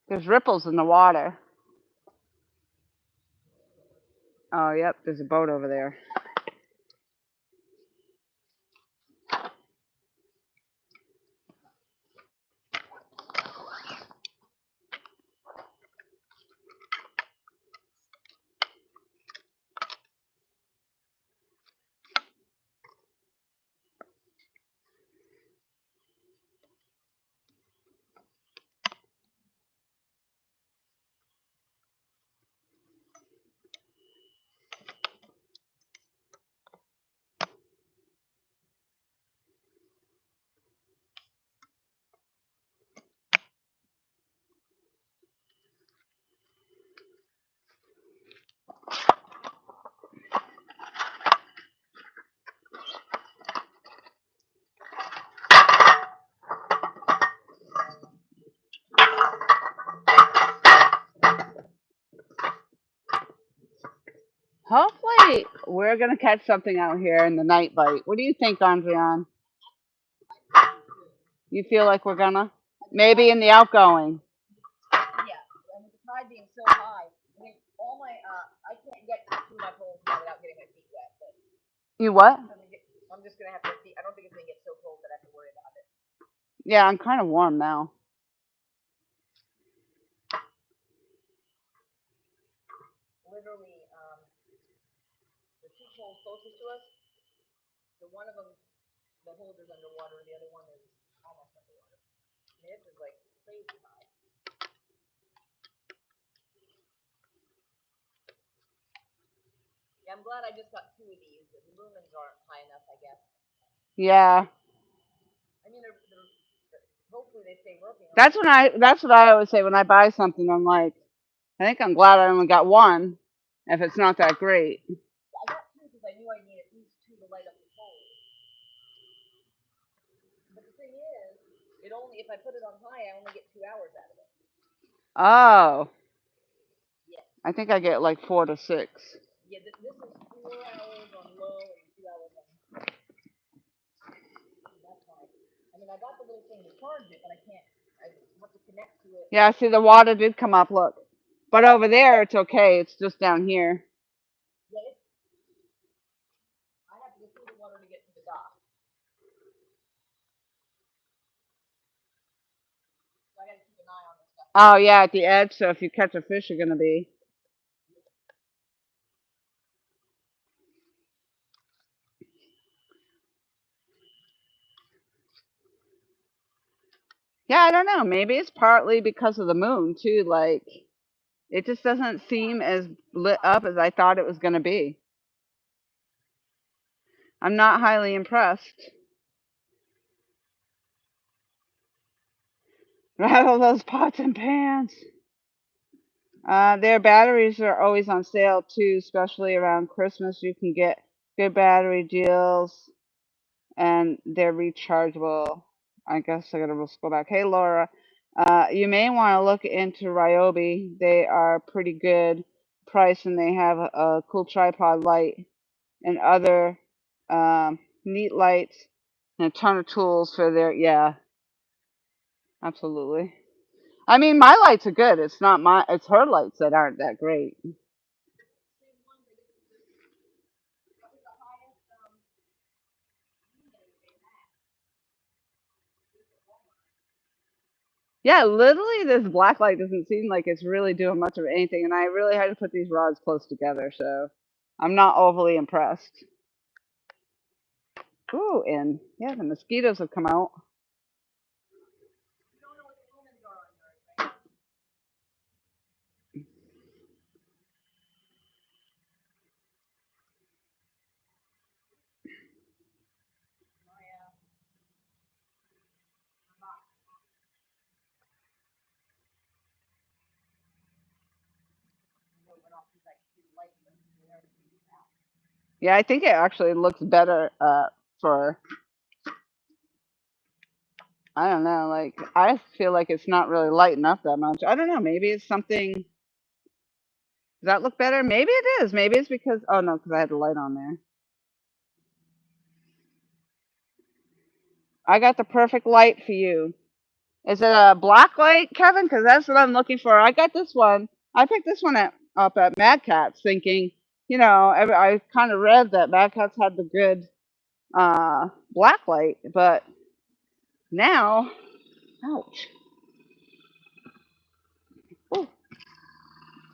There's ripples in the water. Oh, yep, there's a boat over there. we're gonna catch something out here in the night bite. What do you think, Andrian? You feel like we're gonna? Maybe in the outgoing. Yeah, and with the tide being so high, I mean, all my I can't get through my poles now without getting my feet wet. But You what? I'm just gonna have to see. I don't think it's gonna get so cold that I have to worry about it. Yeah, I'm kind of warm now. Literally, the two poles closest to us, the one of them, the holder's underwater, the other one is almost underwater. I mean, this is like crazy high. Yeah, I'm glad I just got two of these. The lumens aren't high enough, I guess. Yeah. I mean, hopefully they stay working. That's what I always say when I buy something. I'm like, I think I'm glad I only got one, if it's not that great. I got two because I knew I needed at least two to light up the poles. But the thing is, if I put it on high, I only get 2 hours out of it. Oh. Yeah. I think I get like 4 to 6. Yeah, this is 4 hours on low and 2 hours on high. That's fine. I mean, I got the little thing to charge it, but I can't. I have to connect to it. Yeah, see the water did come up, look. But over there it's okay. It's just down here. Yeah, I have to go through the water to get to the dock. So I gotta keep an eye on this stuff. Oh yeah, at the edge, so if you catch a fish you're gonna be. Yeah, I don't know. Maybe it's partly because of the moon too. Like it just doesn't seem as lit up as I thought it was gonna be. I'm not highly impressed. Rattle those pots and pans. Their batteries are always on sale too, especially around Christmas. You can get good battery deals, and they're rechargeable. I guess I gotta just go back. Hey Laura, you may want to look into Ryobi. They are pretty good price, and they have a cool tripod light and other neat lights and a ton of tools for their. Yeah, absolutely. I mean, my lights are good. It's her lights that aren't that great. Yeah, literally, this black light doesn't seem like it's really doing much of anything, and I really had to put these rods close together, so I'm not overly impressed. Ooh, and yeah, the mosquitoes have come out. Yeah, I think it actually looks better for, I don't know, like I feel like it's not really lighting up that much. I don't know, maybe it's something. Does that look better? Maybe it is. Maybe it's because, oh no, because I had the light on there. I got the perfect light for you. Is it a black light, Kevin? Because that's what I'm looking for. I got this one. I picked this one up at Mad Catz, thinking, I kind of read that Mad Catz had the good black light, but now, ouch. Ooh,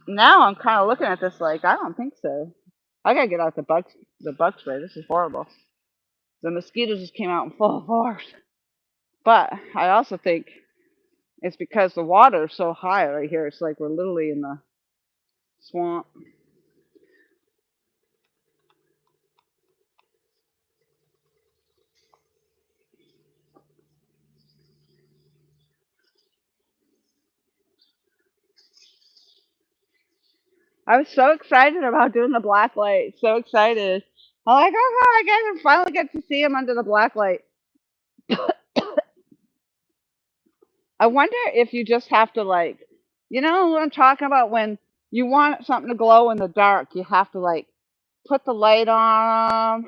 now I'm kind of looking at this like I don't think so. I gotta get out the bug spray. This is horrible. The mosquitoes just came out in full force. But I also think it's because the water is so high right here. It's like we're literally in the swamp. I was so excited about doing the black light. So excited. I'm like, oh god, I guess I finally get to see him under the black light. I wonder if you just have to like, you know what I'm talking about? When you want something to glow in the dark, you have to like put the light on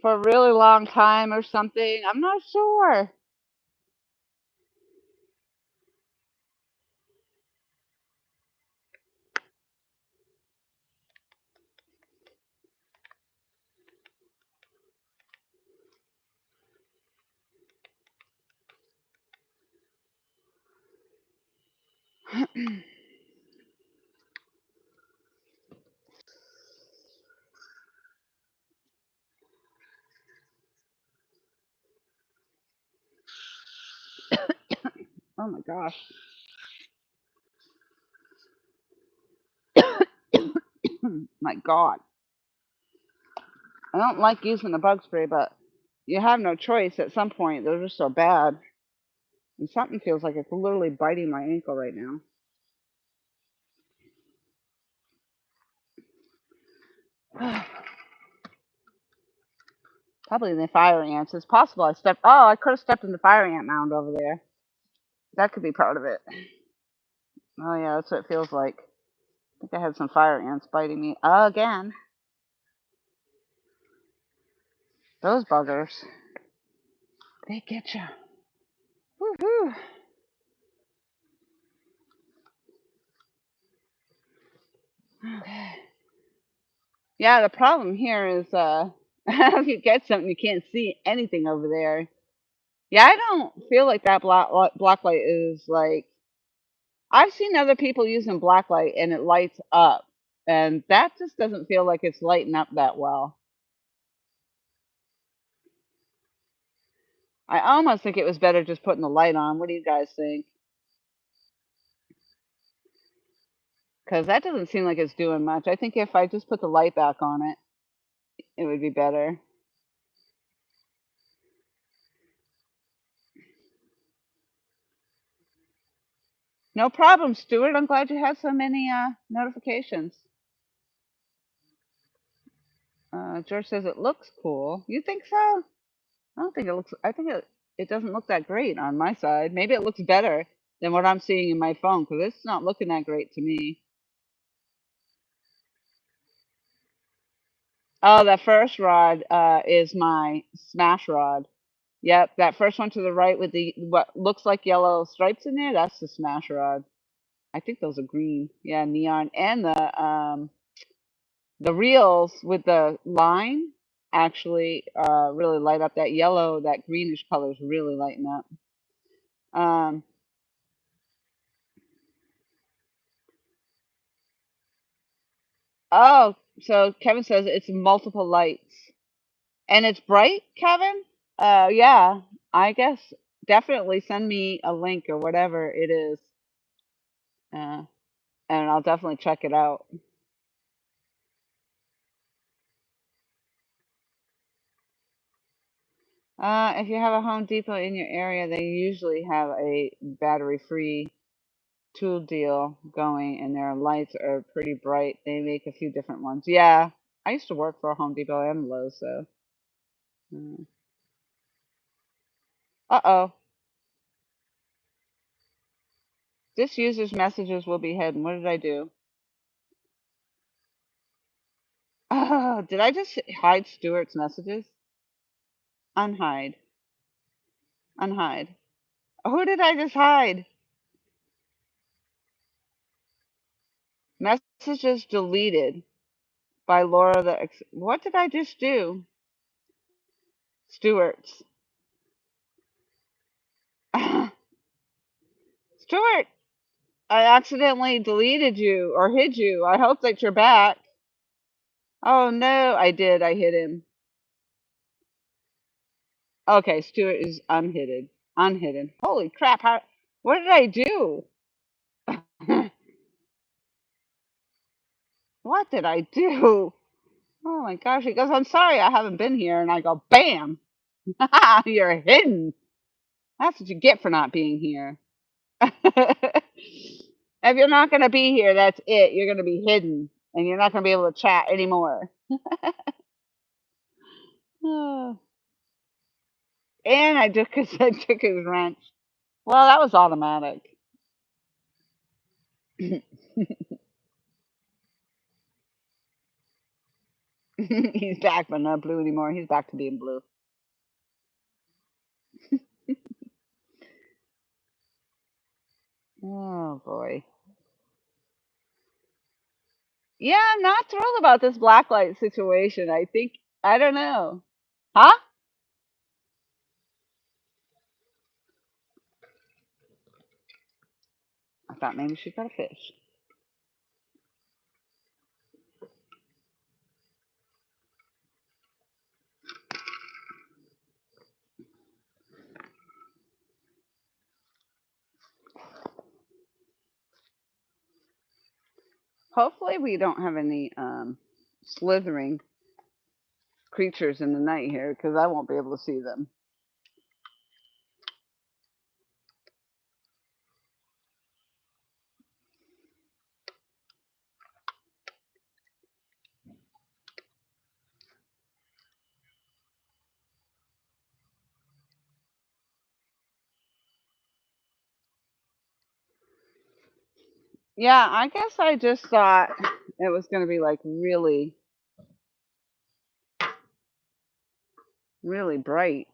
for a really long time or something. I'm not sure. Oh my gosh. My God. I don't like using the bug spray, but you have no choice at some point. They're just so bad. And something feels like it's literally biting my ankle right now. Probably the fire ants. It's possible I stepped. Oh, I could have stepped in the fire ant mound over there. That could be part of it. Oh, yeah, that's what it feels like. I think I had some fire ants biting me again. Those buggers. They get you. Woohoo. Okay. Yeah, the problem here is if you get something, you can't see anything over there. Yeah, I don't feel like that black light is like. I've seen other people using black light and it lights up, and that just doesn't feel like it's lighting up that well. I almost think it was better just putting the light on. What do you guys think? Because that doesn't seem like it's doing much. I think if I just put the light back on it, it would be better. No problem, Stuart. I'm glad you had so many notifications. George says it looks cool. You think so? I don't think it looks. I think it doesn't look that great on my side. Maybe it looks better than what I'm seeing in my phone because it's not looking that great to me. Oh, that first rod is my smash rod. Yep, that first one to the right with the what looks like yellow stripes in there, that's the smash rod. I think those are green. Yeah, neon. And the reels with the line actually really light up that yellow, that greenish color is really lighting up. Um, oh, so Kevin says it's multiple lights. And it's bright, Kevin? Yeah, I guess definitely send me a link or whatever it is. Uh, and I'll definitely check it out. If you have a Home Depot in your area, they usually have a battery-free tool deal going, and their lights are pretty bright. They make a few different ones. Yeah, I used to work for a Home Depot and Lowe's, so. Uh-oh. This user's messages will be hidden. What did I do? Oh, did I just hide Stuart's messages? Unhide. Unhide. Who did I just hide? Messages deleted by Laura the What did I just do? Stuart's. Stuart, I accidentally deleted you or hid you. I hope that you're back. Oh no, I did. I hid him. Okay, Stuart is unhidden. Unhidden. Holy crap. What did I do? What did I do? Oh my gosh. He goes, I'm sorry I haven't been here. And I go, bam. You're hidden. That's what you get for not being here. If you're not going to be here, that's it. You're going to be hidden. And you're not going to be able to chat anymore. And I took his wrench. Well, that was automatic. He's back, but not blue anymore. He's back to being blue. Oh boy. Yeah, I'm not thrilled about this blacklight situation. I think I don't know. Huh? I thought maybe she got a fish. Hopefully we don't have any slithering creatures in the night here because I won't be able to see them. Yeah, I guess I just thought it was going to be like really, really bright.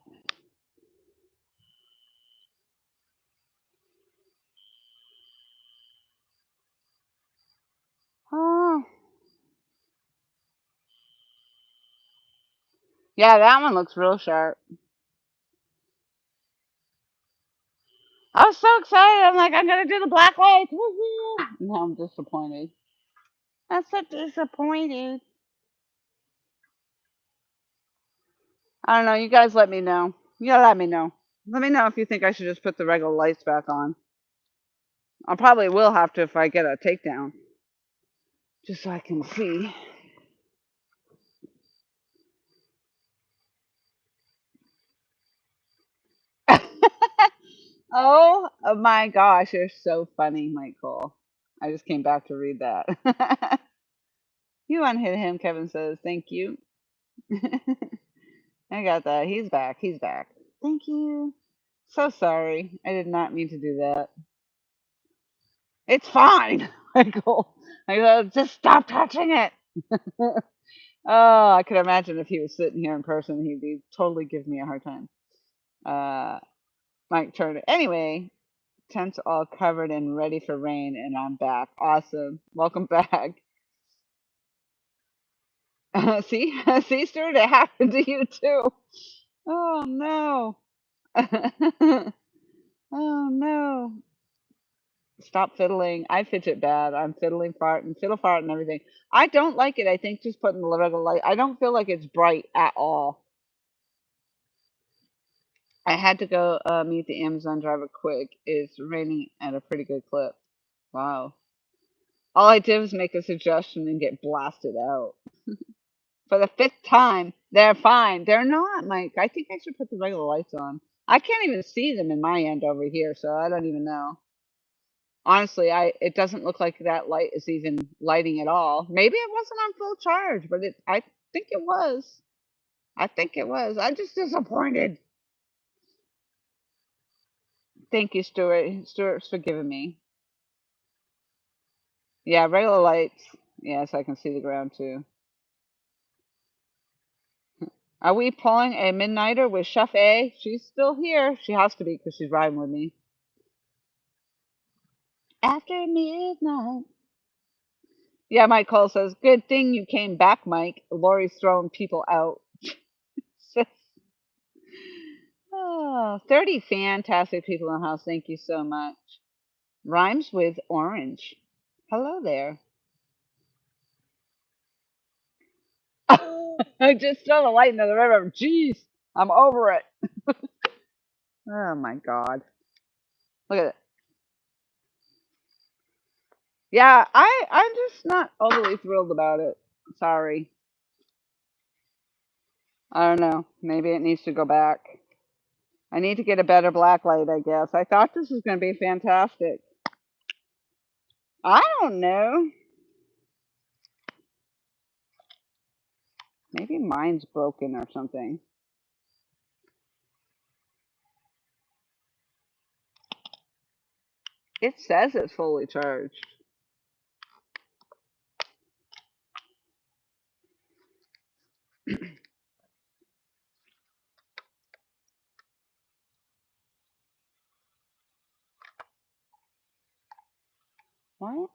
Oh, yeah, that one looks real sharp. I was so excited. I'm like, I'm going to do the black lights. Woohoo! Now I'm disappointed. I'm so disappointed. I don't know. You guys let me know. You gotta let me know. Let me know if you think I should just put the regular lights back on. I probably will have to if I get a takedown. Just so I can see. Oh my gosh, you're so funny, Michael. I just came back to read that. You unhit him, Kevin says. Thank you. I got that. He's back. He's back. Thank you. So sorry. I did not mean to do that. It's fine, Michael. I go, just stop touching it. Oh, I could imagine if he was sitting here in person, he'd be totally give me a hard time. Uh, Mike Turner. Anyway, tents all covered and ready for rain, and I'm back. Awesome. Welcome back. See, see, Stuart, it happened to you too. Oh no. Oh no. Stop fiddling. I fidget bad. I'm fiddling, farting, fiddle fart and everything. I don't like it. I think just putting the regular light. I don't feel like it's bright at all. I had to go meet the Amazon driver quick. It's raining at a pretty good clip. Wow. All I did was make a suggestion and get blasted out. For the fifth time, they're fine. They're not, Mike. I think I should put the regular lights on. I can't even see them in my end over here, so I don't even know. Honestly, it doesn't look like that light is even lighting at all. Maybe it wasn't on full charge, but I think it was. I think it was. I'm just disappointed. Thank you, Stuart. Stuart's forgiving me. Yeah, regular lights. Yes, I can see the ground too. Are we pulling a midnighter with Chef A? She's still here. She has to be because she's riding with me. After midnight. Yeah, Mike Cole says, good thing you came back, Mike. Lori's throwing people out. Oh, 30 fantastic people in the house. Thank you so much. Rhymes with orange. Hello there. I just saw the light into the river. Jeez, I'm over it. Oh my God. Look at it. Yeah, I'm just not overly thrilled about it. Sorry. I don't know. Maybe it needs to go back. I need to get a better black light, I guess. I thought this was going to be fantastic. I don't know. Maybe mine's broken or something. It says it's fully charged. What?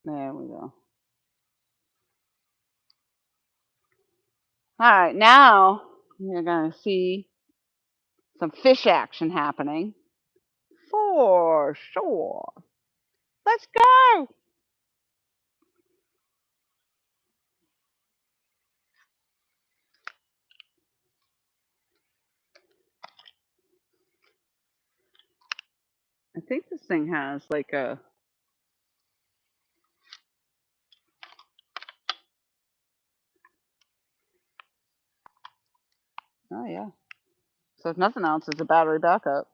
There we go. All right, now you're going to see some fish action happening. For sure. Let's go. I think this thing has like a... Oh, yeah. So if nothing else, it's a battery backup.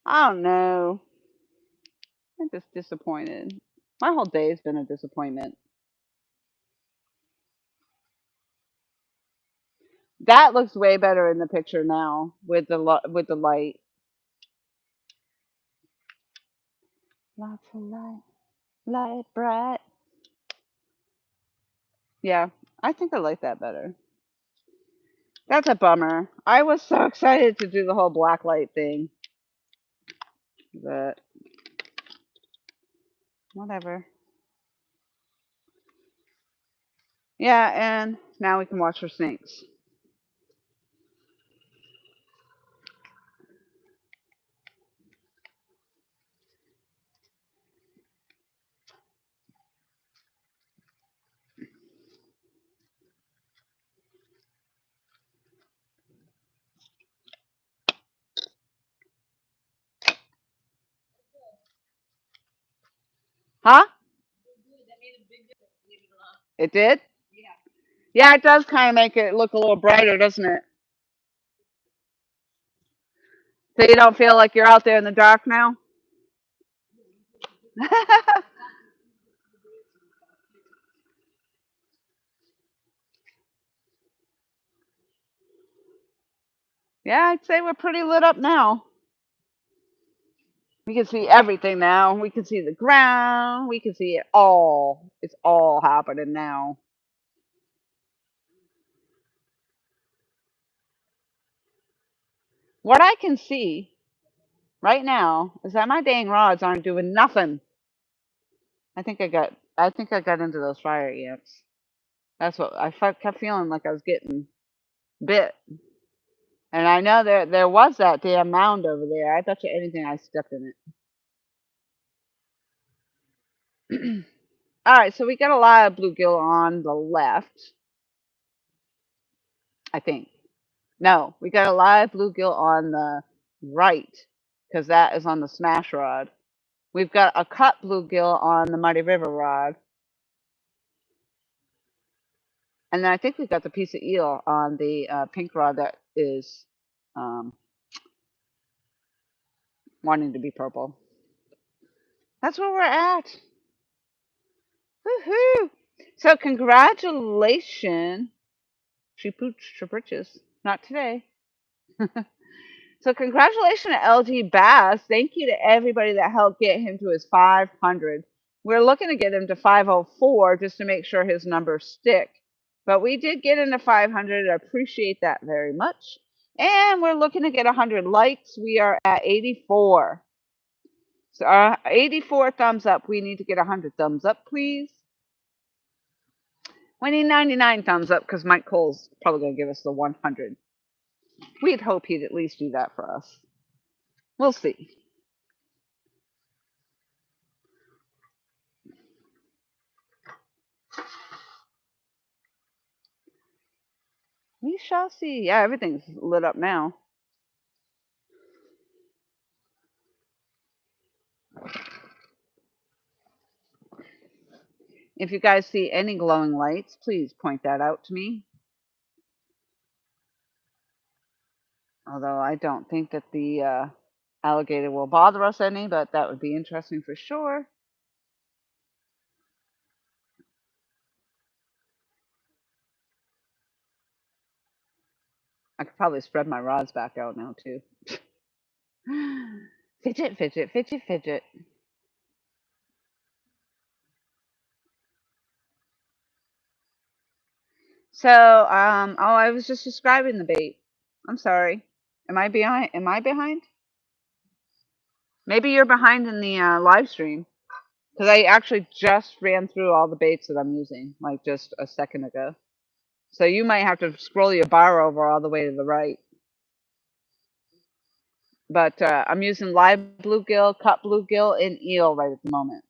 I don't know. I'm just disappointed. My whole day has been a disappointment. That looks way better in the picture now with the light. Lots of light, light bright. Yeah, I think I like that better. That's a bummer. I was so excited to do the whole black light thing, but whatever. Yeah, and now we can watch for snakes. Huh? It did? Yeah, it does kind of make it look a little brighter, doesn't it? So you don't feel like you're out there in the dark now? Yeah, I'd say we're pretty lit up now. We can see everything now. We can see the ground. We can see it all. It's all happening now. What I can see right now is that my dang rods aren't doing nothing. I think I got into those fire ants. That's what kept feeling like I was getting bit. And I know there was that damn mound over there. I bet you anything I stepped in it. All right, so we got a lot of bluegill on the left, I think. No, we got a live bluegill on the right because that is on the smash rod. We've got a cut bluegill on the Muddy River rod. And then I think we've got the piece of eel on the pink rod that is um, wanting to be purple. That's where we're at. Woohoo! So congratulations. She pooched her britches. Not today. So congratulations to LG Bass. Thank you to everybody that helped get him to his 500. We're looking to get him to 504 just to make sure his numbers stick. But we did get him to 500. I appreciate that very much. And we're looking to get 100 likes. We are at 84. So 84 thumbs up. We need to get 100 thumbs up, please. We need 99 thumbs up because Mike Cole's probably going to give us the 100. We'd hope he'd at least do that for us. We'll see. We shall see. Yeah, everything's lit up now. If you guys see any glowing lights, please point that out to me. Although I don't think that the alligator will bother us any, but that would be interesting for sure. I could probably spread my rods back out now too. Fidget, fidget, fidget, fidget. So, oh, I was just describing the bait. I'm sorry. Am I behind? Am I behind? Maybe you're behind in the live stream. Because I actually just ran through all the baits that I'm using, like just a second ago. So you might have to scroll your bar over all the way to the right. But I'm using live bluegill, cut bluegill, and eel right at the moment.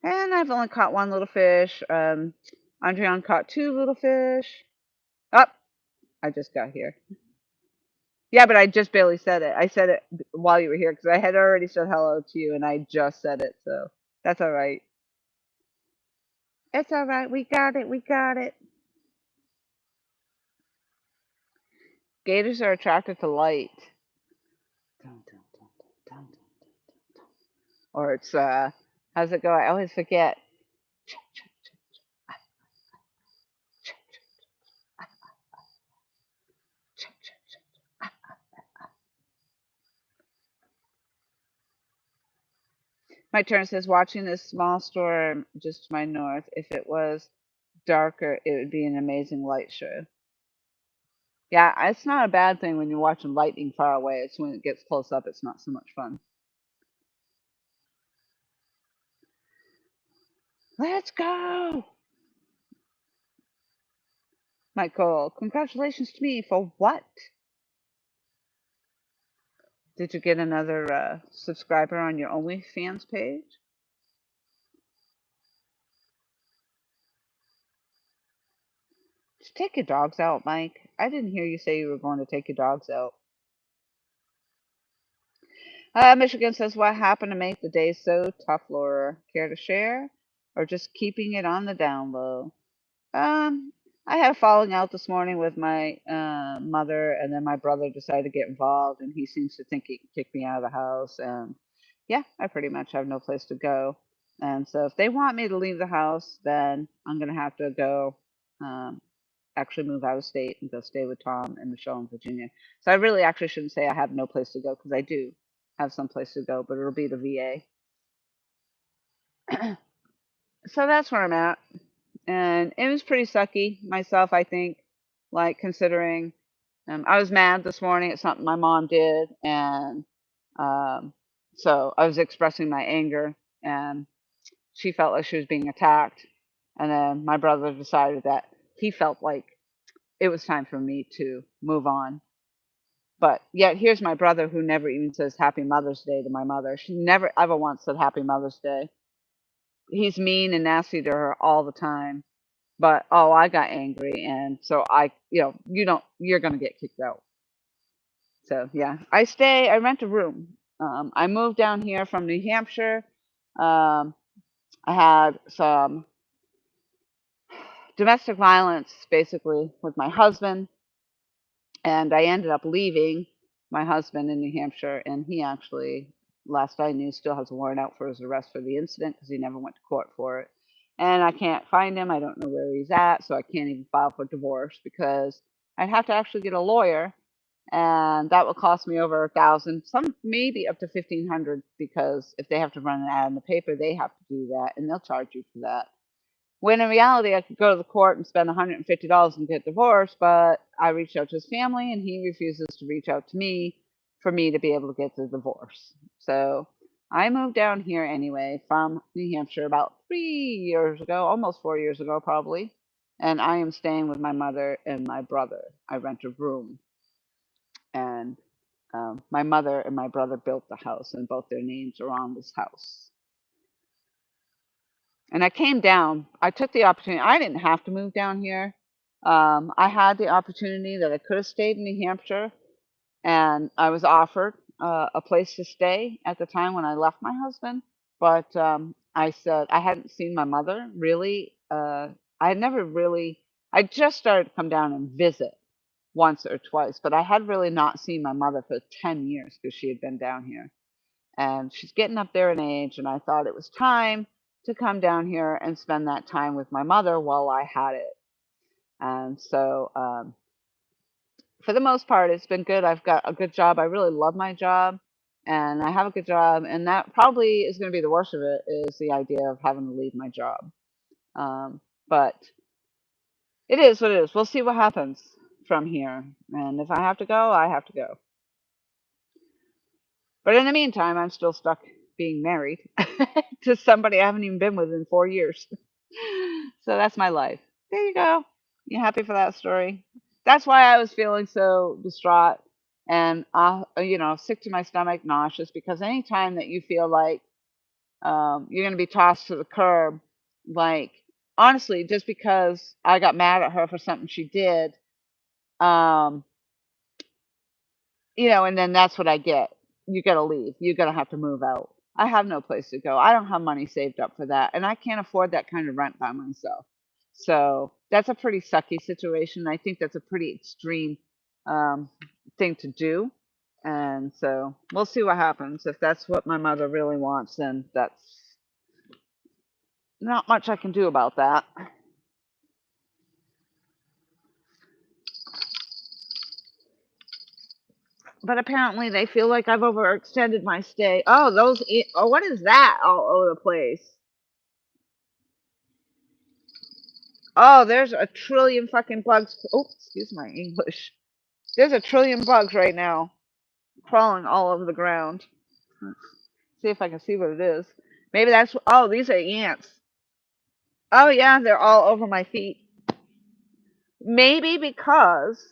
And I've only caught one little fish. Andreon caught two little fish. Oh, I just got here. Yeah, but I just barely said it. I said it while you were here because I had already said hello to you and I just said it. So that's all right. It's all right. We got it. We got it. Gators are attracted to light. Dun, dun, dun, dun, dun, dun. Or it's, how's it go? I always forget. My turn says, watching this small storm just to my north. If it was darker, it would be an amazing light show. Yeah, it's not a bad thing when you're watching lightning far away. It's when it gets close up, it's not so much fun. Let's go! Michael, congratulations to me for what? Did you get another subscriber on your OnlyFans page? Just take your dogs out, Mike. I didn't hear you say you were going to take your dogs out. Michigan says, what happened to make the day so tough, Laura? Care to share? Or just keeping it on the down low? Um, I had a falling out this morning with my mother, and then my brother decided to get involved, and he seems to think he can kick me out of the house. And yeah, I pretty much have no place to go. And so if they want me to leave the house, then I'm going to have to go um, actually move out of state and go stay with Tom and Michelle in Virginia. So I really actually shouldn't say I have no place to go because I do have some place to go, but it'll be the VA. So that's where I'm at. And it was pretty sucky myself, I think, like considering I was mad this morning at something my mom did, and um, so I was expressing my anger, and she felt like she was being attacked. And then my brother decided that he felt like it was time for me to move on. But yet, here's my brother who never even says Happy Mother's Day to my mother. She never ever once said Happy Mother's Day. He's mean and nasty to her all the time. But oh, I got angry, and so you're gonna get kicked out. So yeah, I rent a room. I moved down here from New Hampshire. Um, I had some domestic violence basically with my husband, and I ended up leaving my husband in New Hampshire, and he actually, last I knew, still has a warrant out for his arrest for the incident because he never went to court for it. And I can't find him. I don't know where he's at, so I can't even file for divorce because I'd have to actually get a lawyer, and that would cost me over 1,000, some maybe up to 1,500, because if they have to run an ad in the paper, they have to do that, and they'll charge you for that. When in reality, I could go to the court and spend $150 and get divorced, but I reached out to his family and he refuses to reach out to me for me to be able to get the divorce. So I moved down here anyway from New Hampshire about 3 years ago, almost 4 years ago, probably. And I am staying with my mother and my brother. I rent a room. And my mother and my brother built the house, and both their names are on this house. And I came down. I took the opportunity. I didn't have to move down here. I had the opportunity that I could have stayed in New Hampshire, and I was offered a place to stay at the time when I left my husband. But I said I hadn't seen my mother really. I had never really. I just started to come down and visit once or twice, but I had really not seen my mother for 10 years because she had been down here. And she's getting up there in age, and I thought it was time to come down here and spend that time with my mother while I had it. And so, for the most part, it's been good. I've got a good job. I really love my job. and I have a good job, and that probably is going to be the worst of it, is the idea of having to leave my job. But it is what it is. We'll see what happens from here. And if I have to go, I have to go. But in the meantime, I'm still stuck being married to somebody I haven't even been with in 4 years. So that's my life. There you go. You happy for that story? That's why I was feeling so distraught and, sick to my stomach, nauseous, because anytime that you feel like you're going to be tossed to the curb, like, honestly, just because I got mad at her for something she did, um, and then that's what I get. You got to leave. You're going to have to move out. I have no place to go. I don't have money saved up for that. And I can't afford that kind of rent by myself. So that's a pretty sucky situation. I think that's a pretty extreme um, thing to do. And so we'll see what happens. If that's what my mother really wants, then that's not much I can do about that. But apparently they feel like I've overextended my stay. Oh, what is that all over the place? Oh, there's a trillion fucking bugs. Oh, excuse my English. There's a trillion bugs right now crawling all over the ground. Let's see if I can see what it is. Maybe that's. Oh, these are ants. Oh, yeah, they're all over my feet. Maybe because.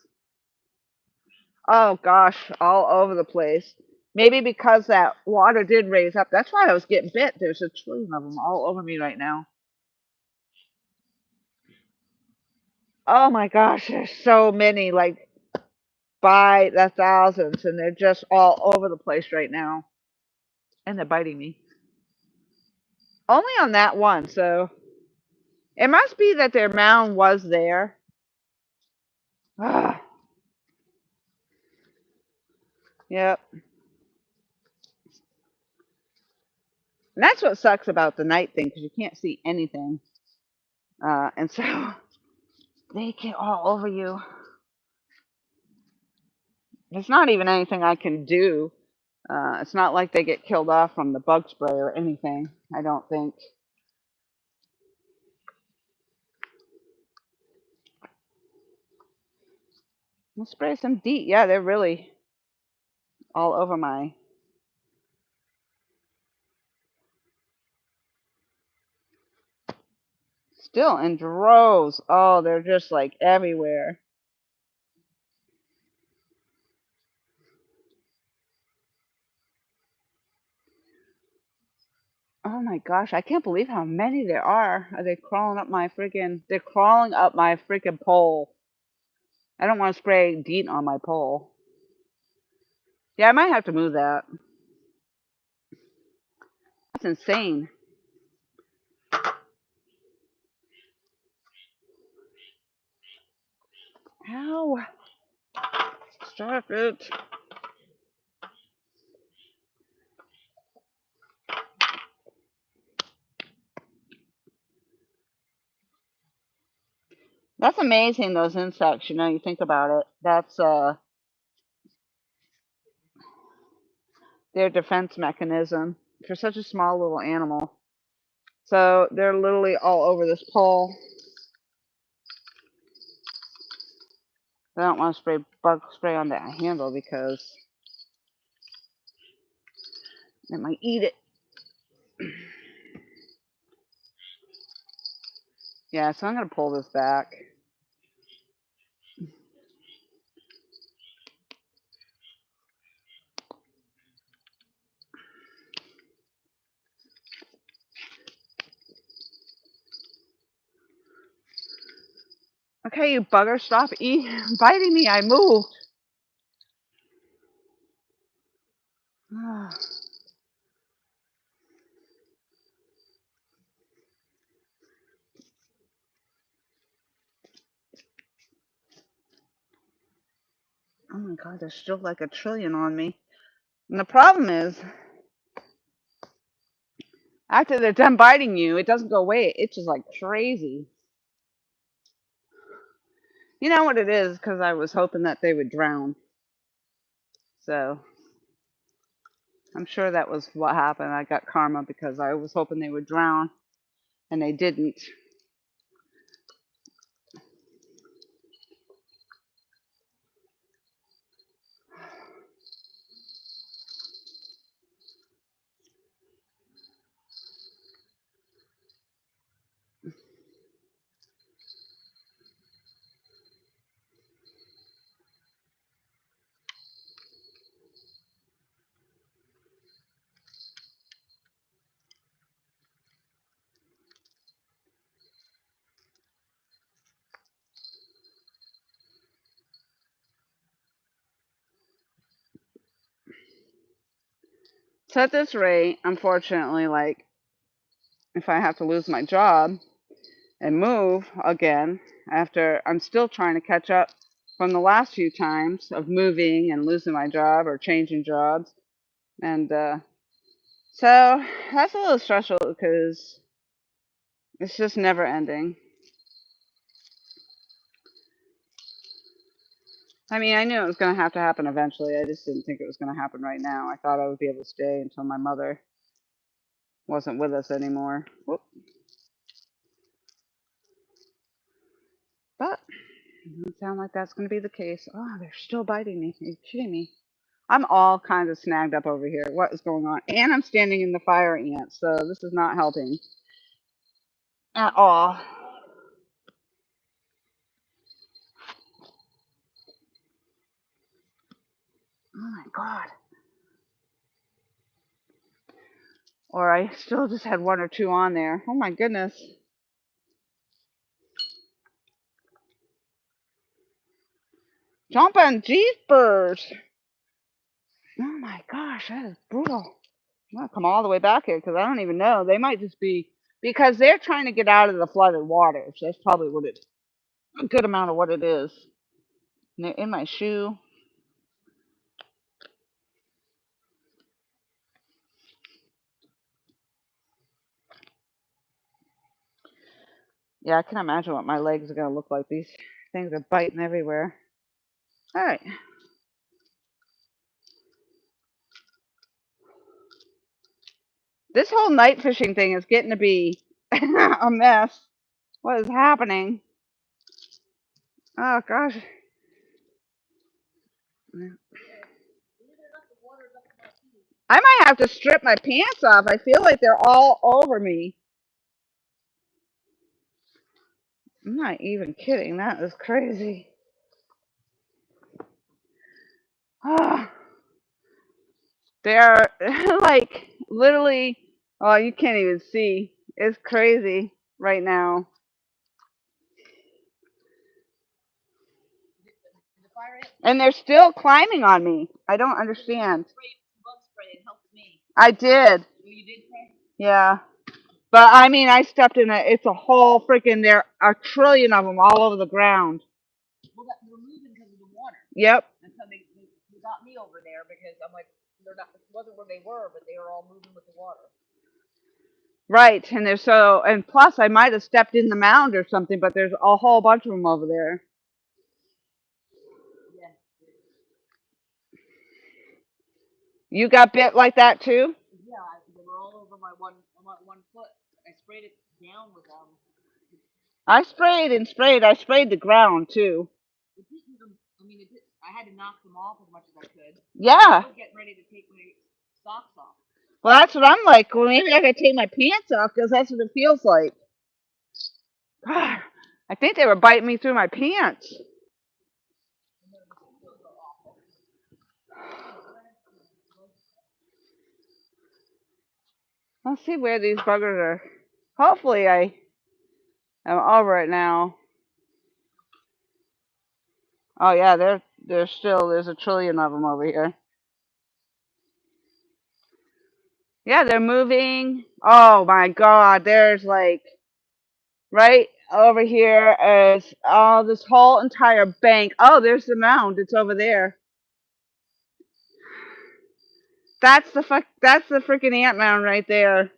Oh, gosh, all over the place. Maybe because that water did raise up. That's why I was getting bit. There's a trillion of them all over me right now. Oh my gosh, there's so many, like by the thousands, and they're just all over the place right now. And they're biting me. Only on that one, so it must be that their mound was there. Yep. And that's what sucks about the night thing, because you can't see anything. And so they get all over you. There's not even anything I can do. It's not like they get killed off from the bug spray or anything, I don't think. Let's spray some DEET. Yeah, they're really all over my. Still in droves. Oh, they're just like everywhere. Oh my gosh, I can't believe how many there are. Are they crawling up my friggin'? They're crawling up my friggin' pole. I don't want to spray DEET on my pole. Yeah, I might have to move that. That's insane. Ow. Stop it. That's amazing, those insects, you think about it. That's their defense mechanism for such a small little animal. So they're literally all over this pole. I don't want to spray bug spray on that handle because it might eat it. Yeah, so I'm going to pull this back. Okay, you bugger, stop biting me. I moved. Oh my god, there's still like a trillion on me. And the problem is, after they're done biting you, it doesn't go away. It itches like crazy. You know what it is? Because I was hoping that they would drown. So, I'm sure that was what happened. I got karma because I was hoping they would drown, and they didn't. So at this rate, unfortunately, like, if I have to lose my job and move again after I'm still trying to catch up from the last few times of moving and losing my job or changing jobs. And so that's a little stressful because it's just never ending. I mean, I knew it was going to have to happen eventually. I just didn't think it was going to happen right now. I thought I would be able to stay until my mother wasn't with us anymore. Whoop. But it doesn't sound like that's going to be the case. Oh, they're still biting me. Are you kidding me? I'm all kinds of snagged up over here. What is going on? And I'm standing in the fire ant, so this is not helping at all. Oh my god. Or I still just had one or two on there. Oh my goodness. Jumping jeepers. Oh my gosh, that is brutal. I'm gonna come all the way back here because I don't even know. They might just be because they're trying to get out of the flooded water. So that's probably what it, a good amount of what it is. And they're in my shoe. Yeah, I can imagine what my legs are gonna look like. These things are biting everywhere. All right. This whole night fishing thing is getting to be a mess. What is happening? Oh gosh. I might have to strip my pants off. I feel like they're all over me. I'm not even kidding. That is crazy. Oh, they're like literally, oh, you can't even see. It's crazy right now. The fire ant And they're still climbing on me. I don't understand. sprayed bug spray. It helped me. I did. Oh, you did spray? Yeah. But I mean, I stepped in it's a whole freaking, there are a trillion of them all over the ground. Well, that, they're moving because of the water. Yep. And so they got me over there because I'm like, they're not, it wasn't where they were, but they were all moving with the water. Right. And there's so, and plus I might have stepped in the mound or something, but there's a whole bunch of them over there. Yeah. You got bit like that too? Yeah, they were all over my one foot. I sprayed it down with I sprayed and sprayed. I sprayed the ground too. It didn't. I mean, it did. I had to knock them off as much as I could. Yeah. I was getting ready to take my socks off. Well, that's what I'm like. Well, maybe I gotta take my pants off because that's what it feels like. God, I think they were biting me through my pants. Let's see where these buggers are. Hopefully I am over it now. Oh yeah, there's still, there's a trillion of them over here. Yeah, they're moving. Oh my god, there's like right over here is this whole entire bank. Oh, there's the mound. It's over there. That's the freaking ant mound right there.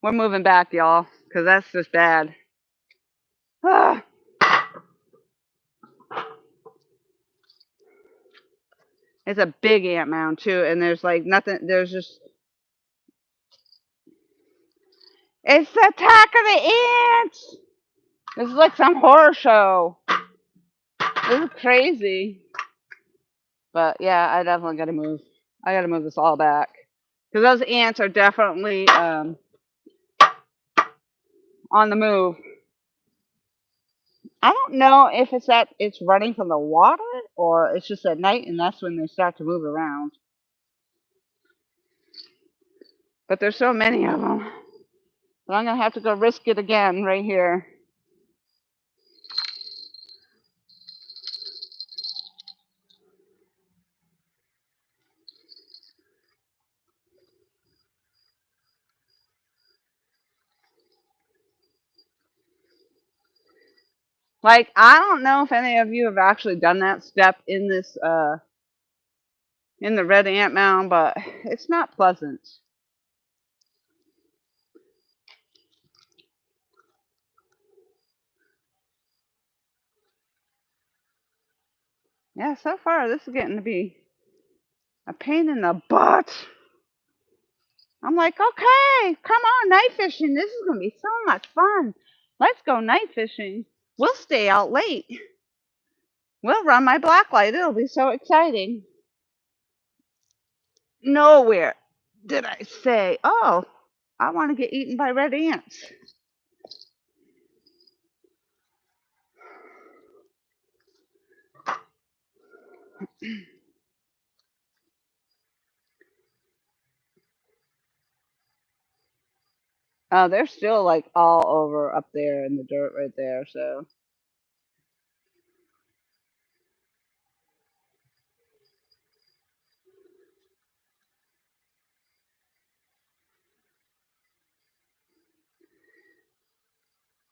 We're moving back, y'all, because that's just bad. Ah. It's a big ant mound too, and there's like nothing. There's just it's the attack of the ants. This is like some horror show. This is crazy. But yeah, I definitely gotta move. I gotta move this all back because those ants are definitely on the move. I don't know if it's that it's running from the water or it's just at night and that's when they start to move around. But there's so many of them. But I'm gonna have to go risk it again right here. Like, I don't know if any of you have actually done that step in this in the red ant mound, but it's not pleasant. Yeah, so far this is getting to be a pain in the butt. I'm like, okay, come on, night fishing. This is gonna be so much fun. Let's go night fishing. We'll stay out late. We'll run my blacklight. It'll be so exciting. Nowhere did I say, oh, I want to get eaten by red ants. They're still like all over up there in the dirt right there. So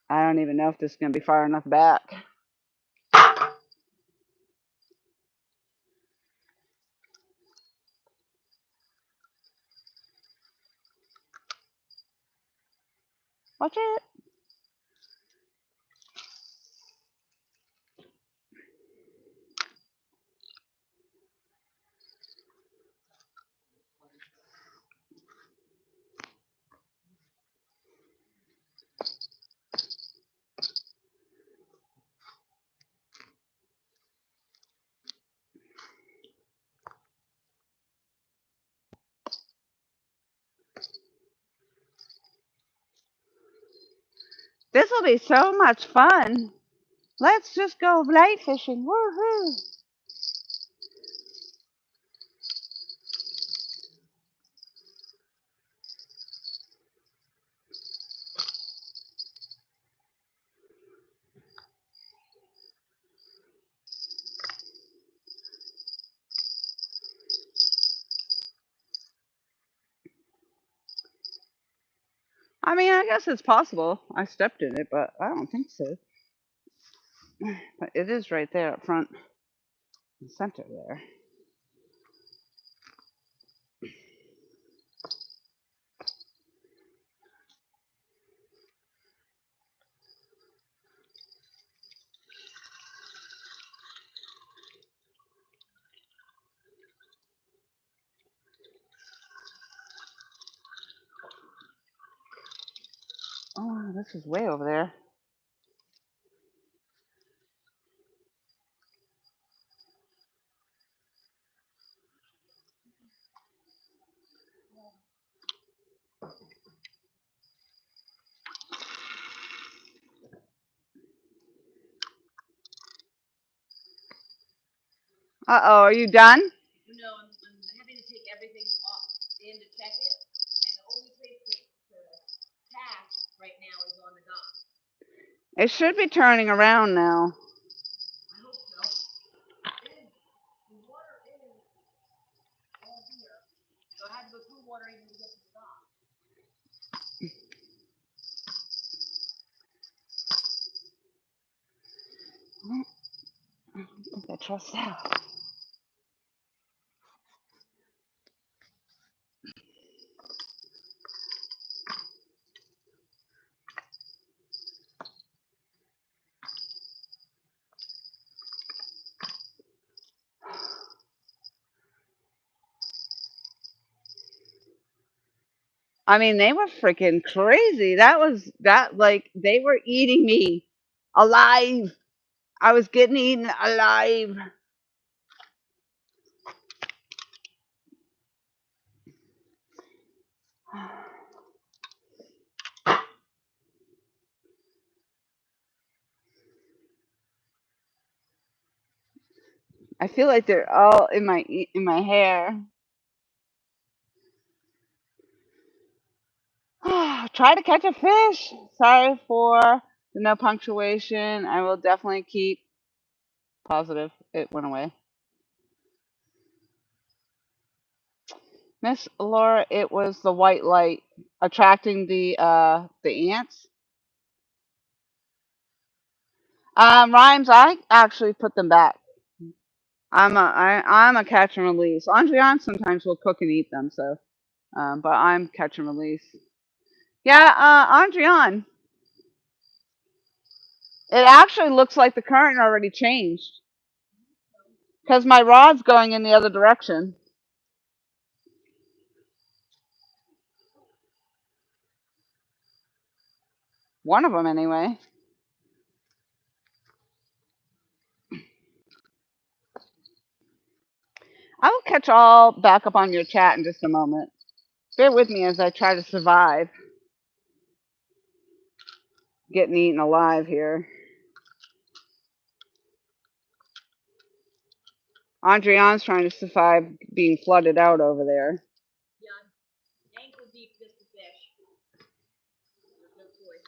I don't even know if this is going to be far enough back. Watch it. This will be so much fun. Let's just go light fishing. Woohoo! I mean, I guess it's possible. I stepped in it, but I don't think so. But it is right there up front, in the center there. Oh, this is way over there. Uh-oh, are you done? No, I'm having to take everything off in to check it, and the only place to pass right now is on the dock. It should be turning around now. I hope so. The water is all here, so I had to go through water even to get to the dock. I don't think I trust that. I mean, they were freaking crazy. Like, they were eating me alive. I was getting eaten alive. I feel like they're all in my hair. Try to catch a fish. Sorry for the no punctuation. I will definitely keep positive. It went away. Miss Laura, it was the white light attracting the ants. Rhymes, I actually put them back. I'm a catch and release. Andrian sometimes will cook and eat them, so but I'm catch and release. Yeah, Andrian, it actually looks like the current already changed because my rod's going in the other direction. One of them, anyway. I will catch all back up on your chat in just a moment. Bear with me as I try to survive getting eaten alive here. Andrian's trying to survive being flooded out over there. Yeah, I'm ankle deep just to fish. There's no choice.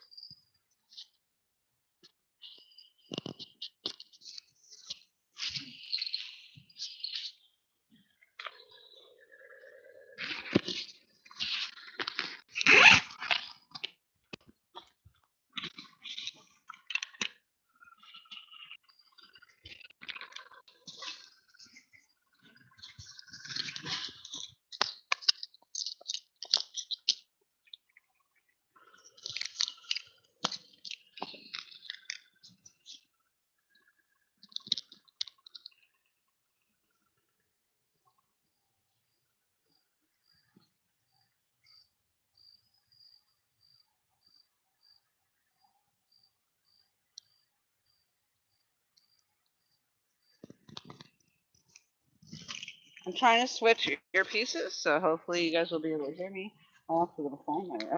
I'm trying to switch earpieces, so hopefully you guys will be able to hear me. I'll have to go to the phone later.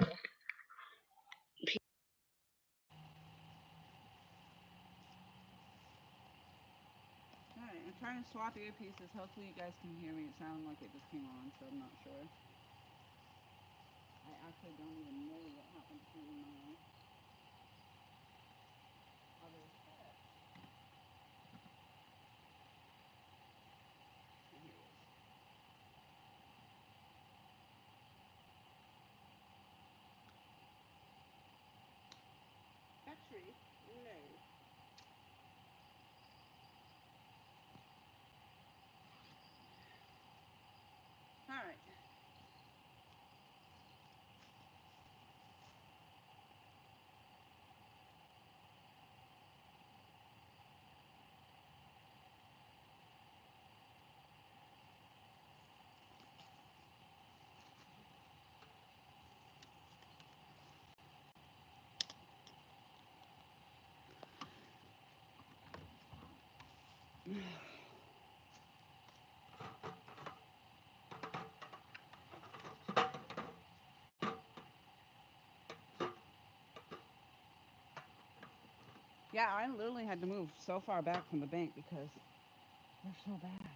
Alright, I'm trying to swap earpieces. Hopefully you guys can hear me. It sounded like it just came on, so I'm not sure. I actually don't even know what happened to my other set. Here it is. Battery low. Alright. Yeah, I literally had to move so far back from the bank because they're so bad.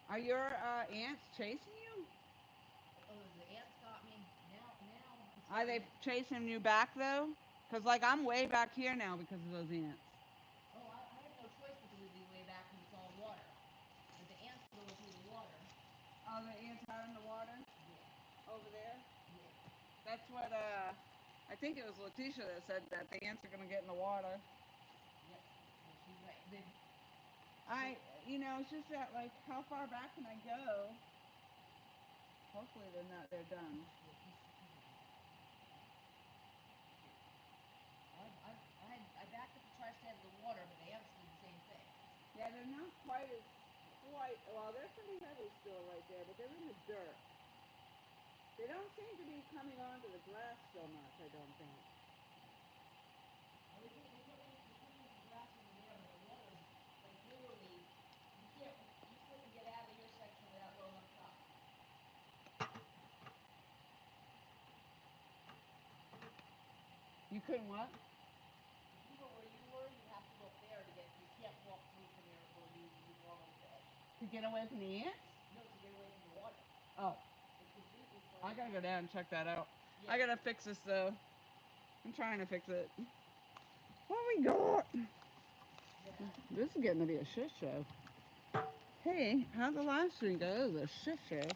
Are your ants chasing you? Oh, the ants got me. Now. Are they chasing you back though? Cause like I'm way back here now because of those ants. Oh, I have no choice but to be way back because it's all water. But the ants are going through the water. Oh, the ants are in the water Yeah. over there. Yeah. That's what I think it was Letitia that said that the ants are gonna get in the water. Yep. Yeah, she's right. It's just that like how far back can I go? Hopefully they're done. I backed up to try to stay out of the water, but the ants did the same thing. Yeah, they're not quite as white. Well, they're pretty heavy still right there, but they're in the dirt. They don't seem to be coming onto the grass so much, I don't think. They put in grass over there, but the others, like literally, you still can get out of your section without going up top. You couldn't what? If you were where you were, you have to go up there to get, you can't walk through from where you normally fish. To get away from the ants? No, to get away from the water. Oh. It's I gotta go down and check that out. Yeah. I gotta fix this though. I'm trying to fix it. What we got? Yeah. This is getting to be a shit show. Hey, how'd the live stream go? It was a shit show.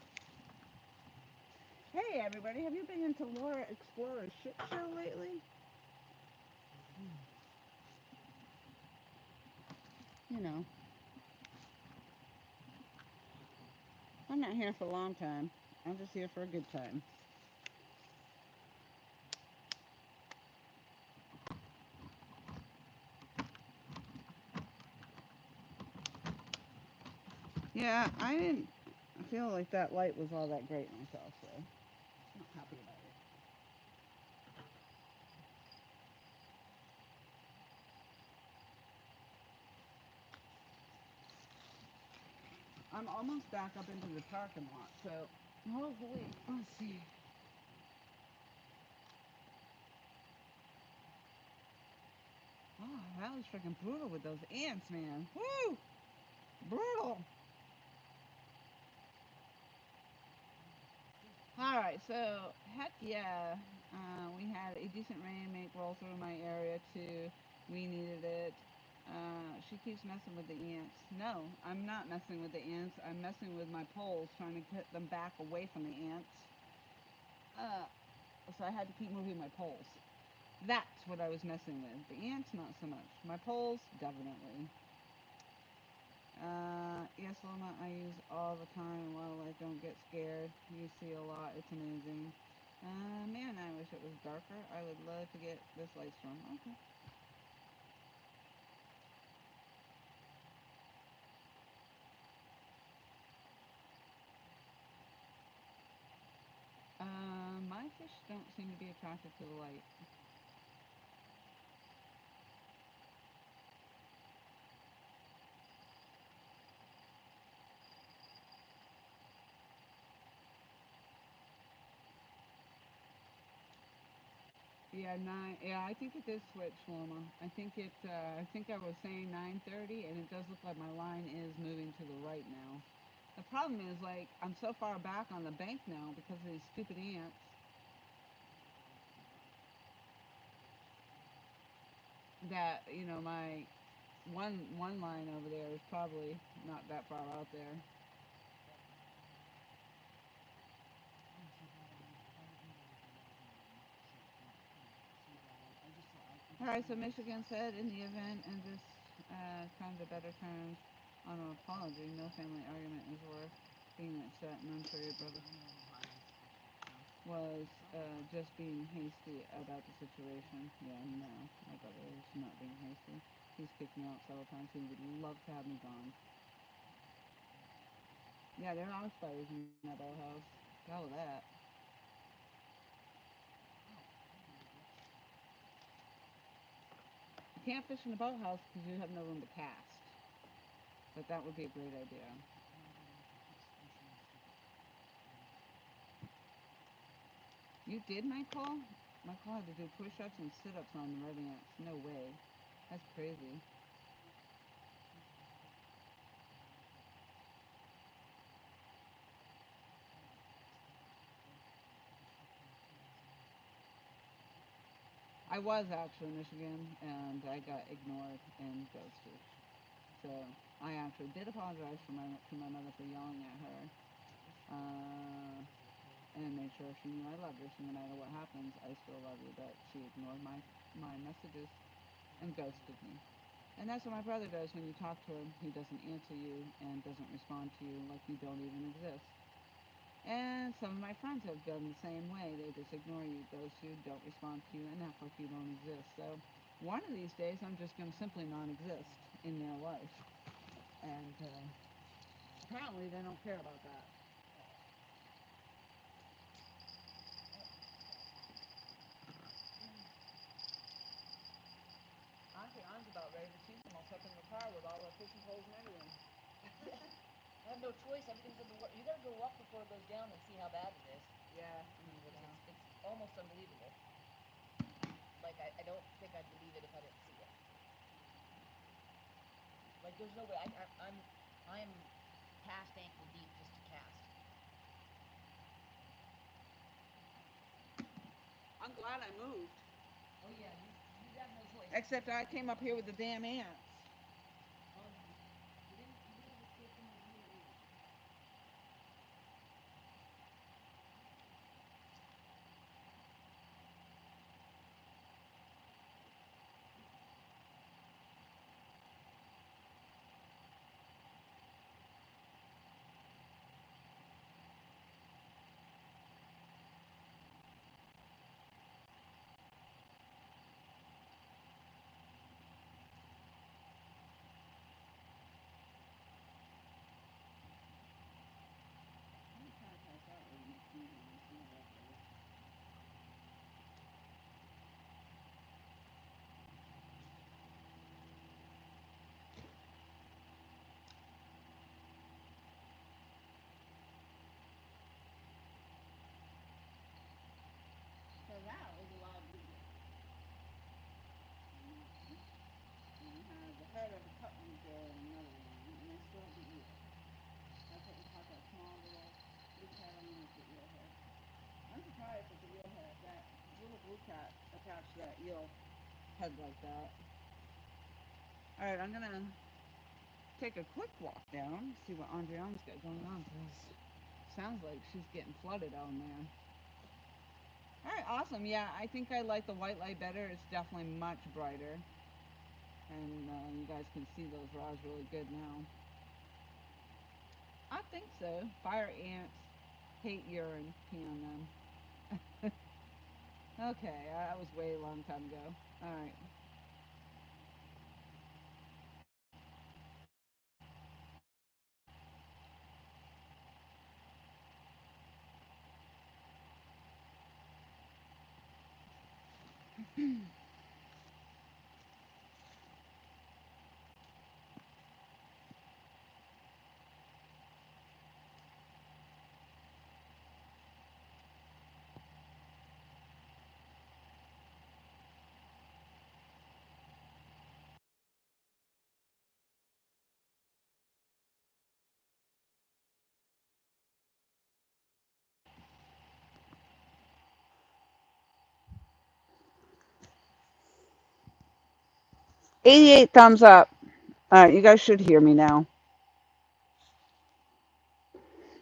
Hey everybody, have you been into Laura Explorer's shit show lately? You know. I'm not here for a long time. I'm just here for a good time. Yeah, I didn't feel like that light was all that great myself, so I'm not happy about it. I'm almost back up into the parking lot, so hopefully, let's see. Oh, that was freaking brutal with those ants, man. Woo! Brutal. All right, so heck yeah, we had a decent rain make roll through my area too. We needed it. She keeps messing with the ants. No, I'm not messing with the ants. I'm messing with my poles, trying to get them back away from the ants. So I had to keep moving my poles. That's what I was messing with. The ants, not so much. My poles, definitely. Yes, Loma, I use all the time in wildlife. Don't get scared. You see a lot. It's amazing. Man, I wish it was darker. I would love to get this light storm. Okay. My fish don't seem to be attracted to the light. Yeah, Yeah, I think it did switch, Loma. I think it. I think I was saying 9:30, and it does look like my line is moving to the right now. The problem is, like, I'm so far back on the bank now because of these stupid ants. That my one line over there is probably not that far out there. All right, so Michigan said in the event and this come to better terms on an apology, no family argument is worth being upset, and I'm sure your brother was just being hasty about the situation. Yeah, no, my brother is not being hasty. He's kicked me out several times. He would love to have me gone. Yeah, there are spiders in that boathouse. Hell with that. You can't fish in the boathouse because you have no room to cast. But that would be a great idea. You did, Michael? Michael had to do push-ups and sit-ups on the Radiance. No way. That's crazy. I was actually in Michigan, and I got ignored and ghosted. So I actually did apologize to my mother for yelling at her, and make sure she knew I loved her. So no matter what happens, I still love you. But she ignored my messages and ghosted me. And that's what my brother does when you talk to him. He doesn't answer you and doesn't respond to you like you don't even exist. And some of my friends have done the same way. They just ignore you, ghost you, don't respond to you, and act like you don't exist. So one of these days, I'm just going to simply non-exist in their life. And Apparently they don't care about that. Auntie Anne's about ready to see them. I'll check in the car with all the fishing poles and everything. I have no choice. Everything's in the water. You gotta go up before it goes down and see how bad it is. Yeah, I'm gonna go down. It's almost unbelievable. Like I don't think I'd believe it if I didn't see it. Like there's no way. I'm past ankle deep just to cast. I'm glad I moved. Oh yeah, you have no choice. Except I came up here with the damn ants. You didn't escape them over here either. So that was a lot of blue. And we have the head of a cutting bill and another one, and they still have the eel. That's what we caught, that small little blue cat underneath the eel head. I'm surprised that the eel head, that little blue cat attached to that eel head like that. Alright, I'm gonna take a quick walk down, see what Andriana's got going on, because sounds like she's getting flooded down there. Alright, awesome. Yeah, I think I like the white light better. It's definitely much brighter. And you guys can see those rods really good now. I think so. Fire ants hate urine. Pee on them. Okay, that was way a long time ago. Alright. $88 thumbs up. Alright, you guys should hear me now.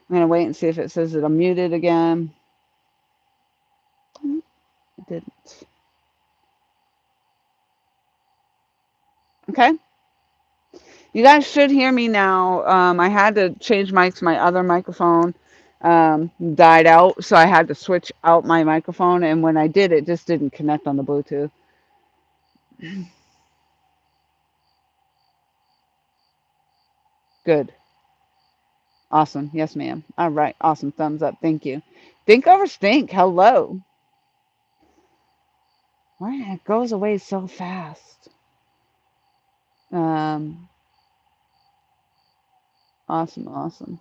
I'm gonna wait and see if it says that I'm muted again. It didn't. Okay. You guys should hear me now. I had to change mics. My other microphone died out, so I had to switch out my microphone. And when I did, it just didn't connect on the Bluetooth. Good. Awesome. Yes, ma'am. All right. Awesome. Thumbs up. Thank you. Think over stink. Hello. Why it goes away so fast? Um. Awesome. Awesome.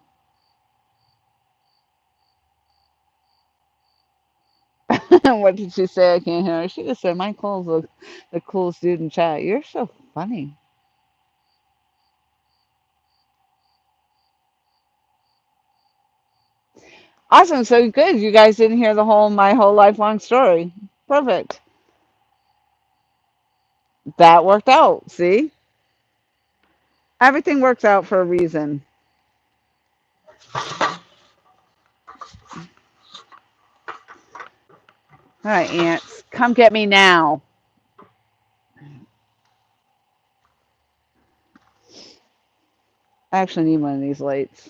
What did she say? I can't hear her. She just said, Michael's the coolest dude in chat. You're so funny. Awesome. So good. You guys didn't hear my whole lifelong story. Perfect. That worked out. See? Everything works out for a reason. All right, ants. Come get me now. I actually need one of these lights.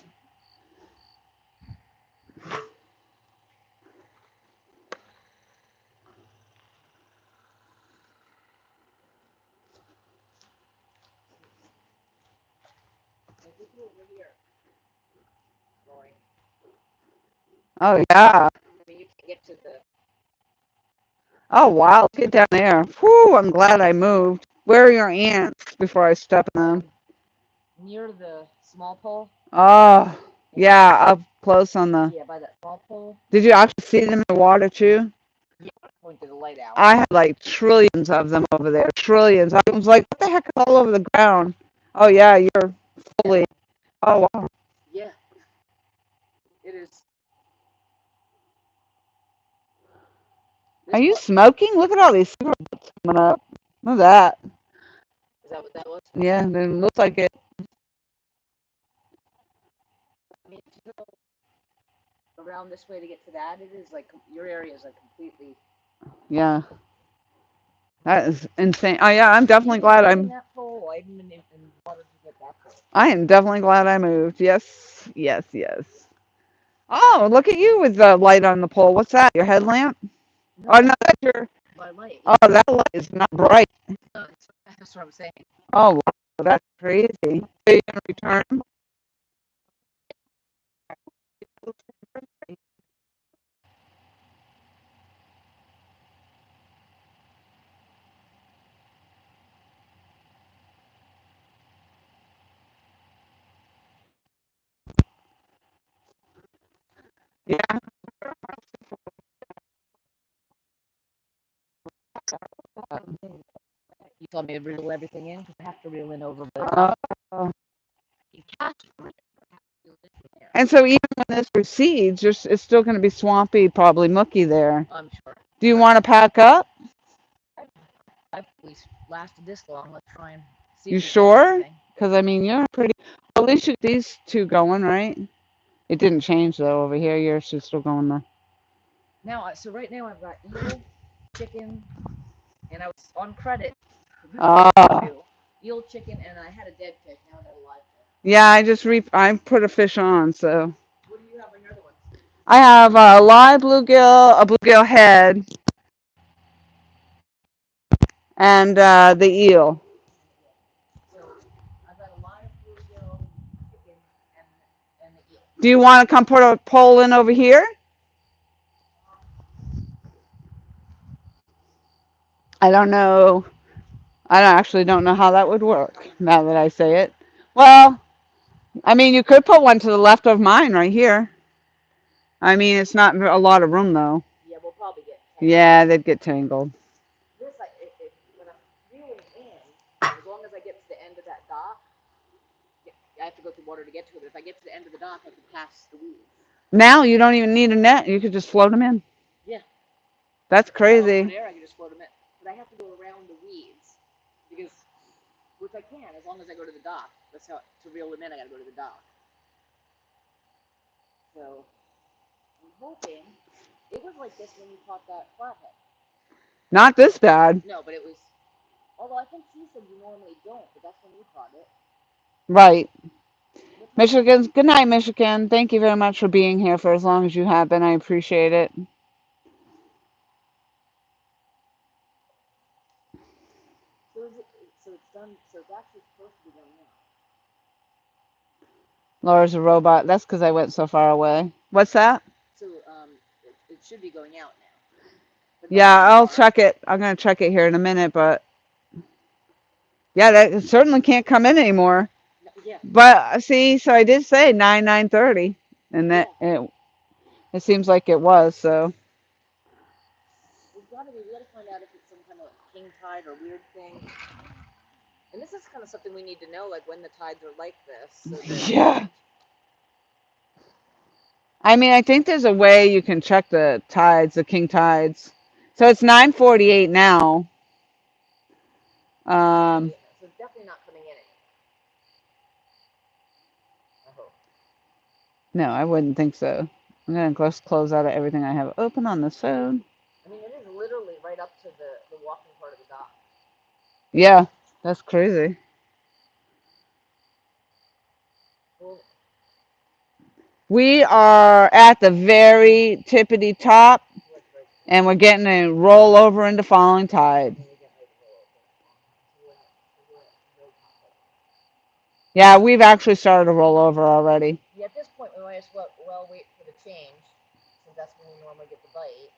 flooring. Oh, yeah. I mean, you can get to the Oh, wow. Let's get down there. Whew, I'm glad I moved. Where are your ants before I step in them? near the small pole. Oh, yeah, up close on the. Yeah, by that small pole. Did you actually see them in the water too? Yeah, pointed the light out. I had like trillions of them over there. Trillions. I was like, what the heck is all over the ground? Oh, yeah, you're fully. Oh, wow. Yeah, it is. Are This you part smoking? Look at all these cigarettes coming up. Look at that. is that what that was? Yeah, it looks like it. I mean, to go around this way to get to that, it is like your area is like completely. Yeah, that is insane. Oh, yeah, I'm definitely You glad can I'm. that pole. I didn't even bother to get that pole. I am definitely glad I moved. Yes, yes, yes. Oh, look at you with the light on the pole. What's that? Your headlamp? No, Oh, no, that's your. my light. Oh, that light is not bright. That's what I'm saying. Oh, wow, that's crazy. Are you gonna return? Yeah. You told me to reel everything in because I have to reel in over the. Oh. You have to reel in there. And so even when this recedes, it's still going to be swampy, probably mucky there. I'm sure. Do you want to pack up? I've at least lasted this long. Let's try and see You if we get sure? anything. Because, I mean, you're pretty. Well, at least you these two going, right? It didn't change, though, over here. Yours is still going there. Now, so right now I've got eel, chicken, and I was on credit. Ah. Eel, chicken, and I had a dead fish. Now I got a live fish. Yeah, I put a fish on, so. What do you have on your other ones? I have a live bluegill, a bluegill head, and the eel. So I've got a live bluegill, chicken, and the eel. Do you want to come put a pole in over here? I don't know. I actually don't know how that would work, now that I say it. Well, I mean, you could put one to the left of mine right here. I mean, it's not a lot of room, though. Yeah, we'll probably get Yeah, they'd get tangled. this. When I'm reeling in, as long as I get to the end of that dock, I have to go through water to get to it. But if I get to the end of the dock, I can pass the weeds. Now you don't even need a net. You could just float them in. Yeah. That's Open crazy. air, I can just float them in. But I have to go around the weeds because, which I can as long as I go to the dock. That's how to reel them in. I got to go to the dock. So I'm hoping it was like this when you caught that flathead. Not this bad. No, but it was. Although I think she said you normally don't, but that's when you caught it. Right. Michigan, good night, Michigan. Thank you very much for being here for as long as you have been. I appreciate it. So is it? So it's done. So it's actually supposed to be done now. Laura's a robot. That's because I went so far away. What's that? So it should be going out now. But Yeah, I'll check it. I'm going to check it here in a minute, but yeah, that certainly can't come in anymore. Yeah. But see, so I did say 9:30, and that it seems like it was. So We got to find out if it's some kind of king tide or weird thing. And this is kind of something we need to know, like when the tides are like this. So that yeah. I mean, I think there's a way you can check the tides, the king tides. So it's 9:48 now. So it's definitely not coming in anymore. I hope. No, I wouldn't think so. I'm gonna close out of everything I have open on this phone. I mean, it is literally right up to the walking part of the dock. Yeah, that's crazy. Well, We are at the very tippity top, and we're getting a roll over into falling tide. Yeah, we've actually started to roll over already. yeah, at this point, we might as well wait for the change, since that's when you normally get the bite.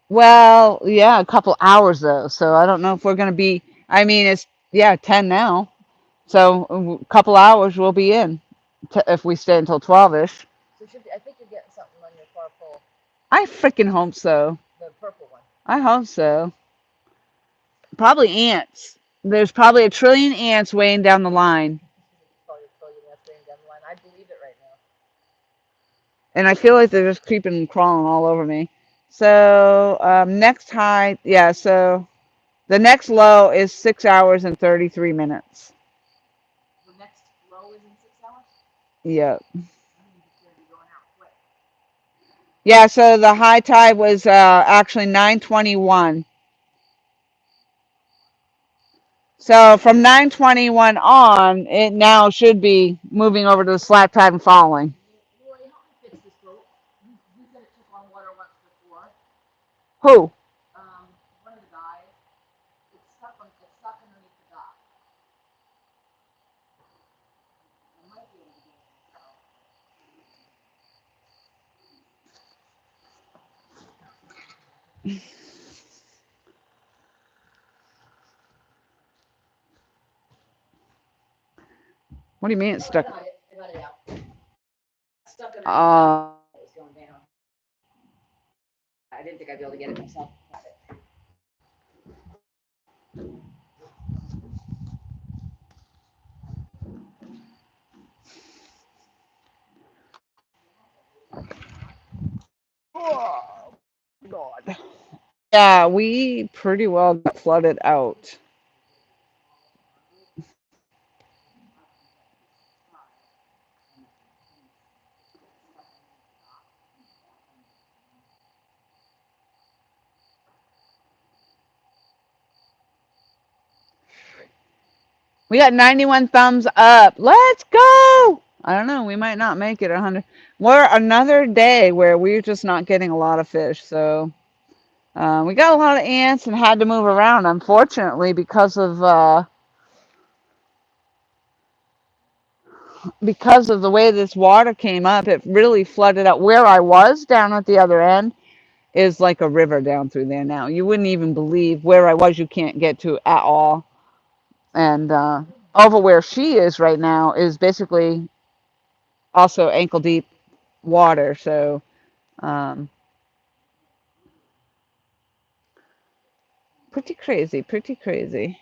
Well, yeah, a couple hours though. So I don't know if we're gonna be. I mean, it's yeah 10 now. So a couple hours we'll be in if we stay until 12ish. So you should be, I think you're getting something on your far pole, I freaking hope so. the purple one. I hope so. Probably ants. There's probably a trillion ants weighing down the line. Probably a trillion that's waiting down the line. I believe it right now. And I feel like they're just creeping and crawling all over me. So next high, yeah. So the next low is 6 hours and 33 minutes. The next low is in 6 hours. Yep. That means it's going to be going out quick. Yeah. So the high tide was actually 9:21. So from 9:21 on, it now should be moving over to the slack tide and falling. Roy, help me fix this boat. You said it took on water once before. Who? One of the guys. It's stuck underneath the dock. I might be able to get it myself. What do you mean it's Oh, stuck? I got it out. Stuck underneath the dock. Uh, It was going down. I didn't think I'd be able to get it myself. Got it. oh, God. Yeah, we pretty well got flooded out. We got 91 thumbs up. Let's go. I don't know. We might not make it 100. We're another day where we're just not getting a lot of fish. So we got a lot of ants and had to move around, unfortunately, because of the way this water came up. It really flooded out. Where I was down at the other end is like a river down through there now. You wouldn't even believe where I was. You can't get to at all. And over where she is right now is basically also ankle deep water. So um, pretty crazy, pretty crazy.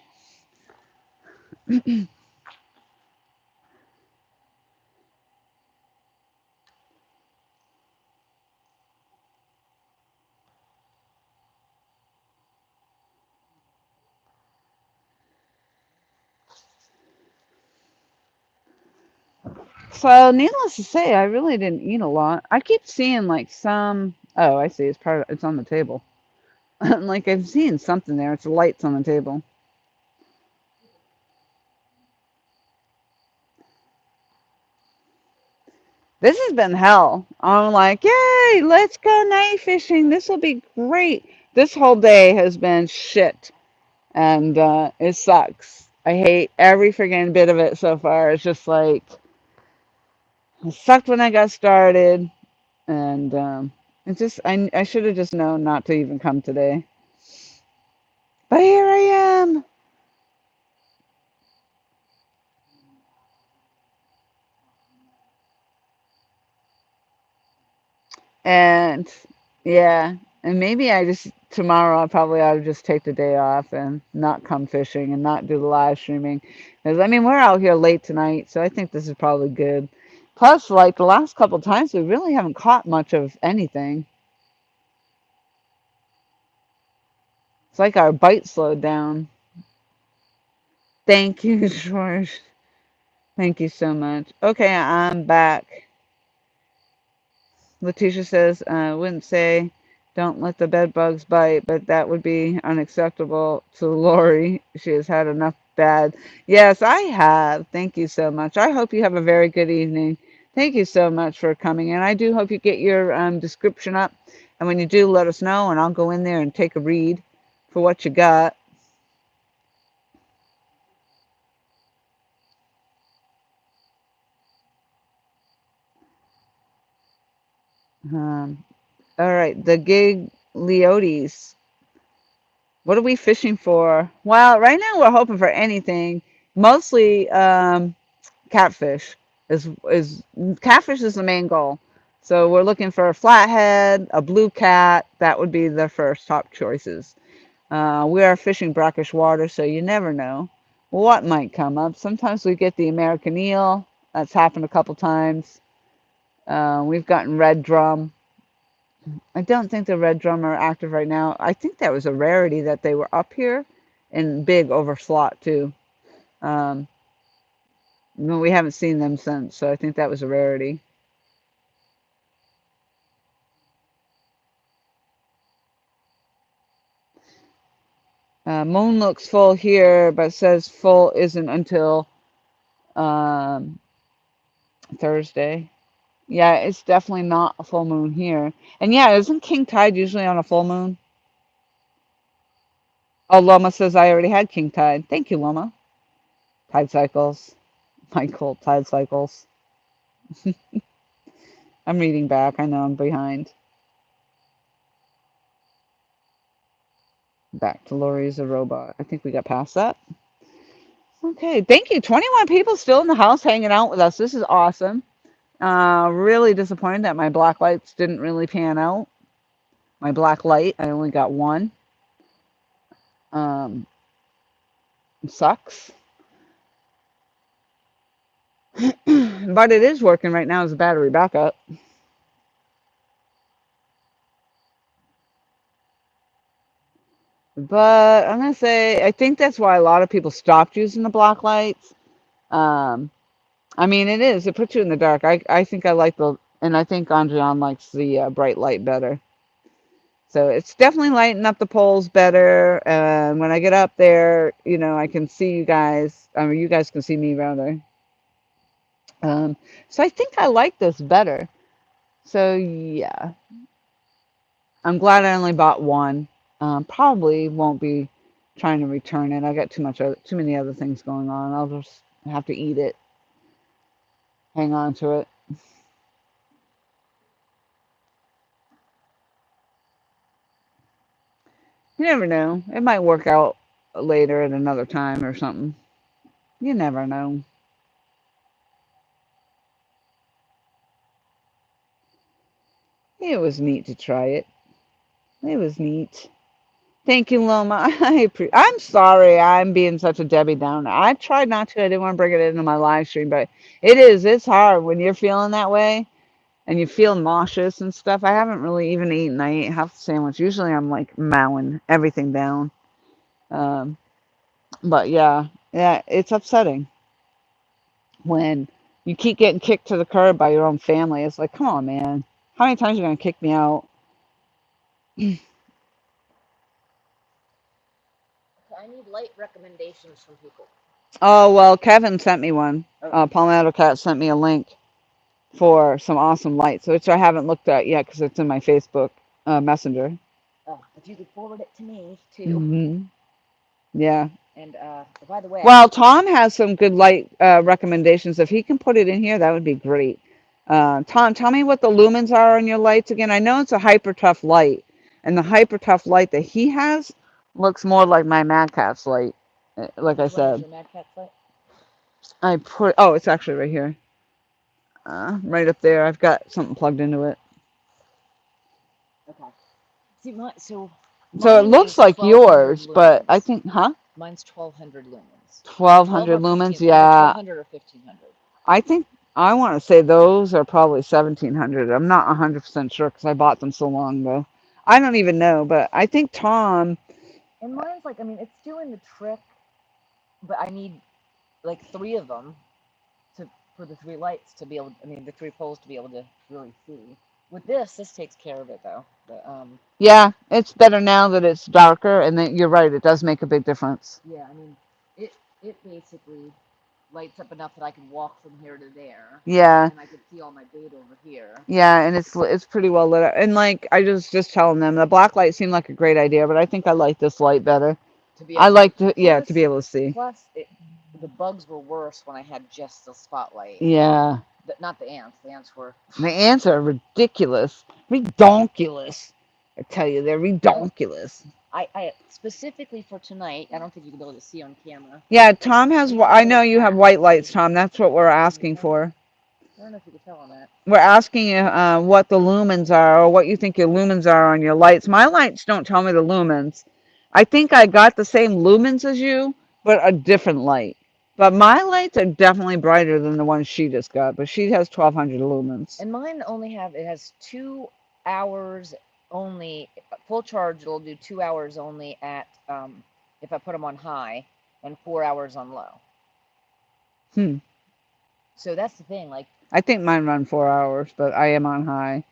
So needless to say, I really didn't eat a lot. I keep seeing like some. Oh, I see. It's part of. It's on the table. Like I'm seeing something there. It's lights on the table. This has been hell. I'm like, yay, let's go night fishing. This will be great. This whole day has been shit. And it sucks. I hate every friggin' bit of it so far. It's just like, it sucked when I got started. And I should have just known not to even come today. But here I am. And yeah, and maybe tomorrow I probably ought to just take the day off and not come fishing and not do the live streaming. Because I mean, we're out here late tonight, so I think this is probably good. Plus, like the last couple times, we really haven't caught much of anything. It's like our bite slowed down. Thank you, George. Thank you so much. Okay, I'm back. Letitia says, I wouldn't say don't let the bed bugs bite, but that would be unacceptable to Lori. She has had enough bad. Yes, I have. Thank you so much. I hope you have a very good evening. Thank you so much for coming in. I do hope you get your description up. And when you do, let us know, and I'll go in there and take a read for what you got. Um, all right, the Gigliotes. What are we fishing for? Well, right now we're hoping for anything. Mostly catfish is catfish is the main goal. So we're looking for a flathead, a blue cat. That would be the first top choices. We are fishing brackish water, so you never know what might come up. Sometimes we get the American eel. That's happened a couple times. We've gotten red drum. I don't think the red drum are active right now. I think that was a rarity that they were up here and big over slot too. Um, no, we haven't seen them since, so I think that was a rarity. Moon looks full here, but says full isn't until um, Thursday. Yeah, it's definitely not a full moon here. And yeah, isn't king tide usually on a full moon? Oh, Loma says I already had king tide. Thank you, Loma. Tide cycles. Michael, tide cycles. I'm reading back. I know I'm behind. Back to Lori's a robot. I think we got past that. Okay, thank you. 21 people still in the house hanging out with us. This is awesome. Really disappointed that my black lights didn't really pan out. My black light, I only got one. Um, sucks. But it is working right now as a battery backup. But I'm gonna say I think that's why a lot of people stopped using the black lights. Um, I mean, it is. It puts you in the dark. I think I like the, and I think Andrian likes the bright light better. So it's definitely lighting up the poles better. And when I get up there, I can see you guys. I mean, you guys can see me rather. Um, so I think I like this better. So yeah, I'm glad I only bought one. Probably won't be trying to return it. I got too many other things going on. I'll just have to eat it, hang on to it. You never know. It might work out later at another time or something. You never know. It was neat to try it. It was neat. Thank you, Loma. I'm sorry I'm being such a Debbie Downer. I tried not to. I didn't want to bring it into my live stream, but it's hard when you're feeling that way and you feel nauseous and stuff. I haven't really even eaten. I ate half the sandwich. Usually I'm like mowing everything down. Um, but yeah, it's upsetting when you keep getting kicked to the curb by your own family. It's like, come on, man. How many times are you going to kick me out? I need light recommendations from people. Oh, well, Kevin sent me one. Okay. Palmetto Cat sent me a link for some awesome lights, which I haven't looked at yet because it's in my Facebook Messenger. Oh, if you could forward it to me too. Hmm. Yeah. And by the way, Well, Tom has some good light recommendations. If he can put it in here, that would be great. Tom, tell me what the lumens are on your lights again. I know it's a hyper tough light, and the hyper tough light that he has looks more like my Mad Catz light. Like I which one is said, your Mad Catz light? oh, it's actually right here, right up there. I've got something plugged into it. Okay. See, so So it mine looks is like 1200 yours, but I lumens. think, huh? Mine's 1200 lumens. Or 12 1200 or lumens? 15, either Yeah. 1200 or 1500. I think I want to say those are probably 1700. I'm not 100% sure because I bought them so long ago. I don't even know, but I think Tom. And mine's like, I mean, it's doing the trick, but I need like 3 of them for the 3 lights to be able, I mean, the 3 poles to be able to really see. With this takes care of it though. But Yeah, it's better now that it's darker, and then you're right, it does make a big difference. yeah, I mean, it basically lights up enough that I can walk from here to there, Yeah, and I can see all my bait over here. yeah, and it's pretty well lit up. And like I just telling them the black light seemed like a great idea, but I think I like this light better. To be I able to see. like to to be able to see. Plus, the bugs were worse when I had just the spotlight. Yeah. Not the ants. The ants were. The ants are ridiculous. Redonkulous. I tell you, they're redonkulous. I specifically for tonight. I don't think you can be able to see on camera. Yeah, Tom has. We have I a know little you have cat. white lights, Tom. That's what we're Can you asking tell? for. I don't know if you can tell on that. We're asking you what the lumens are or what you think your lumens are on your lights. My lights don't tell me the lumens. I think I got the same lumens as you, but a different light. But my lights are definitely brighter than the ones she just got, but she has 1200 lumens. And mine only have it has 2 hours only full charge. It'll do 2 hours only at if I put them on high, and 4 hours on low. Hmm. So that's the thing. Like I think mine run 4 hours, but I am on high.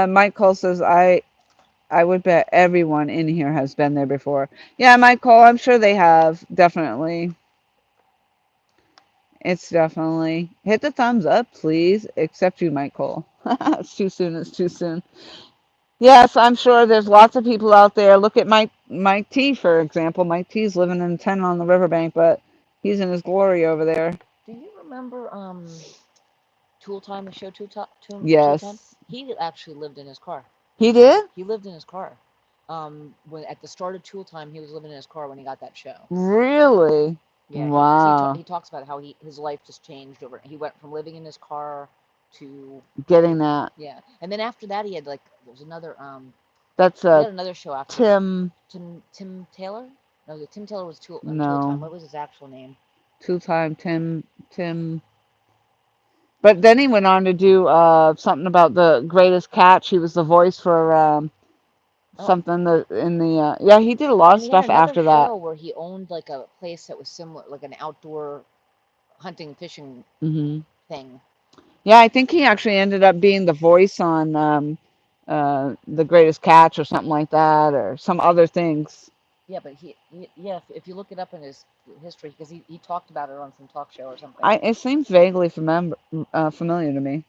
Mike Cole says I would bet everyone in here has been there before. Yeah, Mike Cole, I'm sure they have. Definitely. It's definitely. Hit the thumbs up, please. Except you, Mike Cole. It's too soon. It's too soon. Yes, I'm sure there's lots of people out there. Look at Mike T, for example. Mike T's living in a tent on the riverbank, but he's in his glory over there. do you remember Tool Time, the show Tool Time? Yes. He actually lived in his car. He did? He lived in his car. When at the start of Tool Time, he was living in his car when he got that show. Really? Yeah, Wow. he talks about how his life just changed over. He went from living in his car to Getting that. yeah, and then after that he had like there's another That's he had another show after Tim. Tim Taylor. No, the Tim Taylor was Tool Time. No. What was his actual name? Two-time Tim. But then he went on to do something about the greatest catch. He was the voice for Oh, something that in the yeah, he did a lot of and he had stuff another after that. show where he owned like a place that was similar, like an outdoor hunting fishing Hmm. thing. Yeah, I think he actually ended up being the voice on the greatest catch or something like that, or some other things. Yeah, but yeah, if you look it up in his history, because he talked about it on some talk show or something. It seems vaguely familiar to me,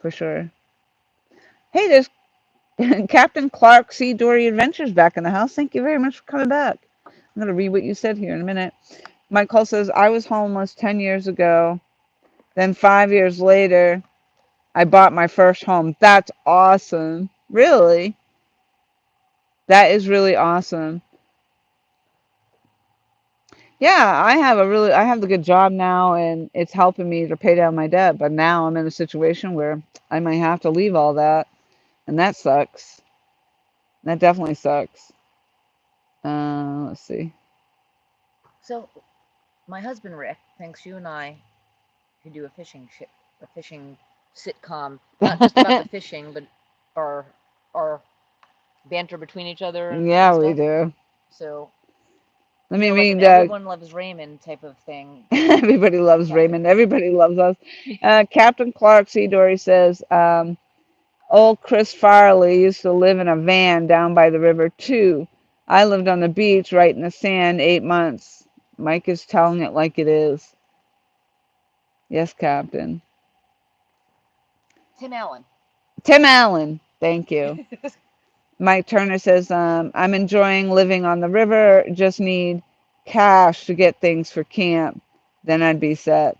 for sure. Hey, there's Captain Clark Sea Dory Adventures back in the house. Thank you very much for coming back. I'm gonna read what you said here in a minute. Mike Cole says I was homeless 10 years ago. Then 5 years later, I bought my first home. That's awesome. Really? That is really awesome. Yeah, I have the good job now and it's helping me to pay down my debt. But now I'm in a situation where I might have to leave all that. And that sucks. That definitely sucks. Let's see. So my husband Rick thinks you and I could do a fishing sitcom, not just about the fishing, but our our banter between each other and Yeah, we stuff. do. So Let me like an read. everyone loves Raymond type of thing. Everybody loves Yeah. Raymond. Everybody loves us. Captain Clark C. Dory says, old Chris Farley used to live in a van down by the river, too. I lived on the beach right in the sand 8 months. Mike is telling it like it is. Yes, Captain. Tim Allen. Tim Allen. Thank you. Mike Turner says, I'm enjoying living on the river. Just need cash to get things for camp. Then I'd be set.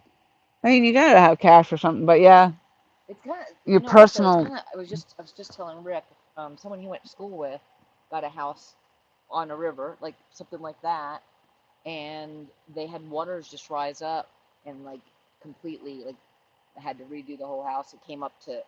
I mean, you gotta have cash for something, but yeah, It's kind of your you know what though. It's personal. kind of I was just telling Rick, someone he went to school with got a house on a river, like something like that, and they had waters just rise up and like completely like had to redo the whole house. It came up to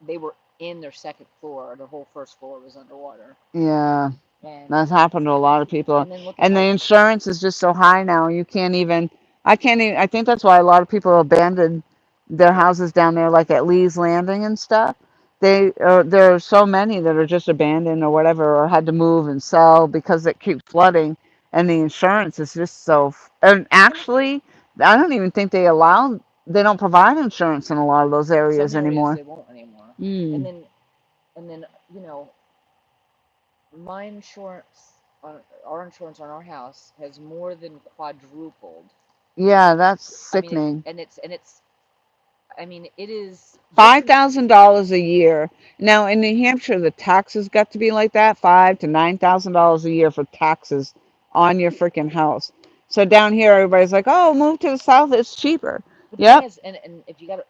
they were in their second floor. Their whole first floor was underwater. Yeah, And that's happened to a lot of people. and then look at And the how insurance is just so high now. You can't even. I can't even. I think that's why a lot of people abandoned their houses down there, like at Lee's Landing and stuff. There are so many that are just abandoned or whatever, or had to move and sell because it keeps flooding, and the insurance is just so. And actually, I don't even think they allow. They don't provide insurance in a lot of those some areas areas anymore. they won't anymore. And Mm. then and then you know my insurance on our insurance on our house has more than quadrupled. Yeah, that's I mean, sickening. it's I mean it is just in $5,000 a year. Now in New Hampshire, the taxes got to be like that, $5,000 to $9,000 a year for taxes on your freaking house. So down here, everybody's like, "Oh, move to the south; it's cheaper." but the thing Yep. is, and if you got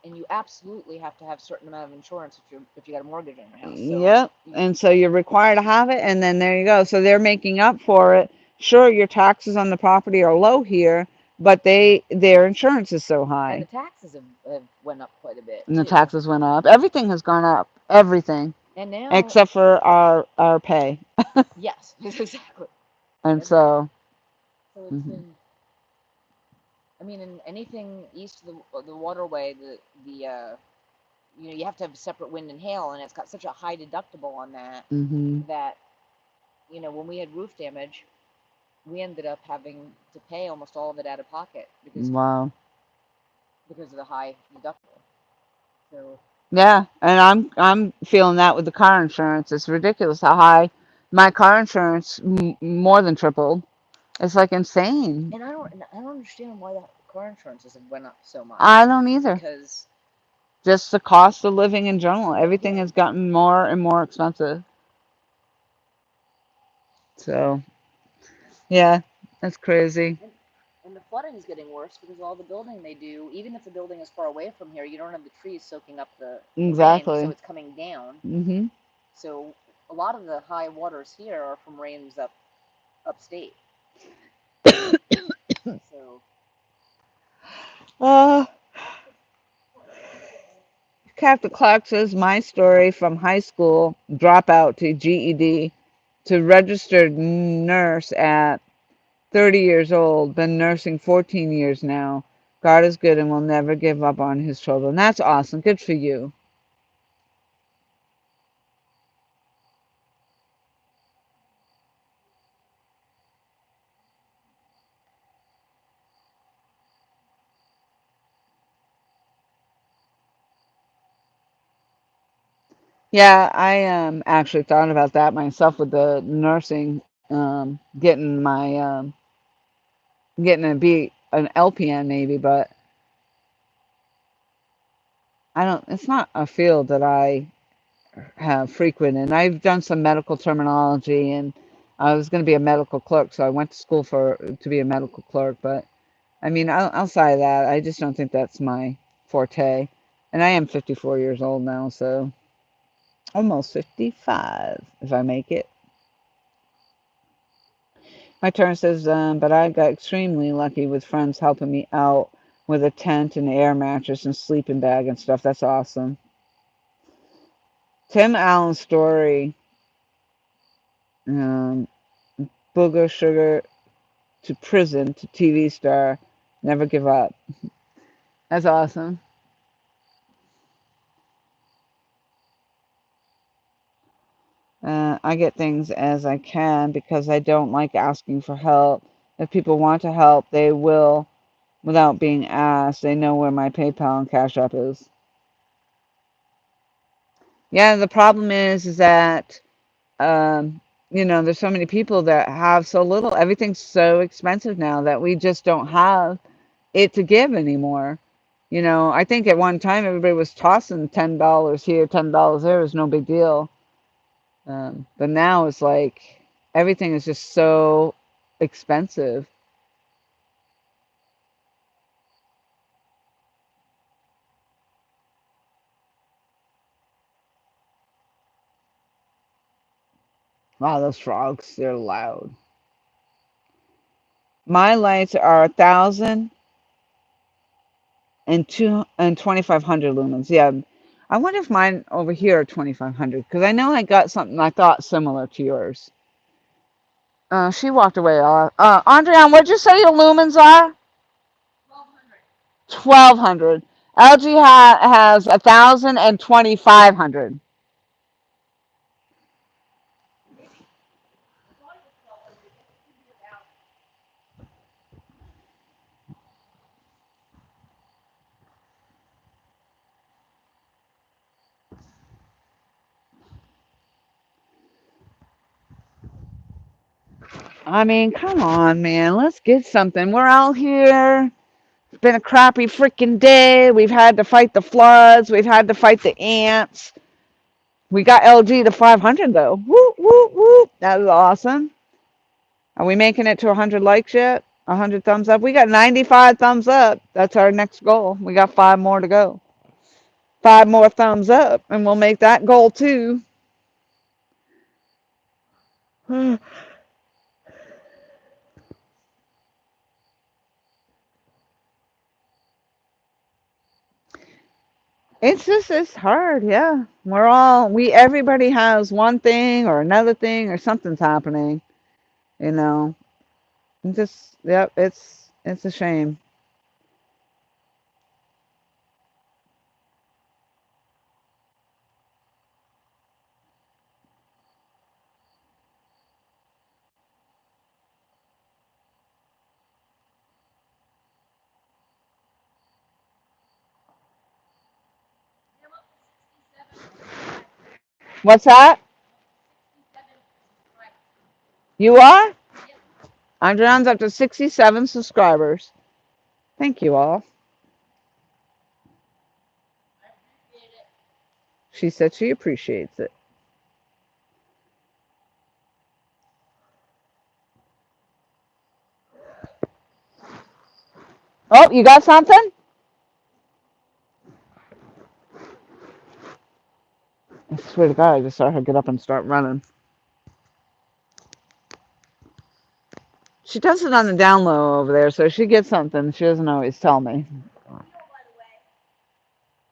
and you absolutely have to have a certain amount of insurance if you got a mortgage on your house. So Yep. And so you're required to have it, and then there you go. So they're making up for it. Sure, your taxes on the property are low here, but their insurance is so and high. the taxes have went up quite a bit And the too. taxes went up. Everything has gone up. Everything. And now, Except for our pay. yes, exactly. And And then, so, so it's mhm. been. I mean, in anything east of the waterway, the you have to have separate wind and hail, and it's got such a high deductible on that Mhm. that when we had roof damage, we ended up having to pay almost all of it out of pocket Wow. because of the high deductible. So Yeah, and I'm feeling that with the car insurance. It's ridiculous how high my car insurance more than tripled. It's like insane. and I don't understand why the car insurances have went up so I much don't either. because Just the cost of living in general. Everything yeah, has gotten more and more expensive. So, yeah, that's crazy. and and the flooding is getting worse because all the building they do, even if the building is far away from here, you don't have the trees soaking up the rain, so Exactly. it's coming down. Mhm. So a lot of the high waters here are from rains upstate. So Uh, Captain Clark says my story from high school dropout to GED to registered nurse at 30 years old, been nursing 14 years now. God is good and will never give up on his children. That's awesome. Good for you. Yeah, I actually thought about that myself with the nursing, getting to be an LPN maybe, but I don't. It's not a field that I have frequented. I've done some medical terminology, and I was going to be a medical clerk, so I went to school to be a medical clerk. But I mean, outside of that, I just don't think that's my forte. And I am 54 years old now, so almost 55 if I make it. My turn says, but I got extremely lucky with friends helping me out with a tent and air mattress and sleeping bag and stuff. That's awesome. Tim Allen's story, um, Booger Sugar to prison to TV star, never give up. That's awesome. I get things as I can because I don't like asking for help. If people want to help, they will without being asked. They know where my PayPal and Cash App is. Yeah, the problem is that there's so many people that have so little. Everything's so expensive now that we just don't have it to give anymore. I think at one time everybody was tossing $10 here, $10 there is no big deal. But now it's like everything is just so expensive. Wow, those frogs, they're loud. My lights are 1,000 and 2,500 lumens. Yeah. I wonder if mine over here are 2,500 because I know I got something I thought similar to yours. She walked away. Andrian, what'd you say your lumens are? 1,200. LG has 1,000 and 2,500. I mean, come on, man. Let's get something. We're out here. It's been a crappy freaking day. We've had to fight the floods. We've had to fight the ants. We got LG to 500 though. Whoop, whoop, whoop. That was awesome. Are we making it to 100 likes yet? 100 thumbs up? We got 95 thumbs up. That's our next goal. We got 5 more to go. 5 more thumbs up, and we'll make that goal too. It's just, it's hard, yeah. Everybody has one thing or another thing or something's happening, you know. Just, yep, it's a shame. What's that? You are? Andreon's up to 67 subscribers. Thank you all. She said she appreciates it. Oh, you got something? I swear to God, I just saw her get up and start running. She does it on the down low over there, so she gets something. She doesn't always tell me.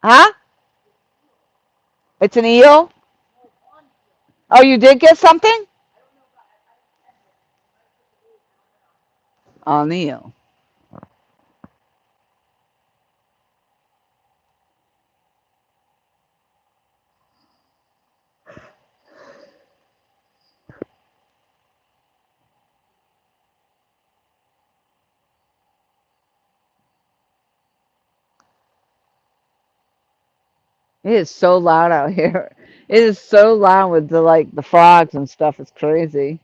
Huh? It's an eel? Oh, you did get something? On the eel. It is so loud out here. It is so loud with the frogs and stuff. It's crazy.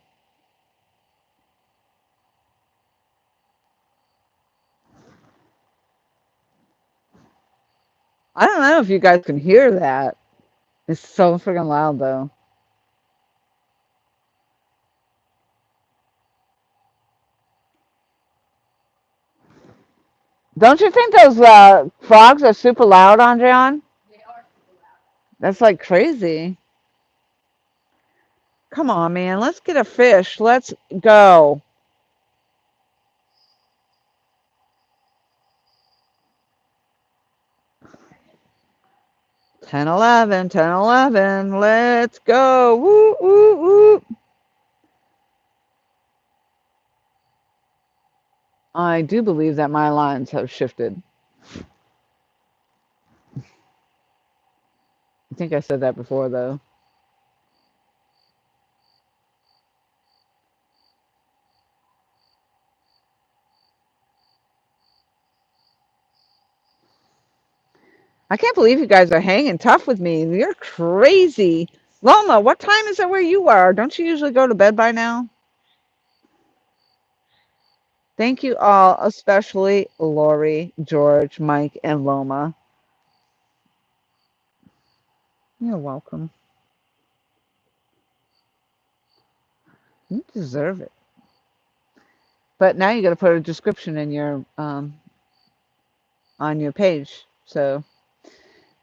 I don't know if you guys can hear that. It's so freaking loud though. Don't you think those frogs are super loud, Andreon? That's like crazy. Come on, man. Let's get a fish. Let's go. 10, 11, 10, 11. Let's go. Woo, woo, woo. I do believe that my lines have shifted. I think I said that before, though. I can't believe you guys are hanging tough with me. You're crazy. Loma, what time is it where you are? Don't you usually go to bed by now? Thank you all, especially Lori, George, Mike, and Loma. You're welcome. You deserve it. But now you got to put a description in your on your page. So,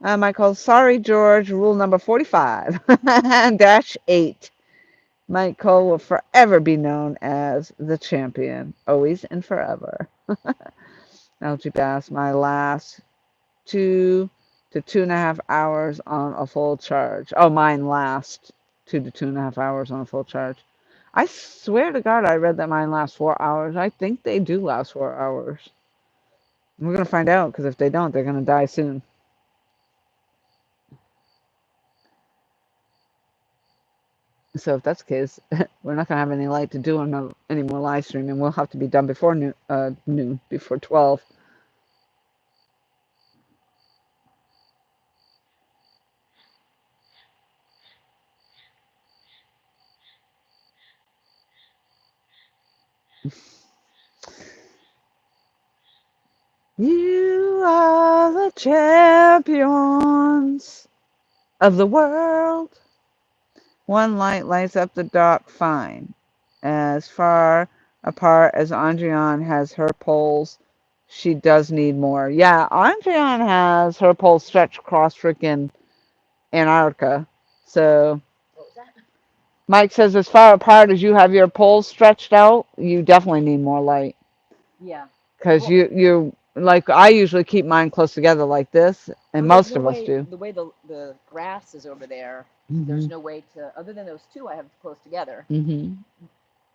Michael, sorry, George. Rule number 45 -8. Michael will forever be known as the champion, always and forever. LG Bass, my last 2 to 2.5 hours on a full charge. Oh, mine last 2 to 2.5 hours on a full charge. I swear to God, I read that mine lasts 4 hours. I think they do last 4 hours. We're going to find out, because if they don't, they're going to die soon. So if that's the case, we're not going to have any light to do any more live streaming. We'll have to be done before noon, before 12. You are the champions of the world. One light lights up the dark fine. As far apart as Andrian has her poles, She does need more. Yeah, Andrian has her pole stretched across freaking Antarctica. So What was that? Mike says as far apart as you have your poles stretched out, you definitely need more light. Yeah. Because Well, you like I usually keep mine close together like this, and well, there's most no of us way do. the way the grass is over there. There's Mhm. no way to other than those two I have close together. Mhm.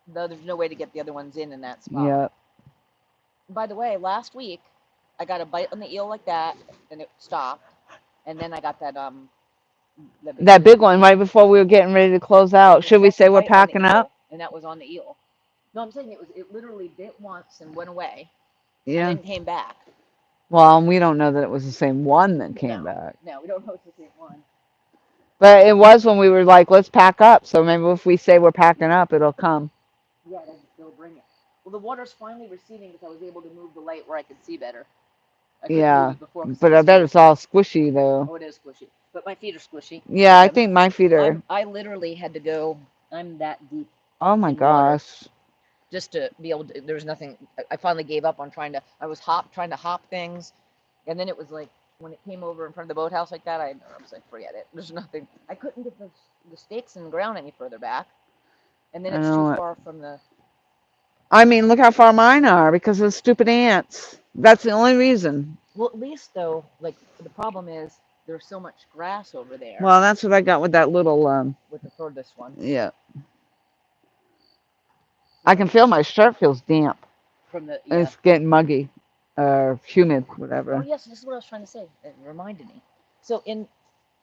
Though there's no way to get the other ones in that spot. Yep. By the way, last week I got a bite on the eel like that, and it stopped. And then I got that big That big one. one right before we were getting ready to close It out. was the Should we say second we're bite on the packing up? eel, and that was on the eel. No, I'm saying it literally bit once and went away, and Yeah. then came back. Well, and we don't know that it was the same one that came No, back. no, we don't know if it's the same one. But it was when we were like, let's pack up. So maybe if we say we're packing up, it'll come. Yeah, they'll bring it. Well, the water's finally receding because I was able to move the light where I could see better. I couldn't move Yeah. it before because it But I was bet too. it's all squishy though. Oh, it is squishy, but my feet are squishy. Yeah, Like I think my feet are. I literally had to go. I'm that deep Oh my in water gosh. just to be able to. There's nothing. I finally gave up on trying to. I was trying to hop things, and then it was like when it came over in front of the boathouse like that. I was like, forget it. There's nothing. I couldn't get the stakes in the ground any further back, and then I it's too know it. far from the. I mean, look how far mine are because of the stupid ants. That's the only reason. Well, at least though, like the problem is there's so much grass over there Well, that's what I got with that little with the furthest one. yeah. I can So feel my shirt feels damp. from the yeah. It's getting muggy or humid, Oh whatever. yes, this is what I was trying to say. It reminded me. So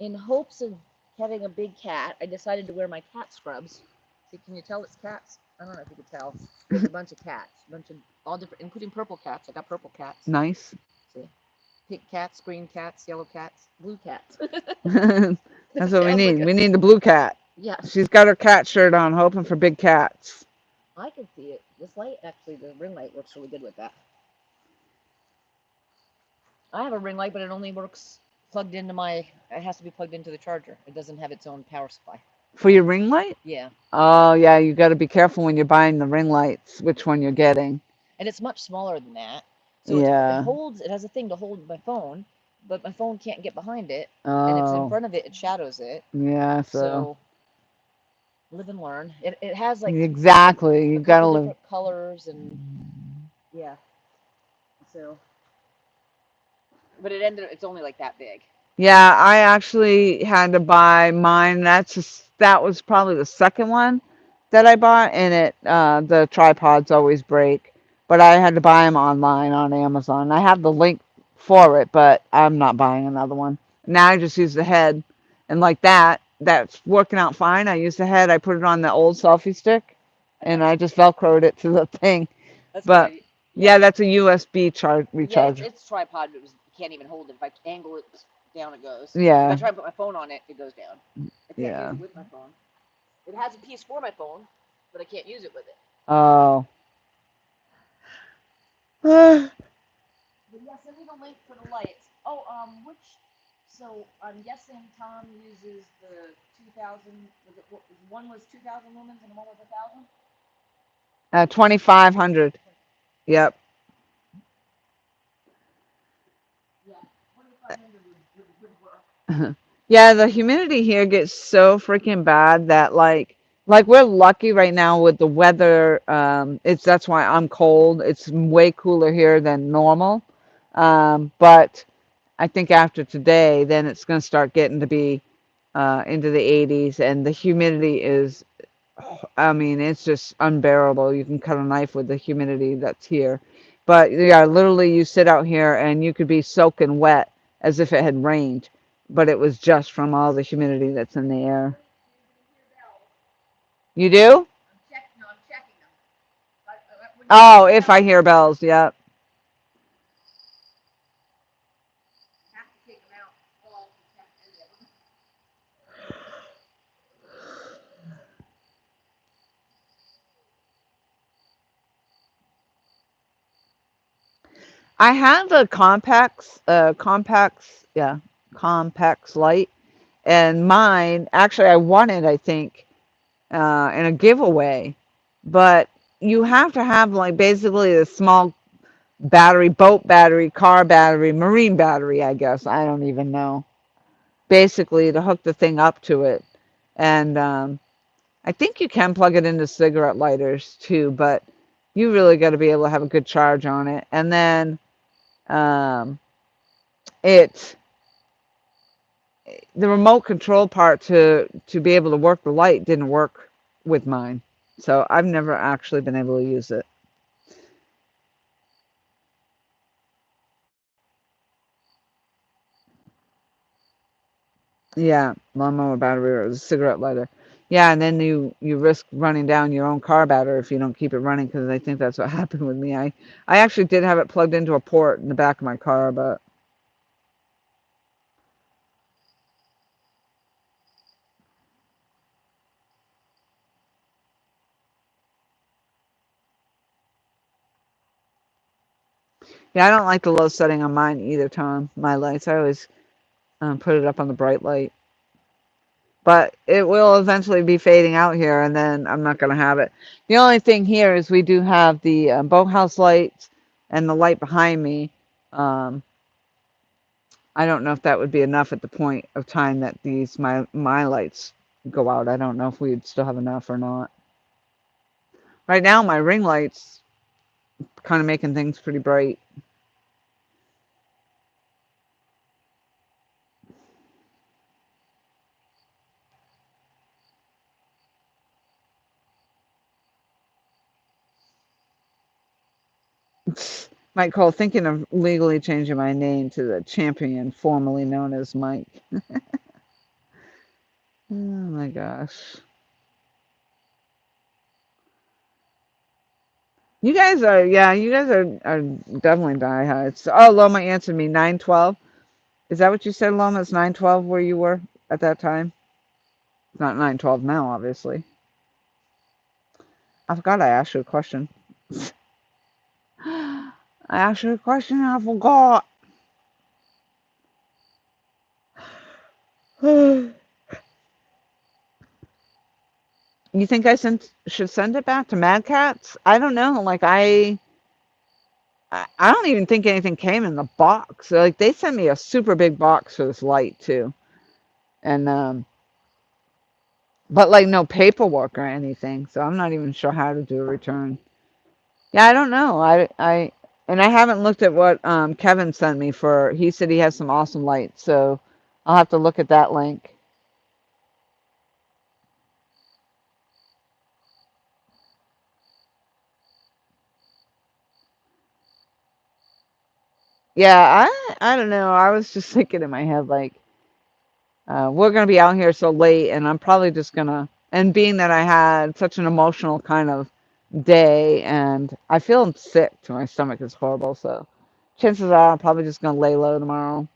in hopes of having a big cat, I decided to wear my cat scrubs. See, can you tell it's cats? I don't know if you can tell. There's a bunch of cats, a bunch of all different, including purple cats. I got purple cats. Nice. See, pink cats, green cats, yellow cats, blue cats. That's what we Sounds like need. a We need the blue cat. yes. She's got her cat shirt on, hoping for big cats. I can see it. This light actually, the ring light works really good with that. I have a ring light, but it only works plugged into my. It has to be plugged into the charger. It doesn't have its own power supply. For your ring light? Yeah, Oh, yeah, you got to be careful when you're buying the ring lights, which one you're getting. and it's much smaller than that. So it Yeah. holds. It has a thing to hold my phone, but my phone can't get behind it, and if it's in Oh, front of it, it shadows it. yeah, so So live and learn. It has like exactly. a You got to couple live. different colors and yeah. So, but it ended. It's only like that big. Yeah, I actually had to buy mine. That was probably the second one that I bought, and the tripods always break. But I had to buy them online on Amazon. I have the link for it, but I'm not buying another one. Now I just use the head, and like that, that's working out fine. I use the head. I put it on the old selfie stick, And and that's I just Velcroed it to the thing. that's But great. yeah, Yeah, that's a USB charge yeah. recharger. It's tripod. It was you can't even hold it. If I angle it down, it goes. If I Yeah, try and put my phone on it, it goes down. I can't use yeah. it with my phone. It has a piece for my phone, but I can't use it with it. Oh. But yes, send me the link for the lights. Oh, which? So I'm guessing Tom uses the 2,000. Was it one was 2,000 lumens and one was 1,000? 2,500. Yep. Yeah, 2,500 would good work. Yeah, the humidity here gets so freaking bad that like we're lucky right now with the weather. It's that's why I'm cold. It's way cooler here than normal. But I think after today, then it's going to start getting to be into the 80s, and the humidity is, I mean, it's just unbearable. You can cut a knife with the humidity that's here. But yeah, literally, you sit out here and you could be soaking wet as if it had rained, but it was just from all the humidity that's in the air. You do? I'm checking them. When you hear Oh, the if I bells, hear bells, yep. I have to take them out all to check any of them. I have a yeah, compacts light, and mine actually I won it, I think, in a giveaway, but you have to have like basically a small battery, boat battery, car battery, marine battery, I guess. I don't even know. Basically, to hook the thing up to it. And I think you can plug it into cigarette lighters too, but you really got to be able to have a good charge on it. And then um, it the remote control part to be able to work the light didn't work with mine. So I've never actually been able to use it. Yeah, lawnmower battery or a cigarette lighter. Yeah, and then you risk running down your own car battery if you don't keep it running, because I think that's what happened with me. I actually did have it plugged into a port in the back of my car, but yeah, I don't like the low setting on mine either, Tom. My lights, I always put it up on the bright light. But it will eventually be fading out here, and then I'm not going to have it. The only thing here is we do have the boathouse lights and the light behind me. Um, I don't know if that would be enough at the point of time that these my lights go out. I don't know if we'd still have enough or not. Right now, my ring lights kind of making things pretty bright. Mike Cole thinking of legally changing my name to the champion formerly known as Mike. Oh my gosh. You guys are, yeah, you guys are definitely diehards. Oh, Loma answered me 912. Is that what you said, Loma? It's 912 where you were at that time? Not 912 now, obviously. I forgot I asked you a question. I asked you a question and I forgot. You think should send it back to Mad Cats? I don't know. Like I don't even think anything came in the box. Like they sent me a super big box for this light too, and but like no paperwork or anything. So I'm not even sure how to do a return. Yeah, I don't know. And I haven't looked at what Kevin sent me for. He said he has some awesome lights, so I'll have to look at that link. Yeah, I don't know. I was just thinking in my head like we're gonna be out here so late, and I'm probably just gonna. And being that I had such an emotional kind of day, and I feel sick. To my stomach is horrible, so chances are I'm probably just gonna lay low tomorrow.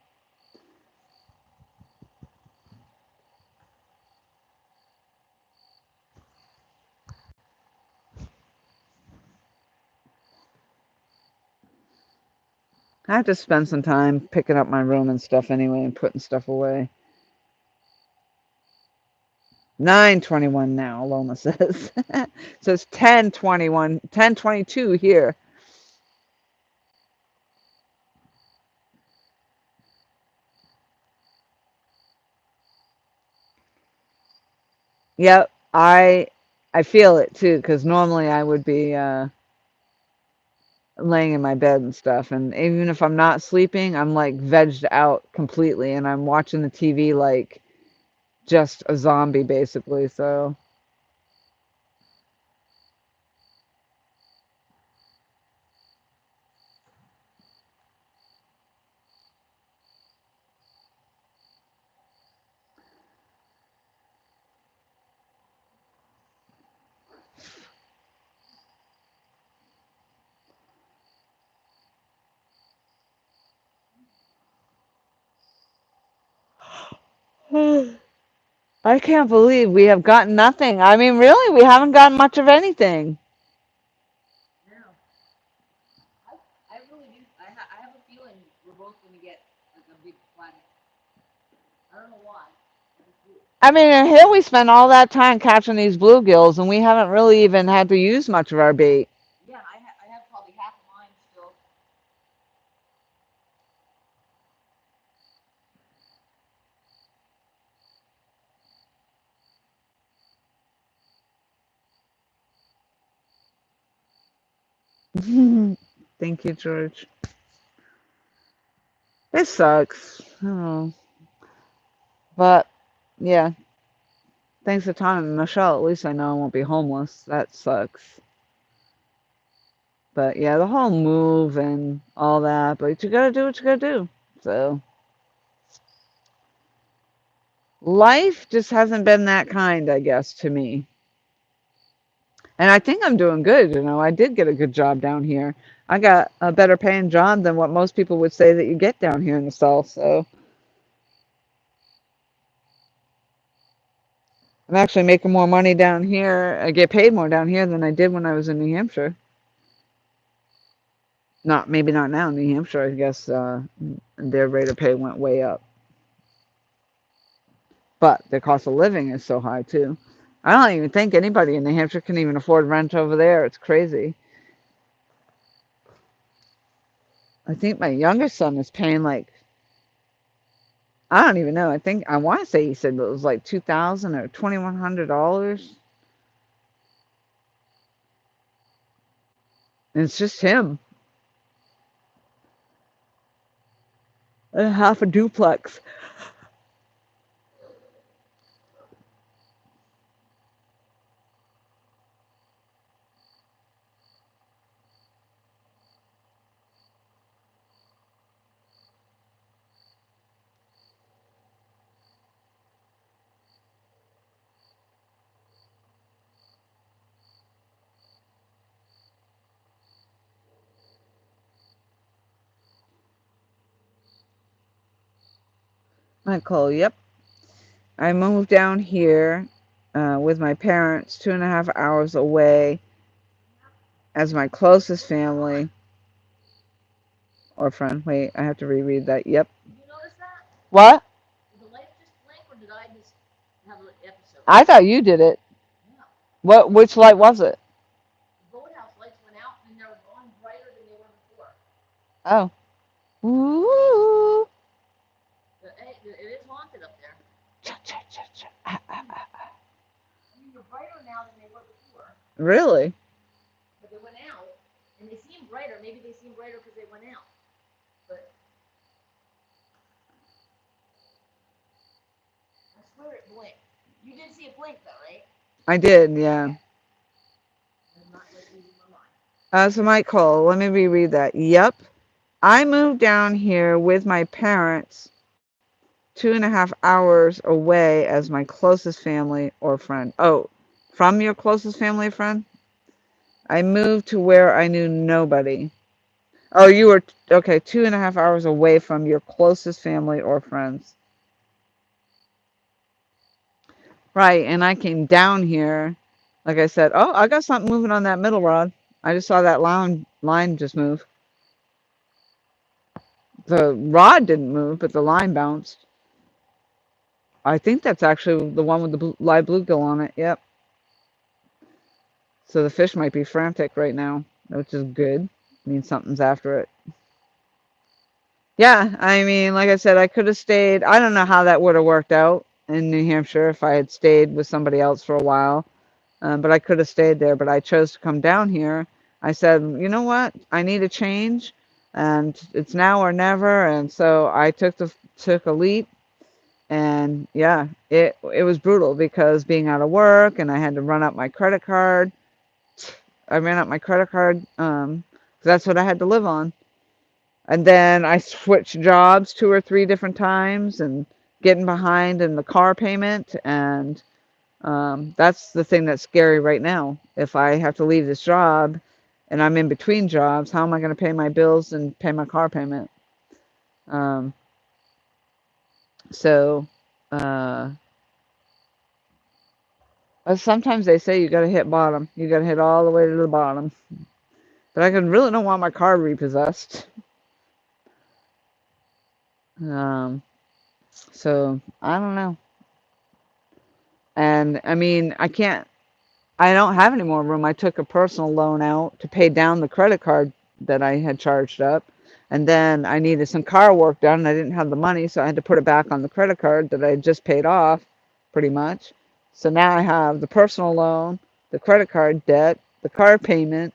I have to spend some time picking up my room and stuff anyway, and putting stuff away. 9:21 now, Loma says. So it's 10:21, 10:22 here. Yep, I feel it too, because normally I would be laying in my bed and stuff, and even if I'm not sleeping, I'm like vegged out completely, and I'm watching the TV like just a zombie basically. So I can't believe we have gotten nothing. I mean, really, we haven't gotten much of anything. No, I really do. I have a feeling we're both going to get like a big planet. I don't know why. I just do. I mean, and here we spend all that time catching these bluegills, and we haven't really even had to use much of our bait. Yeah, I have probably half of mine still. Thank you, George. It sucks. Oh, but yeah, thanks to Tom and Michelle, at least I know I won't be homeless. That sucks. But yeah, the whole move and all that, but you gotta do what you gotta do. So life just hasn't been that kind, I guess, to me. And I think I'm doing good. I did get a good job down here. I got a better paying job than what most people would say that you get down here in the South. So I'm actually making more money down here. I get paid more down here than I did when I was in New Hampshire. Not maybe not now in New Hampshire. I guess their rate of pay went way up, but the cost of living is so high too. I don't even think anybody in New Hampshire can even afford rent over there. It's crazy. I think my youngest son is paying like I don't even know. I think I want to say he said it was like 2,000 or $2,100. And it's just him and half a duplex. Michael, yep. I moved down here with my parents 2.5 hours away as my closest family or friend. Wait, I have to reread that. Yep. Did you notice that? What? Did the lights just blink or did I just have an episode? I thought you did it. Yeah. What? Which light was it? The boathouse lights went out and they're on brighter than they were before. Oh. Ooh. It is haunted up there. Cha, cha, cha, cha. Ah, ah, ah. I mean, they're brighter now than they were before. Really? But they went out and they seem brighter. Maybe they seem brighter because they went out. But I swear it blinked. You did see it blink though, right? I did, yeah. I'm not like losing my mind. So Michael, let me reread that. Yep. I moved down here with my parents 2.5 hours away as my closest family or friend. Oh, from your closest family or friend? I moved to where I knew nobody. Oh, you were, okay, 2.5 hours away from your closest family or friends. Right, and I came down here, like I said, oh, I got something moving on that middle rod. I just saw that line just move. The rod didn't move, but the line bounced. I think that's actually the one with the live bluegill on it. Yep. So the fish might be frantic right now, which is good. Means something's after it. Yeah, I mean, like I said, I could have stayed. I don't know how that would have worked out in New Hampshire if I had stayed with somebody else for a while. But I could have stayed there. But I chose to come down here. I said, you know what? I need a change, and it's now or never. And so I took a leap. And yeah, it was brutal because being out of work and I had to run up my credit card. I ran up my credit card 'cause that's what I had to live on. And then I switched jobs 2 or 3 different times and getting behind in the car payment. And that's the thing that's scary right now. If I have to leave this job and I'm in between jobs, how am I going to pay my bills and pay my car payment? Um, so, uh, sometimes they say you got to hit bottom. You got to hit all the way to the bottom. But I can really don't want my car repossessed. Um, so I don't know. And I mean, I don't have any more room. I took a personal loan out to pay down the credit card that I had charged up. And then I needed some car work done and I didn't have the money, so I had to put it back on the credit card that I had just paid off pretty much. So now I have the personal loan, the credit card debt, the car payment,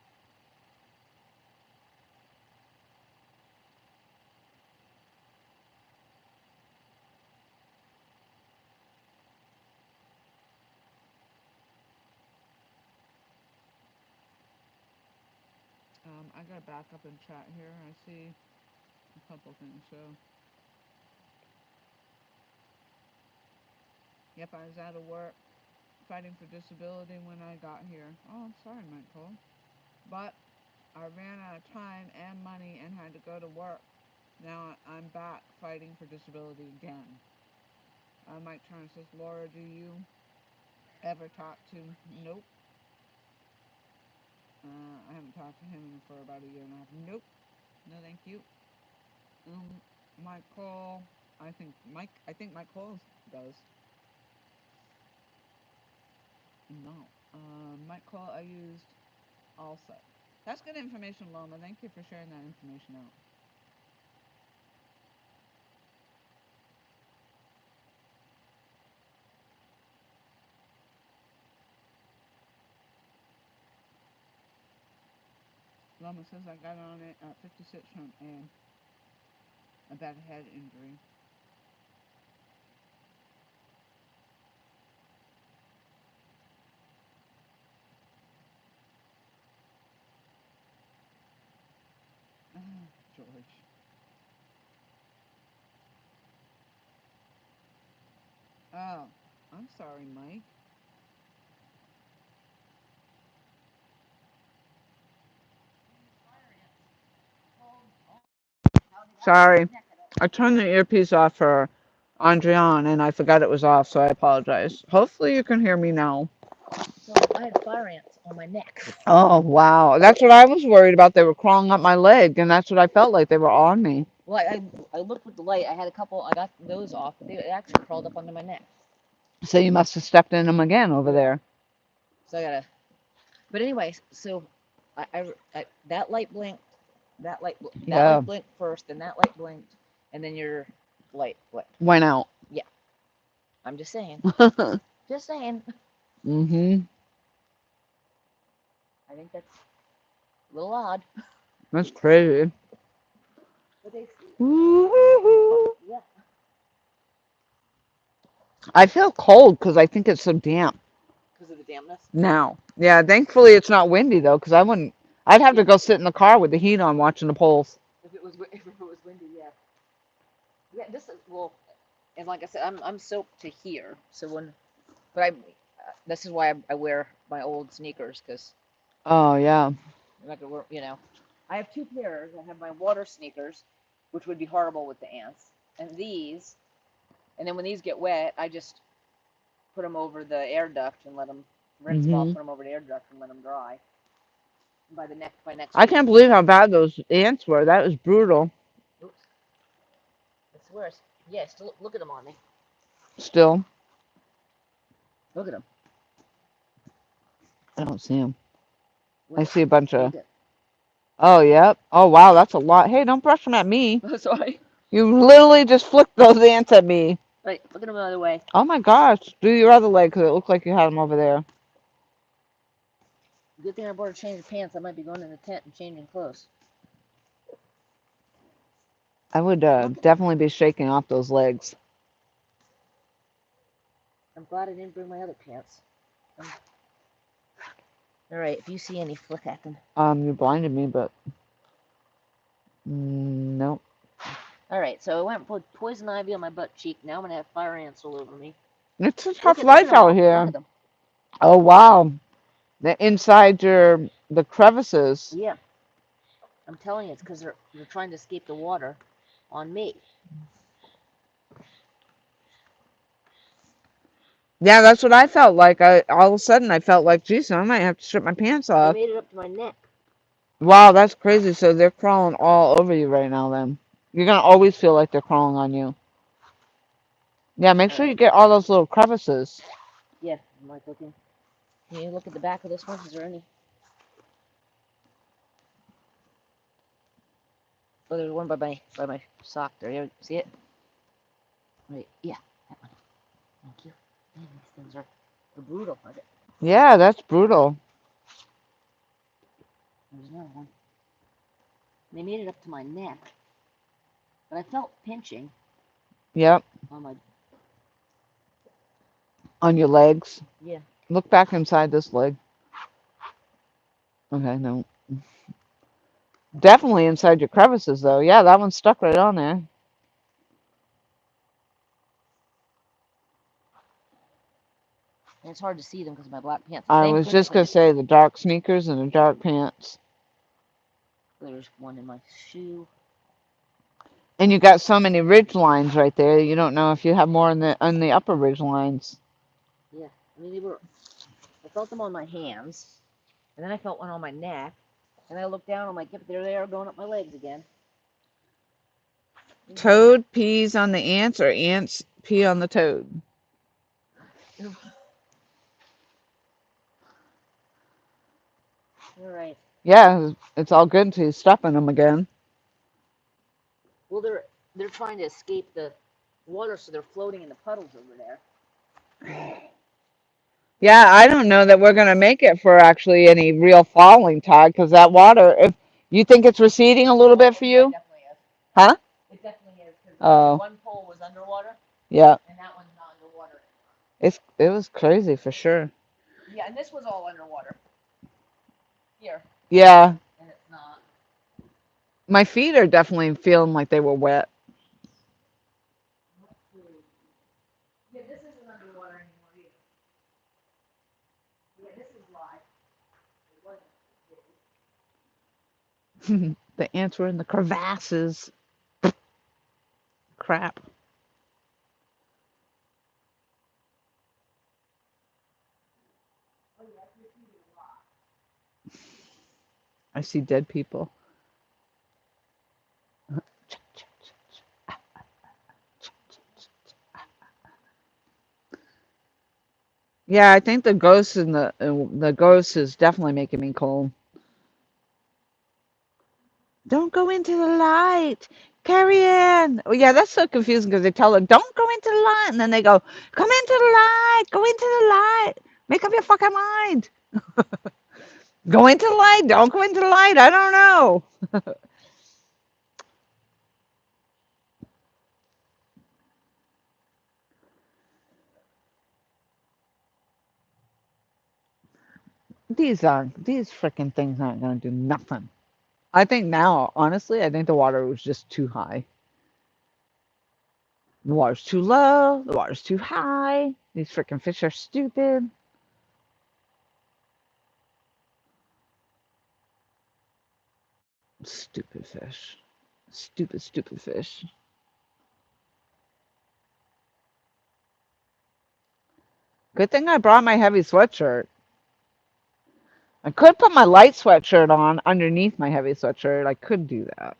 I gotta back up and chat here. I see a couple things. So, yep, I was out of work fighting for disability when I got here. Oh, I'm sorry, Michael. But I ran out of time and money and had to go to work. Now I'm back fighting for disability again. Mike Turner says, Laura, do you ever talk to? Nope. I haven't talked to him for about a year and a half. Nope. No, thank you. Um, Michael, I think Mike Cole does. No. Mike Cole, I used all set. That's good information, Loma. Thank you for sharing that information out. Loma says I got on it at 56 from a bad head injury. George. Oh, I'm sorry, Mike. Sorry. I turned the earpiece off for Andrian and I forgot it was off, so I apologize. Hopefully you can hear me now. So I had fire ants on my neck. Oh, wow. That's what I was worried about. They were crawling up my leg, and that's what I felt like. They were on me. Well, I looked with the light. I had a couple. I got those off, but they actually crawled up under my neck. So you must have stepped in them again over there. So I gotta. But anyways, so that light blinked. That Yeah. light blinked first, then that light blinked, and then your light blinked. Went out. Yeah, I'm just saying. Just saying. Mm-hmm. I think that's a little odd. That's crazy. But they, Woo-hoo-hoo. yeah. I feel cold because I think it's so damp Because of the dampness. now. Yeah, thankfully it's not windy though, because I wouldn't. I'd have to go sit in the car with the heat on watching the polls. If it was windy, yeah. Yeah, this is well, and like I said, I'm soaked to here. So when, but this is why I wear my old sneakers because Oh, yeah. I'm not gonna wear, I have two pairs. I have my water sneakers, which would be horrible with the ants, and these, and then when these get wet, I just put them over the air duct and let them rinse them off. Mm-hmm. Put them over the air duct and let them dry. And by next I week, can't believe how bad those ants were. That was brutal. oops, it's worse. Yeah, still look at them on me. Still, Look at them. I don't see them. I Wait, see a bunch of. look at. Oh, yep. Oh, wow, that's a lot. Hey, don't brush them at me. Sorry. You literally just flicked those ants at me. Right, look at them the other way. Oh my gosh. Do your other leg because it looked like you had them over there. Good thing I bought a change of pants. I might be going in the tent and changing clothes. I would Look, definitely be shaking off those legs. I'm glad I didn't bring my other pants. All right, if you see any, flick at them. You blinded me, but nope. All right, so I went and put poison ivy on my butt cheek. Now I'm gonna have fire ants all over me. It's a Look tough at look at life them out all. Look here. at them. Oh wow. The inside the crevices. Yeah, I'm telling you, it's because they're trying to escape the water on me. Yeah, that's what I felt like. I all of a sudden I felt like, geez, I might have to strip my pants They off. made it up to my neck. Wow, that's crazy. So they're crawling all over you right now then. You're gonna always feel like they're crawling on you. Yeah, make All sure you right. get all those little crevices. Yeah, I'm like looking. Can you look at the back of this one? Is there any? Oh, there's one by my sock there. You see it? Right. Yeah, that one. Thank you. Man, these things are brutal. Yeah, that's brutal. There's another one. They made it up to my neck, but I felt pinching Yep, on my. on your legs. Yeah. Look back inside this leg. Okay, no. Definitely inside your crevices, though. Yeah, that one's stuck right on there. And it's hard to see them because of my black pants. I Thank was goodness just I gonna didn't. say the dark sneakers and the dark pants. There's one in my shoe. And you got so many ridge lines right there. You don't know if you have more on the upper ridge lines. Yeah, I mean they were. I felt them on my hands, and then I felt one on my neck, and I looked down. I'm like, yep, there they are going up my legs again. Toad pees on the ants, or ants pee on the toad. All right. Yeah, it's all good until you step in them again. Well, they're trying to escape the water, so they're floating in the puddles over there. Yeah, I don't know that we're gonna make it for actually any real falling tide because that water. If you think it's receding a little bit for Yeah, it you, definitely is. huh? It definitely is because Oh, one pole was underwater, yeah. and that one's not underwater. It was crazy for sure. Yeah, and this was all underwater here, Yeah, and it's not. my feet are definitely feeling like they were wet. Yeah, this isn't underwater anymore either. Yeah, this is live. It wasn't. The ants were in the crevasses. Crap. I see dead people. Yeah, I think the ghost and the ghost is definitely making me cold. Don't go into the light. Carry in. Oh, yeah, that's so confusing because they tell her, don't go into the light. And then they go, come into the light. Go into the light. Make up your fucking mind. Go into the light. Don't go into the light. I don't know. These freaking things aren't going to do nothing. I think now, honestly, I think the water was just too high. The water's too low. The water's too high. These freaking fish are stupid. Stupid fish. Stupid, stupid fish. Good thing I brought my heavy sweatshirt. I could put my light sweatshirt on underneath my heavy sweatshirt. I could do that.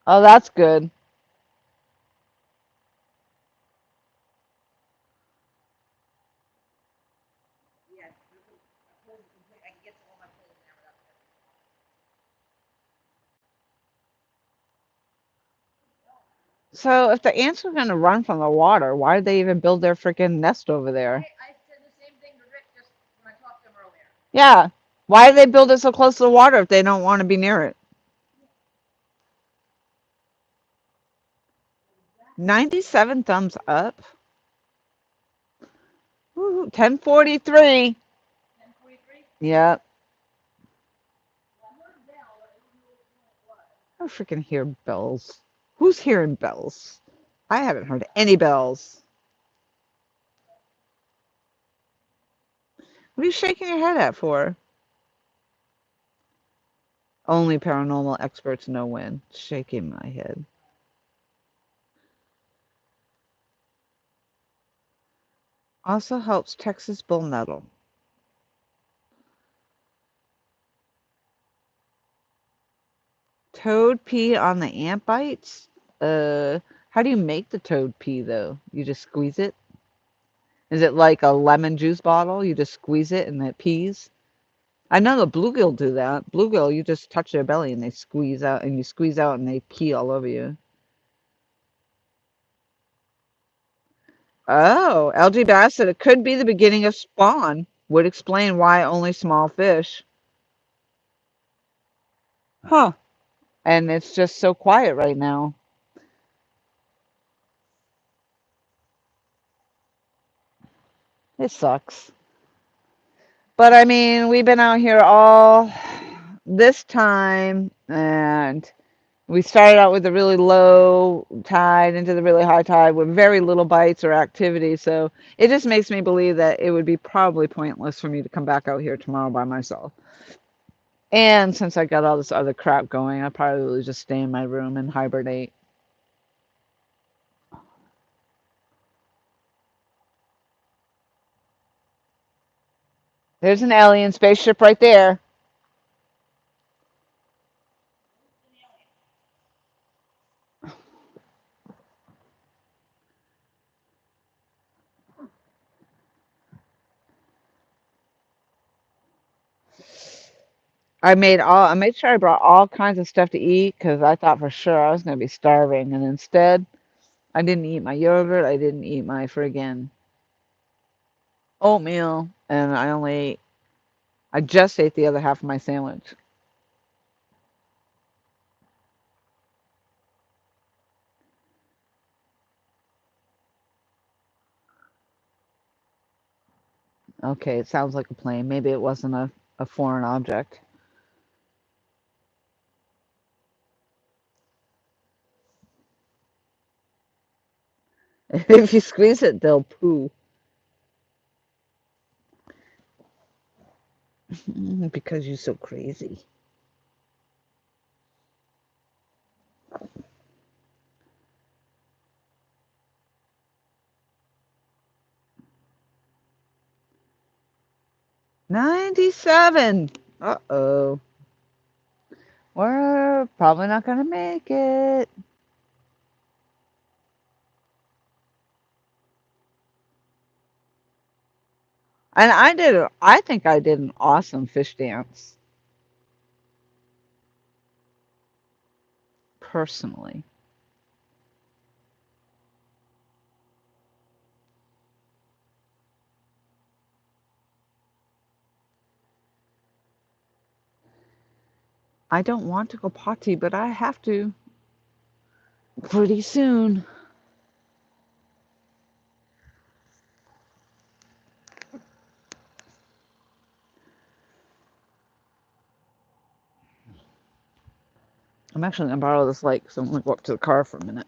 Oh, that's good. Yeah, I can get to all my poles now without. So if the ants are gonna run from the water, why did they even build their freaking nest over there? I said the same thing to Rick just when I talked to him earlier. Yeah. Why did they build it so close to the water if they don't want to be near it? 97 thumbs up. Woo, 1043. 10:43. Yep. I freaking hear bells. Who's hearing bells? I haven't heard any bells. What are you shaking your head at for? Only paranormal experts know when. Shaking my head. Also helps Texas bull nettle. Toad pee on the ant bites? How do you make the toad pee though? You just squeeze it? Is it like a lemon juice bottle? You just squeeze it and it pees? I know the bluegill do that. Bluegill, you just touch their belly and they squeeze out and you squeeze out and they pee all over you. Oh, LG Bass said it could be the beginning of spawn. Would explain why only small fish. Huh. And it's just so quiet right now. It sucks. But I mean, we've been out here all this time, and we started out with a really low tide into the really high tide with very little bites or activity. So it just makes me believe that it would be probably pointless for me to come back out here tomorrow by myself. And since I got all this other crap going, I'll probably just stay in my room and hibernate. There's an alien spaceship right there. I made sure I brought all kinds of stuff to eat because I thought for sure I was gonna be starving, and instead I didn't eat my yogurt. I didn't eat my friggin' oatmeal, and I just ate the other half of my sandwich. Okay, it sounds like a plane. Maybe it wasn't a foreign object. If you squeeze it, they'll poo. Because you're so crazy. $97. Uh-oh. We're probably not gonna make it. And I think I did an awesome fish dance, personally. I don't want to go potty, but I have to pretty soon. I'm actually gonna borrow this light, so I'm gonna go up to the car for a minute.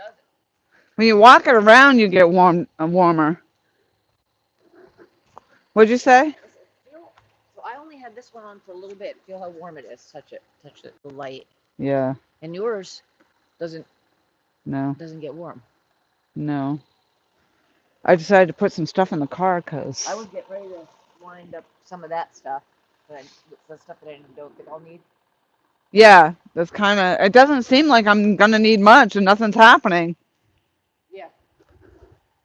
doesn't. When you walk it around, you get warmer. What'd you say? Listen, feel. So I only had this one on for a little bit. Feel how warm it is. Touch it. Touch it. The light. Yeah. And yours doesn't No. get warm. No. I decided to put some stuff in the car because I would get ready to wind up some of that stuff. The stuff that I don't think I'll need. yeah, that's kind of. It doesn't seem like I'm gonna need much, and nothing's happening. Yeah.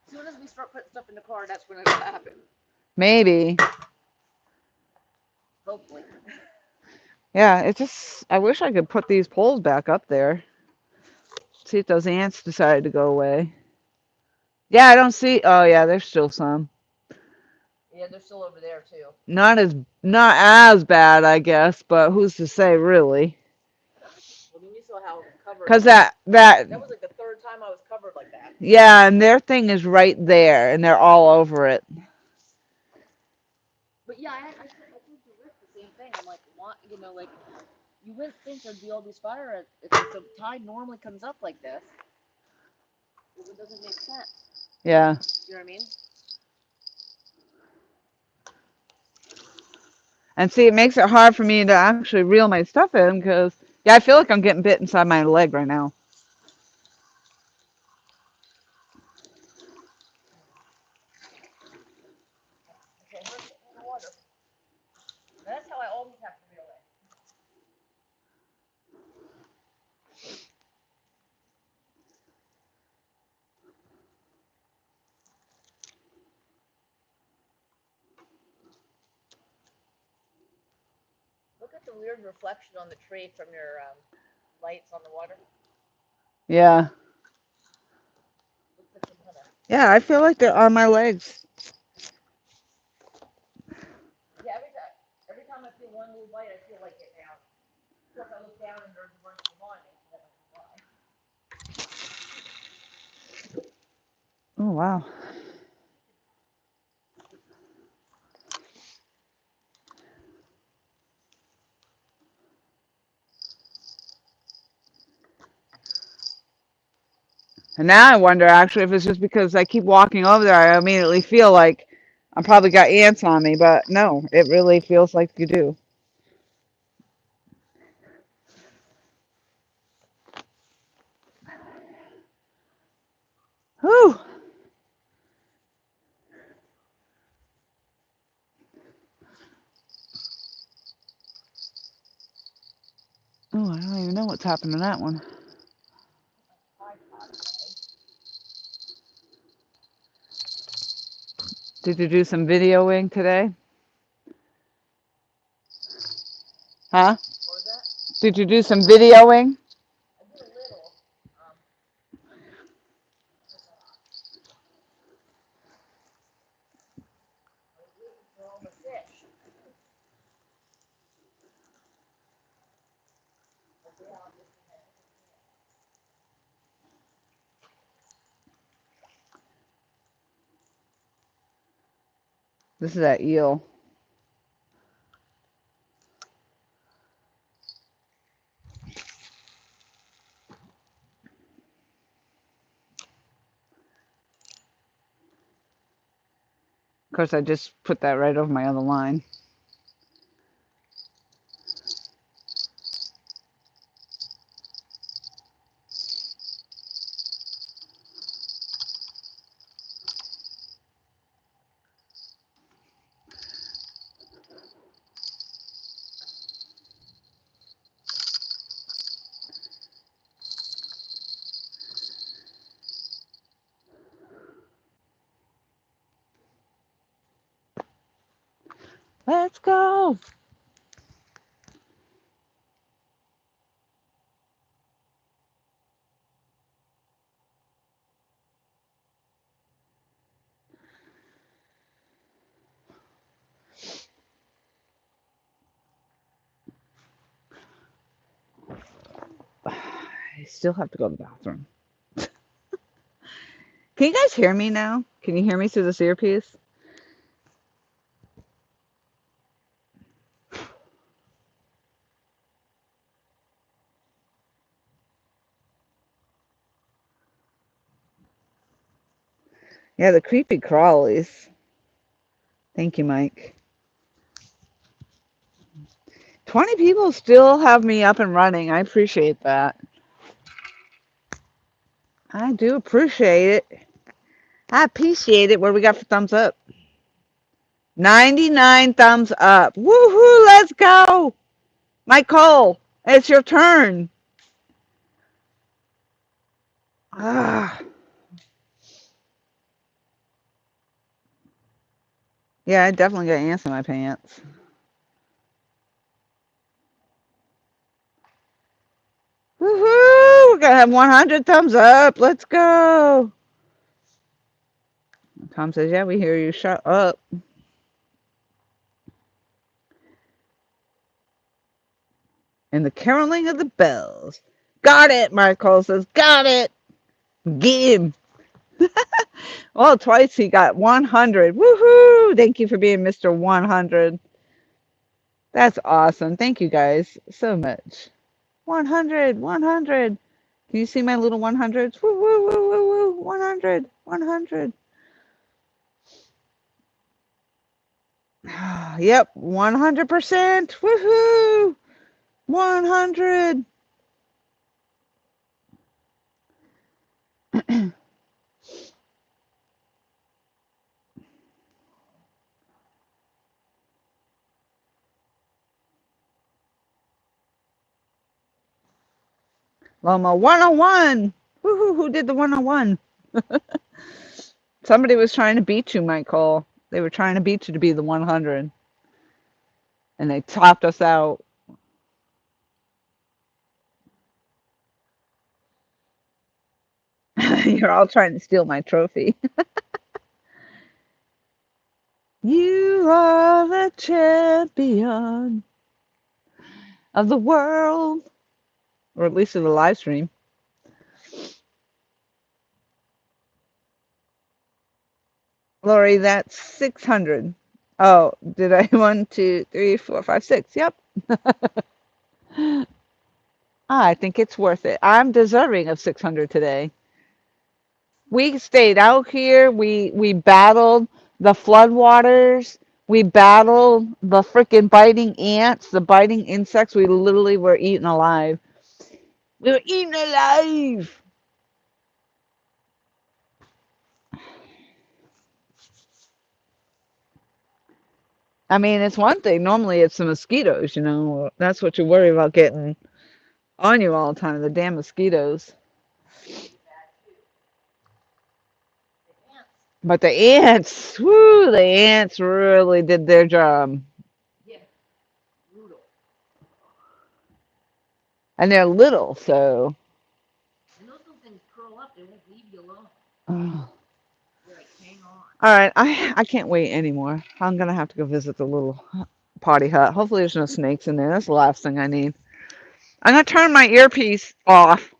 As soon as we start putting stuff in the car, that's when it'll happen. Maybe. Hopefully. Yeah. It just. I wish I could put these poles back up there. See if those ants decided to go away. Yeah, I don't see. Oh yeah, there's still some. Yeah, they're still over there too. Not as bad, I guess, but who's to say really? Well, then you saw how covered. Cause That that was like the third time I was covered like that. yeah, and their thing is right there, and they're all over it. But yeah, I told Rick the same thing. I'm like, what? You know, like you wouldn't think there'd be all these fire if the tide normally comes up like this. It doesn't make sense. Yeah. You know what I mean? And see, it makes it hard for me to actually reel my stuff in because, yeah, I feel like I'm getting bit inside my leg right now. Okay, where's the water? That's how I always have to reel it. Look at the weird reflection on the tree from your lights on the water. Yeah. Looks like some kind of. Yeah, I feel like they're on my legs. Yeah, every time I feel one little light, I feel like it down. Of course, I look down and there's a bunch of them on me. So I don't know why. Oh, wow. And now I wonder actually if it's just because I keep walking over there, I immediately feel like I probably got ants on me, but no, it really feels like you do. Whew. Oh, I don't even know what's happened to that one. Did you do some videoing today? Huh? What was that? Did you do some videoing? I did a little. I was waiting for all the fish. This is that eel. Of course, I just put that right over my other line. Let's go. I still have to go to the bathroom. Can you guys hear me now? Can you hear me through this earpiece? Yeah, the creepy crawlies. Thank you, Mike. 20 people still have me up and running. I appreciate that. I do appreciate it. I appreciate it. What do we got for thumbs up? 99 thumbs up. Woohoo, let's go. Mike Cole, it's your turn. Ah. Yeah, I definitely got ants in my pants. Woohoo! We're gonna have 100 thumbs up. Let's go. Tom says, yeah, we hear you. Shut up. And the caroling of the bells. Got it, Michael says. Got it. Get him. Well, twice he got 100. Woohoo! Thank you for being Mr. 100. That's awesome. Thank you guys so much. 100, 100. Can you see my little 100s? Woo, woo, woo, woo, woo. 100, 100. Yep, 100%. Woohoo! 100. Loma 101. Woohoo! Who did the 101? Somebody was trying to beat you, Michael. They were trying to beat you to be the 100. And they topped us out. You're all trying to steal my trophy. You are the champion of the world. Or at least of the live stream. Lori, that's 600. Oh, did I? 1, 2, 3, 4, 5, 6. Yep. I think it's worth it. I'm deserving of 600 today. We stayed out here. We battled the floodwaters. We battled the freaking biting ants, the biting insects. We literally were eaten alive. We were eaten alive. I mean, it's one thing. Normally it's the mosquitoes, you know. That's what you worry about getting on you all the time, the damn mosquitoes. But the ants, whoo, the ants really did their job. Yeah, brutal. And they're little, so. And those little things curl up, they won't leave you alone. Oh. They're like, hang on. All right, I can't wait anymore. I'm gonna have to go visit the little potty hut. Hopefully there's no snakes in there. That's the last thing I need. I'm gonna turn my earpiece off.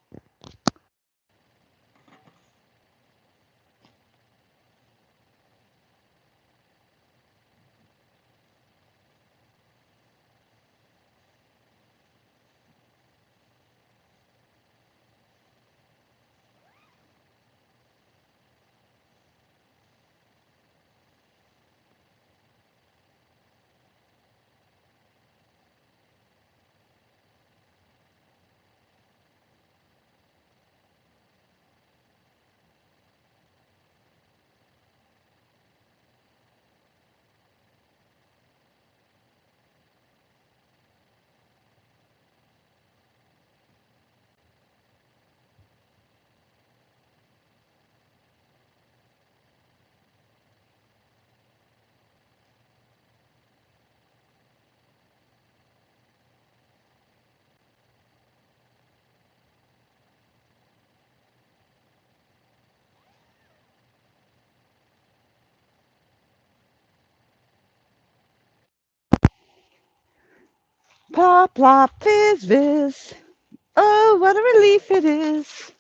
Plop, plop, fizz, fizz. Oh, what a relief it is.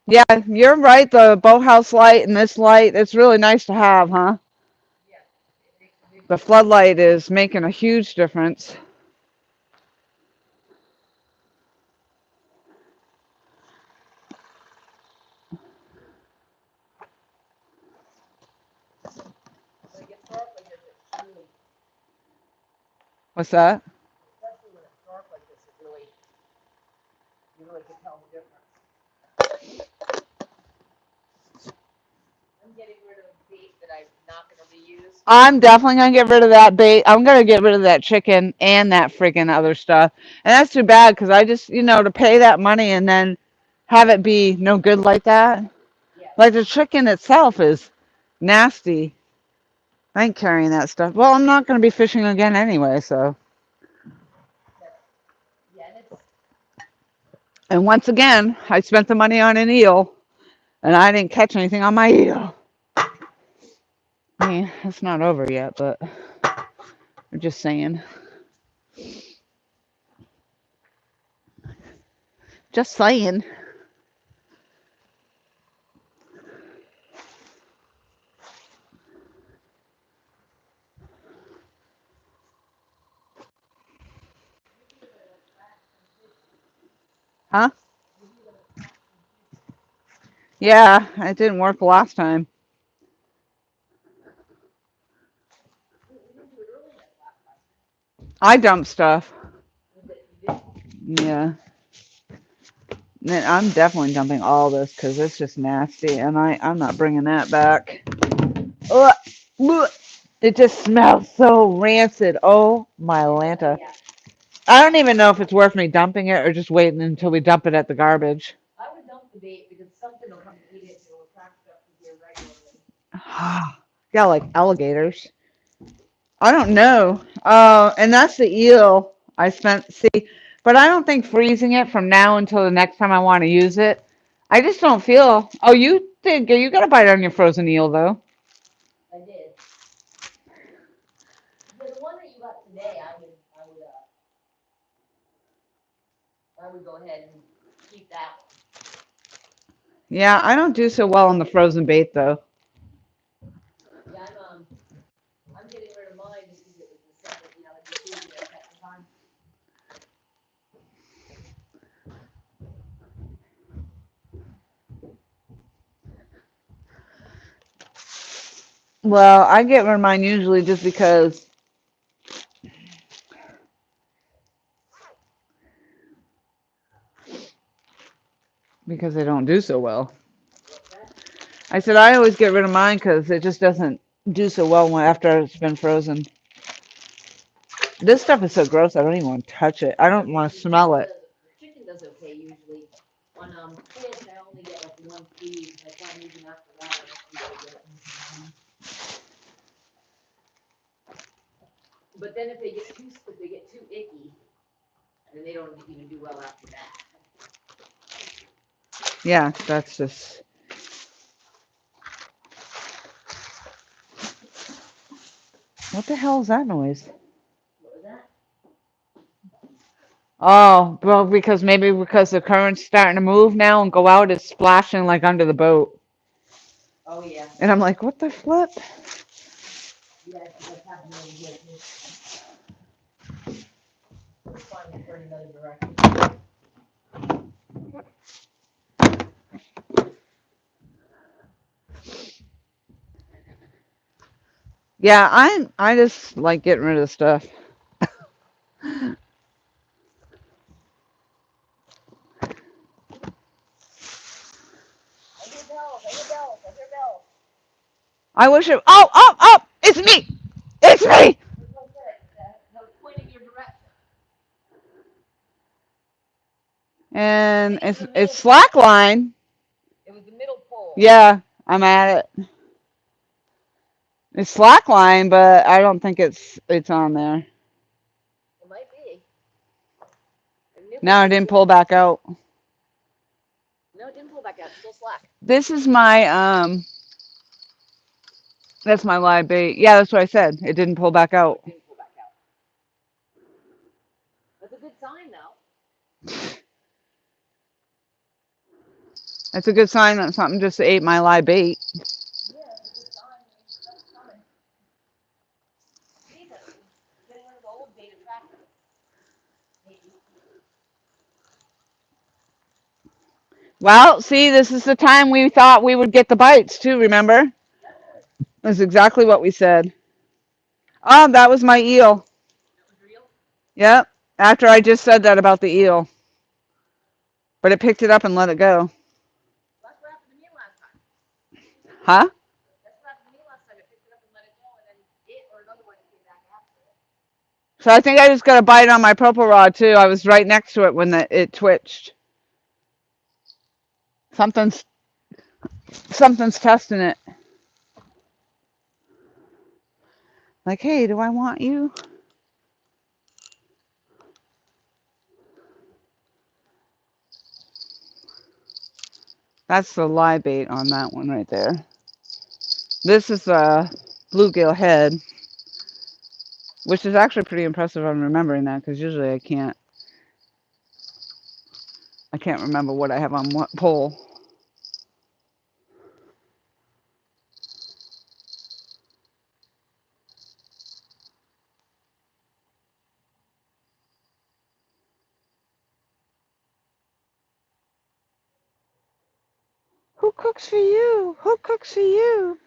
Yeah, you're right. The boathouse light and this light, it's really nice to have, huh? Yeah, it makes a big The difference. floodlight is making a huge difference. When it gets dark like this, it's really, What's that? especially when it's dark like this, you really can tell the difference. I'm getting rid of bait that I'm not going to reuse. I'm definitely gonna get rid of that bait. I'm gonna get rid of that chicken and that freaking other stuff. And that's too bad because I just, to pay that money and then have it be no good like that. Yeah, Like the chicken itself is nasty. I ain't carrying that stuff. Well, I'm not gonna be fishing again anyway, so. that's, yeah, and it's, And once again, I spent the money on an eel and I didn't catch anything on my eel. I mean, it's not over yet, but I'm just saying. Just saying. Huh? Yeah, it didn't work last time. we didn't do it early enough last time. I dumped stuff. You did? Yeah. And I'm definitely dumping all this because it's just nasty, and I'm not bringing that back. Ugh, ugh. It just smells so rancid. Oh my Lanta. Yeah. I don't even know if it's worth me dumping it or just waiting until we dump it at the garbage. I would dump the bait because something will come and eat it and it'll attract stuff to here regularly. Yeah, like alligators. I don't know. And that's the eel I spent. See, but I don't think freezing it from now until the next time I want to use it. I just don't feel. Oh, you think you got to bite on your frozen eel though? I did. Yeah, the one that you got today, I would go ahead and keep that one. Yeah, I don't do so well on the frozen bait though. Yeah, I'm getting rid of mine just because it was the simple, just using it at the time. Well, I get rid of mine usually just because they don't do so well. What's that? I said I always get rid of mine because it just doesn't do so well after it's been frozen. This stuff is so gross. I don't even want to touch it. I don't want to smell it. The chicken does okay usually. On fish, I only get like one squeeze. If I try and use them after that, I don't usually get anything. But then if they get too icky, then they don't even do well after that. Yeah, that's just. What the hell is that noise? What was that? Oh, well, because the current's starting to move now and go out, it's splashing like under the boat. Oh yeah. And I'm like, what the flip? Yeah, that's happening over here too. It's fine to turn another direction. Yeah, I just like getting rid of the stuff. I hear bells. I hear bells. I hear bells. I wish it. Oh, oh, oh! It's me! It's me! That's what I said. I was pointing your direction. I And think it's the middle it's pole. slackline. It was the middle pole. Yeah, I'm at it. It's slackline, but I don't think it's on there. It might be. I knew it was Now it the didn't middle pull pole. back out. No, it didn't pull back out. It's still slack. This is my That's my live bait. Yeah, that's what I said. It didn't pull back Oh, out. it didn't pull back out. That's a good sign, though. That's a good sign that something just ate my live bait. Yeah, it's a good sign. Stuff's coming. Jesus, getting rid of the old bait attractor. Maybe. Well, see, this is the time we thought we would get the bites too, remember? That's exactly what we said. Oh, that was my eel. That was real? Yep. After I just said that about the eel. But it picked it up and let it go. That's what happened to me last time. Huh? That's what happened to me last time. I picked it up and let it go, and then it or another one came back after it. So I think I just got a bite on my purple rod too. I was right next to it when it twitched. Something's testing it. Like, hey, do I want you? That's the live bait on that one right there. This is a bluegill head, which is actually pretty impressive. I'm remembering that because usually I can't remember what I have on what pole. Who cooks for you? Who cooks for you?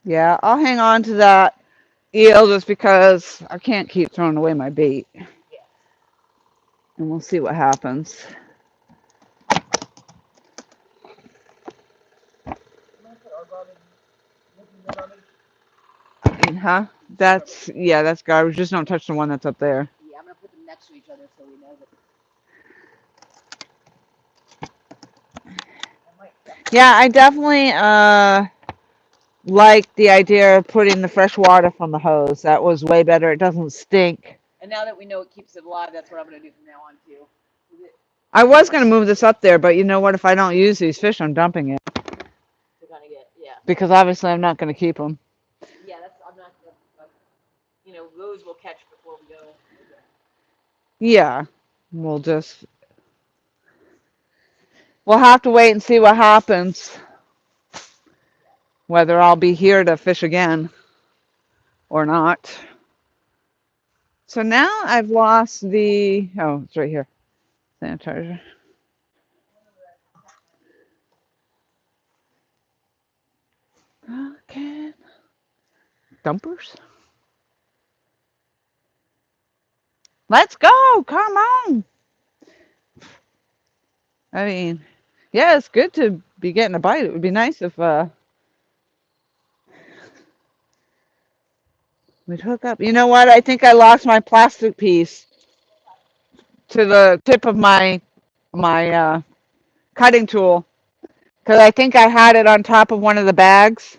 Yeah, I'll hang on to that eel just because I can't keep throwing away my bait. Yeah. And we'll see what happens. I'm gonna put our garbage. The garbage. Huh? That's garbage. Just don't touch the one that's up there. Yeah, I'm gonna put them next to each other so we know that. Yeah, I definitely like the idea of putting the fresh water from the hose. That was way better. It doesn't stink. And now that we know it keeps it alive, that's what I'm gonna do from now on too. I was going to move this up there, but you know what? If I don't use these fish, I'm dumping it. We're gonna get, yeah. Because obviously I'm not going to keep them. Yeah, I'm not gonna, those will catch before we go. Yeah. We'll have to wait and see what happens. Whether I'll be here to fish again or not. So now I've lost it's right here. Sanitizer. Okay. Dumpers? Let's go. Come on. I mean, yeah, it's good to be getting a bite. It would be nice if we'd hook up. You know what? I think I lost my plastic piece to the tip of my cutting tool because I think I had it on top of one of the bags.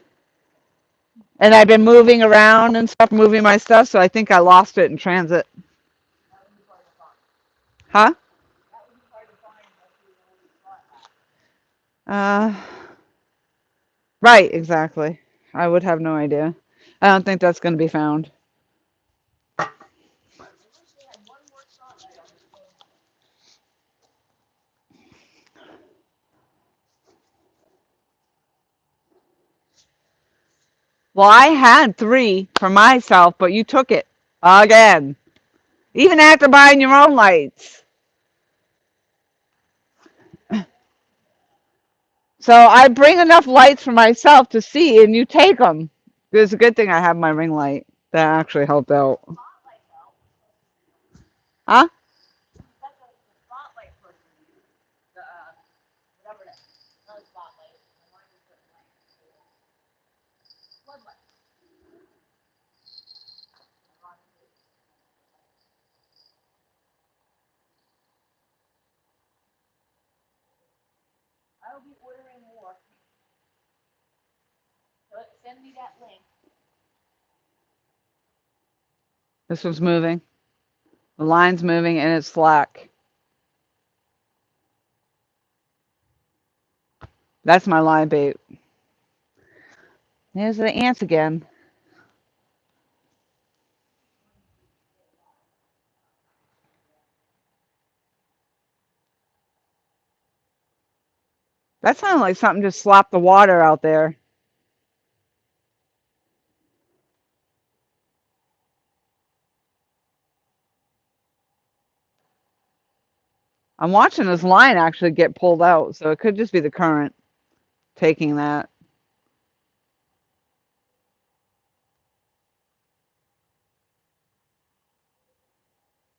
And I've been moving around and stuff, moving my stuff, so I think I lost it in transit. Huh? Uh, right, exactly. I would have no idea. I don't think that's going to be found. Well, I had 3 for myself, but you took it again. Even after buying your own lights. So I bring enough lights for myself to see, and you take them. It's a good thing I have my ring light. That actually helped out. Huh? I'll be ordering more. So send me that link. This one's moving. The line's moving and it's slack. That's my line bait. There's the ants again. That sounded like something just slapped the water out there. I'm watching this line actually get pulled out, so it could just be the current taking that.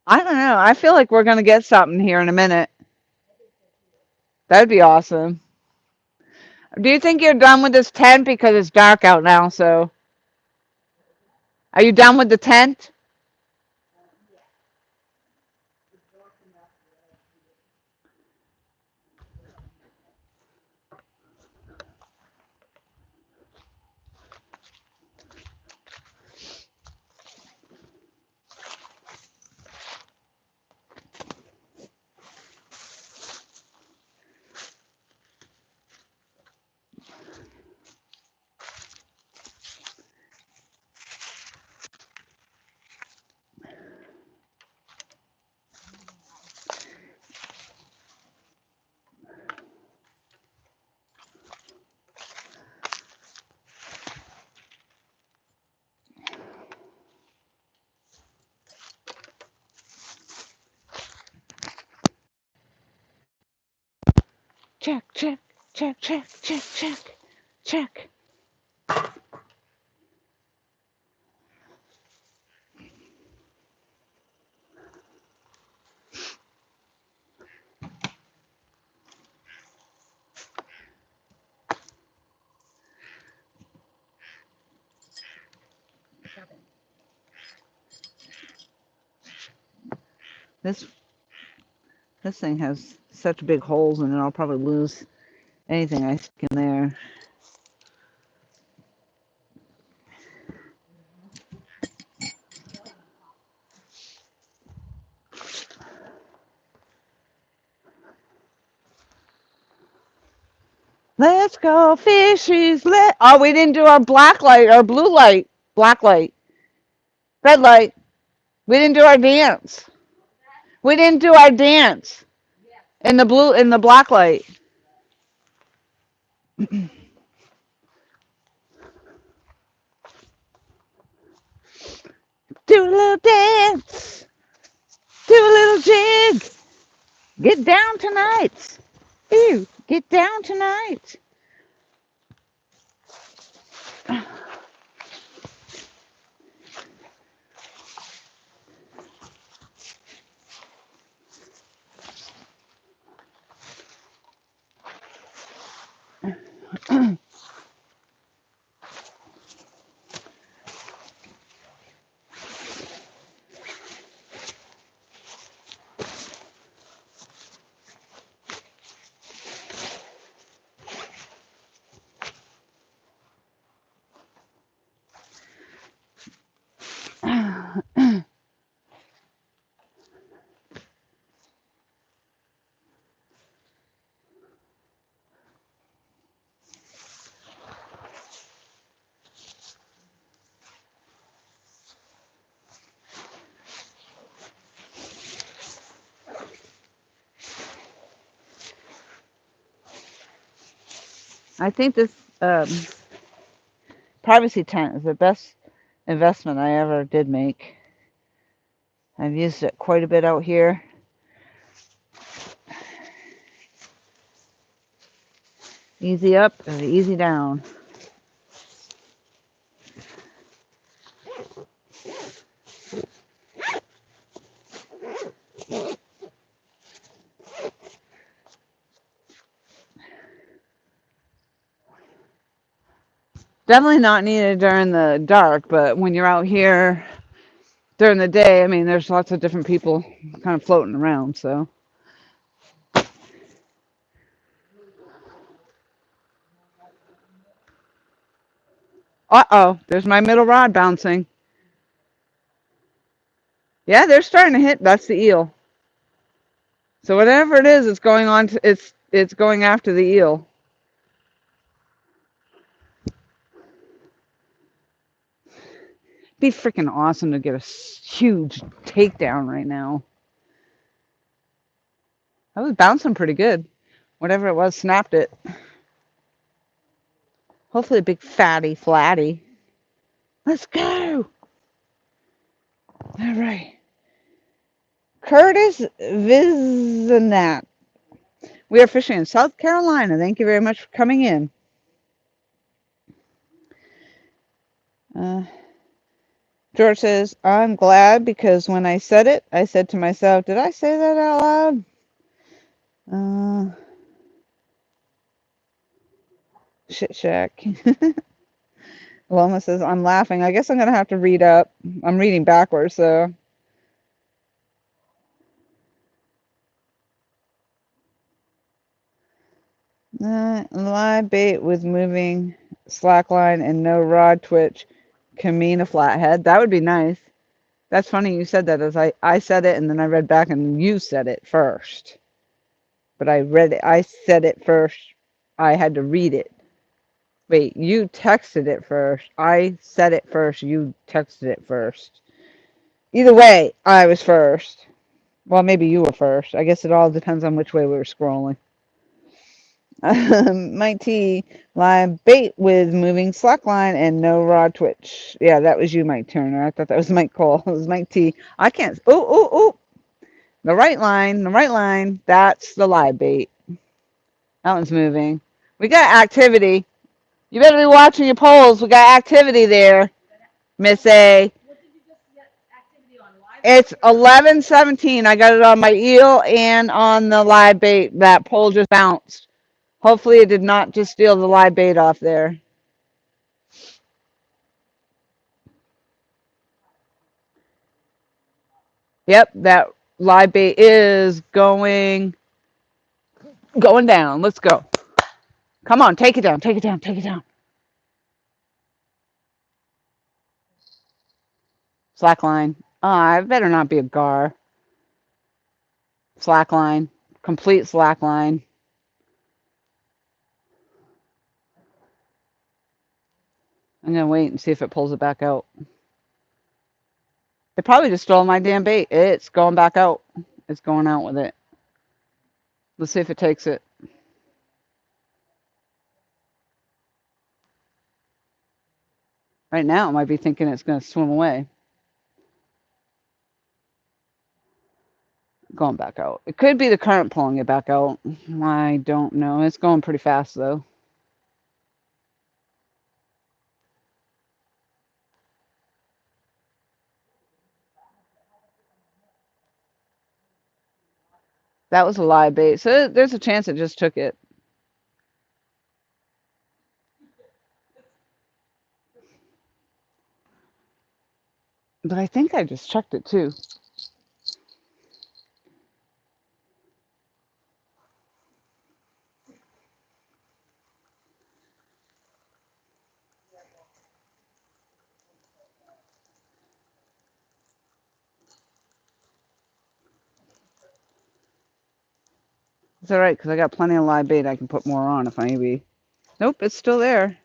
I don't know. I feel like we're going to get something here in a minute. That'd be awesome. Do you think you're done with this tent? Because it's dark out now, so. Are you done with the tent? Check, check, check, check, check, check, check. This thing has such big holes in it, I'll probably lose anything I stick in there. Let's go fishies. Oh, we didn't do our black light, our blue light, black light, red light. We didn't do our dance. We didn't do our dance in the black light. Do a little dance. Do a little jig. Get down tonight. Ew, get down tonight. I think this privacy tent is the best investment I ever did make. I've used it quite a bit out here. Easy up and easy down. Definitely not needed during the dark, but when you're out here during the day, I mean, there's lots of different people kind of floating around, so. Uh-oh, there's my middle rod bouncing. Yeah, they're starting to hit. That's the eel. So whatever it is, it's going on. It's going after the eel. Be freaking awesome to get a huge takedown right now. I was bouncing pretty good. Whatever it was, snapped it. Hopefully a big fatty flatty. Let's go. All right. Curtis Vizinat. We are fishing in South Carolina. Thank you very much for coming in. George says, I'm glad because when I said it, I said to myself, did I say that out loud? Shit shack. Loma says, I'm laughing. I guess I'm going to have to read up. I'm reading backwards, so. Live bait with moving slackline and no rod twitch can mean a flathead. That would be nice. That's funny you said that as I said it and then I read back and you said it first. But I read it. I said it first. I had to read it. Wait, you texted it first. I said it first. You texted it first. Either way, I was first. Well, maybe you were first. I guess it all depends on which way we were scrolling. Mike T. Live bait with moving slackline and no rod twitch. Yeah, that was you, Mike Turner. I thought that was Mike Cole. It was Mike T. I can't. Oh. The right line. The right line. That's the live bait. That one's moving. We got activity. You better be watching your polls. We got activity there, Miss A. It's 11:17. I got it on my eel and on the live bait. That pole just bounced. Hopefully it did not just steal the live bait off there. Yep, that live bait is going down. Let's go. Come on, take it down, take it down, take it down. Slack line. I better not be a gar. Slack line. Complete slack line. I'm going to wait and see if it pulls it back out. It probably just stole my damn bait. It's going back out. It's going out with it. Let's see if it takes it. Right now, it might be thinking it's going to swim away. Going back out. It could be the current pulling it back out. I don't know. It's going pretty fast, though. That was a live bait. So there's a chance it just took it. But I think I just checked it, too. It's all right, because I got plenty of live bait I can put more on if I maybe. Nope, it's still there.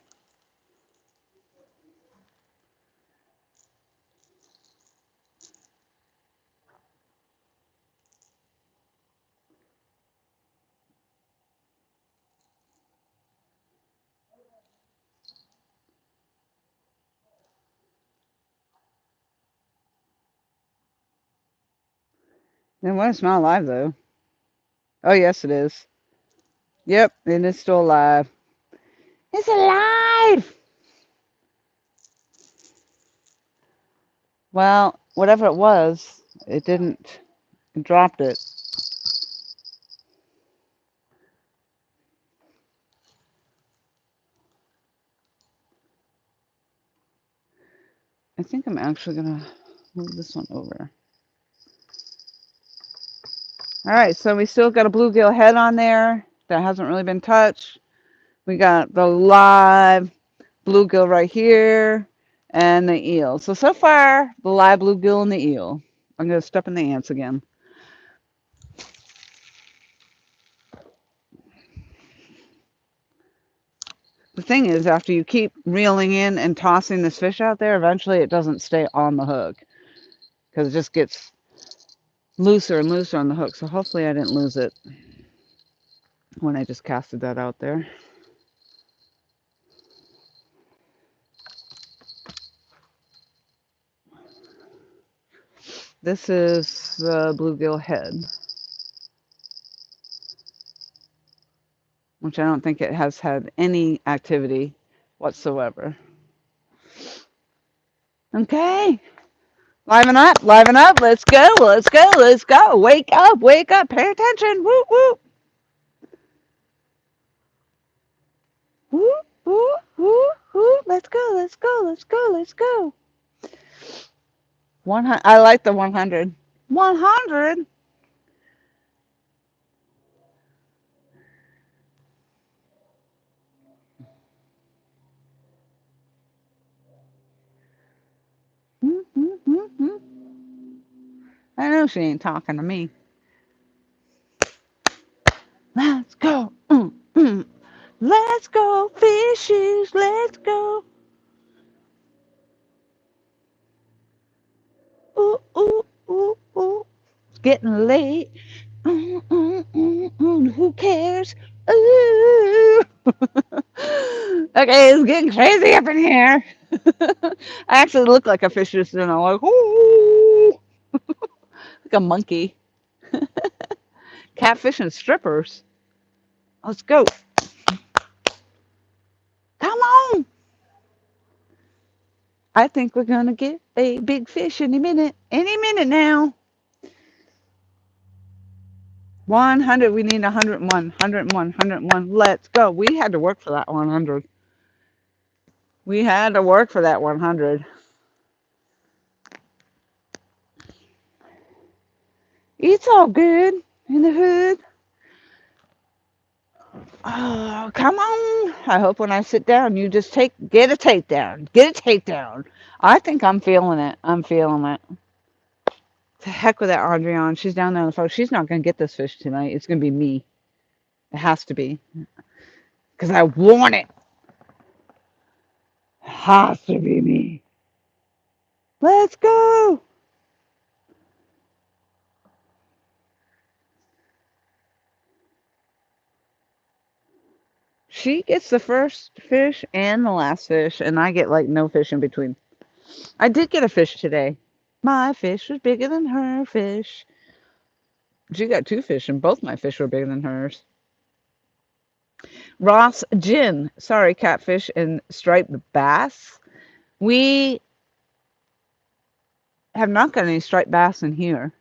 Then what? It's not alive, though. Oh, yes, it is. Yep, it is still alive. It's alive! Well, whatever it was, it didn't. It dropped it. I think I'm actually going to move this one over. All right, so we still got a bluegill head on there that hasn't really been touched. We got the live bluegill right here, and the eel. So far, the live bluegill and the eel. I'm going to step in the ants again. The thing is, after you keep reeling in and tossing this fish out there, eventually it doesn't stay on the hook because it just gets looser and looser on the hook. So hopefully I didn't lose it when I just casted that out there. This is the bluegill head, which I don't think it has had any activity whatsoever. Okay. Liven up, liven up. Let's go, let's go, let's go. Wake up, pay attention. Woo, woo. Woo, woo, woo, woo. Let's go, let's go, let's go, let's go. 100. I like the 100. 100? I know she ain't talking to me. Let's go. Let's go, fishies. Let's go. Ooh, ooh, ooh, ooh. It's getting late. Who cares? Ooh. Okay, it's getting crazy up in here. I actually look like a fish just then. I'm like, ooh, like a monkey. Catfish and strippers. Let's go. Come on. I think we're gonna get a big fish any minute. Any minute now. 100. We need 101. 101. 101. Let's go. We had to work for that 100. We had to work for that 100. It's all good in the hood. Oh, come on. I hope when I sit down, you just get a takedown. Get a takedown. I think I'm feeling it. I'm feeling it. To heck with that Adrienne. She's down there on the phone. She's not going to get this fish tonight. It's going to be me. It has to be. Because I want it. Has to be me. Let's go. She gets the first fish and the last fish, and I get like no fish in between. I did get a fish today. My fish was bigger than her fish. She got two fish, and both my fish were bigger than hers. Ross Gin, sorry, catfish and striped bass. We have not got any striped bass in here.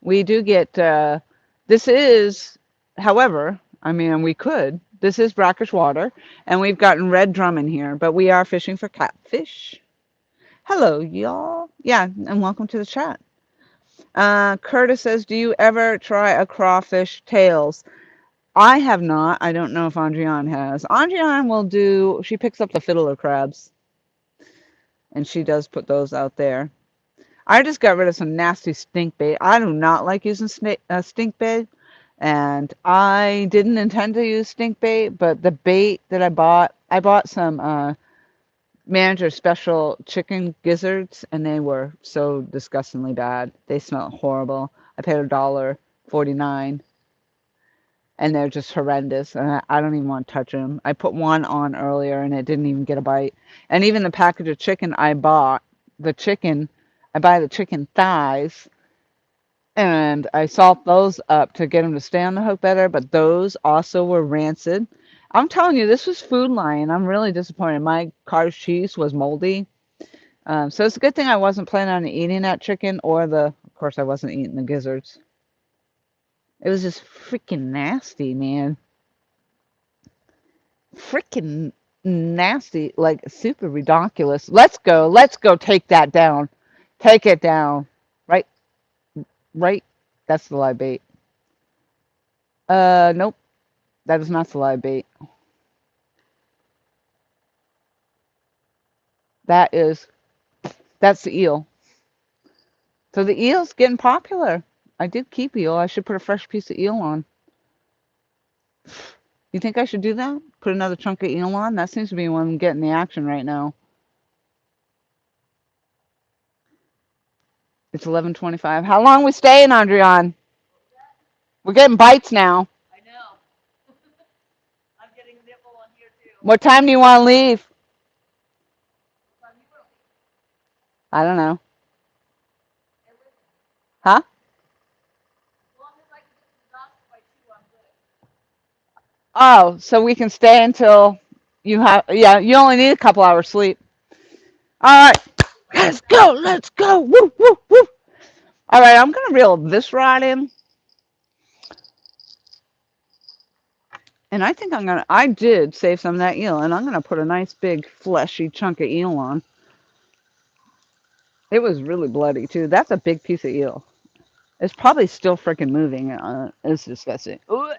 We do get, this is, however, I mean, we could. This is brackish water, and we've gotten red drum in here, but we are fishing for catfish. Hello, y'all. Yeah, and welcome to the chat. Curtis says, do you ever try a crawfish tails? I have not. I don't know if Andriane has. Andriane will do, she picks up the fiddler crabs, and she does put those out there. I just got rid of some nasty stink bait. I do not like using stink bait, and I didn't intend to use stink bait, but the bait that I bought some manager special chicken gizzards, and they were so disgustingly bad. They smelled horrible. I paid $1.49, and they're just horrendous, and I don't even want to touch them. I put one on earlier, and it didn't even get a bite. And even the package of chicken I bought, I buy the chicken thighs, and I salt those up to get them to stay on the hook better, but those also were rancid. I'm telling you, this was Food Lion. I'm really disappointed. My cottage cheese was moldy. So it's a good thing I wasn't planning on eating that chicken of course, I wasn't eating the gizzards. It was just freaking nasty, man. Freaking nasty, like super ridiculous. Let's go take that down. Take it down. Right, right. That's the live bait. Nope. That is not the live bait. That is, that's the eel. So the eel's getting popular. I did keep eel. I should put a fresh piece of eel on. You think I should do that? Put another chunk of eel on? That seems to be one getting the action right now. It's 11:25. How long we staying, Andrian? We're getting bites now. I know. I'm getting nipple on here too. What time do you want to leave? What time you will? I don't know. Everything. Huh? As long as I can get to the doctor by 2, I'm good. Oh, so we can stay until you have, yeah, you only need a couple hours sleep. All right, let's go, let's go. Woo, woo, woo. All right, I'm going to reel this rod in. And I think I did save some of that eel, and I'm going to put a nice big fleshy chunk of eel on. It was really bloody, too. That's a big piece of eel. It's probably still freaking moving. It's disgusting. All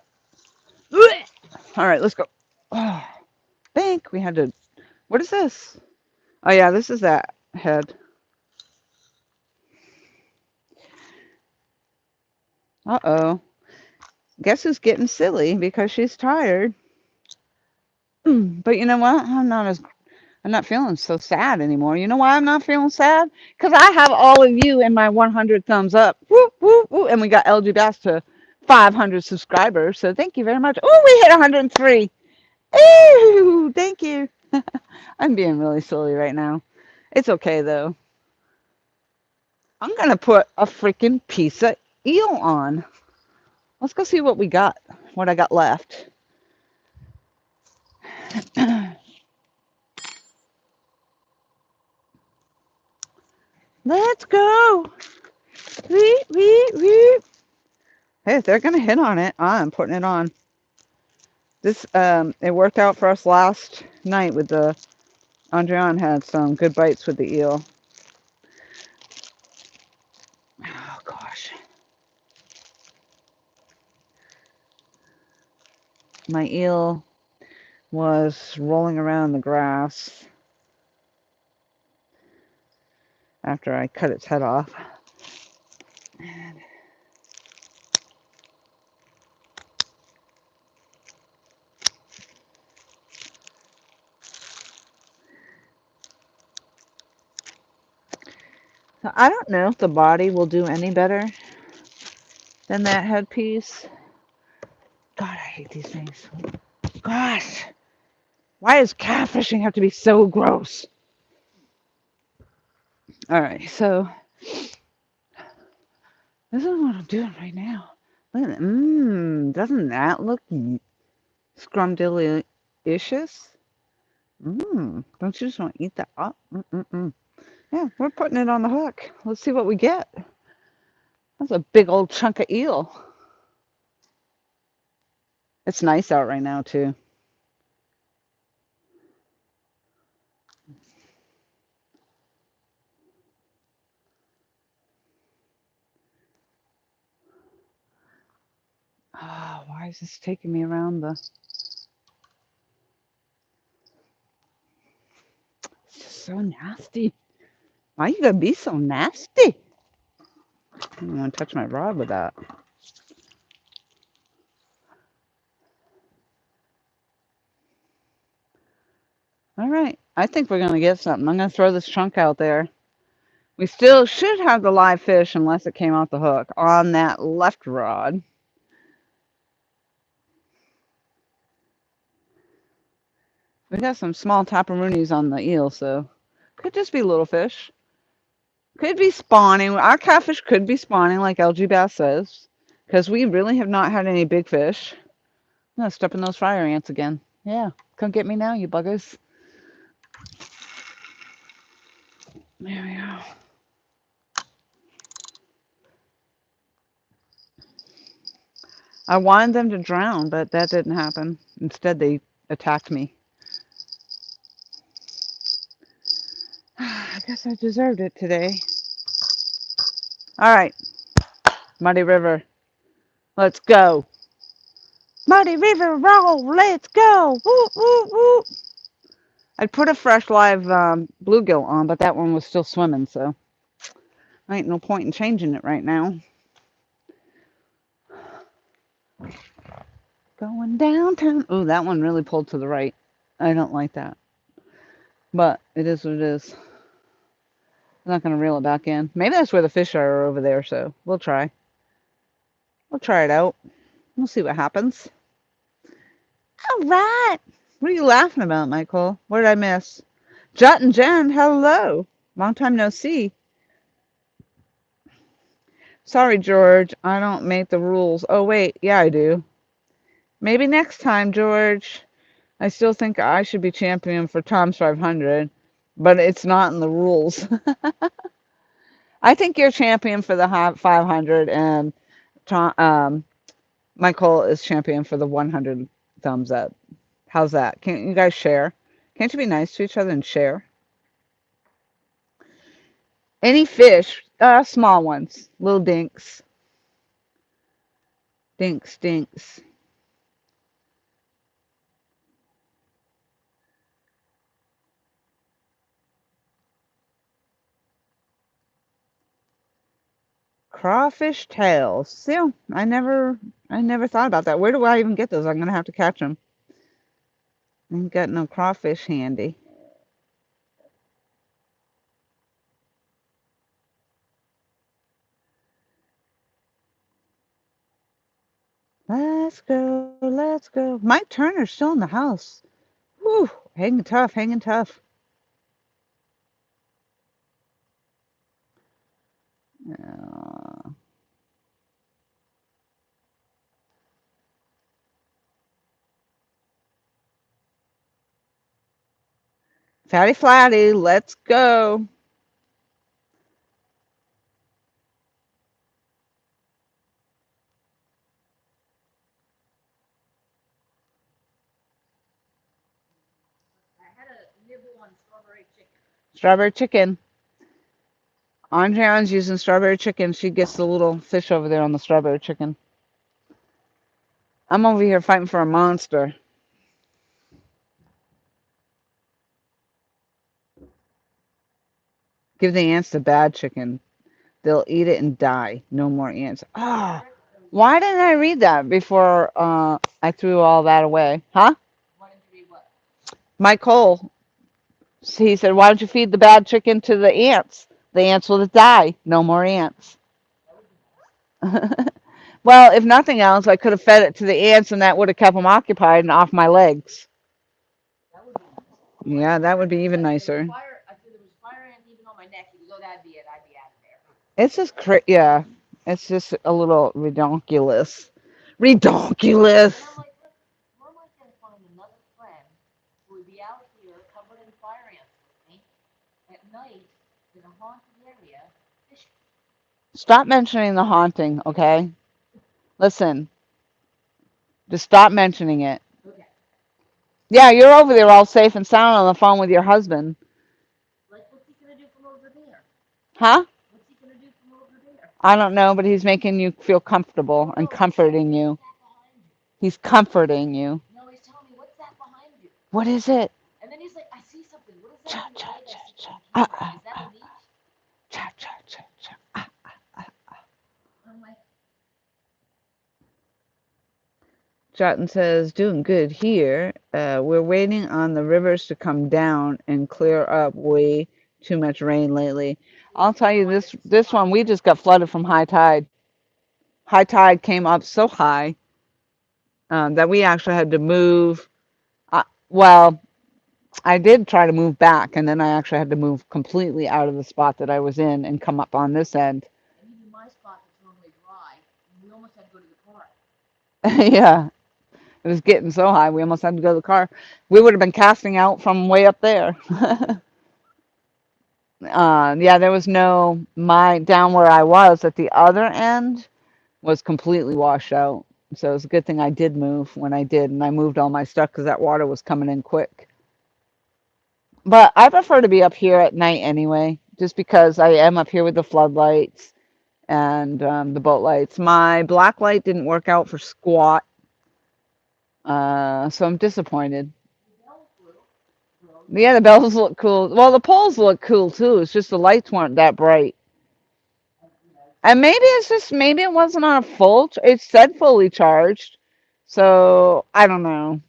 right, let's go. Oh, think we had to, what is this? Oh, yeah, this is that head. Uh-oh. Guess who's getting silly because she's tired. But you know what? I'm not feeling so sad anymore. You know why I'm not feeling sad? Because I have all of you in my 100 thumbs up. Woo, woo, woo. And we got LG Bass to 500 subscribers. So thank you very much. Oh, we hit 103. Ooh, thank you. I'm being really silly right now. It's okay, though. I'm going to put a freaking piece of eel on. Let's go see what we got, what I got left. Let's go. Wee, wee, wee. Hey, if they're going to hit on it, I'm putting it on. This, it worked out for us last night with the, Andrian had some good bites with the eel. Oh, gosh. My eel was rolling around the grass after I cut its head off. And so I don't know if the body will do any better than that headpiece. God, I hate these things. Gosh, why does catfishing have to be so gross? All right, so this is what I'm doing right now. Look at that. Doesn't that look scrumdiddlyicious? Don't you just want to eat that up? Yeah, we're putting it on the hook. Let's see what we get. That's a big old chunk of eel. It's nice out right now, too. Oh, why is this taking me around the... It's just so nasty. Why you gotta be so nasty? I don't want to touch my rod with that. All right. I think we're going to get something. I'm going to throw this chunk out there. We still should have the live fish unless it came off the hook on that left rod. We got some small taparoonies on the eel, so could just be little fish. Could be spawning. Our catfish could be spawning, like LG Bass says, because we really have not had any big fish. I'm going to step in those fire ants again. Yeah, come get me now, you buggers. There we go. I wanted them to drown, but that didn't happen. Instead, they attacked me. I guess I deserved it today. All right, Muddy River. Let's go. Muddy River roll. Let's go. Woo, woo, woo. I'd put a fresh live bluegill on, but that one was still swimming, so ain't no point in changing it right now. Going downtown. Oh, that one really pulled to the right. I don't like that. But it is what it is. I'm not going to reel it back in. Maybe that's where the fish are over there, so we'll try. We'll try it out. We'll see what happens. All right. What are you laughing about, Michael? What did I miss? Jut and Jen, hello. Long time no see. Sorry, George. I don't make the rules. Oh, wait. Yeah, I do. Maybe next time, George. I still think I should be champion for Tom's 500, but it's not in the rules. I think you're champion for the 500, and Tom, Michael is champion for the 100 thumbs up. How's that? Can't you guys share? Can't you be nice to each other and share? Any fish, small ones, little dinks. Dinks, dinks. Crawfish tails. See, I never thought about that. Where do I even get those? I'm gonna have to catch them. Ain't got no crawfish handy. Let's go, let's go. Mike Turner's still in the house. Whew, hanging tough, hanging tough. Fatty Flatty, let's go. I had a nibble on strawberry chicken. Strawberry chicken. Andreon's using strawberry chicken. She gets the little fish over there on the strawberry chicken. I'm over here fighting for a monster. Give the ants the bad chicken. They'll eat it and die. No more ants. Ah, why didn't I read that before I threw all that away? Huh? Why didn't you read what? Mike Cole, he said, why don't you feed the bad chicken to the ants? The ants will die. No more ants. Well, if nothing else, I could have fed it to the ants and that would have kept them occupied and off my legs. That would be nice. Yeah, that would be even nicer. I said there was fire ants even on my neck. He goes, oh, that'd be it. I'd be out of there. It's just yeah. It's just a little redonkulous. Redonkulous. And I'm like, look, where am I going to find another friend who would be out here covered in fire ants with me at night in a haunted area fishing? Stop mentioning the haunting, okay? Listen. Just stop mentioning it. Okay. Yeah, you're over there all safe and sound on the phone with your husband. Like, what's he going to do from over there? Huh? What's he going to do from over there? I don't know, but he's making you feel comfortable and comforting you. He's comforting you. No, he's telling me, what's that behind you? What is it? And then he's like, I see something. What is that? Cha, cha, cha, cha. Is that a leech? Cha, cha, cha, cha. I'm like, Jotton says, doing good here. We're waiting on the rivers to come down and clear up. Way too much rain lately. I'll tell you this one, we just got flooded from high tide. High tide came up so high that we actually had to move. Well, I did try to move back, and then I actually had to move completely out of the spot that I was in and come up on this end. and even my spot that's normally dry, we almost had to go to the car. Yeah. It was getting so high, we almost had to go to the car. We would have been casting out from way up there. Yeah, there was no, down where I was at the other end was completely washed out. So it was a good thing I did move when I did, and I moved all my stuff because that water was coming in quick. But I prefer to be up here at night anyway, just because I am up here with the floodlights and the boat lights. My black light didn't work out for squat. So I'm disappointed. Yeah, the bells look cool. Well, the poles look cool too. It's just the lights weren't that bright. And maybe it's just maybe it wasn't on a full. It said fully charged, so I don't know.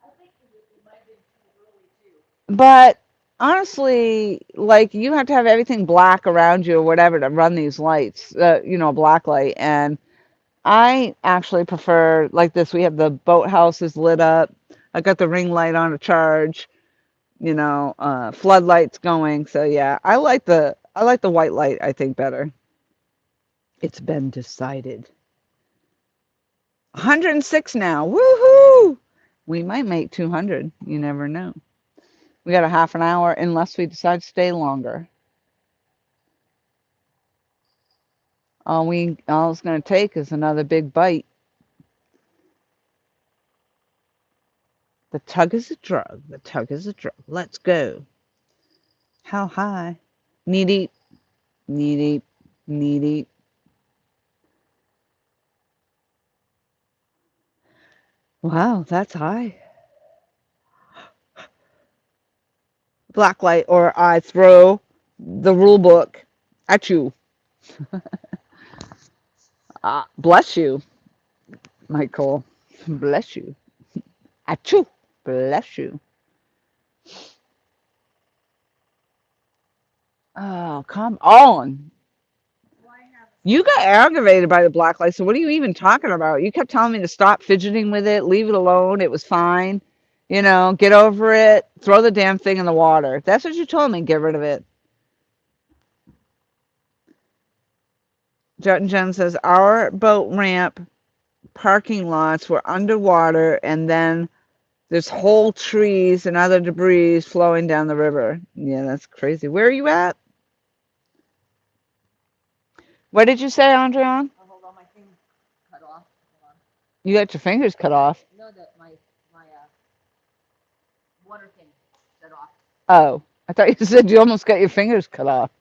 I think it might have been too early too. But honestly, like you have to have everything black around you or whatever to run these lights. Black light. And I actually prefer like this. We have the boathouses lit up. I got the ring light on a charge. Floodlights going. So yeah, I like the white light. I think better. It's been decided. 106 now. Woohoo! We might make 200. You never know. We got a half an hour unless we decide to stay longer. All it's going to take is another big bite. The tug is a drug. The tug is a drug. Let's go. How high? Knee deep. Knee deep. Knee deep. Wow, that's high. Blacklight or I throw the rule book at you. Bless you, Michael. Bless you. At you. Bless you. Oh, come on. You got aggravated by the black light, so what are you even talking about? You kept telling me to stop fidgeting with it, leave it alone, it was fine. Get over it, throw the damn thing in the water. That's what you told me, get rid of it. Jet and Jen says, our boat ramp parking lots were underwater, and then there's whole trees and other debris flowing down the river. Yeah, that's crazy. Where are you at? What did you say, Andreon? Oh, hold on, my thing cut off. Hold on. You got your fingers cut off. No, that my water thing cut off. Oh, I thought you said you almost got your fingers cut off.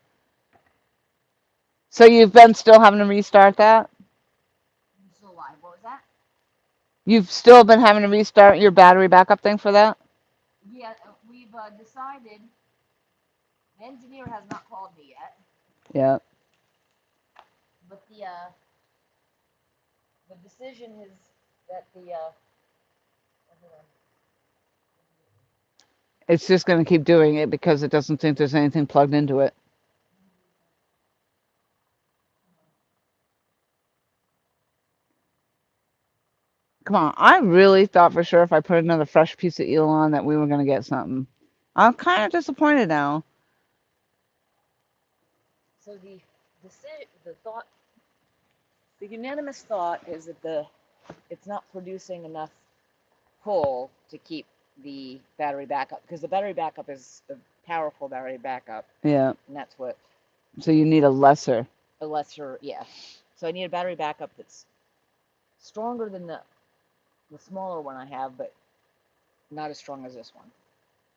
So you've been still having to restart that? I'm still alive. What was that? You've still been having to restart your battery backup thing for that? Yeah, we've decided. The engineer has not called me yet, Yeah. but the decision is that It's just going to keep doing it because it doesn't think there's anything plugged into it. Come on. I really thought for sure if I put another fresh piece of eel on that we were going to get something. I'm kind of disappointed now. So the unanimous thought is that it's not producing enough pull to keep the battery backup, because the battery backup is a powerful battery backup, Yeah. and that's what So you need a lesser. yeah. So I need a battery backup that's stronger than the smaller one I have, but not as strong as this one.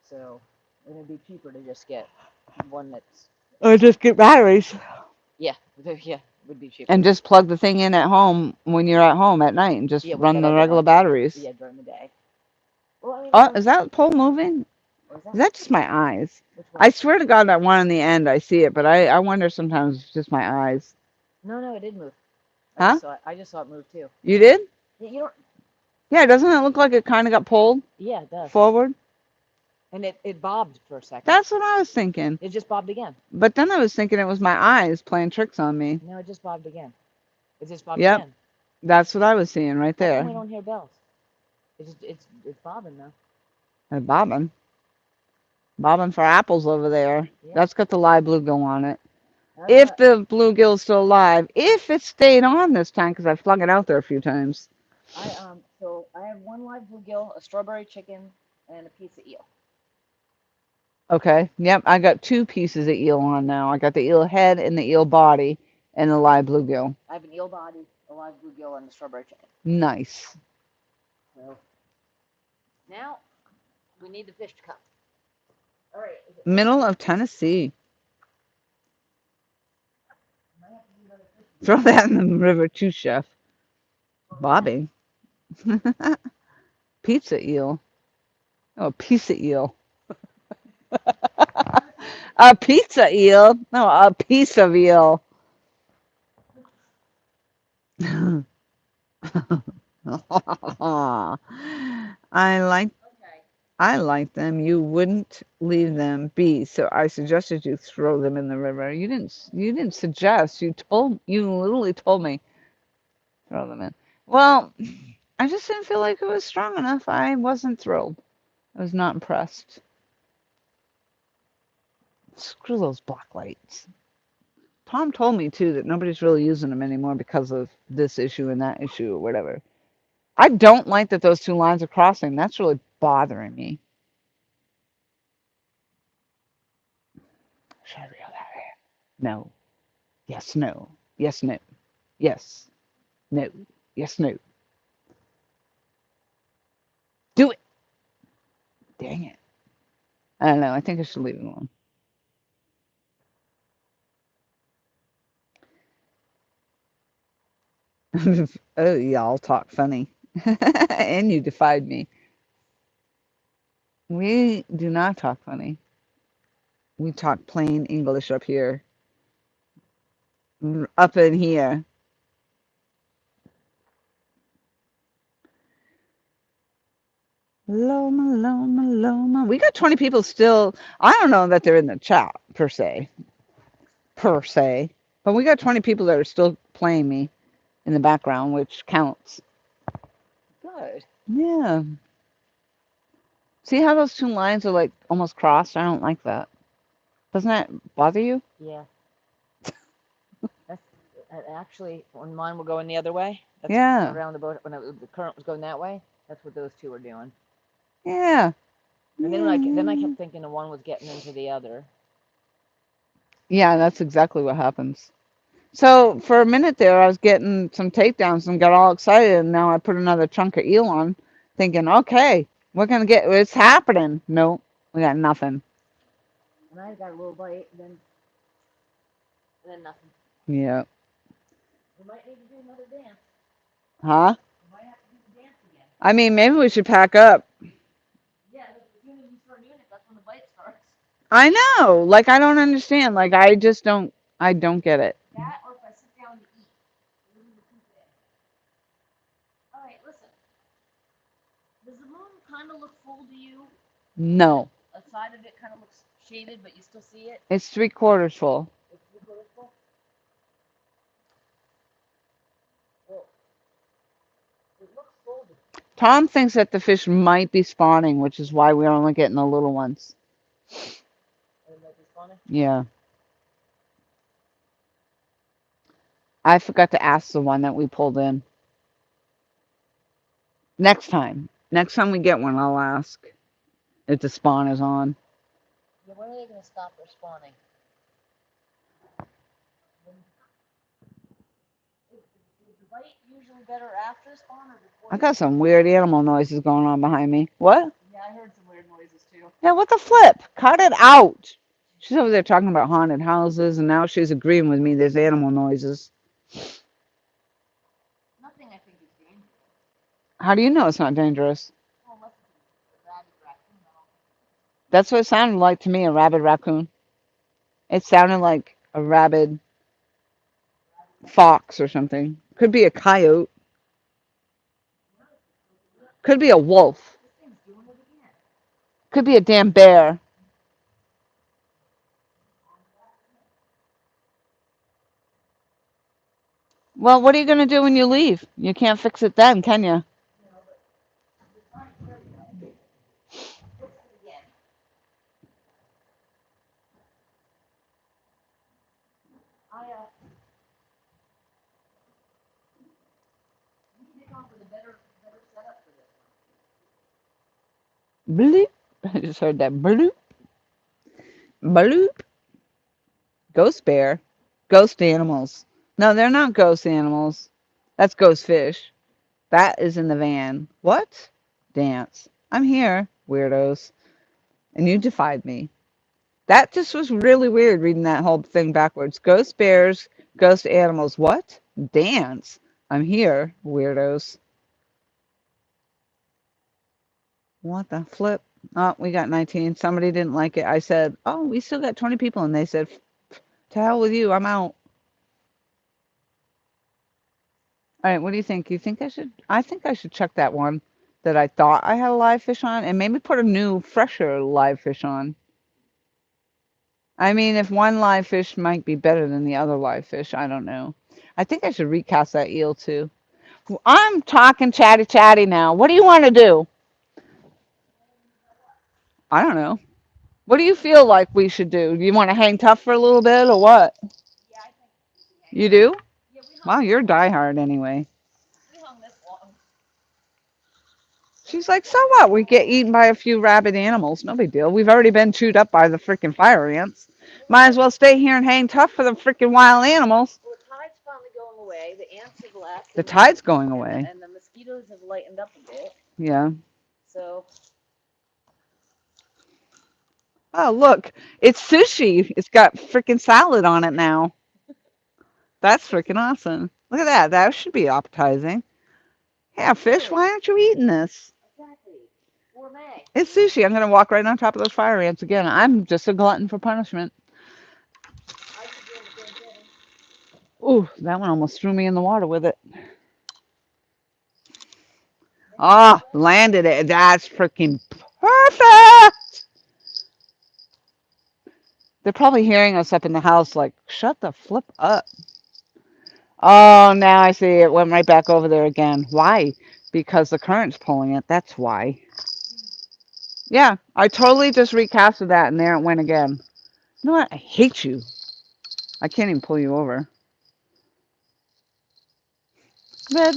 So it'd be cheaper to just get one that's Or just get batteries. yeah would be cheaper. And just plug the thing in at home when you're at home at night and just run the regular batteries. Yeah, during the day. Well, I mean, Oh, is that pole moving? what Is that just my eyes? Which I one? swear to God, that one in the end, I see it, but I wonder sometimes if it's just my eyes. No, it did move. Huh? I just saw it move too. You did? Yeah, you don't. Yeah, doesn't it look like it kind of got pulled Yeah, it does. forward? And it bobbed for a second. That's what I was thinking. It just bobbed again. But then I was thinking it was my eyes playing tricks on me. No, it just bobbed again. It just bobbed Yep. again. That's what I was seeing right How there. come we don't hear bells? It's bobbing though. And bobbing. Bobbing for apples over there. Yeah. That's got the live bluegill on it. If the bluegill's still alive, if it stayed on this time, because I flung it out there a few times. So I have one live bluegill, a strawberry chicken, and a piece of eel. Okay. Yep. I got 2 pieces of eel on now. I got the eel head and the eel body and the live bluegill. I have an eel body, a live bluegill, and a strawberry chicken. Nice. So now we need the fish to come. All right. Middle of Tennessee. Throw that in the river too, chef. Bobbing. Pizza eel. Oh, piece of eel. A pizza eel? No, a piece of eel. I like Okay. I like them. You wouldn't leave them be, so I suggested you throw them in the river. You didn't suggest. You literally told me throw them in. Well, I just didn't feel like it was strong enough. I wasn't thrilled. I was not impressed. Screw those black lights. Tom told me too that nobody's really using them anymore because of this issue and that issue or whatever. I don't like that those two lines are crossing. That's really bothering me. Should I reel that in? No. Yes, no. Yes, no. Yes. No. Yes, no. Do it. Dang it. I don't know. I think I should leave it alone. Oh, y'all talk funny. And you defied me. We do not talk funny. We talk plain English up here. Up in here. Loma, Loma, Loma. We got 20 people still. I don't know that they're in the chat per se. Per se. But we got 20 people that are still playing me in the background, which counts. Good. Yeah. See how those two lines are like almost crossed? I don't like that. Doesn't that bother you? Yeah. That's actually when mine were going the other way. That's Yeah. around the boat when the current was going that way. That's what those two were doing. Yeah. And then I kept thinking the one was getting into the other. Yeah, that's exactly what happens. So for a minute there, I was getting some takedowns and got all excited, and now I put another chunk of eel on, thinking, okay, we're gonna get it's happening. Nope, we got nothing. And I got a little bite, and then nothing. Yeah. We might need to do another dance. Huh? We might have to do the dance again. I mean, maybe we should pack up. Yeah, as soon as you start doing it, that's when the bite starts. I know. Like I don't understand. Like I just don't. I don't get it. That, or if I sit down to eat. All right, listen. Does the moon kind of look full to you? No. A side of it kind of looks shaded, but you still see it? It's 3/4 full. It's 3/4 full? Well, it looks full to me. Tom thinks that the fish might be spawning, which is why we're only getting the little ones. It might be spawning? Yeah. I forgot to ask the one that we pulled in. Next time. Next time we get one, I'll ask if the spawn is on. Yeah, when are they going to stop their spawning? Is the bite usually better after the spawn or before? I got some weird animal noises going on behind me. What? Yeah, I heard some weird noises too. Yeah, what the flip? Cut it out. She's over there talking about haunted houses, and now she's agreeing with me there's animal noises. Nothing I think is dangerous. How do you know it's not dangerous? Well, unless it's a rabid raccoon. That's what it sounded like to me, a rabid raccoon. It sounded like a rabid fox or something. Could be a coyote. Could be a wolf. This thing's doing it again. Could be a damn bear. Well, what are you going to do when you leave? You can't fix it then, can you? No, but it's not here yet. Fix it again. I need to come up with a better setup for this Bloop. I just heard that bloop. Bloop. Ghost bear. Ghost animals. No, they're not ghost animals. That's ghost fish. That is in the van. What? Dance. I'm here, weirdos. And you defied me. That just was really weird reading that whole thing backwards. Ghost bears, ghost animals. What? Dance. I'm here, weirdos. What the flip? Oh, we got 19. Somebody didn't like it. I said, oh, we still got 20 people. And they said, to hell with you. I'm out. All right, what do you think? You think I should? I think I should check that one that I thought I had a live fish on and maybe put a new, fresher live fish on. I mean, if one live fish might be better than the other live fish, I don't know. I think I should recast that eel too. I'm talking chatty now. What do you want to do? I don't know. What do you feel like we should do? Do you want to hang tough for a little bit or what? Yeah, I think You do? yeah, we hung Wow, this you're long. diehard anyway. We hung this long. She's like, so what? We get eaten by a few rabid animals. No big deal. We've already been chewed up by the freaking fire ants. Might as well stay here and hang tough for the freaking wild animals. Well, the tide's finally going away. The ants have left. The tide's going away. And the mosquitoes have lightened up a bit. Yeah. So Oh, look. It's sushi. It's got freaking salad on it now. That's freaking awesome. Look at that. That should be appetizing. Yeah, fish, why aren't you eating this? exactly. Gourmet. It's sushi. I'm going to walk right on top of those fire ants again. I'm just a glutton for punishment. I keep doing the same thing. Ooh, that one almost threw me in the water with it. Ah, landed it. That's freaking perfect. They're probably hearing us up in the house like, shut the flip up. Oh, now I see it went right back over there again. Why? Because the current's pulling it. That's why. Yeah, I totally just recasted that and there it went again. You know what? I hate you. I can't even pull you over. Red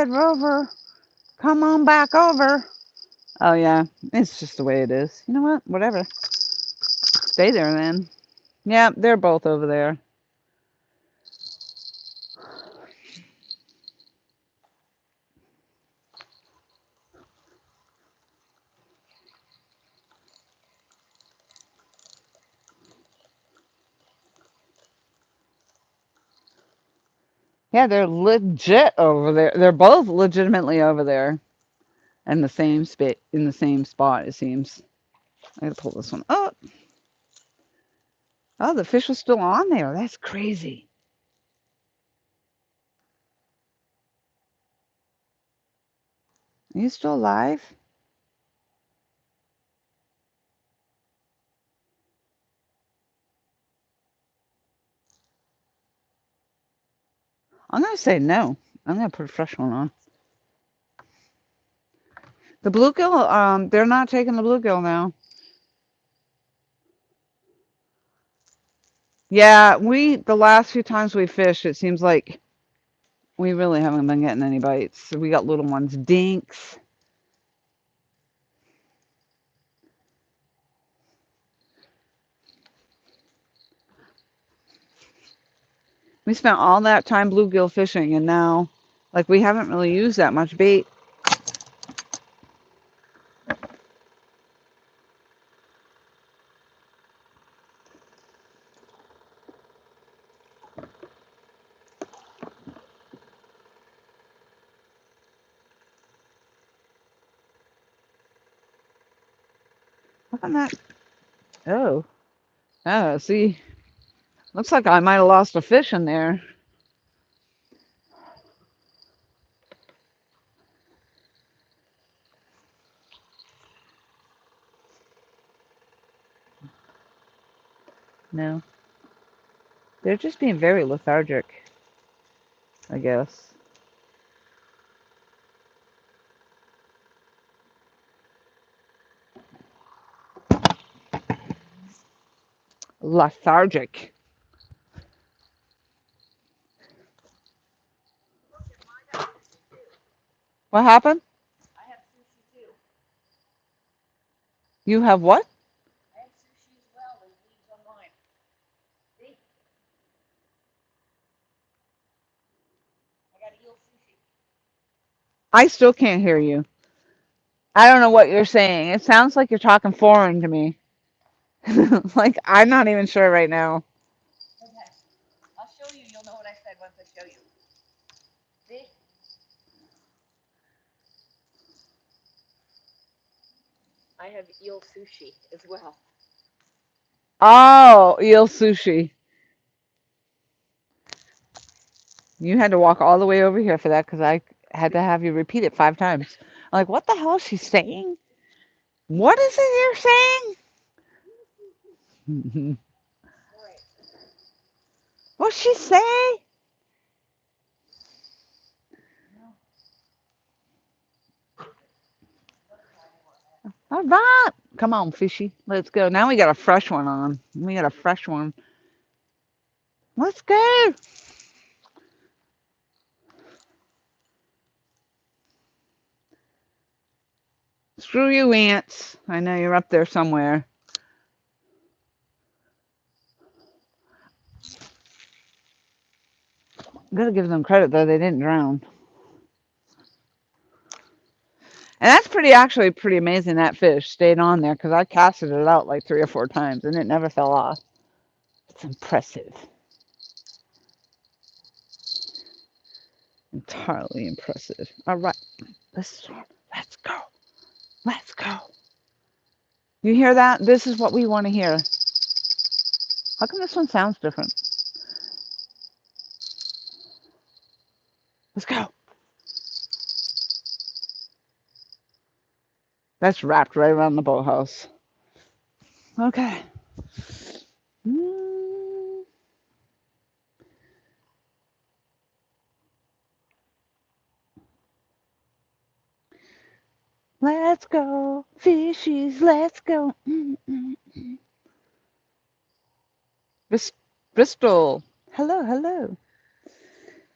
Rover, come on back over. Oh, yeah, it's just the way it is. You know what? Whatever. Stay there then. Yeah, they're both over there. Yeah, they're legit over there. They're both legitimately over there. In the same spot, it seems. I gotta pull this one up. Oh, the fish was still on there. That's crazy. Are you still alive? I'm gonna say no. I'm gonna put a fresh one on. The bluegill, they're not taking the bluegill now. Yeah, the last few times we fished, it seems like we really haven't been getting any bites. We got little ones, dinks. We spent all that time bluegill fishing, and now, like, we haven't really used that much bait. Look at that. Oh. Oh, see. Looks like I might have lost a fish in there. No. They're just being very lethargic, I guess. Lethargic. What happened? I have sushi too. You have what? I have sushi as well. There's leaves on mine. See? I got eel sushi. I still can't hear you. I don't know what you're saying. It sounds like you're talking foreign to me. Like, I'm not even sure right now. Okay. I'll show you. You'll know what I said once I show you. See? I have eel sushi as well. Oh, eel sushi. You had to walk all the way over here for that because I had to have you repeat it 5 times. I'm like, what the hell is she saying? What is it you're saying? All right. What's she say? No, All right. Come on, fishy. Let's go. Now we got a fresh one on. We got a fresh one. Let's go. Screw you, ants. I know you're up there somewhere. Gotta give them credit though, they didn't drown. And that's actually pretty amazing that fish stayed on there because I casted it out like 3 or 4 times and it never fell off. It's impressive. Entirely impressive. All right, let's go. Let's go. You hear that? This is what we want to hear. How come this one sounds different? Let's go. That's wrapped right around the boathouse. Okay. Mm, let's go, fishies. Let's go. Bristol. Hello, hello,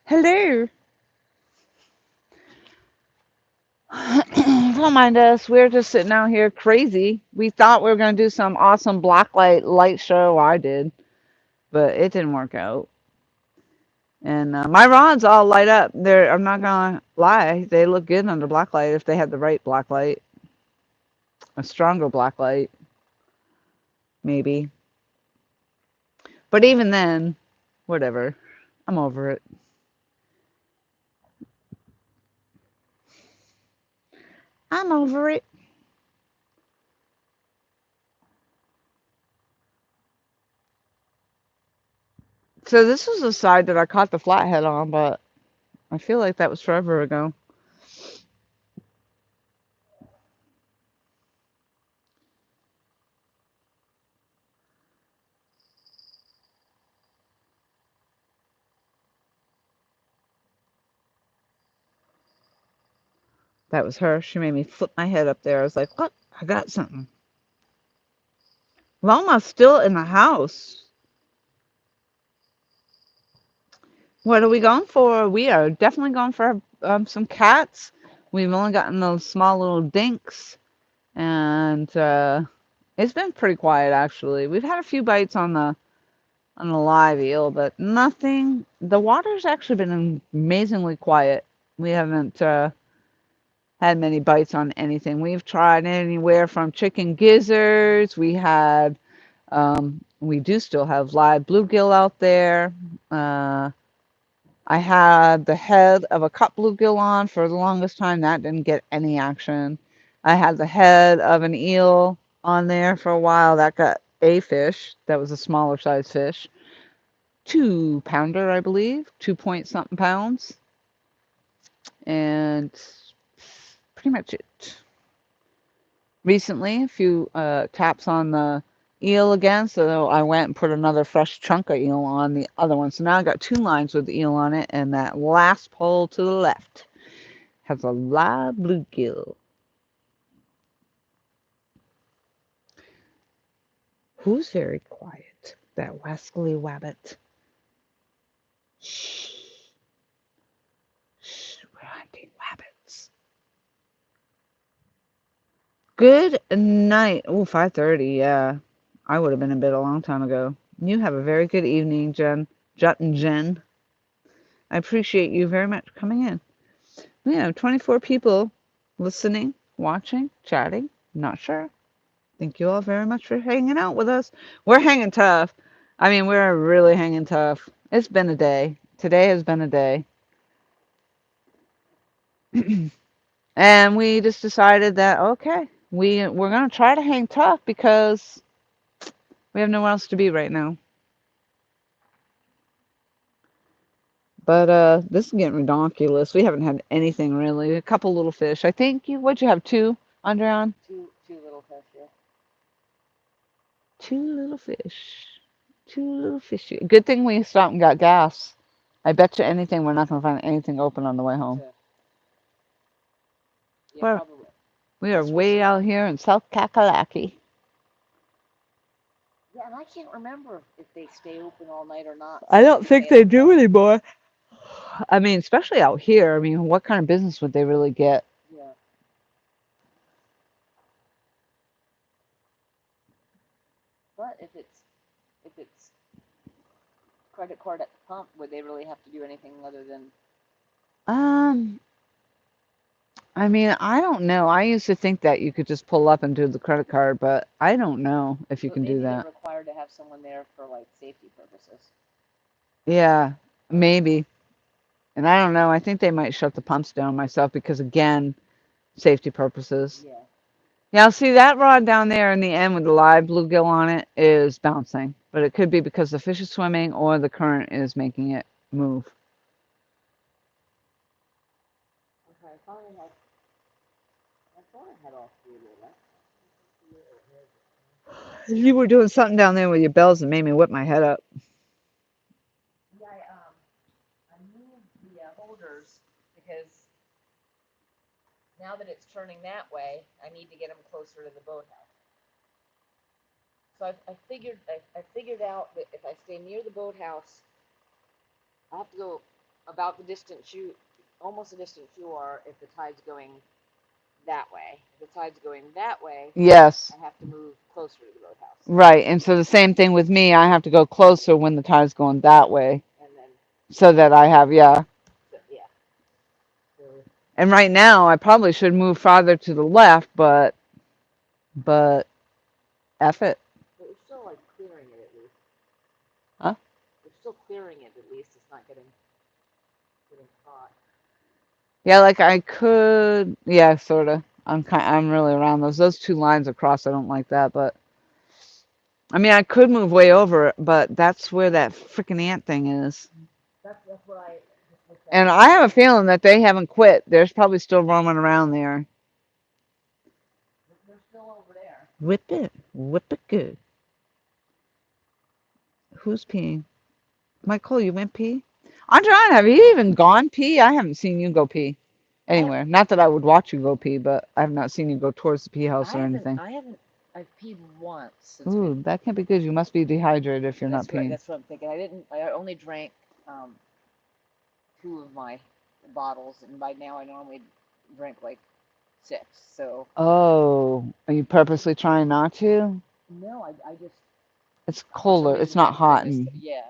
hello. Don't mind us. We're just sitting out here crazy. We thought we were going to do some awesome blacklight light show. I did, but it didn't work out. And my rods all light up. I'm not going to lie. They look good under blacklight if they had the right blacklight. A stronger blacklight, maybe. But even then, whatever. I'm over it. I'm over it. So this was the side that I caught the flathead on, but I feel like that was forever ago. That was her. She made me flip my head up there. I was like, what? I got something. Loma's still in the house. What are we going for? We are definitely going for some cats. We've only gotten those small little dinks. And it's been pretty quiet, actually. We've had a few bites on the live eel, but nothing. The water's actually been amazingly quiet. We haven't had many bites on anything. We've tried anywhere from chicken gizzards. We do still have live bluegill out there. I had the head of a cut bluegill on for the longest time. That didn't get any action. I had the head of an eel on there for a while. That got a fish. That was a smaller size fish. 2-pounder, I believe. 2 point something pounds. And pretty much it. Recently, a few taps on the eel again, so I went and put another fresh chunk of eel on the other one. So now I got 2 lines with eel on it, and that last pole to the left has a live bluegill. Who's very quiet? That wascally wabbit. Shh. Shh, we're hunting wabbits. Good night. Oh, 5:30, yeah. I would have been in bed a long time ago. You have a very good evening, Jen. Jut and Jen. I appreciate you very much coming in. We have 24 people listening, watching, chatting. Not sure. Thank you all very much for hanging out with us. We're hanging tough. I mean, we're really hanging tough. It's been a day. Today has been a day. And we just decided that, okay, we're gonna try to hang tough because we have nowhere else to be right now. But this is getting ridiculous. We haven't had anything really. A couple little fish. I think you what'd you have, two, Andreon? Two little fish, yeah. Two little fish. Two little fishy. Good thing we stopped and got gas. I bet you anything we're not gonna find anything open on the way home. Yeah, We're, probably. we are way out here in South Kakalaki. Yeah, and I can't remember if they stay open all night or not. I don't think they do anymore. I mean, especially out here. I mean, what kind of business would they really get? Yeah. But if it's credit card at the pump, would they really have to do anything other than? Um, I mean, I don't know. I used to think that you could just pull up and do the credit card, but I don't know if you But can do maybe they're that. required to have someone there for like safety purposes. Yeah, maybe. And I don't know. I think they might shut the pumps down myself because, again, safety purposes. Yeah. Now, see that rod down there in the end with the live bluegill on it is bouncing, but it could be because the fish is swimming or the current is making it move. Okay, I thought I had all three of them. You were doing something down there with your bells and made me whip my head up. Yeah, I moved the holders because now that it's turning that way, I need to get them closer to the boathouse. So I figured out that if I stay near the boathouse, I have to go about the distance almost the distance you are if the tide's going that way. If the tide's going that way, Yes, I have to move closer to the boathouse. right. And so the same thing with me. I have to go closer when the tide's going that way And then, so that I have, yeah. yeah. So, And right now, I probably should move farther to the left, but F it. but we're still like clearing it at least. Huh? We're still clearing it at least. It's not getting caught. Yeah, like I could, yeah, sort of. I'm really around those two lines across. I don't like that, but I mean, I could move way over it, but that's where that freaking ant thing is. That's what I just looked at. And I have a feeling that they haven't quit. There's probably still roaming around there. They're still over there. Whip it good. Who's peeing? Michael, you went pee? Andron, have you even gone pee? I haven't seen you go pee anywhere. Not that I would watch you go pee, but I have not seen you go towards the pee house or anything. I've peed once since Ooh, that can't be good. You must be dehydrated if you're not That's right. peeing. That's what I'm thinking. I only drank two of my bottles, and by now I normally drink like six. So Oh, are you purposely trying not to? no, I just It's for some colder. It's reason not hot I and yeah.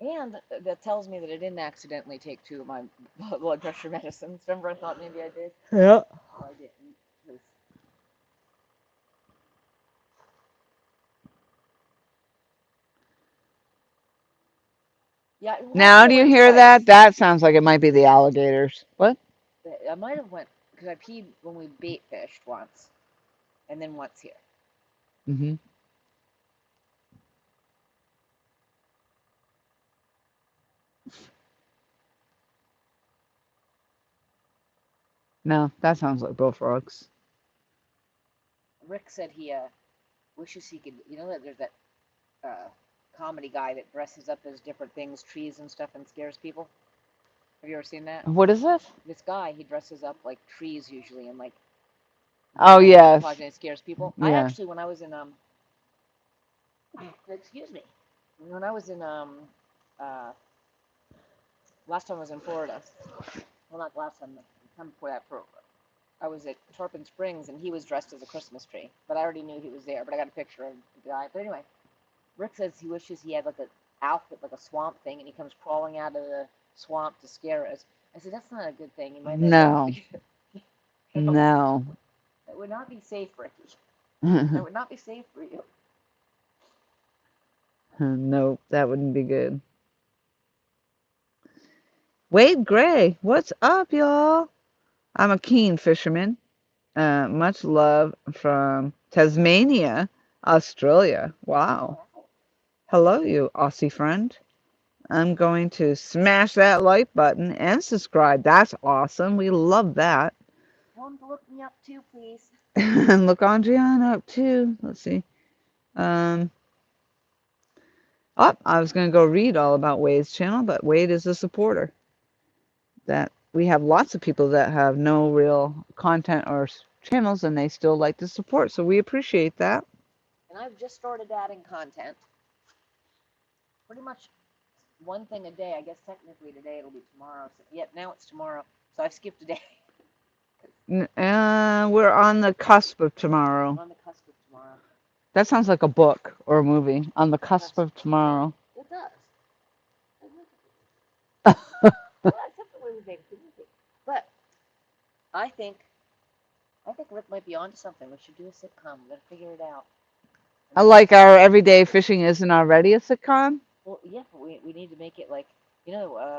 And that tells me that I didn't accidentally take two of my blood pressure medicines. Remember, I thought maybe I did. yeah. Well, I didn't. 'Cause- Yeah, it Now, do you went hear twice. that? That sounds like it might be the alligators. What? I might have went because I peed when we bait fished once, and then once here. Mm-hmm. No, that sounds like bullfrogs. Rick said he wishes he could. You know that there's that comedy guy that dresses up as different things, trees and stuff, and scares people. Have you ever seen that? What is this? This guy, he dresses up like trees usually, and like Oh, yes. and it scares people. I Yeah. actually, when I was in excuse me, when I was in uh, last time I was in Florida. Well, not last time, the time before that. I was at Tarpon Springs, and he was dressed as a Christmas tree, but I already knew he was there. But I got a picture of the guy. But anyway, Rick says he wishes he had like an outfit, like a swamp thing, and he comes crawling out of the swamp to scare us. I said, that's not a good thing. You might end No. up. No. That would not be safe, Ricky. That would not be safe for you. Nope, that wouldn't be good. Wade Gray, what's up, y'all? I'm a keen fisherman. Much love from Tasmania, Australia. Wow. Wow. Hello, you Aussie friend. I'm going to smash that like button and subscribe. That's awesome. We love that. Tell him to look me up too, please. And look Andriana up too. Let's see. Um, I was going to go read all about Wade's channel, but Wade is a supporter. That we have lots of people that have no real content or channels and they still like to support. So we appreciate that. And I've just started adding content. Pretty much one thing a day. I guess technically today it'll be tomorrow. So, yep, now it's tomorrow. So I've skipped a day. We're on the cusp of tomorrow. On the cusp of tomorrow. That sounds like a book or a movie. On the cusp of tomorrow. It does. Well, that's the way we make it. But I think Rick might be onto something. We should do a sitcom. We gotta figure it out. Like our everyday fishing isn't already a sitcom? Well, yeah, but we need to make it like,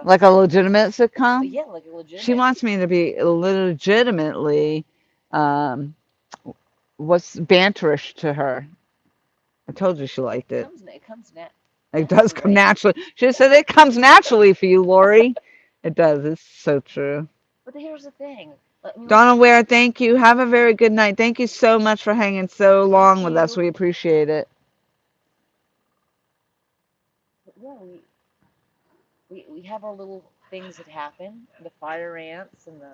Like a legitimate sitcom? yeah, like a legitimate. She wants me to be legitimately, what's banterish to her. I told you she liked it. It comes It does come right? naturally. She said it comes naturally for you, Lori. It does. It's so true. But here's the thing. Donna Ware, thank you. Have a very good night. Thank you so much for hanging so long with us. We appreciate it. Yeah, we have our little things that happen, the fire ants and the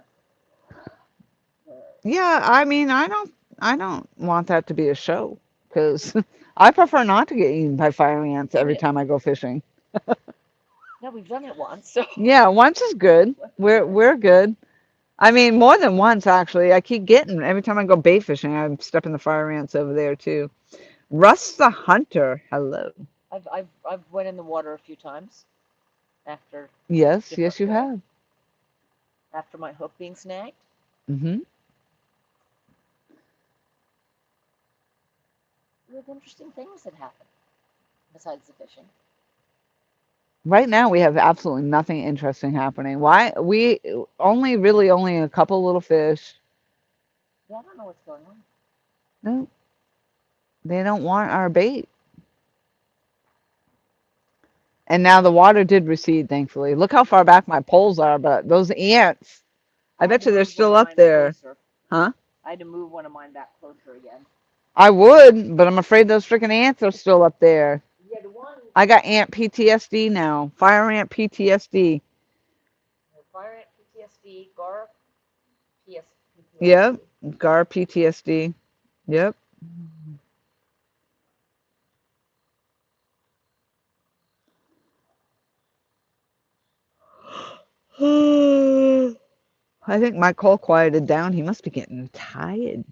Yeah, I mean, I don't want that to be a show because I prefer not to get eaten by fire ants every time I go fishing. No, we've done it once. So Yeah, once is good. We're good. I mean, more than once actually. I keep getting every time I go bait fishing. I'm stepping the fire ants over there too. Russ the Hunter, hello. I've went in the water a few times after. Yes, yes, you have. After my hook being snagged. Mm-hmm. We have interesting things that happen besides the fishing. Right now, we have absolutely nothing interesting happening. Why? We only a couple little fish. Yeah, I don't know what's going on. No, they don't want our bait. And now the water did recede, thankfully. Look how far back my poles are, but those ants, I bet you they're still up there. Huh? I had to move one of mine back closer again. I would, but I'm afraid those freaking ants are still up there. Yeah, the one. I got ant PTSD now. Fire ant PTSD. Fire ant PTSD, GAR PTSD. Yep. GAR PTSD. Yep. I think my Cole quieted down. He must be getting tired.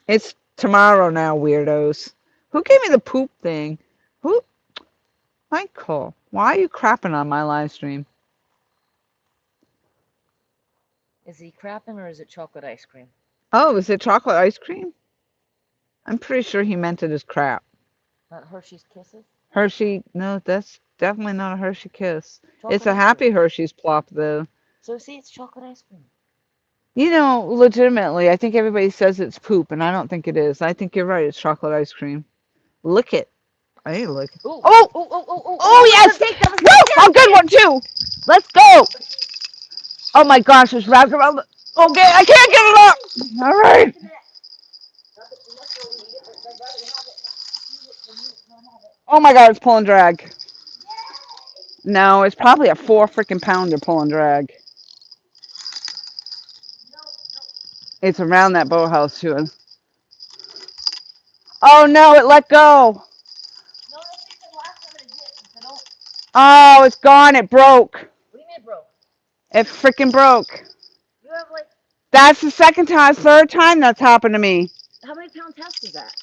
It's tomorrow now, weirdos. Who gave me the poop thing? Who? Michael, why are you crapping on my live stream? Is he crapping or is it chocolate ice cream? Oh, is it chocolate ice cream? I'm pretty sure he meant it as crap. Hershey's Kisses? Hershey, no, that's definitely not a Hershey Kiss. Chocolate It's a happy Hershey's plop, though. So see, it's chocolate ice cream. You know, legitimately, I think everybody says it's poop, and I don't think it is. I think you're right. It's chocolate ice cream. Lick it. I ain't lick it. Oh! Oh! Oh, yes! Woo! A good one, too! Let's go! Oh, my gosh, it's wrapped around the... Okay, I can't get it up! All right. Oh, my God, it's pulling drag. No, it's probably a 4 freaking pounder pulling drag. It's around that boathouse, too. Oh, no, it let go. Oh, it's gone. It broke. What do you mean it broke? It freaking broke. You have like... That's the third time that's happened to me. How many pound test is that?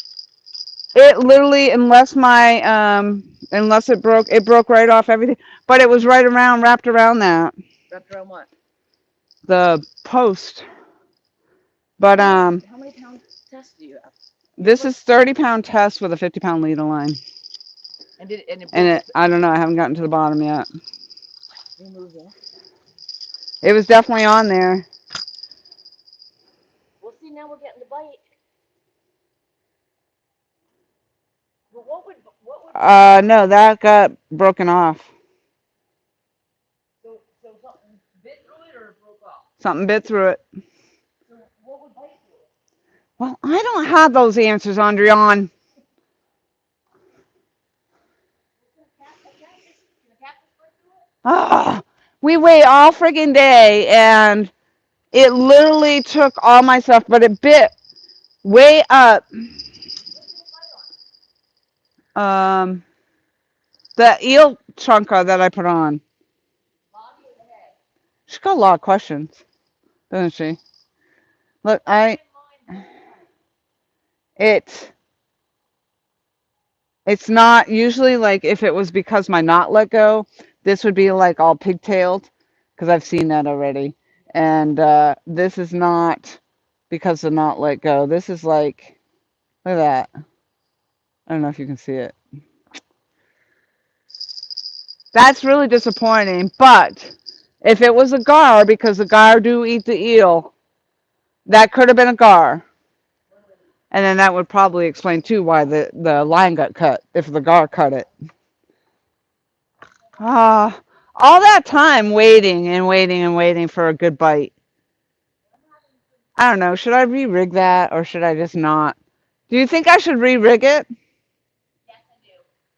It literally, unless it broke right off everything. But it was wrapped around that. Wrapped around what? The post. But How many pound test do you have? This is 30-pound test with a 50-pound leader line. I don't know. I haven't gotten to the bottom yet. Remove it. It was definitely on there. we're getting the bite. But what would No, that got broken off. so something bit through it or broke off? Something bit through it. So what would bite through it? Well, I don't have those answers, Andrian. Can a cactus bite through it? Ah, we wait all friggin' day, and it literally took all my stuff, but it bit way up. What did it bite on? The eel chunker that I put on. Body or the head? She's got a lot of questions, doesn't she? Look, it's not usually like if it was because my knot let go, this would be like all pigtailed, because I've seen that already. And this is not because the knot let go. This is like, look at that. I don't know if you can see it. That's really disappointing, but if it was a gar, because the gar do eat the eel, that could have been a gar. And then that would probably explain too why the line got cut, if the gar cut it. Ah, all that time waiting and waiting and waiting for a good bite. I don't know. Should I re-rig that or should I just not? Do you think I should re-rig it? Yes, I do.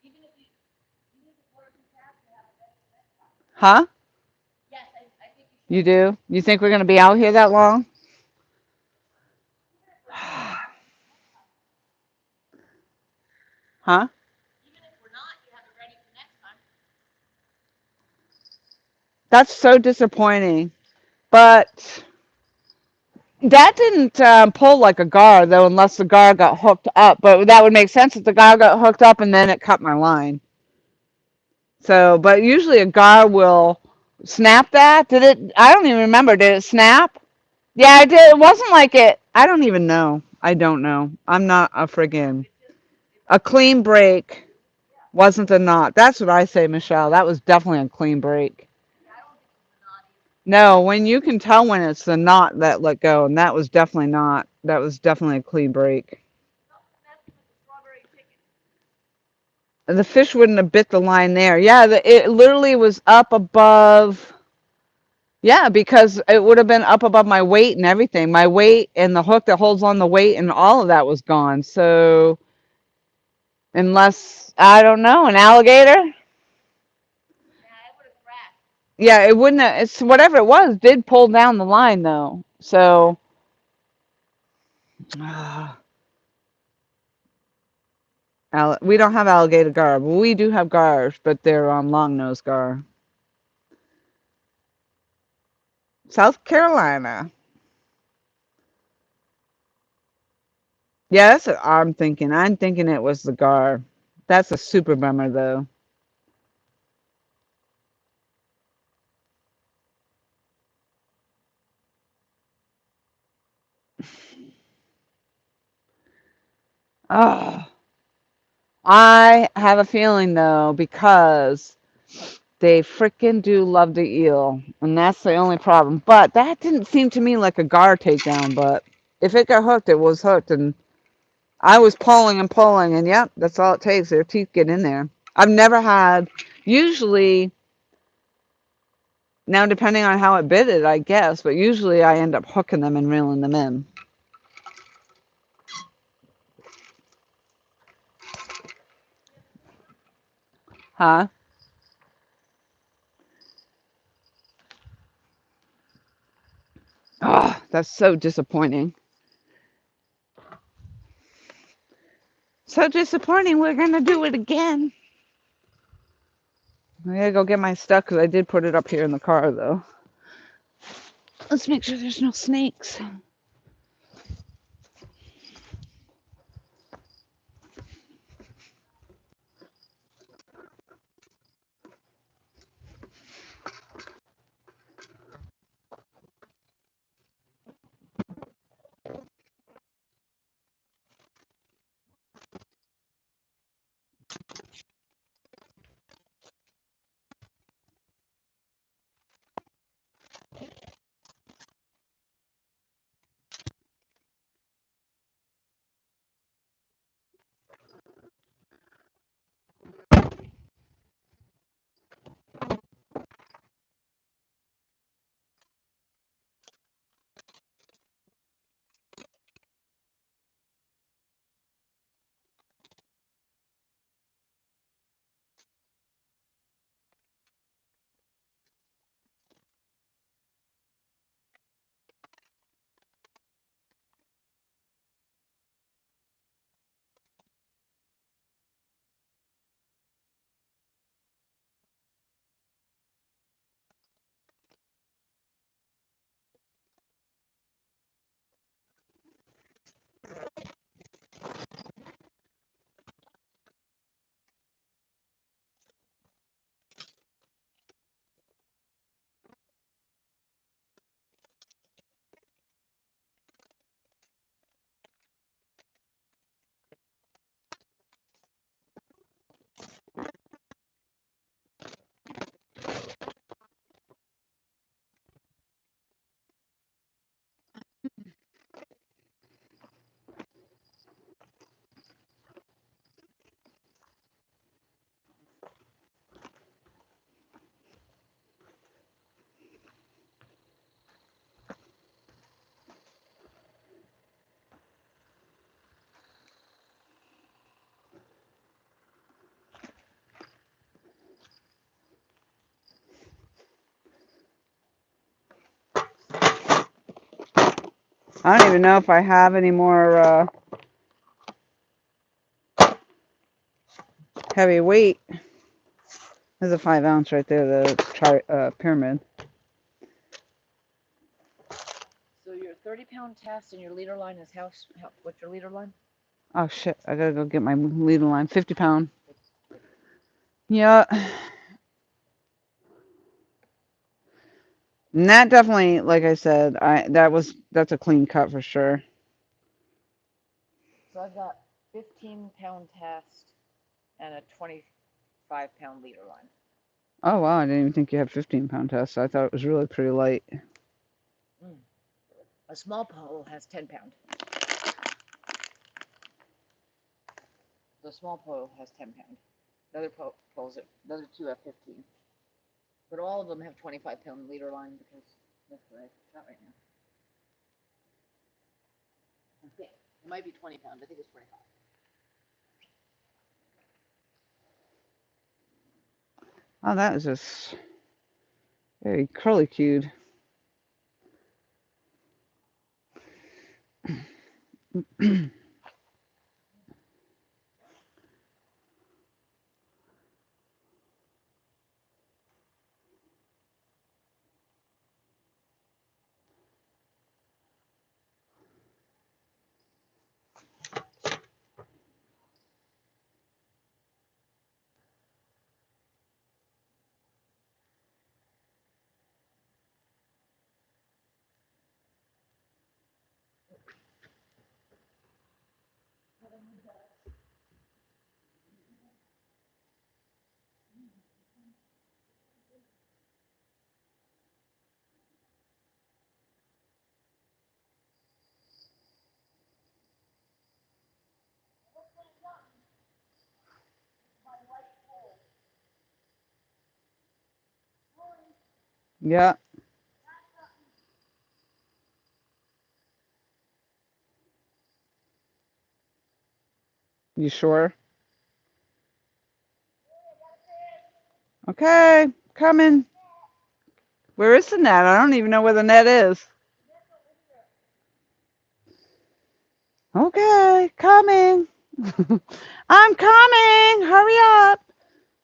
Even if it's one or two casts, you have a better next time. Huh? Yes, I think you should. You do? You think we're going to be out here that long? Huh? Even if we're not, you have it ready for next time. That's so disappointing. But that didn't pull like a gar, though, unless the gar got hooked up. But that would make sense if the gar got hooked up and then it cut my line. So, but usually a gar will snap that. Did it? I don't even remember. Did it snap? Yeah, I did. It wasn't like it. I don't even know. I don't know. I'm not a friggin' a clean break. Wasn't a knot. That's what I say, Michelle. That was definitely a clean break. Yeah, I don't think it was a knot either. No, when you can tell when it's the knot that let go, and that was definitely not. That was definitely a clean break. No, that's with the strawberry chicken. The fish wouldn't have bit the line there. Yeah, it literally was up above. Yeah, because it would have been up above my weight and everything. My weight and the hook that holds on the weight and all of that was gone. So, unless, I don't know, an alligator? Yeah, it would have crashed. Yeah, it wouldn't have, it's whatever it was, did pull down the line though. So, we don't have alligator gar. We do have gars, but they're long nose gar. South Carolina. Yeah, that's what I'm thinking. I'm thinking it was the gar. That's a super bummer though. Oh, I have a feeling though, because they freaking do love the eel, and that's the only problem. But that didn't seem to me like a gar takedown. But if it got hooked, it was hooked, and I was pulling and pulling, and yep, that's all it takes. Their teeth get in there. I've never had. Usually, now depending on how it bit it, I guess, but usually I end up hooking them and reeling them in. Huh? Oh, that's so disappointing. So disappointing. We're gonna do it again. I gotta go get my stuff because I did put it up here in the car though. Let's make sure there's no snakes. I don't even know if I have any more heavy weight. There's a 5 ounce right there, the pyramid. So your 30-pound test and your leader line is what's your leader line? Oh shit, I gotta go get my leader line. 50 pound. Yeah. And that definitely, like I said, that's a clean cut for sure. So I've got 15-pound test and a 25-pound leader line. Oh wow, I didn't even think you had 15 pound tests. I thought it was really pretty light. A small pole has 10 pound. The small pole has 10 pound. The other poles, the other two have 15. But all of them have 25-pound leader line because that's what I got right now. I think it might be 20 pound. I think it's 25. Oh, that is just very curly cued. Yeah. You sure? Okay, coming. Where is the net? I don't even know where the net is. Okay, coming. I'm coming. Hurry up.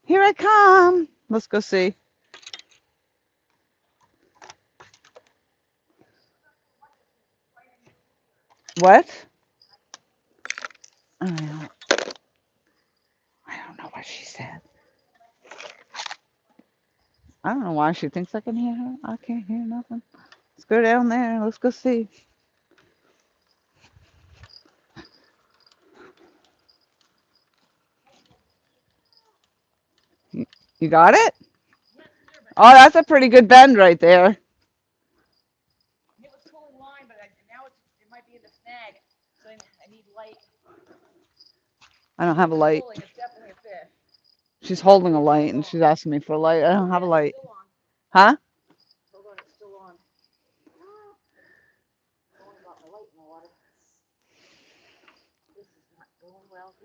Here I come. Let's go see. What? I don't know what she said. I don't know why she thinks I can hear her. I can't hear nothing. Let's go down there. Let's go see. You got it? Oh, that's a pretty good bend right there. It was pulling line, but now it might be in the snag. So I need light. I don't have a light. It's definitely a fish. She's holding a light and she's asking me for a light. I don't have a light. Huh? Hold on, it's still on. I only got my light in the water. This is not going well.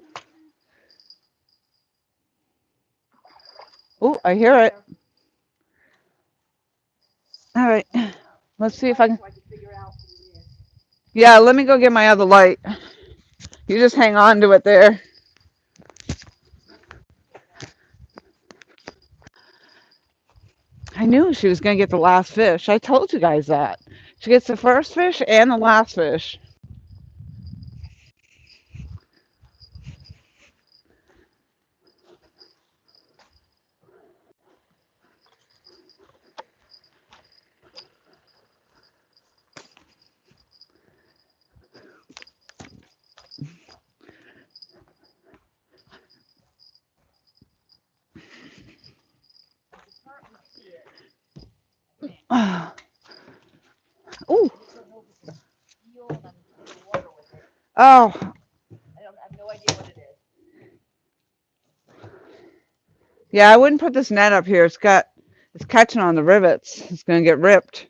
Oh, I hear it. All right. Let's see if I can. Yeah, let me go get my other light. You just hang on to it there. I knew she was going to get the last fish. I told you guys that. She gets the first fish and the last fish. Ooh. Oh. I have no idea what it is. Yeah, I wouldn't put this net up here. It's catching on the rivets. It's going to get ripped.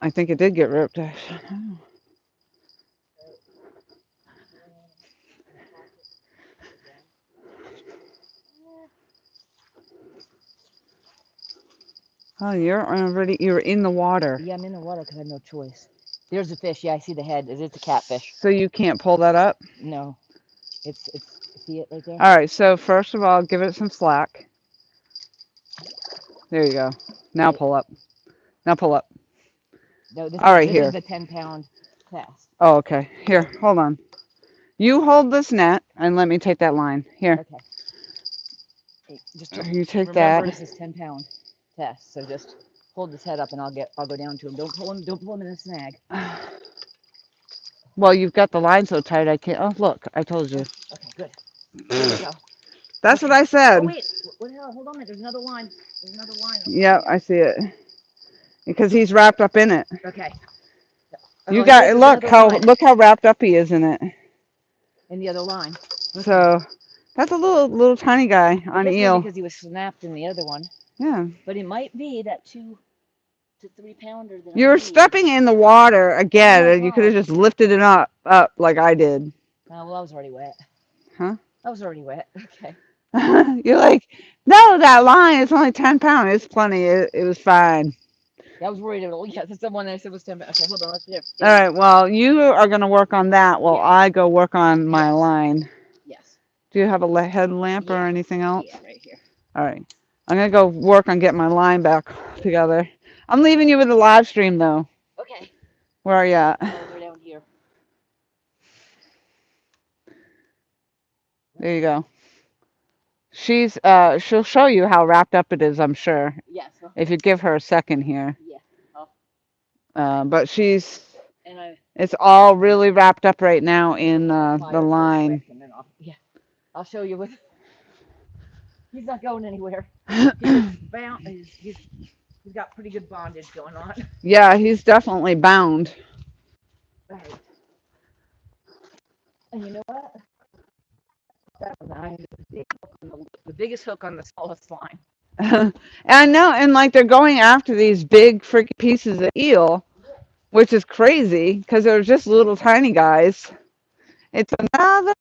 I think it did get ripped. Oh, you're in the water. Yeah, I'm in the water because I have no choice. There's a fish. Yeah, I see the head. It's a catfish. So you can't pull that up? No, it's see it right there. All right, so first of all, give it some slack. There you go. Now Right. pull up. Now pull up. No, All right, this here. is the 10-pound test. Oh, okay. Here, hold on. You hold this net and let me take that line. Here. Okay. Just You take remember that. this is 10-pound test, so just hold his head up and I'll go down to him. Don't pull him in a snag. Well, you've got the line so tight I can't. Oh, look, I told you. Okay, good. There we go. That's Okay. what I said. Oh wait, what the hell? Hold on, there's another line. There's another line. Yep, I see it. Because he's wrapped up in it. Okay. You Oh, here, got there's look another how line. look how wrapped up he is in it. In the other line. Okay. So that's a little tiny guy I on guess maybe eel. because he was snapped in the other one. Yeah. But he might be that 2 to 3 pounder that I You're need. stepping in the water again, No and you could have problem. just lifted it up like I did. Oh, well, I was already wet. Huh? I was already wet. Okay. You're like, no, that line is only 10 pounds. It's plenty. It was fine. Yeah, I was worried. Yeah, that's the one that I said was 10 pounds. Okay, hold on. Let's do it. All right. Well, you are going to work on that while Yeah. I go work on my Yes. line. Yes. Do you have a headlamp or Yeah. anything else? Yeah, right here. All right. I'm going to go work on getting my line back together. I'm leaving you with the live stream, though. Okay. Where are you at? We're down here. There you go. She'll show you how wrapped up it is, I'm sure, Yes. if you give her a second here. Yeah. But And it's all really wrapped up right now in the fire line. quick and then I'll show you with. He's not going anywhere. He's bound. He's got pretty good bondage going on. Yeah, he's definitely bound. Right. And you know what? That line is the biggest hook on the smallest line. And I know, and like they're going after these big freaking pieces of eel, which is crazy because they're just little tiny guys. It's another.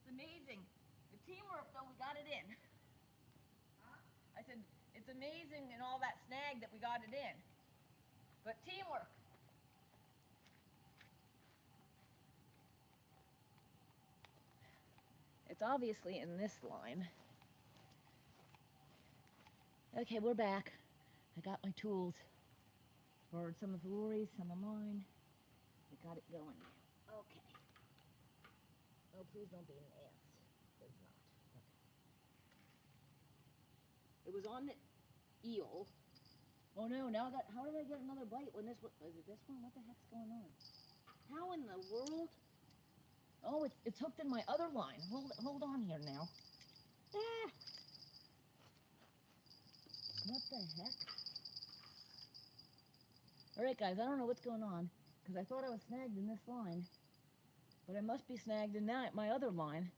It's amazing. The teamwork, though, we got it in. I said, it's amazing in all that snag that we got it in. But teamwork. It's obviously in this line. Okay, we're back. I got my tools. Borrowed some of Lori's, some of mine. We got it going now. Okay. Oh, please don't be an ant. It's not. Okay. It was on the eel. Oh no, now I got, how did I get another bite when this, is it this one? What the heck's going on? How in the world? Oh, it's hooked in my other line. Hold on here now. Ah! What the heck? Alright guys, I don't know what's going on, because I thought I was snagged in this line, but I must be snagged in my other line,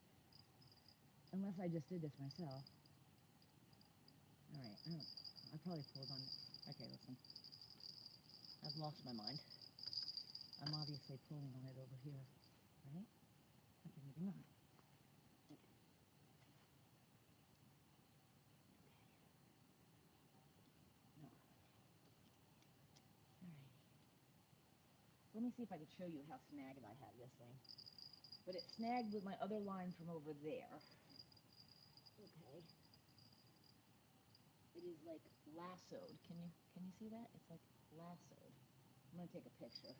unless I just did this myself. Alright, I probably pulled on it. Okay, listen. I've lost my mind. I'm obviously pulling on it over here, right? Okay, maybe not. Okay. No. Alright. Let me see if I can show you how snagged I have this thing. But it's snagged with my other line from over there. Okay. it is like lassoed. Can you see that? It's like lassoed. I'm gonna take a picture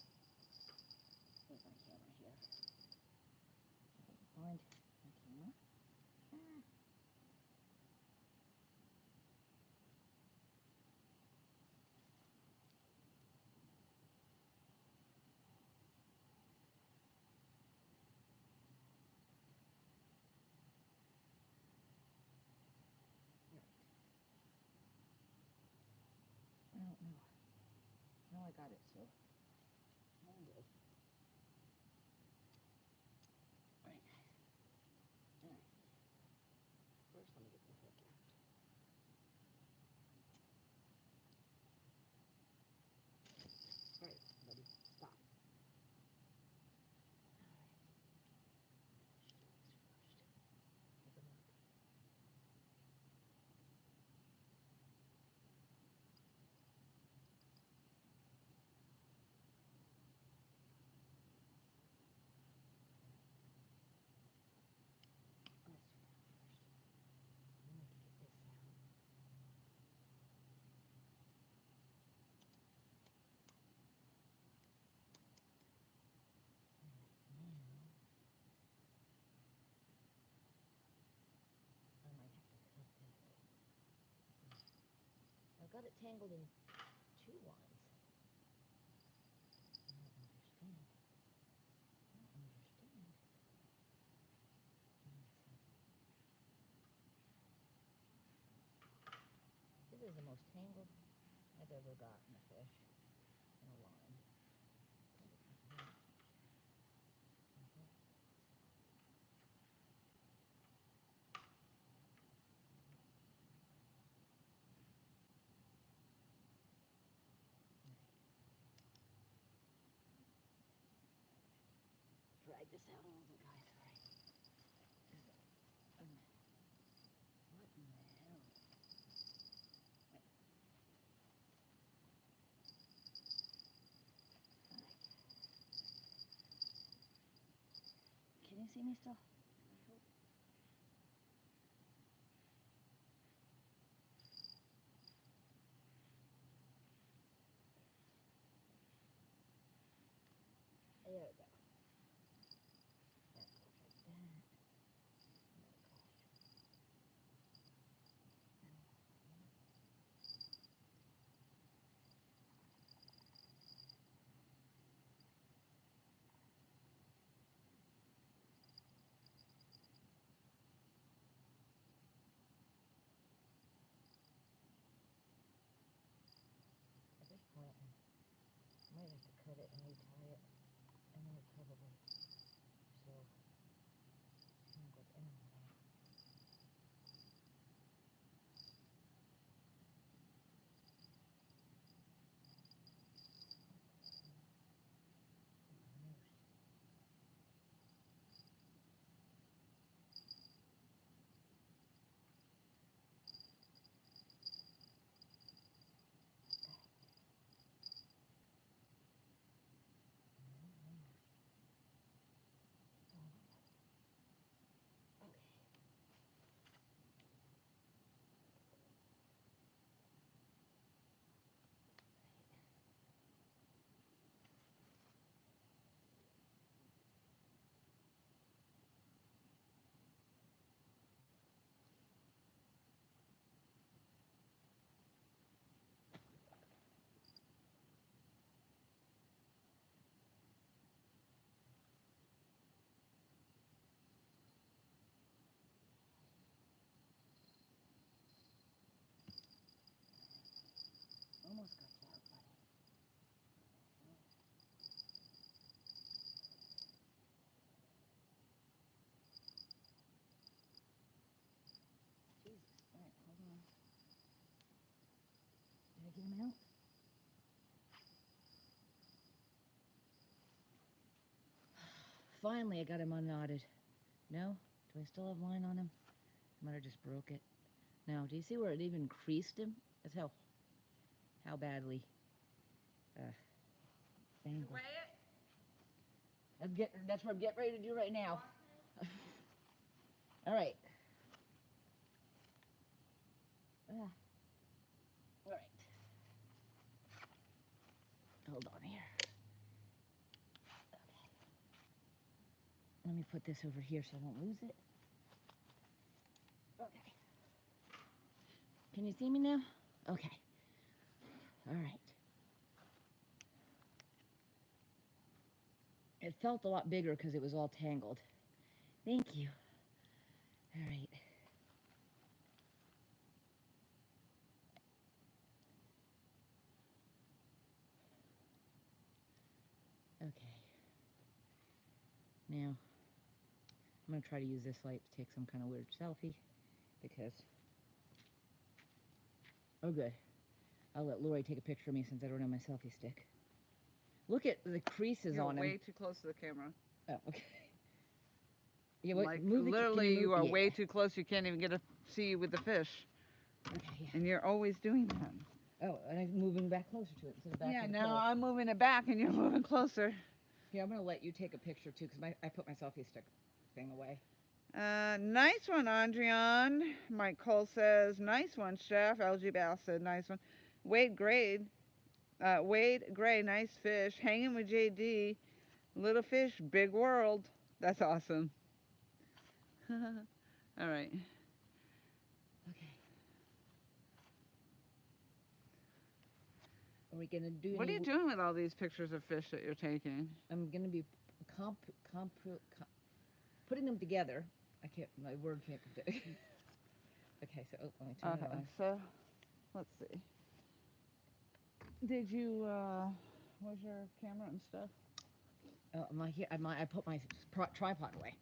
with my camera here. If I can find my camera. Ah. I don't know. No, I got it, so hold it. Alright. Alright. First, let me get the hook out. Alright, buddy, stop. Alright. First. Open up. Let's do that first. Then I can get this out. Now, I might have to cut this. I've got it tangled in 2 lines. I don't understand. I don't understand. Let's see. This is the most tangled I've ever gotten a fish in a line. Drag this out a little bit, guys. All right. What in the hell? Right. All right. Can you see me still? There we go. That goes like that. Oh gosh. At this point, I might have to cut it and retie it. I know it's probably so tangled anyway. Almost got you out, buddy. Jesus. All right, hold on. Did I get him out? Finally, I got him unknotted. No? Do I still have line on him? I might have just broke it. Now, do you see where it even creased him? That's how badly tangled. That's what I'm getting ready to do right now. All right. Hold on here. Okay. Let me put this over here so I won't lose it. Okay. Can you see me now? Okay. All right. It felt a lot bigger because it was all tangled. Thank you. All right. Okay. Now, I'm going to try to use this light to take some kind of weird selfie because... Oh, good. I'll let Lori take a picture of me since I don't have my selfie stick. Look at the creases You're on him. way too close to the camera. Oh, okay. Yeah, wait, Like, move the, literally, you are yeah. way too close. You can't even get to see you with the fish. Okay, yeah. And you're always doing that. Oh, and I'm moving back closer to it instead of back Yeah, to the now pole. I'm moving it back and you're moving closer. Here, I'm going to let you take a picture too because I put my selfie stick thing away. Nice one, Andrian. Mike Cole says, nice one, Chef. LG Bass said, nice one. Wade Gray, nice fish. Hanging with JD. Little fish, big world. That's awesome. All right. Okay. Are we going to do What are you doing with all these pictures of fish that you're taking? I'm going to be putting them together. My word can't come to. Okay, so let me turn it on. So, let's see. Did you, where's your camera and stuff? I put my tripod away.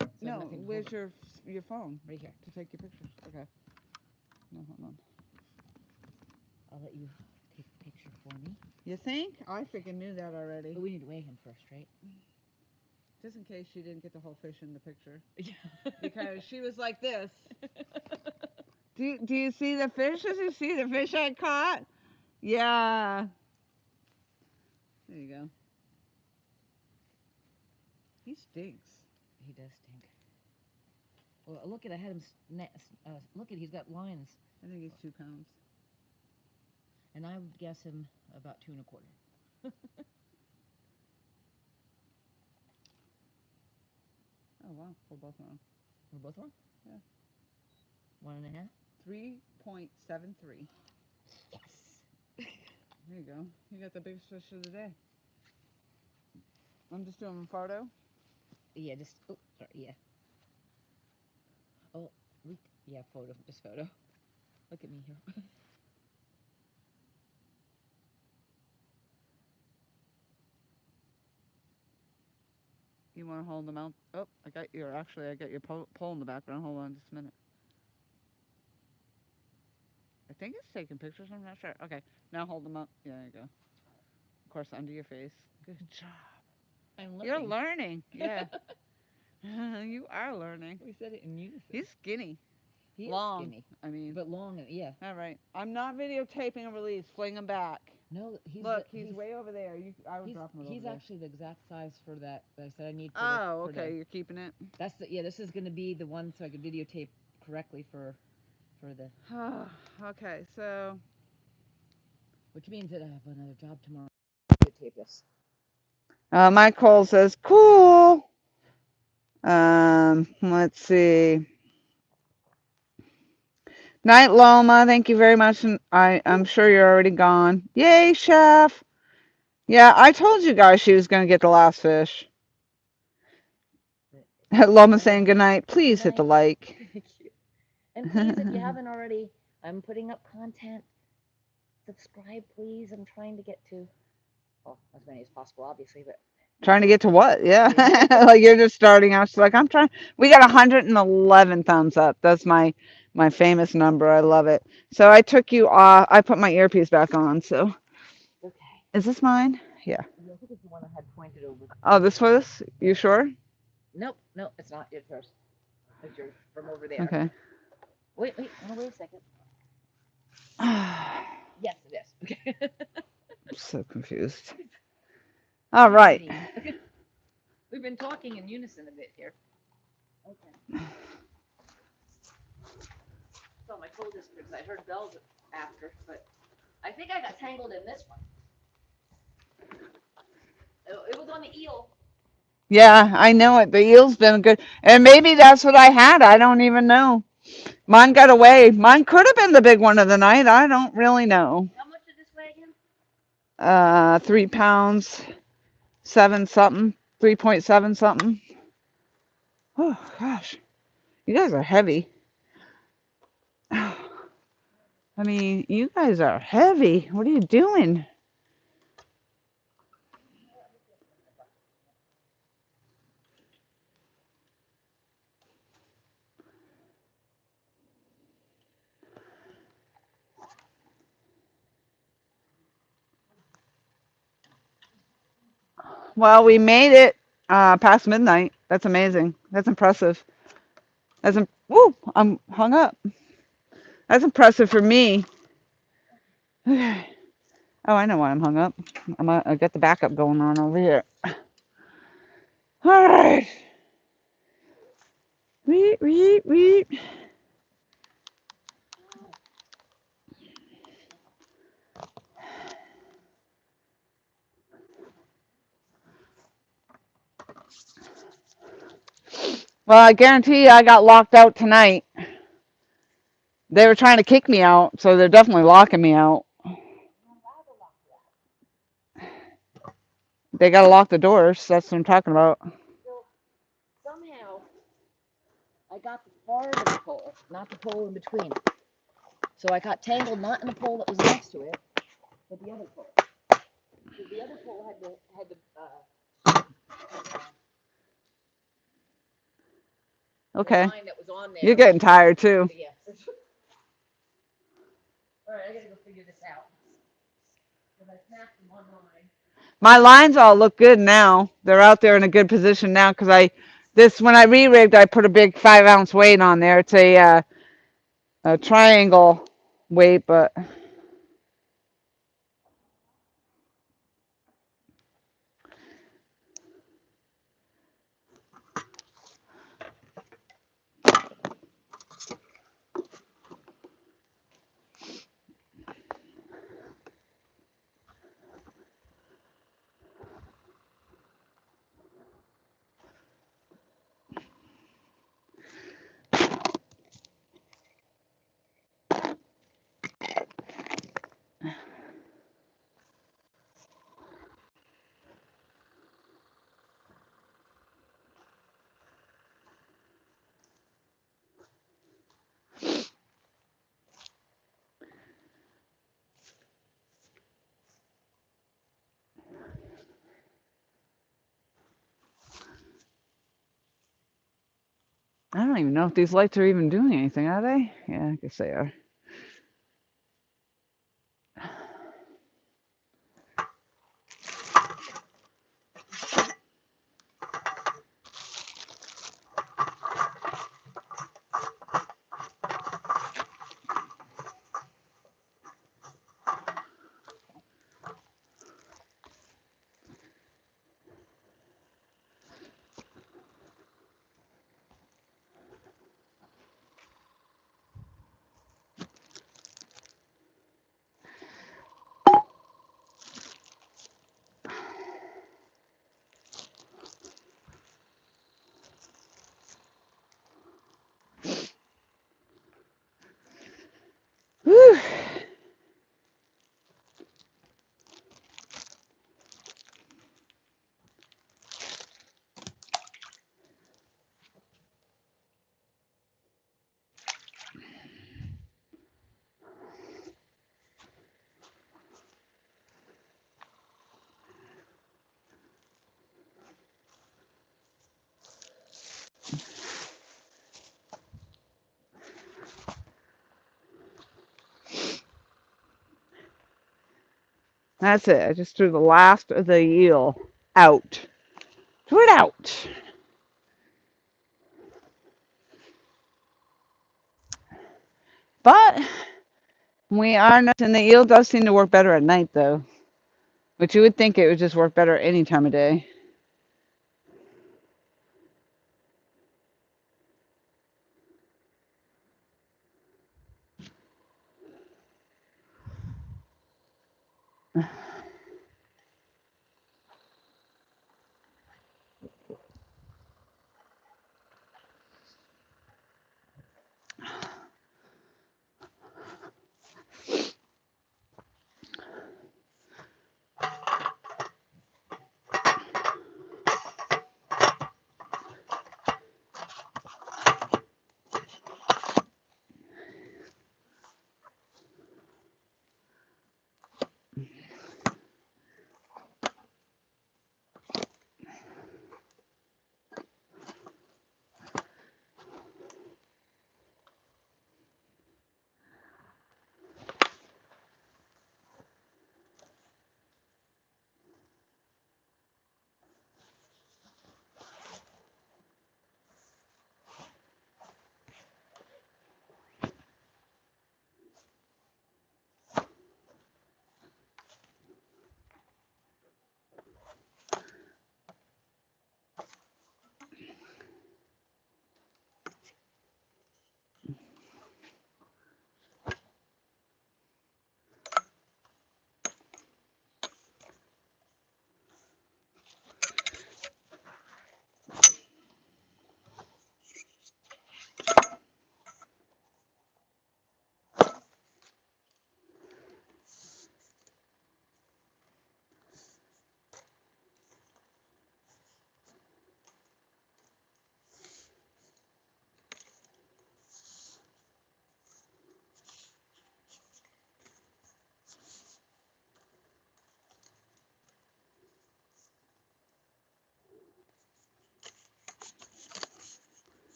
So no, where's your phone? Right here. To take your pictures. Okay. No, hold on. I'll let you take the picture for me. You think? I freaking knew that already. But we need to weigh him first, right? Just in case she didn't get the whole fish in the picture. Because she was like this. Do you see the fish? Does you see the fish I caught? Yeah. There you go. He stinks. He does stink. Well, look at, I had him, look at, he's got lines. I think he's 2 pounds. And I would guess him about 2 1/4. Oh, wow. We're both wrong. We're both wrong? Yeah. 1 1/2? 3.73. Yes. There you go. You got the biggest fish of the day. I'm just doing a photo. Yeah, just, oh, sorry, yeah. Oh, yeah, photo, just photo. Look at me here. You want to hold them out? Oh, I got your pole in the background. Hold on just a minute. I think it's taking pictures. I'm not sure. Okay, now hold them up. Yeah, there you go. Of course, under your face. Good job. I'm learning. You're learning. Yeah. You are learning. We said it in unison. He's skinny. He long, is skinny. I mean. But long, yeah. All right. I'm not videotaping a release. Fling him back. No, he's way over there. I would drop him over there. He's actually the exact size for that I said I need for Oh, okay. You're keeping it? That's this is going to be the one so I could videotape correctly for the... Okay, so... Which means that I have another job tomorrow to videotape this. Mike Cole says, cool. Let's see. Night Loma, thank you very much. And I'm sure you're already gone. Yay, Chef. Yeah, I told you guys she was going to get the last fish. Loma saying good night. Please hit the like. Thank you. And please, if you haven't already, I'm putting up content. Subscribe, please. I'm trying to get to, well, as many as possible, obviously, but... Trying to get to what? Yeah. Like you're just starting out. She's like, I'm trying. We got 111 thumbs up. That's my famous number. I love it. So I took you off. I put my earpiece back on. So. Okay. Is this mine? Yeah. Yeah, I think it's the one I had pointed over. Oh, this was? You sure? Nope, it's not. It's yours. It's yours from over there. Okay. Wait a second. Yes, it is. Okay. I'm so confused. All right. We've been talking in unison a bit here. Okay. So my cold is because I heard bells after, but I think I got tangled in this one. on the eel. Yeah, I know it. The eel's been good. And maybe that's what I had. I don't even know. Mine got away. Mine could have been the big one of the night. I don't really know. How much did this weigh again? 3 pounds, 7 something, 3.7 something. Oh, gosh. You guys are heavy. I mean, you guys are heavy. What are you doing? Well, we made it past midnight. That's amazing. That's impressive. Woo, I'm hung up. That's impressive for me. Okay. Oh, I know why I'm hung up. I got the backup going on over here. All right. Weep, weep, weep. Well, I guarantee you I got locked out tonight. They were trying to kick me out, so they're definitely locking me out. They got to lock the doors. That's what I'm talking about. So somehow I got the part of the pole, not the pole in between. So I got tangled not in the pole that was next to it, but the other pole. So the other pole had Okay. the line that was on there. You're getting tired too. Yeah. All right, I gotta go figure this out. Because I snapped them online. My lines all look good now. They're out there in a good position now because when I re-rigged, I put a big 5-ounce weight on there. It's a triangle weight, but I don't even know if these lights are even doing anything, are they? Yeah, I guess they are. Whew. That's it. I just threw the last of the eel out. Threw it out. But we are not, and the eel does seem to work better at night, though. But you would think it would just work better any time of day.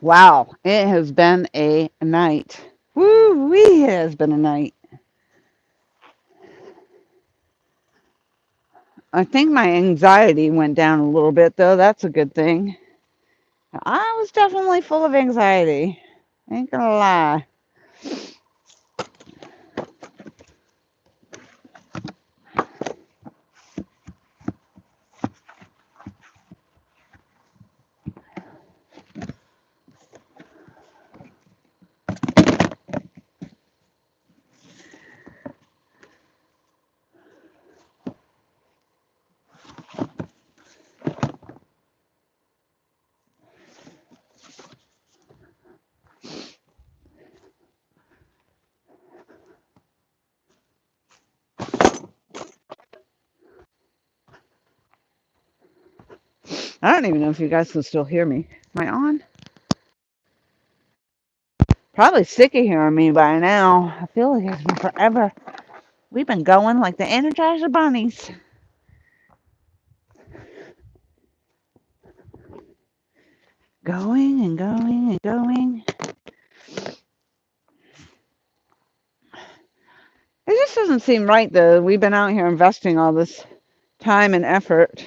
Wow, it has been a night. Woo wee, it has been a night. I think my anxiety went down a little bit, though. That's a good thing. I was definitely full of anxiety. Ain't gonna lie. I don't even know if you guys can still hear me. Am I on? Probably sick of hearing me by now. I feel like it's been forever. We've been going like the Energizer Bunnies. Going and going and going. It just doesn't seem right, though. We've been out here investing all this time and effort,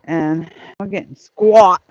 and we're getting squat.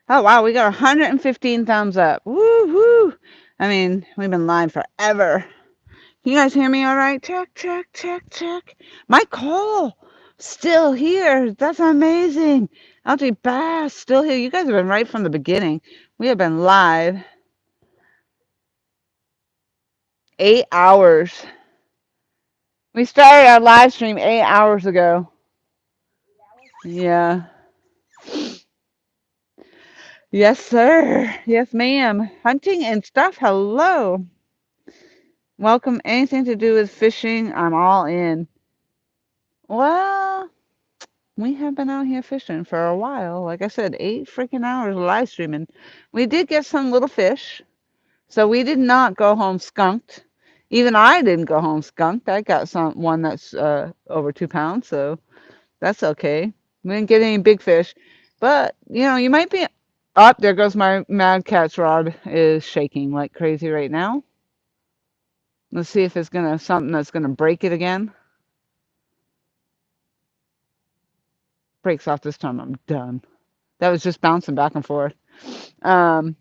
Oh, wow, we got 115 thumbs up. Woo woo. I mean, we've been live forever. Can you guys hear me all right? Check, check, check, check. My call still here. That's amazing. LG Bass still here. You guys have been right from the beginning. We have been live 8 hours. We started our live stream 8 hours ago. Yeah. Yes, sir. Yes, ma'am. Hunting and stuff. Hello. Welcome. Anything to do with fishing, I'm all in. Well, we have been out here fishing for a while. Like I said, 8 freaking hours of live streaming. We did get some little fish, so we did not go home skunked. Even I didn't go home skunked. I got one that's over 2 pounds, so that's okay. We didn't get any big fish, but you might be up. There goes my Mad Cat's rod is shaking like crazy right now. Let's see if it's gonna something that's gonna break it again. Breaks off this time. I'm done. That was just bouncing back and forth. Um,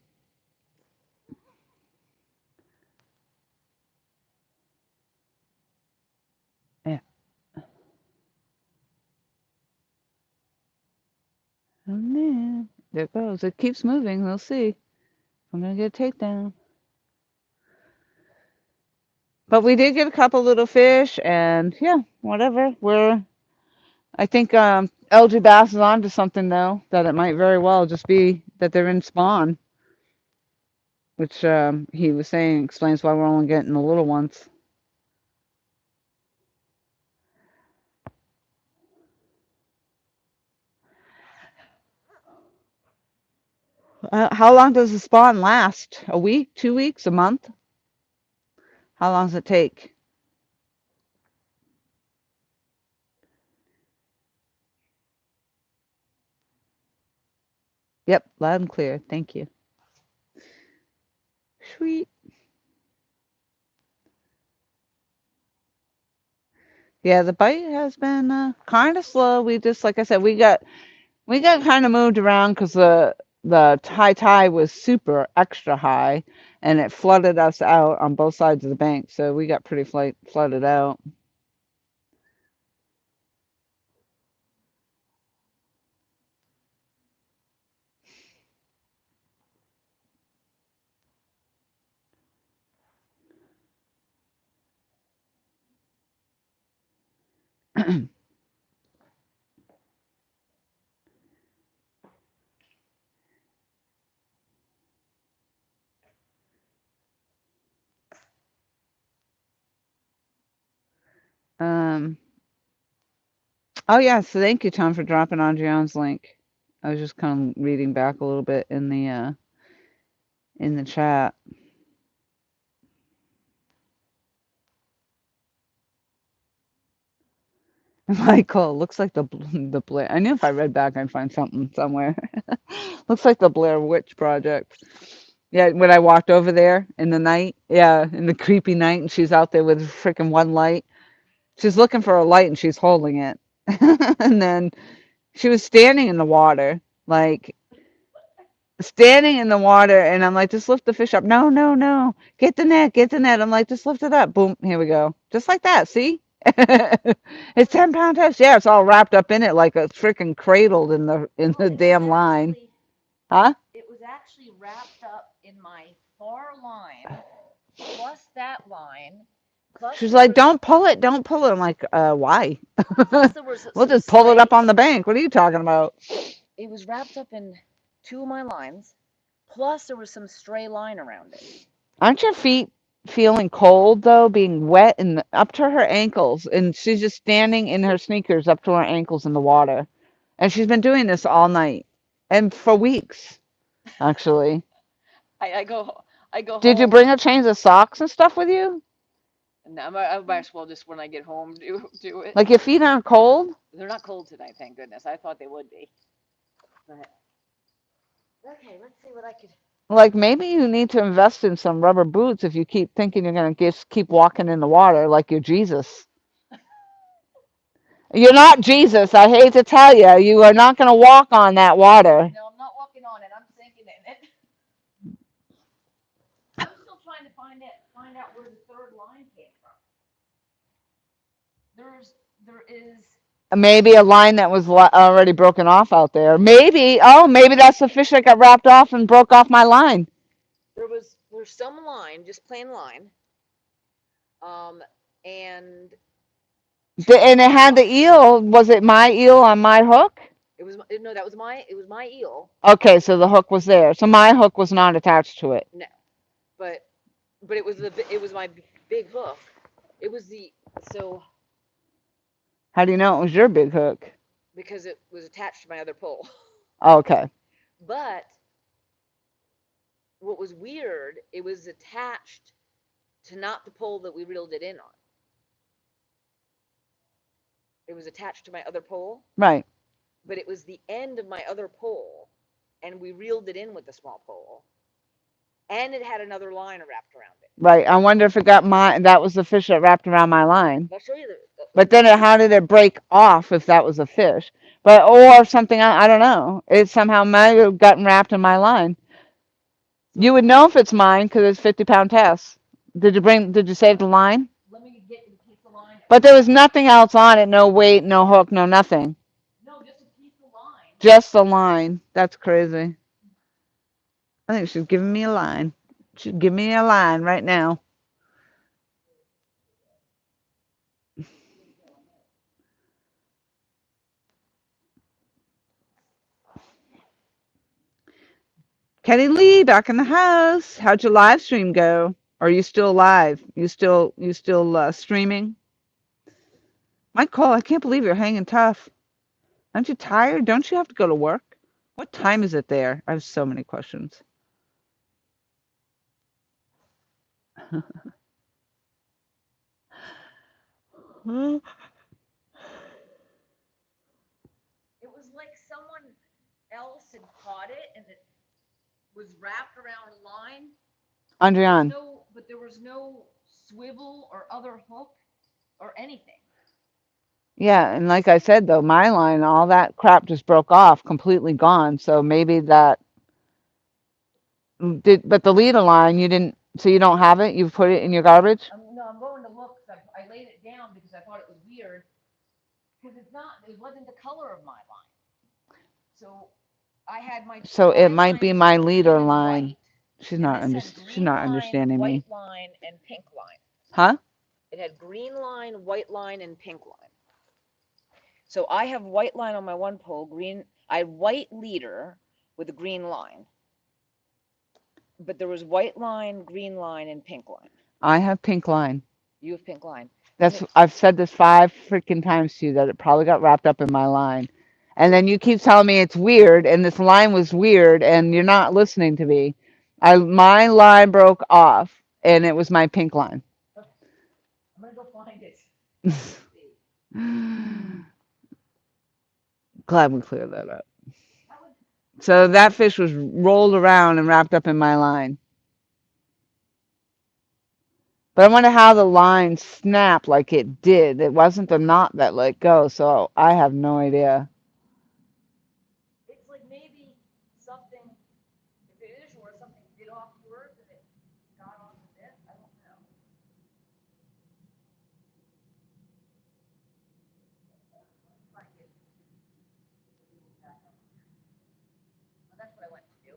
yeah. Oh man, there it goes. It keeps moving. We'll see. I'm gonna get a takedown. But we did get a couple little fish, and yeah, whatever. I think LG Bass is onto something though. That it might very well just be that they're in spawn, which he was saying explains why we're only getting the little ones. How long does the spawn last? A week, 2 weeks, a month? How long does it take? Yep, loud and clear. Thank you. Sweet. Yeah, the bite has been kind of slow. We just, like I said, we got kind of moved around because the high tide was super extra high, and it flooded us out on both sides of the bank. So we got pretty flooded out. um. Oh yeah, so thank you, Tom, for dropping Adrian's link. I was just kind of reading back a little bit in the chat. Michael, looks like the Blair. I knew if I read back, I'd find something somewhere. Looks like the Blair Witch Project. Yeah, when I walked over there in the night, yeah, in the creepy night, and she's out there with freaking one light. She's looking for a light, and she's holding it. And then she was standing in the water, like standing in the water, and I'm like, just lift the fish up. No, no, no. Get the net, get the net. I'm like, just lift it up. Boom, here we go. Just like that, see? It's 10-pound test. Yeah, it's all wrapped up in it like a freaking cradled in the damn line. Huh? It was actually wrapped up in my far line, plus that line, plus She's there like, was, don't pull it, don't pull it. I'm like, why? plus there was We'll some just pull it stray. up on the bank. What are you talking about? It was wrapped up in two of my lines, plus there was some stray line around it. Aren't your feet feeling cold though, being wet and up to her ankles? And she's just standing in her sneakers up to her ankles in the water. And she's been doing this all night and for weeks, actually. I go I go Did you home. bring a change of socks and stuff with you? And I might as well just when I get home do it. Like your feet aren't cold? They're not cold tonight, thank goodness. I thought they would be. But okay, let's see what I could. Like maybe you need to invest in some rubber boots if you keep thinking you're gonna just keep walking in the water like you're Jesus. You're not Jesus. I hate to tell you, you are not gonna walk on that water. No, I'm not walking on it. I'm sinking in it. I'm still trying to find out where the third line came from. There is Maybe a line that was already broken off out there. Maybe, oh, maybe that's the fish that got wrapped off and broke off my line. there's some line, just plain line. Um and And it had the eel. Was it my eel on my hook? it was no, it was my eel. Okay, so the hook was there. So my hook was not attached to it. No, but it was my big hook. It was the so How do you know it was your big hook? because it was attached to my other pole. Okay. But what was weird, it was attached to not the pole that we reeled it in on. It was attached to my other pole, Right. but it was the end of my other pole, and we reeled it in with the small pole, and it had another line wrapped around it. Right. I wonder if it got that was the fish that wrapped around my line. I'll show you But then how did it break off if that was a fish? But or something I don't know. It somehow might have gotten wrapped in my line. You would know if it's mine because it's 50-pound test. Did you save the line? Let me get the piece of line. But there was nothing else on it, no weight, no hook, no nothing. No, just a piece of line. Just the line. That's crazy. I think she's giving me a line. She's giving me a line right now. Kenny Lee back in the house. How'd your live stream go? Are you still live? You still streaming? Michael, I can't believe you're hanging tough. Aren't you tired? Don't you have to go to work? What time is it there? I have so many questions. It was like someone else had caught it and it was wrapped around a line. Andrian. But there was no swivel or other hook or anything. Yeah, and like I said though, my line, all that crap just broke off, completely gone. So maybe that did, but the leader line you didn't, so you don't have it? You've put it in your garbage? No, I'm going to look because I laid it down because I thought it was weird because it wasn't the color of my line. So I had So it my might line be was my green leader and line. white, She's and not this had she's green not line, understanding me. white line, and pink line. Huh? It had green line, white line, and pink line. So I have white line on my one pole, green. I had white leader with a green line, but there was white line, green line, and pink line. I have pink line. You have pink line. I've said this 5 freaking times to you that it probably got wrapped up in my line. And then you keep telling me it's weird and this line was weird and you're not listening to me. My line broke off and it was my pink line. I'm gonna go find it. Glad we cleared that up. So that fish was rolled around and wrapped up in my line. But I wonder how the line snapped like it did. It wasn't the knot that let go, so I have no idea. It's like maybe something, if it is yours, something did off yours and it got onto this. I don't know. That's what I went to do.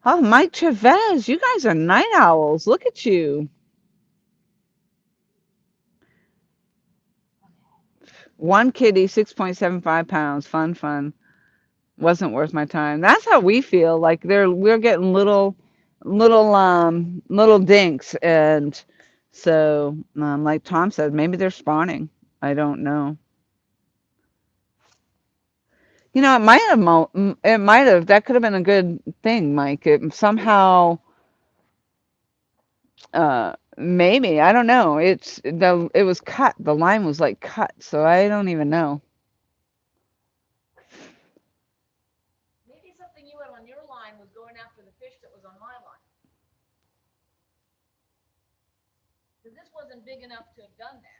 Oh, Mike Chavez, you guys are night owls. Look at you. 1 kitty, 6.75 pounds. Fun. Wasn't worth my time. That's how we feel. Like we're getting little dinks, and so like Tom said, maybe they're spawning. I don't know. You know, it might have, that could have been a good thing, Mike. It somehow, maybe, I don't know. It was cut. The line was like cut, so I don't even know. Maybe something you had on your line was going after the fish that was on my line. Because this wasn't big enough to have done that.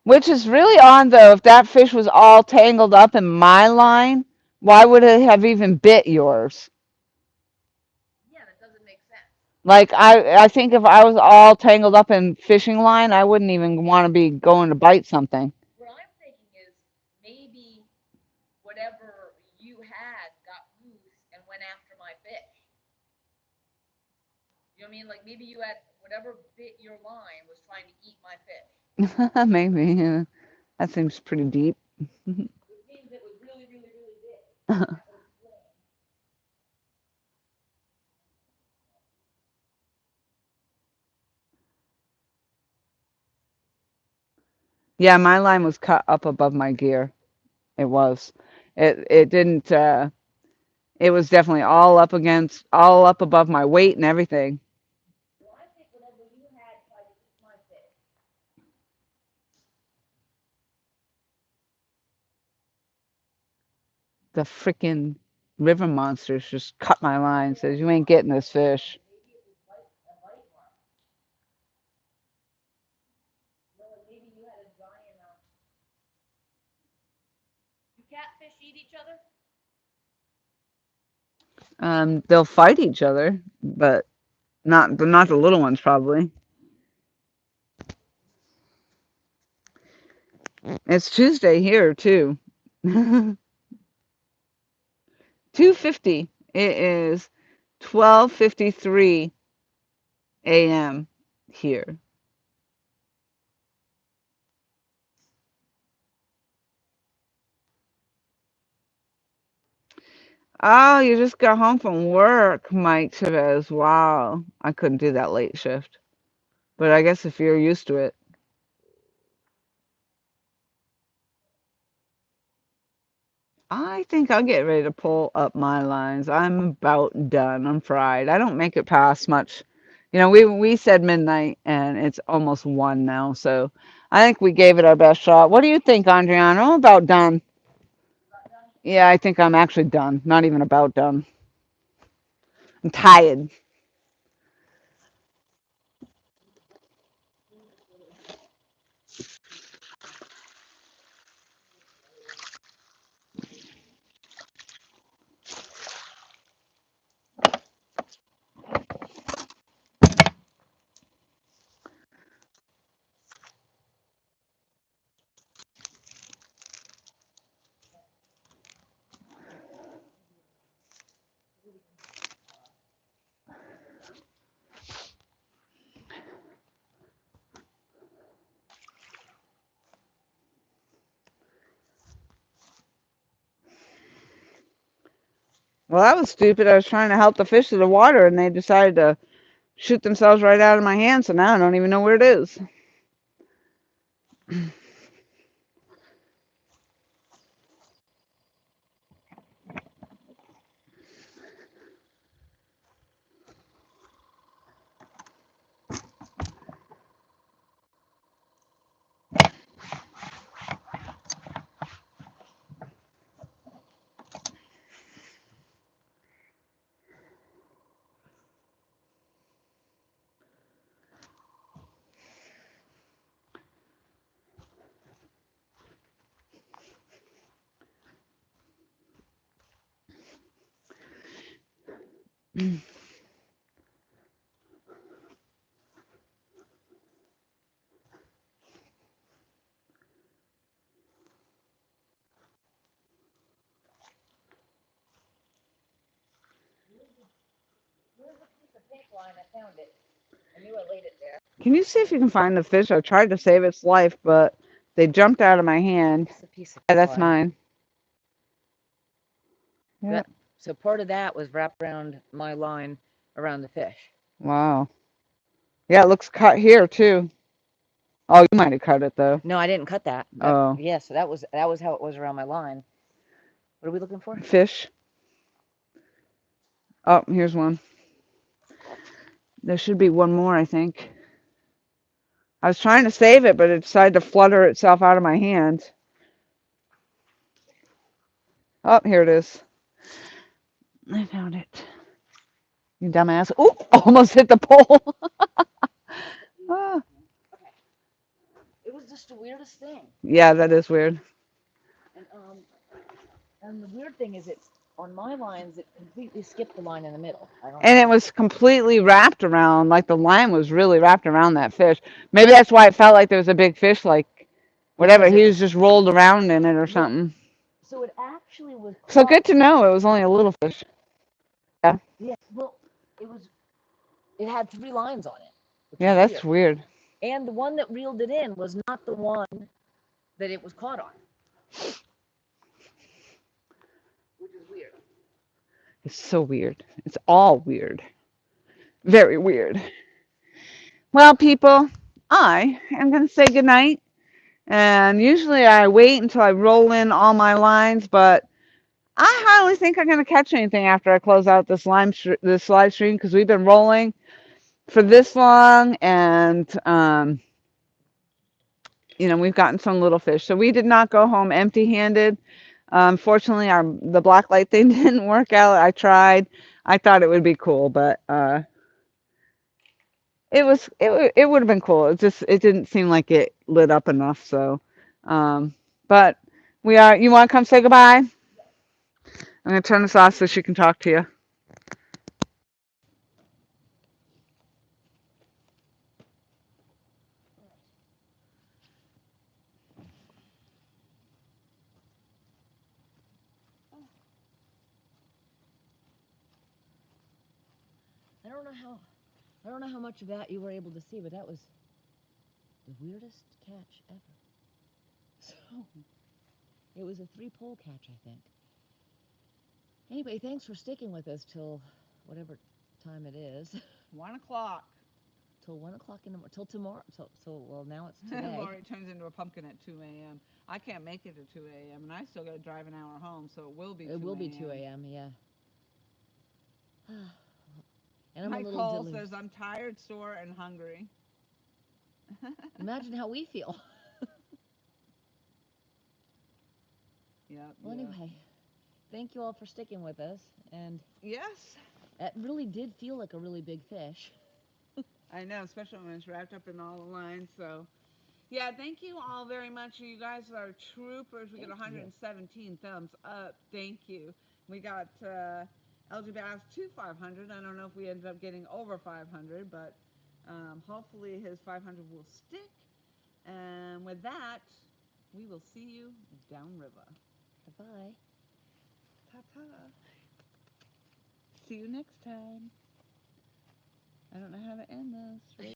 Which is really odd, though. If that fish was all tangled up in my line, why would it have even bit yours? Yeah, that doesn't make sense. Like, I think if I was all tangled up in fishing line, I wouldn't even want to be going to bite something. What I'm thinking is maybe whatever you had got loose and went after my fish. You know what I mean? Like maybe you had whatever bit your line was trying to eat my fish. Maybe. Yeah. That seems pretty deep. It means it was really, really, really big. Yeah, my line was cut up above my gear. It was. It didn't it was definitely all up above my weight and everything. Well, I think whatever you had tried to eat my fish. The freaking river monsters just cut my line, says you ain't getting this fish. Maybe it was a bite mark. You know, like maybe you had a giant. Do catfish eat each other? They'll fight each other, but not the little ones probably. It's Tuesday here too. 2:50. It is 12:53 a.m. here. Oh, you just got home from work, Mike Chavez. Wow. I couldn't do that late shift. But I guess if you're used to it. I think I'll get ready to pull up my lines. I'm about done. I'm fried. I don't make it past much You know, we said midnight, and it's almost 1 now, so I think we gave it our best shot. What do you think, Andriana? I'm about done. Yeah, I think I'm actually done. Not even about done. I'm tired. Well, that was stupid. I was trying to help the fish to the water, and they decided to shoot themselves right out of my hand, so now I don't even know where it is. Where's the piece of pink line? I found it. I knew I laid it there. Can you see if you can find the fish? I tried to save its life, but they jumped out of my hand. It's a piece of Yeah, pink that's line. mine. Yeah. So part of that was wrapped around my line around the fish. Wow. Yeah, it looks cut here too. Oh, you might have cut it though. No, I didn't cut that. Oh, Yeah, so that was how it was around my line. What are we looking for? fish. Oh, here's one. There should be one more, I think. I was trying to save it, but it decided to flutter itself out of my hand. Oh, here it is. I found it. You dumbass. Ooh, almost hit the pole. Ah. It was just the weirdest thing. Yeah, that is weird. And and the weird thing is, it on my lines it completely skipped the line in the middle. I don't And know. it was completely wrapped around, like the line was really wrapped around that fish. Maybe that's why it felt like there was a big fish, like whatever. Because He was just rolled around in it or yeah, something. so it actually was So caught. good to know it was only a little fish. Yeah. Yeah, well, it had 3 lines on it, which Yeah, was that's weird. weird. And the one that reeled it in was not the one that it was caught on, which is weird. It's so weird. It's all weird. Very weird. Well, people, I am going to say goodnight. And usually I wait until I roll in all my lines, but I hardly think I'm going to catch anything after I close out this live stream because we've been rolling for this long, and we've gotten some little fish. So we did not go home empty-handed. Unfortunately, the black light thing didn't work out. I tried. I thought it would be cool, but it would have been cool. It didn't seem like it lit up enough. So, but we are. You want to come say goodbye? I'm gonna turn this off so she can talk to you. I don't know how I don't know how much of that you were able to see, but that was the weirdest catch ever. So it was a 3-pole catch, I think. Anyway, thanks for sticking with us till whatever time it is. 1 o'clock. Till 1 o'clock in the morning. Till tomorrow. Well, now it's today. Lori turns into a pumpkin at 2 a.m. I can't make it to 2 a.m. and I still got to drive an hour home, so it will be. It will be 2 a.m. Yeah. And And I'm a Mike little Cole deluged. says, I'm tired, sore, and hungry. Imagine how we feel. Yep. Well, anyway, thank you all for sticking with us. And Yes. it really did feel like a really big fish. I know, especially when it's wrapped up in all the lines. So, yeah, thank you all very much. You guys are troopers. We got Thank you. 117 thumbs up. Thank you. We got LG Bass to 500. I don't know if we ended up getting over 500, but hopefully his 500 will stick. And with that, we will see you downriver. Bye-bye. Ta-ta. See you next time. I don't know how to end this.